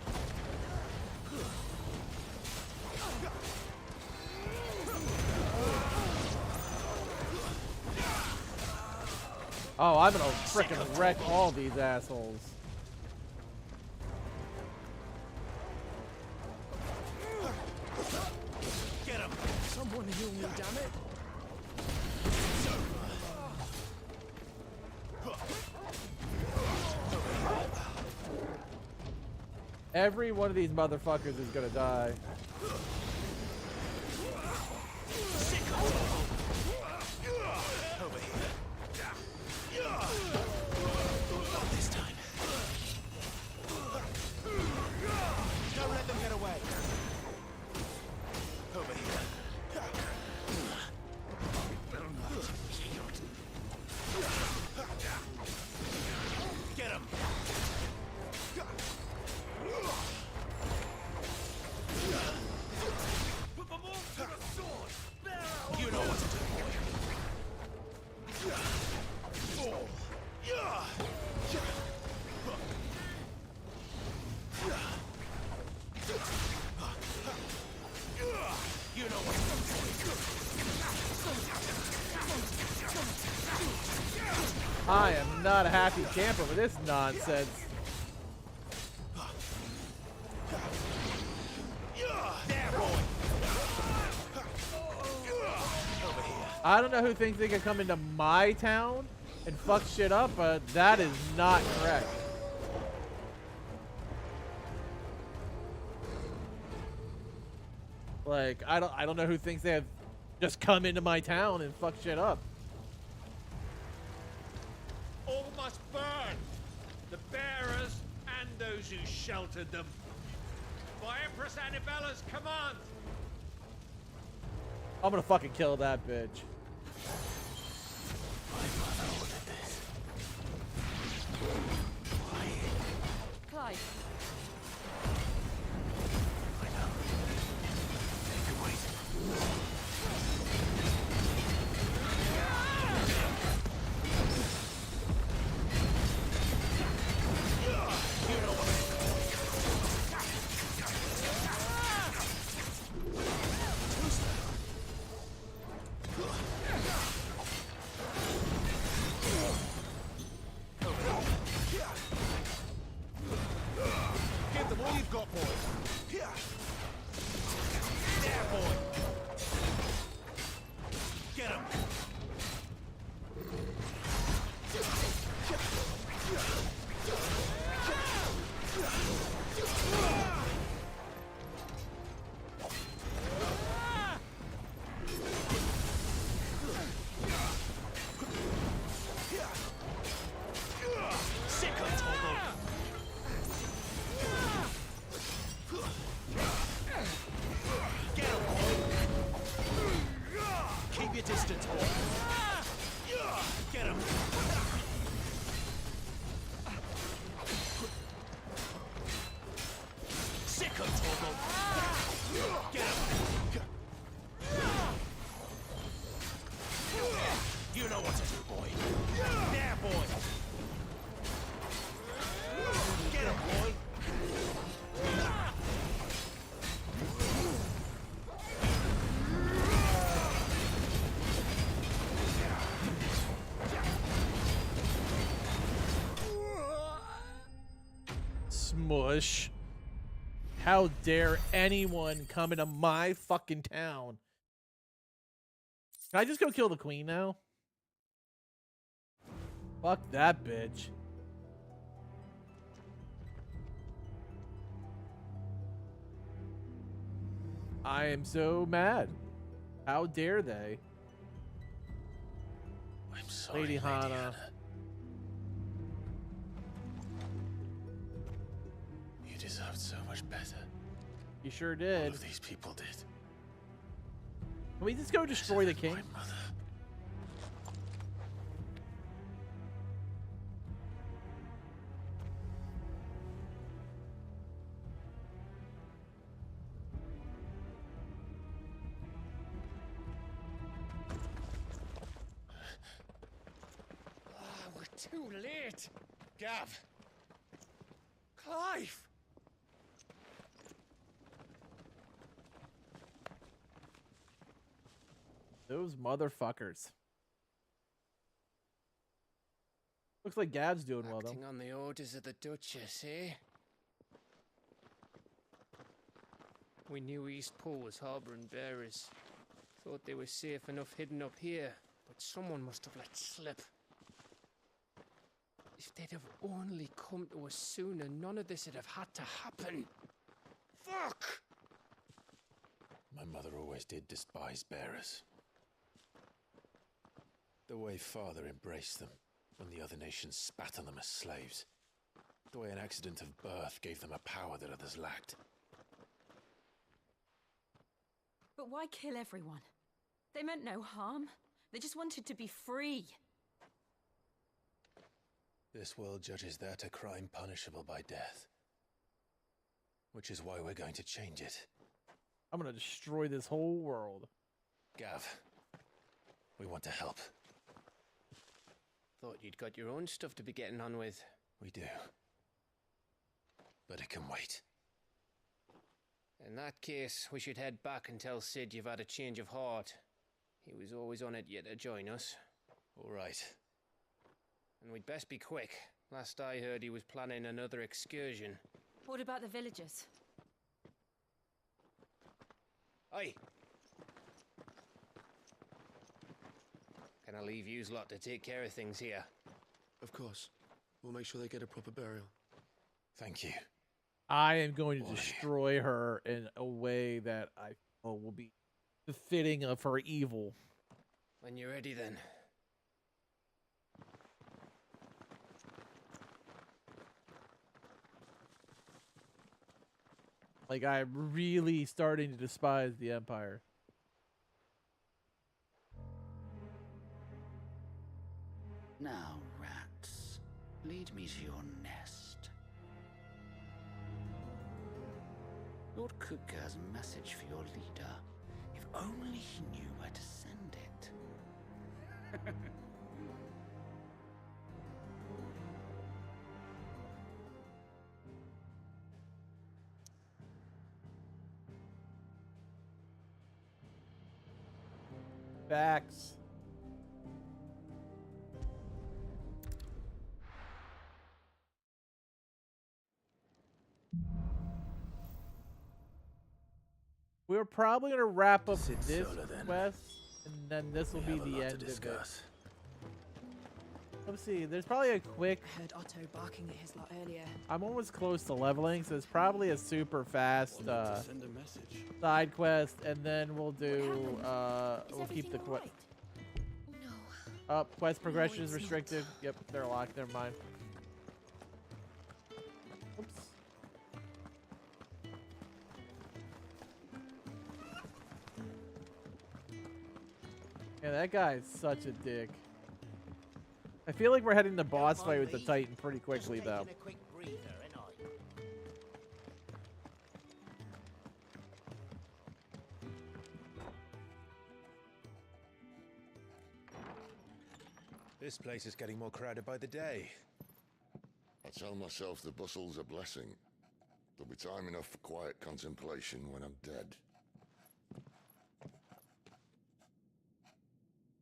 Oh, I'm gonna frickin' wreck all these assholes. Get him! Someone heal me, damn it! Every one of these motherfuckers is gonna die. Not this time. Don't let them get away. Over here. Get him. Put them all to the sword. You know what to do. You know what I am not a happy camper with this nonsense. I don't know who thinks they can come into my town and fuck shit up, but that is not correct. Like, I don't know who thinks they have just come into my town and fuck shit up. All must burn! The bearers and those who sheltered them. By Empress Annibella's command! I'm gonna fucking kill that bitch. Clive. Give them all you've got, boy. There, boy. Get him. Sick of Toggle. Get him, boy. Keep your distance, boy. Get him. Sick of Toggle. Get him. You know what to do, boy. There, boy. Get him, boy. Smush. How dare anyone come into my fucking town? Can I just go kill the queen now? Fuck that bitch. I am so mad. How dare they? I'm sorry, Lady Hana. You deserved so much better. You sure All did. of these people did. Can we just go destroy the king? My mother. We're too late. Gav. Clive. Those motherfuckers. Looks like Gav's doing well, though. Acting on the orders of the Duchess, eh? We knew East Pool was harbouring bearers. Thought they were safe enough hidden up here, but someone must have let slip. If they'd have only come to us sooner, none of this would have had to happen. Fuck! My mother always did despise bearers. The way father embraced them when the other nations spat on them as slaves. The way an accident of birth gave them a power that others lacked. But why kill everyone? They meant no harm. They just wanted to be free. This world judges that a crime punishable by death. Which is why we're going to change it. I'm gonna destroy this whole world. Gav, we want to help. Thought you'd got your own stuff to be getting on with. We do. But it can wait. In that case, we should head back and tell Sid you've had a change of heart. He was always on it yet to join us. All right. And we'd best be quick. Last I heard, he was planning another excursion. What about the villagers? Aye. Can I leave yous lot to take care of things here? Of course. We'll make sure they get a proper burial. Thank you. I am going to destroy her in a way that I will be befitting of her evil. When you're ready, then. Like, I'm really starting to despise the Empire. Now, rats, lead me to your nest. Lord Cook has a message for your leader. If only he knew where to send it. Facts. We're probably gonna wrap up Sit this solo, then. quest, and then this will We be have a the lot end to of it. discuss. Let's see. There's probably a quick. I heard Otto barking at his lot earlier. I'm almost close to leveling, so it's probably a super fast Send a message. side quest, and then we'll do. We'll keep the quest. No. Quest progression is it's not. restricted. Yep, they're locked. Never mind. Oops. Yeah, that guy is such a dick. I feel like we're heading to boss fight with the Titan pretty quickly, though. A quick breather, ain't I? This place is getting more crowded by the day. I tell myself the bustle's a blessing. There'll be time enough for quiet contemplation when I'm dead.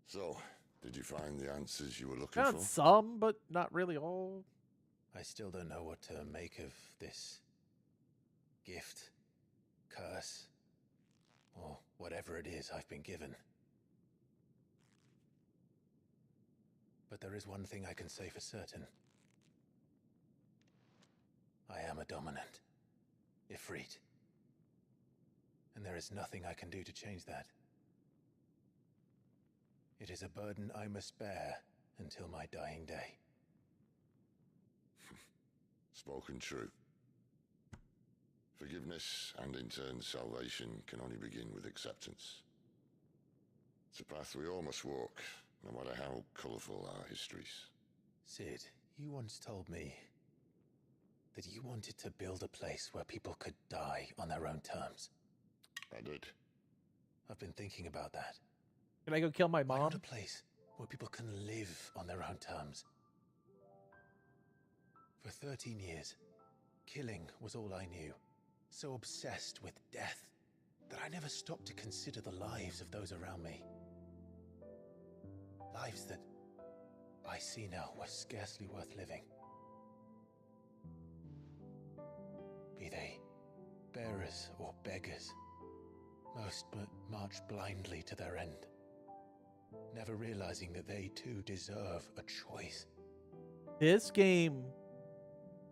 So, did you find the answers you were looking Found for? some, but not really all. I still don't know what to make of this gift, curse, or whatever it is I've been given. But there is one thing I can say for certain. I am a dominant, Ifrit. And there is nothing I can do to change that. It is a burden I must bear until my dying day. Spoken true. Forgiveness and in turn salvation can only begin with acceptance. It's a path we all must walk, no matter how colourful our histories. Sid, you once told me that you wanted to build a place where people could die on their own terms. I did. I've been thinking about that. Can I go kill my Why mom? not a place where people can live on their own terms? For 13 years, killing was all I knew. So obsessed with death that I never stopped to consider the lives of those around me. Lives that I see now were scarcely worth living. Be they bearers or beggars, most but march blindly to their end, never realizing that they too deserve a choice. This game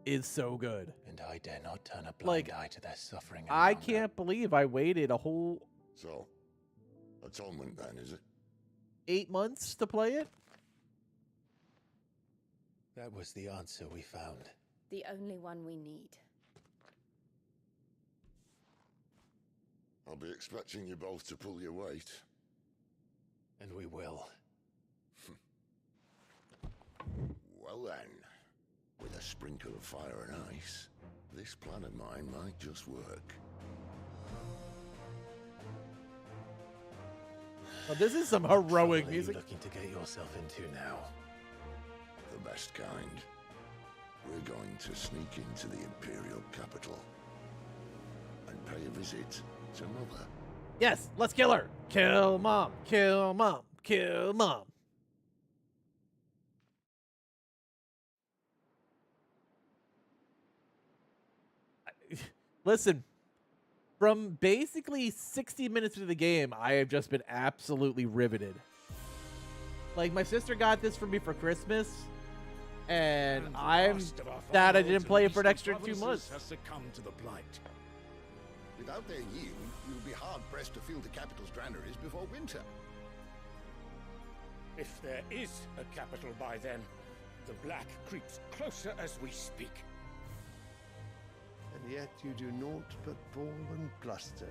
is so good. And I dare not turn a blind eye to their suffering. and I hunger. can't believe I waited a whole So, atonement then, is it? 8 months to play it? That was the answer we found. The only one we need. I'll be expecting you both to pull your weight. And we will. Well then, with a sprinkle of fire and ice, this plan of mine might just work. Oh, this is some heroic What are music. you looking to get yourself into now? The best kind. We're going to sneak into the Imperial capital and pay a visit to Mother. Yes, let's kill her. Kill mom. Kill mom. Kill mom. Listen, from basically 60 minutes into the game, I have just been absolutely riveted. Like, my sister got this for me for Christmas, and I'm sad I didn't play it for an extra 2 months. Has succumbed to the blight. Without their yield, you'll be hard-pressed to fill the capital's granaries before winter. If there is a capital by then, the black creeps closer as we speak. And yet you do naught but bawl and bluster.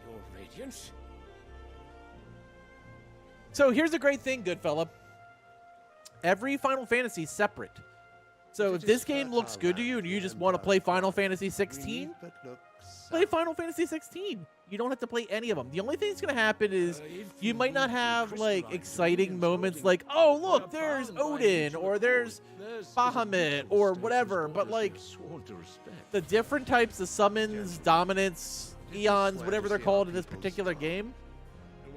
Your radiance? So here's a great thing, good fella. Every Final Fantasy is separate. So if this game looks good to you and you just want to play Final Fantasy 16, play Final Fantasy 16. You don't have to play any of them. The only thing that's going to happen is you might not have like exciting moments like, oh look, there's Odin or there's Bahamut or whatever. But like the different types of summons, dominance, eons, whatever they're called in this particular game,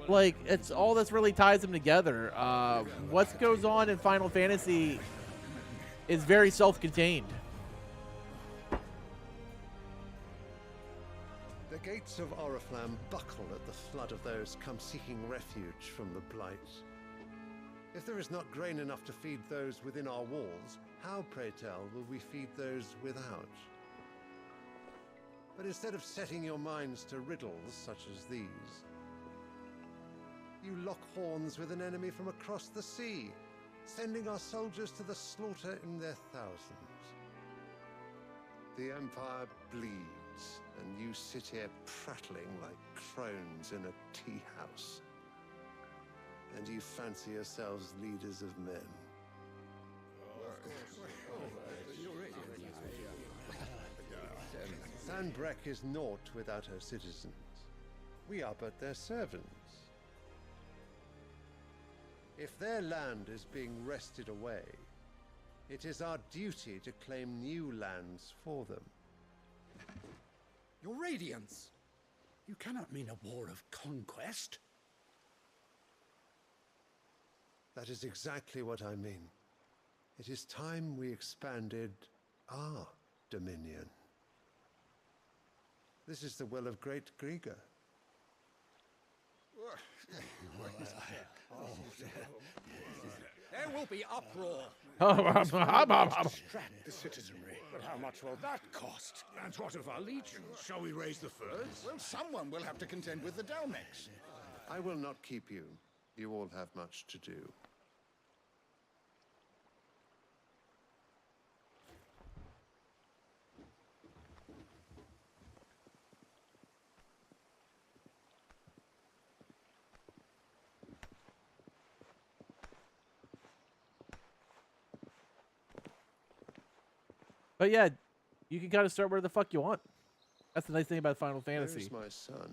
like it's all that's really ties them together. What goes on in Final Fantasy is very self-contained. The gates of Oriflamme buckle at the flood of those come seeking refuge from the Blight. If there is not grain enough to feed those within our walls, how, pray tell, will we feed those without? But instead of setting your minds to riddles such as these, you lock horns with an enemy from across the sea, sending our soldiers to the slaughter in their thousands. The Empire bleeds, and you sit here prattling like crones in a tea house. And you fancy yourselves leaders of men. Sanbreque is naught without her citizens. We are but their servants. If their land is being wrested away, it is our duty to claim new lands for them. Your Radiance! You cannot mean a war of conquest. That is exactly what I mean. It is time we expanded our dominion. This is the will of great Grieger. There will be uproar. Distract the citizenry. But how much will that cost? And what of our legions? Shall we raise the furs? Well, someone will have to contend with the Dalmex. I will not keep you. You all have much to do. But yeah, you can kind of start where the fuck you want. That's the nice thing about Final Fantasy. Where's my son?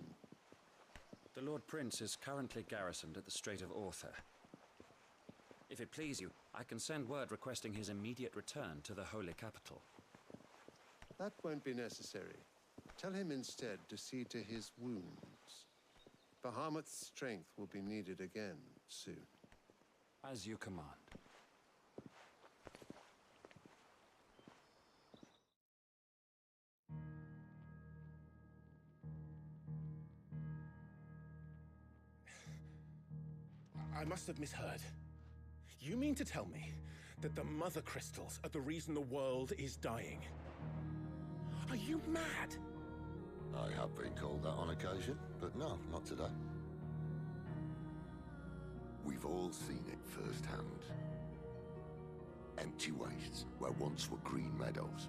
The Lord Prince is currently garrisoned at the Strait of Orther. If it please you, I can send word requesting his immediate return to the Holy Capital. That won't be necessary. Tell him instead to see to his wounds. Bahamut's strength will be needed again soon. As you command. I must have misheard. You mean to tell me that the mother crystals are the reason the world is dying? Are you mad? I have been called that on occasion, but no, not today. We've all seen it firsthand. Empty wastes where once were green meadows.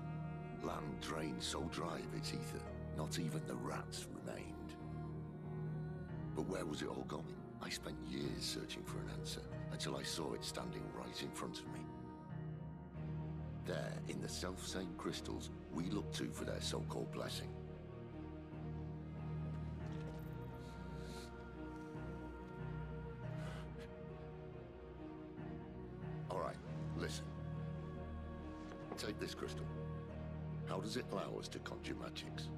Land drained so dry of its ether, not even the rats remained. But where was it all going? I spent years searching for an answer, until I saw it standing right in front of me. There, in the self-same crystals we look to for their so-called blessing. All right, listen. Take this crystal. How does it allow us to conjure magics?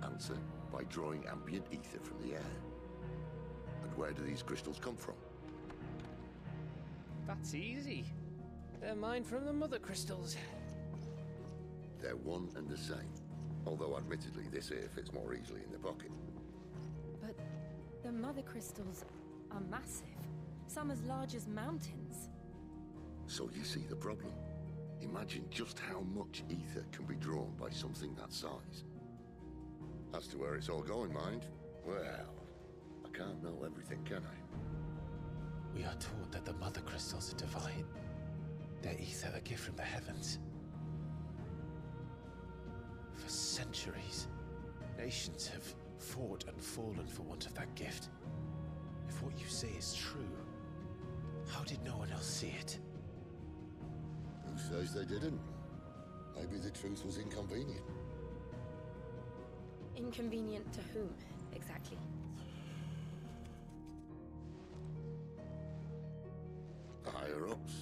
Answer, by drawing ambient ether from the air. And where do these crystals come from? That's easy. They're mined from the mother crystals. They're one and the same. Although admittedly this here fits more easily in the pocket. But The mother crystals are massive. Some as large as mountains. So you see the problem. Imagine just how much ether can be drawn by something that size. As to where it's all going, mind, well, I can't know everything, can I? We are taught that the mother crystals are divine. Their ether a gift from the heavens. For centuries, nations have fought and fallen for want of that gift. If what you say is true, how did no one else see it? Who says they didn't? Maybe the truth was inconvenient. Inconvenient to whom, exactly? The higher-ups?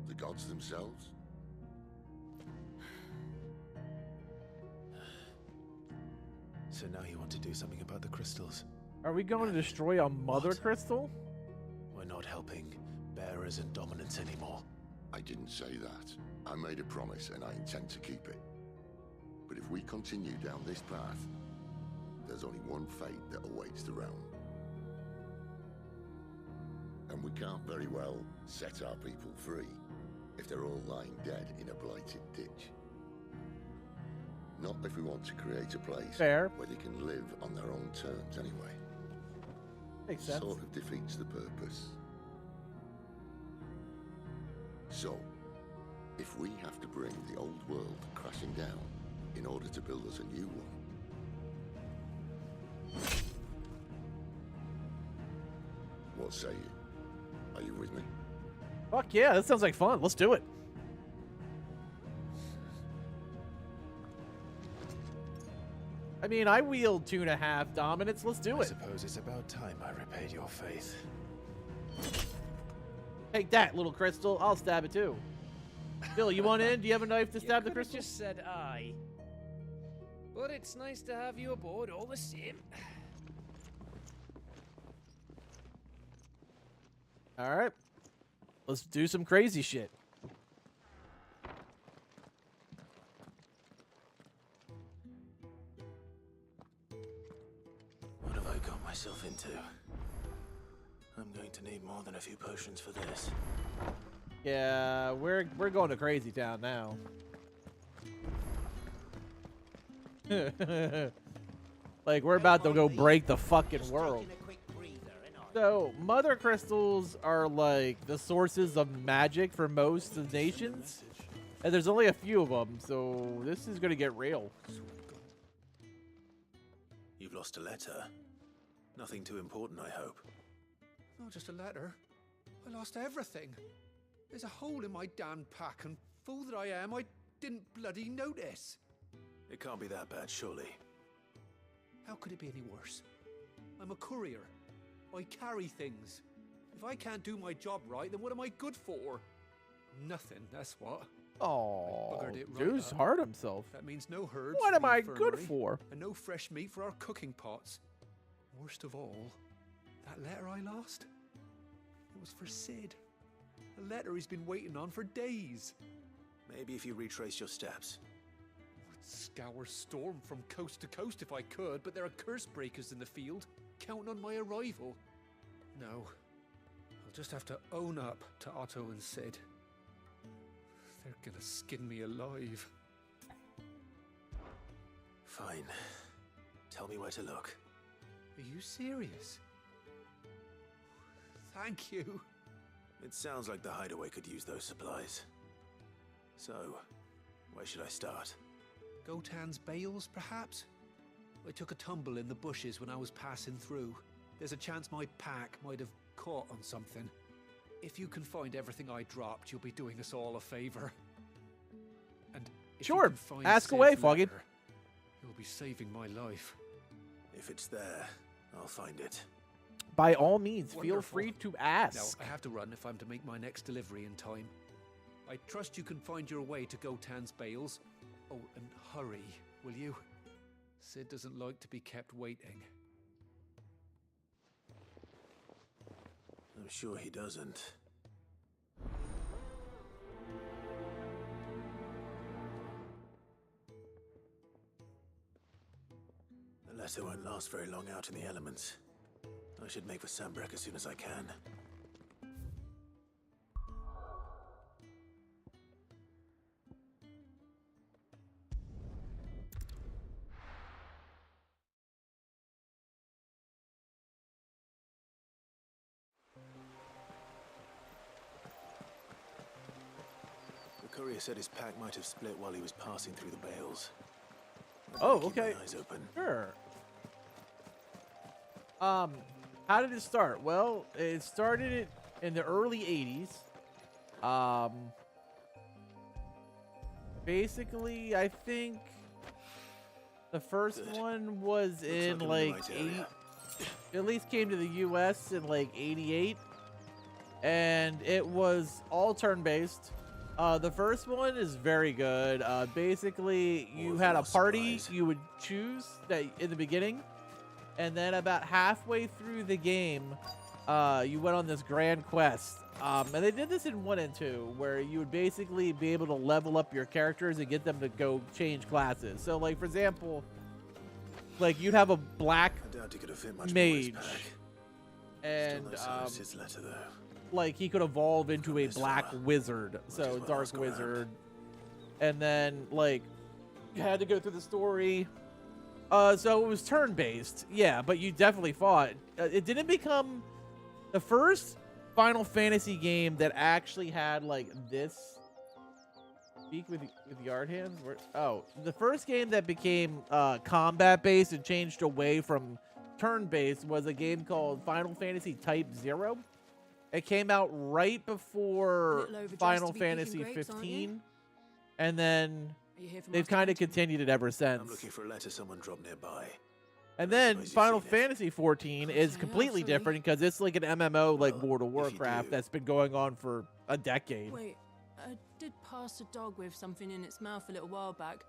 The gods themselves? So now you want to do something about the crystals? Are we going to destroy a mother crystal? We're not helping bearers and dominants anymore. I didn't say that. I made a promise and I intend to keep it. But if we continue down this path, there's only one fate that awaits the realm. And we can't very well set our people free if they're all lying dead in a blighted ditch. Not if we want to create a place where they can live on their own terms anyway. Makes sense. Sort of defeats the purpose. So, if we have to bring the old world crashing down in order to build us a new one, what say you? Are you with me? Fuck yeah, that sounds like fun. Let's do it. I mean, I wield 2.5 dominance. Let's do I it. suppose it's about time I repaid your faith. Take that, little crystal. I'll stab it too. Bill, you want in? Do you have a knife to stab the crystal? Just said aye. But it's nice to have you aboard all the same. All right. Let's do some crazy shit. What have I got myself into? I'm going to need more than a few potions for this. Yeah, we're going to crazy town now. Like we're about to go break the fucking world. So, mother crystals are like the sources of magic for most of the nations. And there's only a few of them, so this is going to get real. You've lost a letter. Nothing too important, I hope. Not just a letter. I lost everything. There's a hole in my damn pack, and fool that I am, I didn't bloody notice. It can't be that bad, surely. How could it be any worse? I'm a courier. I carry things. If I can't do my job right, then what am I good for? Nothing, that's what. Oh, Buggered it right Juice up. hurt himself. That means no herbs What for am the I good infirmary, for? And no fresh meat for our cooking pots. Worst of all, that letter I lost, it was for Sid. A letter he's been waiting on for days. Maybe if you retrace your steps. I'd scour Storm from coast to coast if I could, but there are curse breakers in the field, counting on my arrival. No, I'll just have to own up to Otto and Sid. They're gonna skin me alive. Fine. Tell me where to look. Are you serious? Thank you. It sounds like the hideaway could use those supplies. So, where should I start? Gotan's bales, perhaps? I took a tumble in the bushes when I was passing through. There's a chance my pack might have caught on something. If you can find everything I dropped, you'll be doing us all a favor. And if you Sure, can find ask Sid's away, Foggy. letter, you'll be saving my life. If it's there, I'll find it. By all means, feel Wonderful. free to ask. Now, I have to run if I'm to make my next delivery in time. I trust you can find your way to Gotan's bales. Oh, and hurry, will you? Sid doesn't like to be kept waiting. I'm sure he doesn't. The letter won't last very long out in the elements. I should make for Sambrek as soon as I can. The courier said his pack might have split while he was passing through the bales. Oh, Keep okay. my eyes open. Sure. How did it start? Well, it started in the early 80s. Basically, I think the first one was in like at least came to the US in like 88, and it was all turn-based. The first one is very good. Basically, you had a party you would choose that in the beginning, and then about halfway through the game, you went on this grand quest. And they did this in 1 and 2, where you would basically be able to level up your characters and get them to go change classes. So, like, for example, like, you'd have a black mage, and like, he could evolve into a black wizard, so dark wizard. And then, like, you had to go through the story. So it was turn-based, yeah, but you definitely fought. It didn't become the first Final Fantasy game that actually had like this. Speak with yard hands. Oh, the first game that became combat-based and changed away from turn-based was a game called Final Fantasy Type 0. It came out right before Final Fantasy 15, and then they've kind of continued it ever since. I'm looking for a letter someone dropped nearby. And then Final Fantasy 14 is completely different because it's like an MMO like World of Warcraft that's been going on for a decade. Wait, I did pass a dog with something in its mouth a little while back.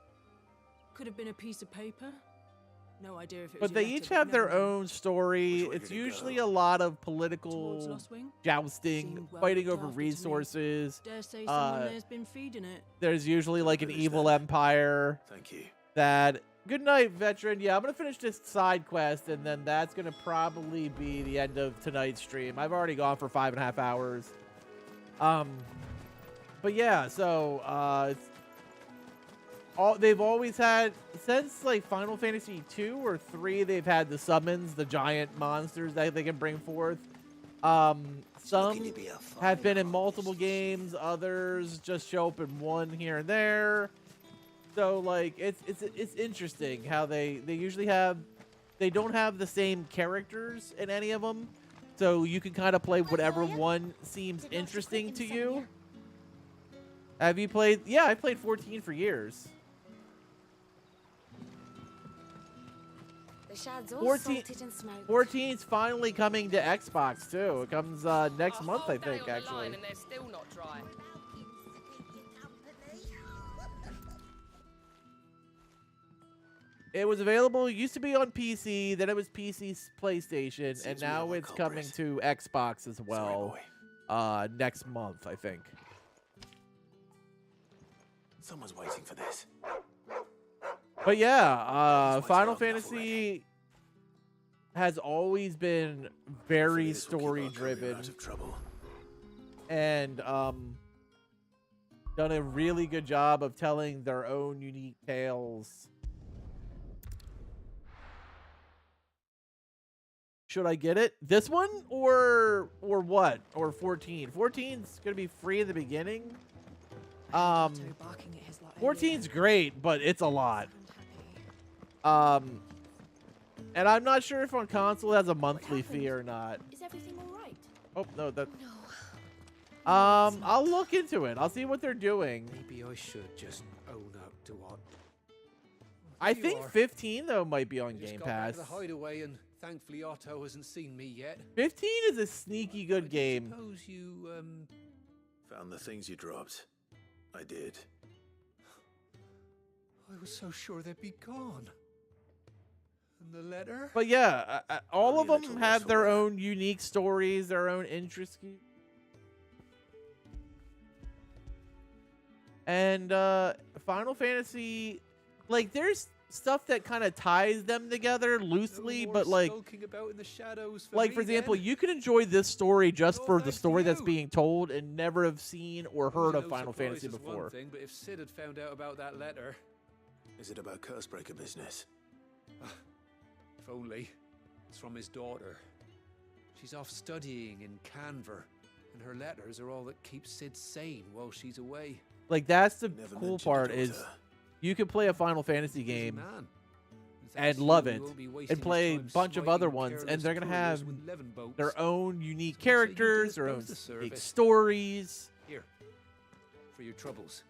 Could have been a piece of paper. No idea if it was. But they each have their own story. It's usually a lot of political jousting, fighting over resources. Dare say someone there's been feeding it. There's usually like an evil empire. Thank you. That. Good night, veteran. Yeah, I'm gonna finish this side quest, and then that's gonna probably be the end of tonight's stream. I've already gone for 5.5 hours. But yeah, so they've always had, since like Final Fantasy 2 or 3, they've had the summons, the giant monsters that they can bring forth. Some have been in multiple games, others just show up in one here and there. So like it's interesting how they usually have, they don't have the same characters in any of them, so you can kind of play whatever one seems interesting to you. Have you played? Yeah, I played 14 for years. 14's finally coming to Xbox too. It comes next month, I think, actually. And they're still not dry. It was available, used to be on PC, then it was PC, PlayStation, and now it's coming to Xbox as well. Next month, I think. Someone's waiting for this. But yeah, Final Fantasy has always been very story-driven, and done a really good job of telling their own unique tales. Should I get it? This one or what? Or 14? 14's gonna be free in the beginning. 14's great, but it's a lot. And I'm not sure if on console it has a monthly fee or not. Is everything all right? Oh no, that. I'll look into it. I'll see what they're doing. Maybe I should just own up to what. I think 15 though might be on Game Got back Pass. to the hideaway, and thankfully Otto hasn't seen me yet. 15 is a sneaky good game. Suppose you Found the things you dropped. I did. I was so sure they'd be gone. And the letter? But yeah, all of them have their own unique stories, their own interests. And Final Fantasy, like, there's stuff that kind of ties them together loosely, but like, Skulking about in the shadows like for example, you can enjoy this story just for the story that's being told and never have seen or heard of Final Fantasy before. One thing, but if Sid had found out about that letter, is it about Cursebreaker business? If only. It's from his daughter. She's off studying in Canver, and her letters are all that keeps Sid sane while she's away. Like, that's the cool part is you can play a Final Fantasy game and love it and play a bunch of other ones, and they're going to have their own unique characters, their own unique stories. Here, for your troubles.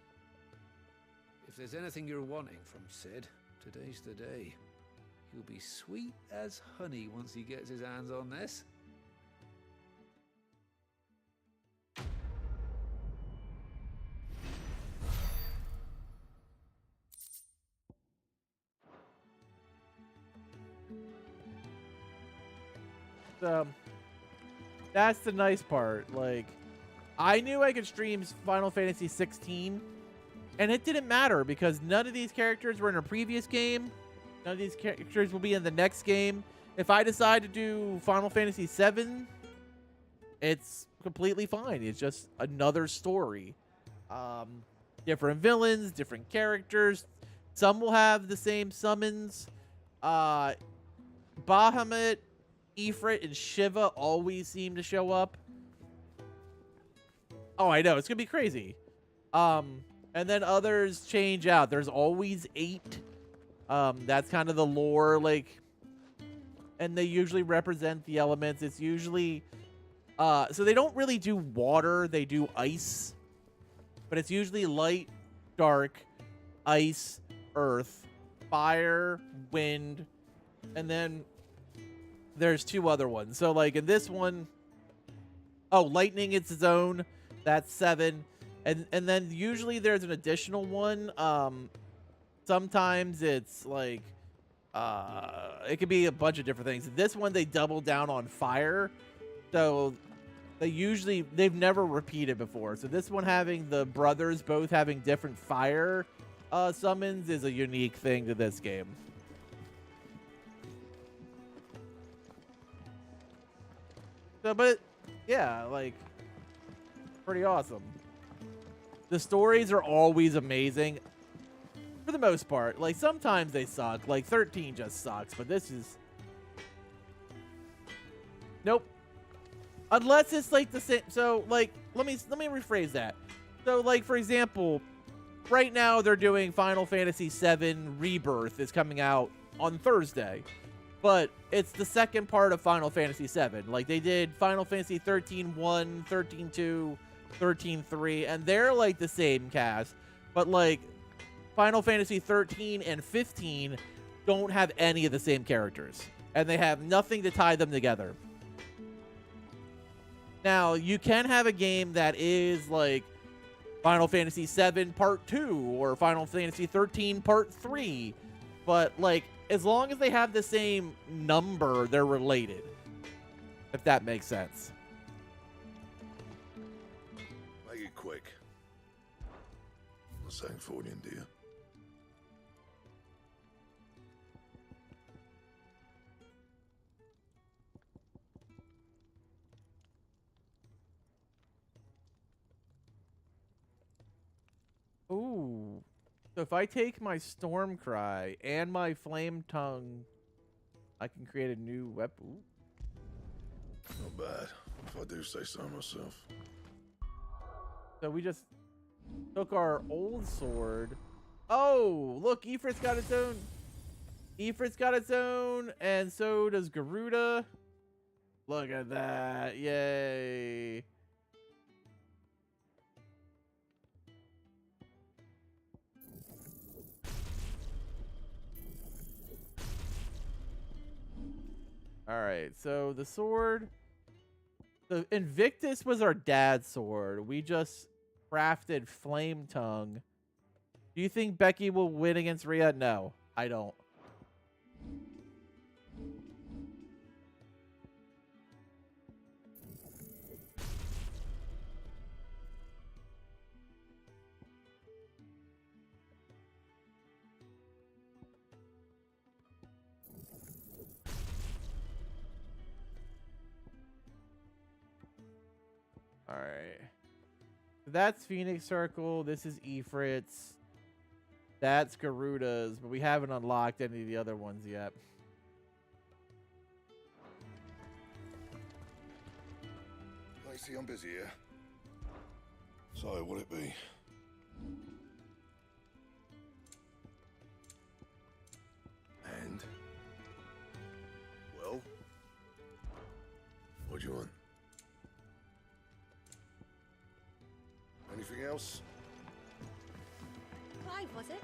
If there's anything you're wanting from Sid, today's the day. He'll be sweet as honey once he gets his hands on this. That's the nice part. Like, I knew I could stream Final Fantasy 16, and it didn't matter because none of these characters were in a previous game. None of these characters will be in the next game. If I decide to do Final Fantasy 7, it's completely fine. It's just another story. Different villains, different characters. Some will have the same summons. Bahamut, Ifrit, and Shiva always seem to show up. Oh, I know. It's going to be crazy. And then others change out. There's always 8. That's kind of the lore, like, and they usually represent the elements. It's usually, so they don't really do water. They do ice, but it's usually light, dark, ice, earth, fire, wind, and then there's 2 other ones. So like in this one, oh, lightning, it's its own. That's 7. And then usually there's an additional one. Sometimes it's like, it could be a bunch of different things. This one, they double down on fire. So they've never repeated before. So this one having the brothers both having different fire summons is a unique thing to this game. So, but yeah, like, pretty awesome. The stories are always amazing. For the most part. Like, sometimes they suck. Like, 13 just sucks, but this is... Nope. Unless it's, like, the same... So, like, let me rephrase that. So, like, for example, right now they're doing Final Fantasy VII Rebirth is coming out on Thursday. But it's the second part of Final Fantasy VII. Like, they did Final Fantasy 13-1, 13-2, 13-3, and they're, like, the same cast. But, like... Final Fantasy 13 and 15 don't have any of the same characters, and they have nothing to tie them together. Now, you can have a game that is like Final Fantasy 7 Part 2 or Final Fantasy 13 Part 3, but like as long as they have the same number, they're related, if that makes sense. Make it quick. I'm saying Fornian, do you? Ooh. So if I take my Storm Cry and my Flame Tongue, I can create a new weapon. Not bad, if I do say so myself. So we just took our old sword. Oh, look, Ifrit's got its own. Ifrit's got its own, and so does Garuda. Look at that. Yay. All right, so the sword, the Invictus was our dad's sword. We just crafted Flame Tongue. Do you think Becky will win against Rhea? No, I don't. right. That's Phoenix Circle. This is Ifrit's. That's Garuda's, but we haven't unlocked any of the other ones yet. I see I'm busy here. So, what'll it be? And? Well? What do you want? Anything else? Clive, was it?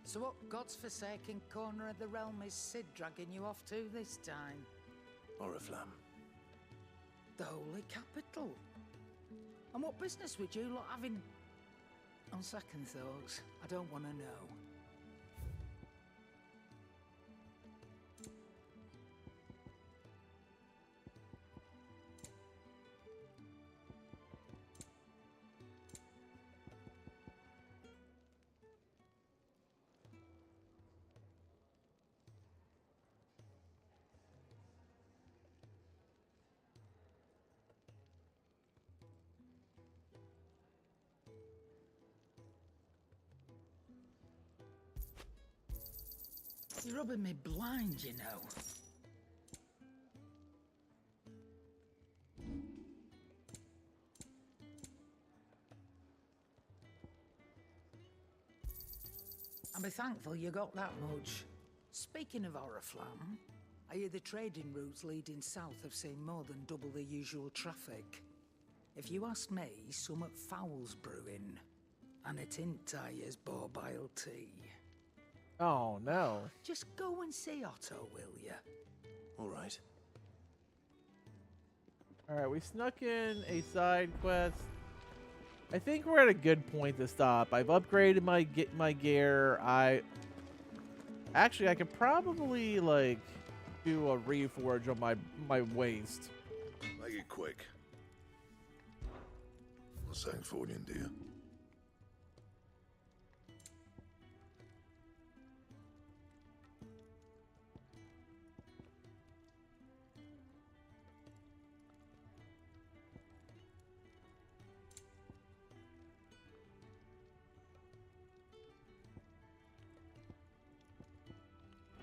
So what God's forsaken corner of the realm is Sid dragging you off to this time? Oriflamme. The Holy Capital. And what business would you lot having? On second thoughts, I don't want to know. You're rubbing me blind, you know. And be thankful you got that much. Speaking of Oriflamme, I hear the trading routes leading south have seen more than double the usual traffic. If you ask me, summat foul's brewing. And it ain't Tyre's borbile tea. Oh, no. Just go and see Otto, will you? All right. All right, we snuck in a side quest. I think we're at a good point to stop. I've upgraded my gear. I could probably like do a reforge on my waist. Make it quick. Not saying for you, dear.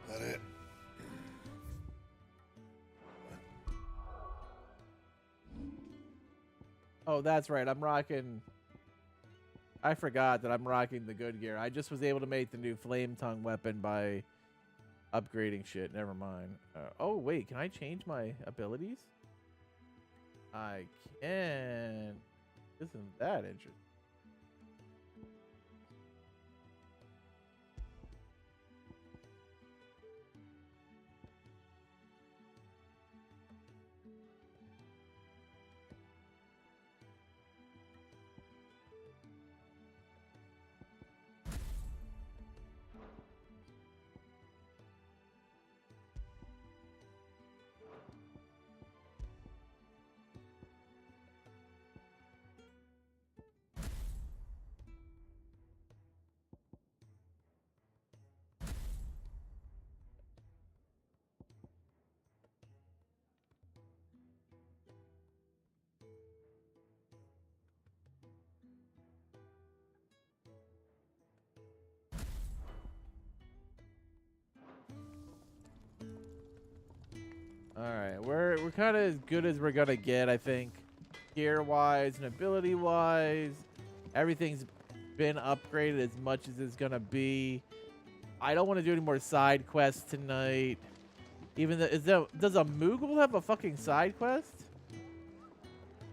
That it? Oh, that's right. I'm rocking. I forgot that I'm rocking the good gear. I just was able to make the new flame tongue weapon by upgrading shit. Never mind. Oh, wait. Can I change my abilities? I can. Isn't that interesting? All right, we're kind of as good as we're gonna get, I think, gear wise and ability wise. Everything's been upgraded as much as it's gonna be. I don't want to do any more side quests tonight. Even though, does a Moogle have a fucking side quest?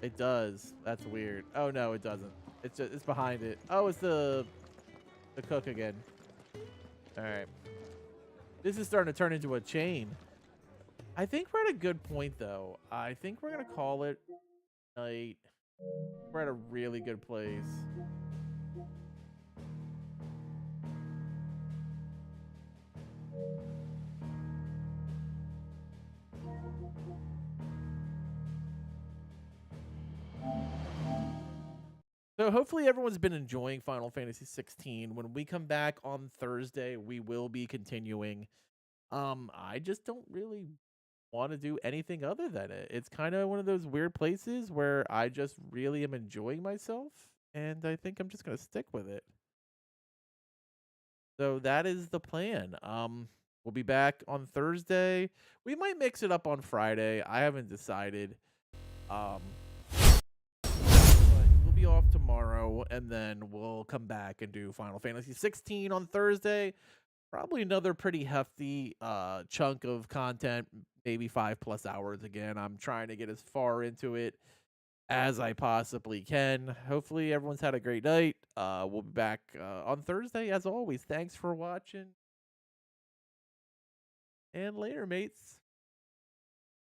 It does. That's weird. Oh no, it doesn't. It's behind it. Oh, it's the cook again. All right. This is starting to turn into a chain. I think we're at a good point, though. I think we're going to call it night. We're at a really good place. So hopefully everyone's been enjoying Final Fantasy 16. When we come back on Thursday, we will be continuing. I just don't really want to do anything other than it. It's kind of one of those weird places where I just really am enjoying myself, and I think I'm just gonna stick with it. So that is the plan. We'll be back on Thursday. We might mix it up on Friday. I haven't decided. But we'll be off tomorrow, and then we'll come back and do Final Fantasy 16 on Thursday. Probably another pretty hefty chunk of content, maybe 5+ hours again. I'm trying to get as far into it as I possibly can. Hopefully everyone's had a great night. We'll be back on Thursday as always. Thanks for watching. And later, mates.